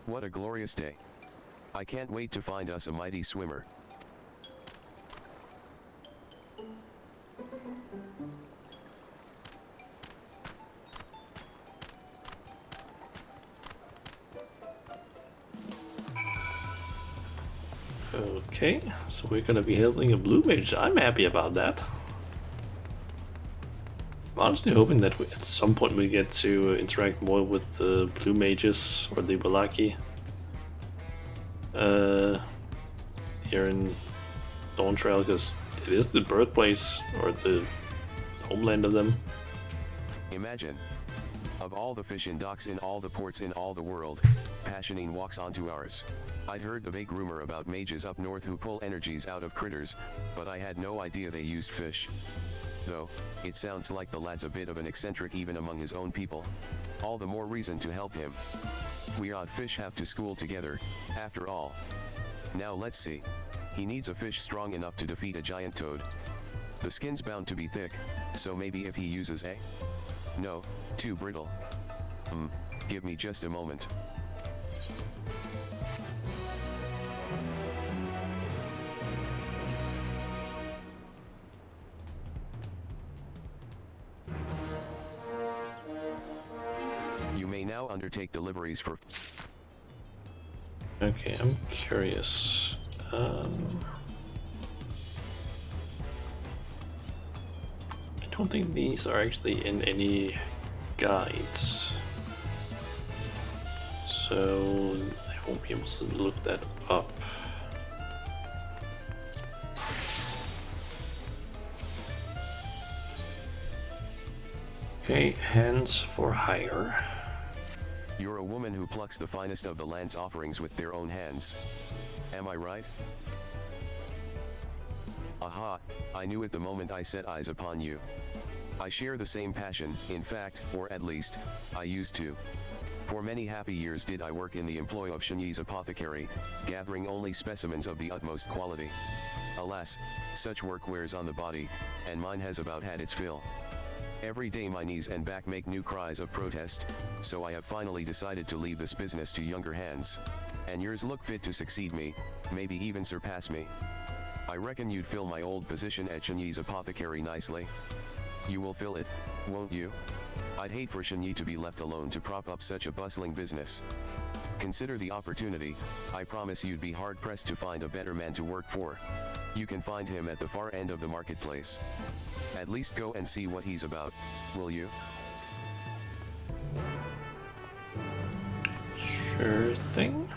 What a glorious day. I can't wait to find us a mighty swimmer. Okay, so we're gonna be helping a blue mage. I'm happy about that. I'm honestly hoping that at some point we get to interact more with the blue mages or the Balaki here in Dawn Trail, because it is the birthplace or the homeland of them. Imagine, of all the fish in docks in all the ports in all the world, Passionine walks onto ours. I'd heard the vague rumor about mages up north who pull energies out of critters, but I had no idea they used fish. Though, it sounds like the lad's a bit of an eccentric even among his own people. All the more reason to help him. We odd fish have to school together, after all. Now let's see. He needs a fish strong enough to defeat a giant toad. The skin's bound to be thick, so maybe if he uses a... No, too brittle. Give me just a moment. You may now undertake deliveries for... Okay, I'm curious. I don't think these are actually in any guides, so I won't be able to look that up. Okay, hands for hire. You're a woman who plucks the finest of the land's offerings with their own hands. Am I right? Aha, I knew it the moment I set eyes upon you. I share the same passion, in fact, or at least, I used to. For many happy years did I work in the employ of Wachumeqimeqi, gathering only specimens of the utmost quality. Alas, such work wears on the body, and mine has about had its fill. Every day my knees and back make new cries of protest, so I have finally decided to leave this business to younger hands. And yours look fit to succeed me, maybe even surpass me. I reckon you'd fill my old position at Wachumeqimeqi nicely. You will fill it, won't you? I'd hate for Shinyi to be left alone to prop up such a bustling business. Consider the opportunity, I promise you'd be hard-pressed to find a better man to work for. You can find him at the far end of the marketplace. At least go and see what he's about, will you? Sure thing.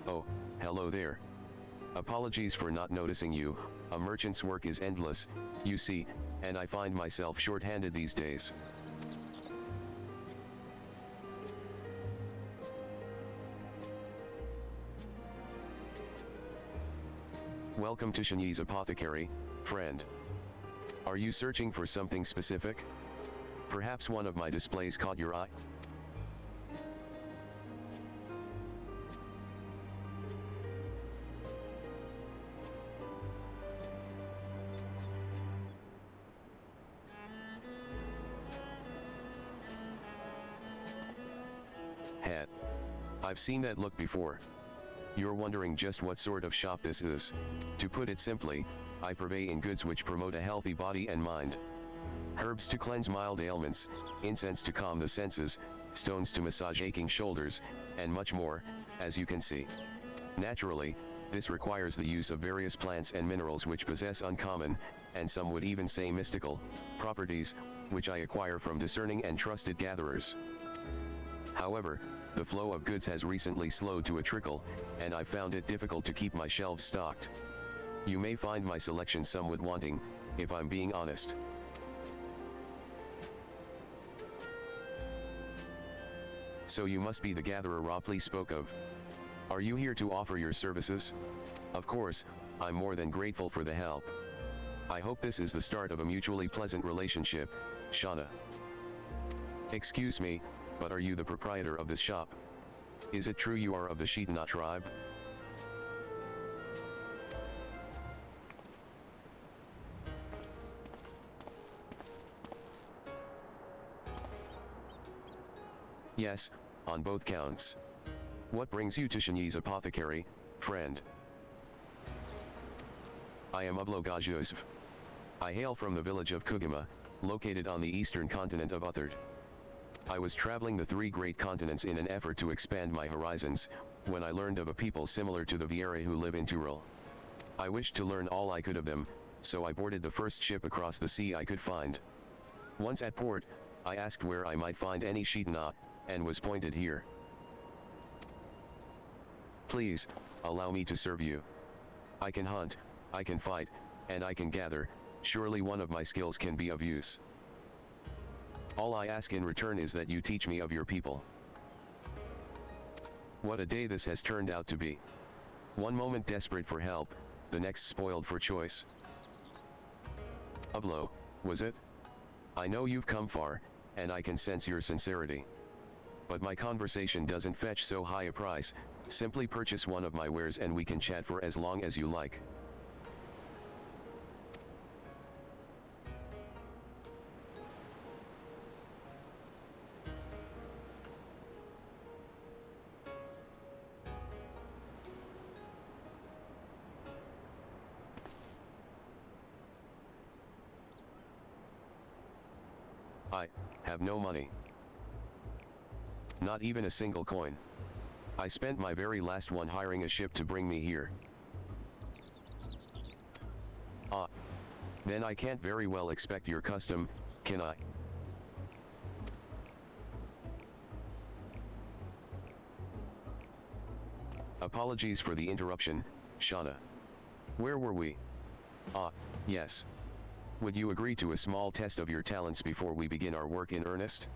Oh, hello there. Apologies for not noticing you, a merchant's work is endless, you see, and I find myself short-handed these days. Welcome to Shinyi's Apothecary, friend. Are you searching for something specific? Perhaps one of my displays caught your eye? I've seen that look before. You're wondering just what sort of shop this is. To put it simply, I purvey in goods which promote a healthy body and mind. Herbs to cleanse mild ailments, incense to calm the senses, stones to massage aching shoulders, and much more, as you can see. Naturally, this requires the use of various plants and minerals which possess uncommon, and some would even say mystical, properties, which I acquire from discerning and trusted gatherers. However, the flow of goods has recently slowed to a trickle, and I've found it difficult to keep my shelves stocked. You may find my selection somewhat wanting, if I'm being honest. So you must be the gatherer Ropley spoke of. Are you here to offer your services? Of course, I'm more than grateful for the help. I hope this is the start of a mutually pleasant relationship, Shauna. Excuse me, but are you the proprietor of this shop? Is it true you are of the Shitana tribe? Yes, on both counts. What brings you to Shinyi's apothecary, friend? I am of Logajuzv. I hail from the village of Kugima, located on the eastern continent of Uthard. I was traveling the 3 great continents in an effort to expand my horizons, when I learned of a people similar to the Viere who live in Turul. I wished to learn all I could of them, so I boarded the first ship across the sea I could find. Once at port, I asked where I might find any Shitana, and was pointed here. Please, allow me to serve you. I can hunt, I can fight, and I can gather, surely one of my skills can be of use. All I ask in return is that you teach me of your people. What a day this has turned out to be. One moment desperate for help, the next spoiled for choice. Ublo, was it? I know you've come far, and I can sense your sincerity. But my conversation doesn't fetch so high a price, simply purchase one of my wares and we can chat for as long as you like. I have no money. Not even a single coin. I spent my very last one hiring a ship to bring me here. Ah. Then I can't very well expect your custom, can I? Apologies for the interruption, Shauna. Where were we? Ah, yes. Would you agree to a small test of your talents before we begin our work in earnest?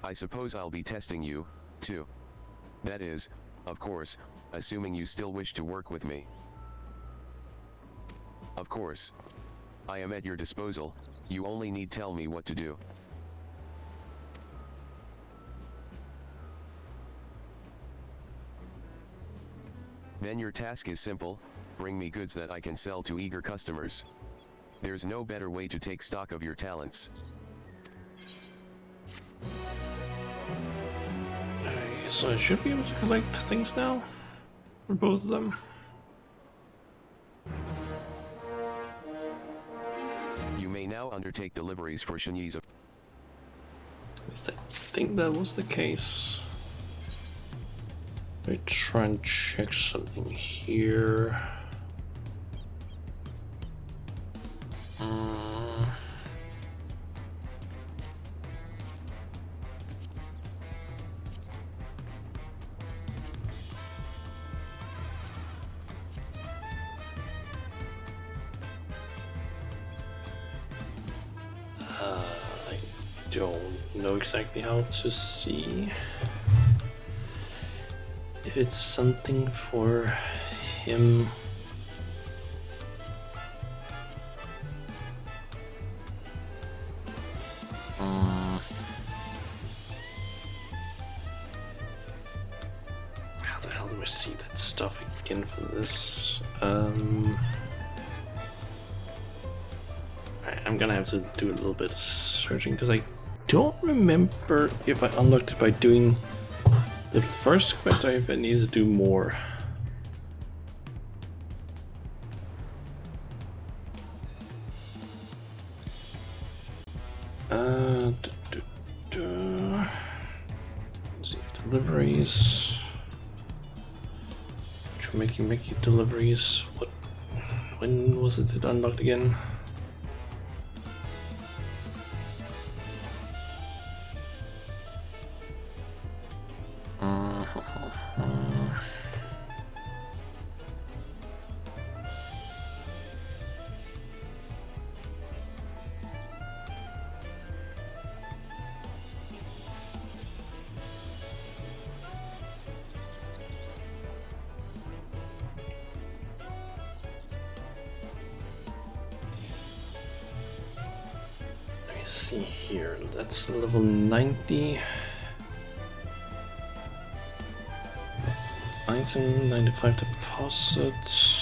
I suppose I'll be testing you, too. That is, of course, assuming you still wish to work with me. Of course. I am at your disposal, you only need tell me what to do. Then your task is simple, bring me goods that I can sell to eager customers. There's no better way to take stock of your talents. So I should be able to collect things now, for both of them. You may now undertake deliveries for Shinyi's. At least I think that was the case. Let me try and check something here. I don't know exactly how to see if it's something for him. How the hell do I see that stuff again for this? I'm gonna have to do a little bit searching because I don't remember if I unlocked it by doing the first quest or if I needed to do more. Let's see, deliveries. Wachumeqimeqi deliveries. What? When was it unlocked again? See here, that's level 90. Item 95 deposits.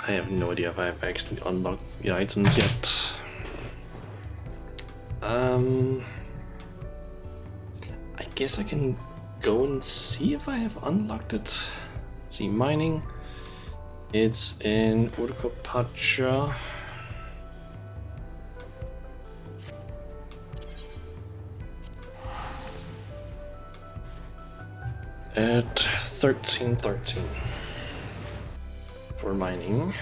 I have no idea if I have actually unlocked the items yet. I guess I can go and see if I have unlocked it. Let's see, mining. It's in Wachumeqimeqi. At 1313 for mining.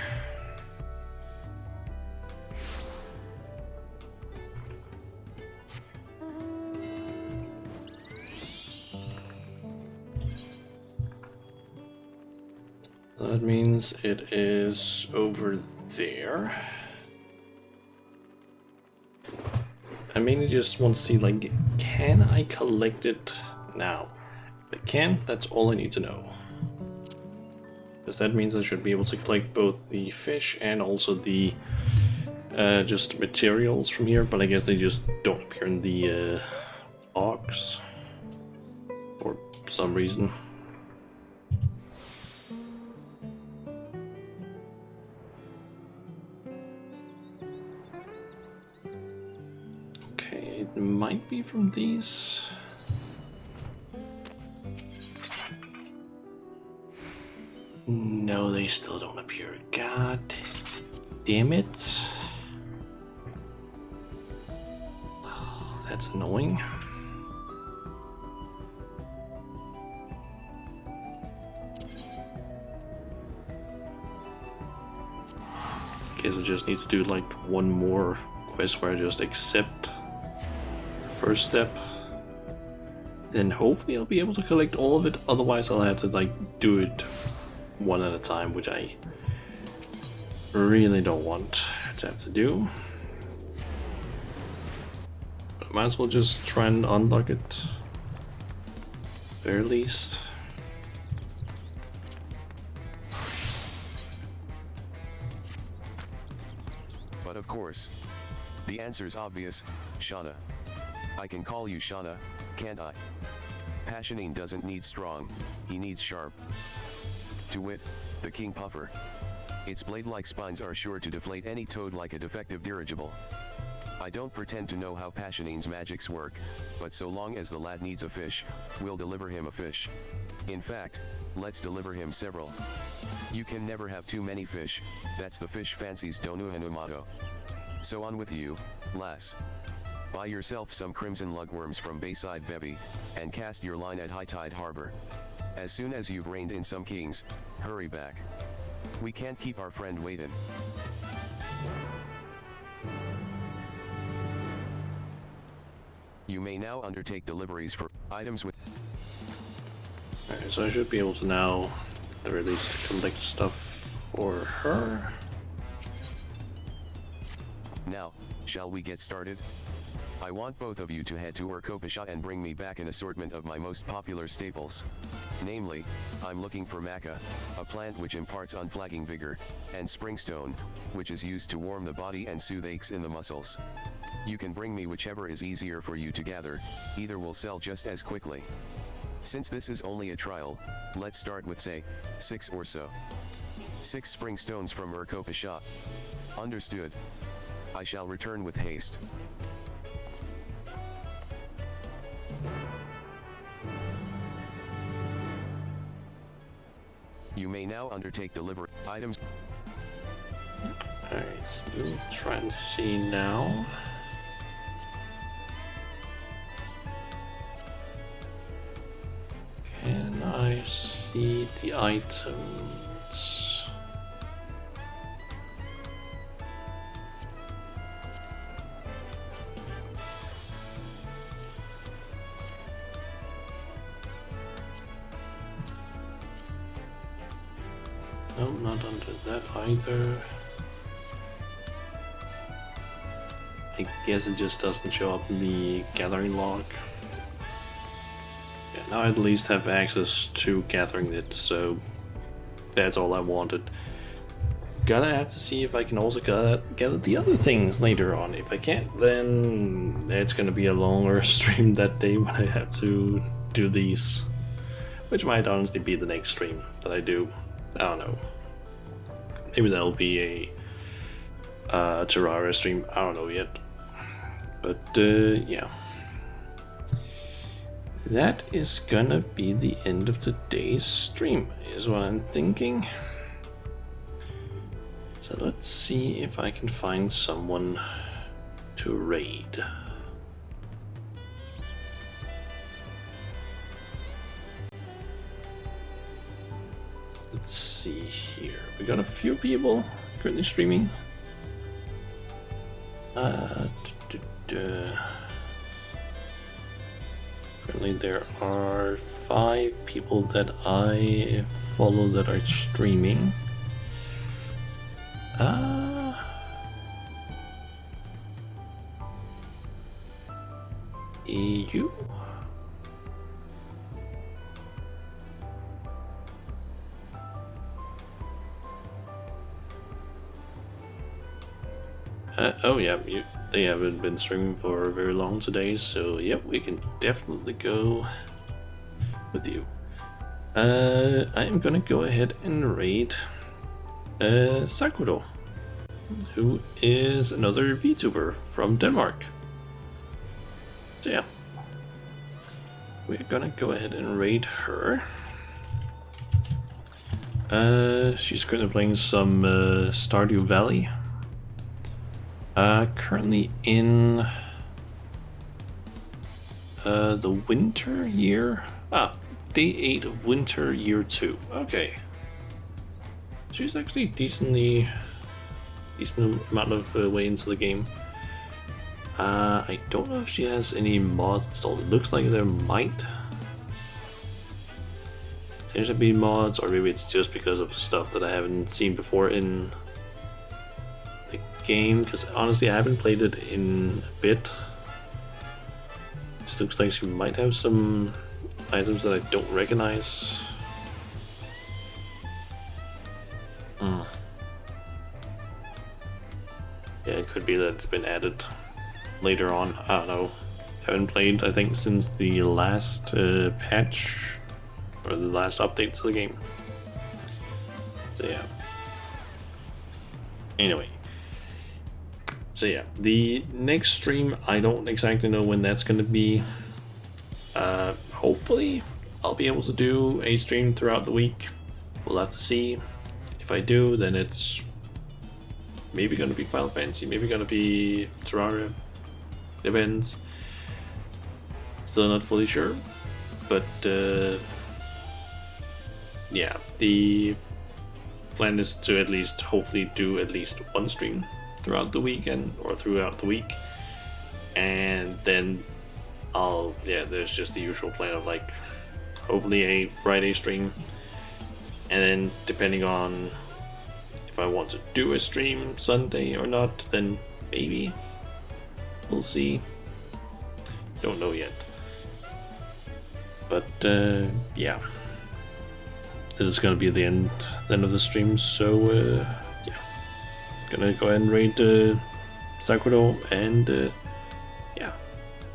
That means it is over there. I mainly just want to see, like, can I collect it now? If I can, that's all I need to know. Because that means I should be able to collect both the fish and also the just materials from here, but I guess they just don't appear in the ox for some reason. Okay, it might be from these. No, they still don't appear. God damn it. That's annoying. Guess I just need to do like one more quest where I just accept the first step. Then hopefully I'll be able to collect all of it. Otherwise I'll have to like do it one at a time, which I really don't want to have to do. But I might as well just try and unlock it, very least. But of course, the answer's obvious, Shauna. I can call you Shauna, can't I? Passionine doesn't need strong, he needs sharp. To wit, the King Puffer. Its blade-like spines are sure to deflate any toad like a defective dirigible. I don't pretend to know how Passionine's magics work, but so long as the lad needs a fish, we'll deliver him a fish. In fact, let's deliver him several. You can never have too many fish, that's the fish fancy's Donu Hanumato. So on with you, lass. Buy yourself some crimson lugworms from Bayside Bevy, and cast your line at High Tide Harbor. As soon as you've reined in some kings, hurry back. We can't keep our friend waiting. You may now undertake deliveries for items with... Alright, so I should be able to now, at the very least, collect stuff for her. Now, shall we get started? I want both of you to head to Wachumeqimeqi and bring me back an assortment of my most popular staples. Namely, I'm looking for maca, a plant which imparts unflagging vigor, and springstone, which is used to warm the body and soothe aches in the muscles. You can bring me whichever is easier for you to gather, either will sell just as quickly. Since this is only a trial, let's start with say, 6 or so. 6 springstones from Wachumeqimeqi. Understood. I shall return with haste. You may now undertake delivery items. Alright, so let's try and see now. Can I see the items? No, not under that either. I guess it just doesn't show up in the gathering log. Yeah, now I at least have access to gathering it, so that's all I wanted. Gonna have to see if I can also gather the other things later on. If I can't, then it's gonna be a longer stream that day when I have to do these. Which might honestly be the next stream that I do. I don't know. Maybe that'll be a Terraria stream. I don't know yet. But yeah. That is gonna be the end of today's stream, is what I'm thinking. So let's see if I can find someone to raid. Let's see here. We got a few people currently streaming. Currently there are 5 people that I follow that are streaming. You? Oh yeah, they haven't been streaming for very long today, so yep, we can definitely go with you. I am gonna go ahead and raid Sakuro, who is another VTuber from Denmark. So yeah, we're gonna go ahead and raid her. She's currently playing some Stardew Valley. Currently in the winter year. Day 8 of winter year 2. Okay. She's actually decent amount of way into the game. I don't know if she has any mods installed. It looks like there might potentially be mods, or maybe it's just because of stuff that I haven't seen before in the game, because honestly I haven't played it in a bit. Just looks like she might have some items that I don't recognize. Yeah, it could be that it's been added later on. I don't know. Haven't played, I think, since the last patch or the last update to the game. So yeah. Anyway. So yeah, the next stream, I don't exactly know when that's gonna be. Hopefully I'll be able to do a stream throughout the week. We'll have to see. If I do, then it's maybe gonna be Final Fantasy, maybe gonna be Terraria, depends. Still not fully sure, but yeah, the plan is to at least hopefully do at least one stream throughout the weekend or throughout the week, and then there's just the usual plan of like hopefully a Friday stream, and then depending on if I want to do a stream Sunday or not, then Maybe. We'll see. Don't know yet. But yeah. This is gonna be the end of the stream, so yeah. Gonna go ahead and raid Sakuro and yeah.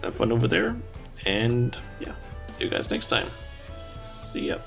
Have fun over there. And yeah. See you guys next time. See ya.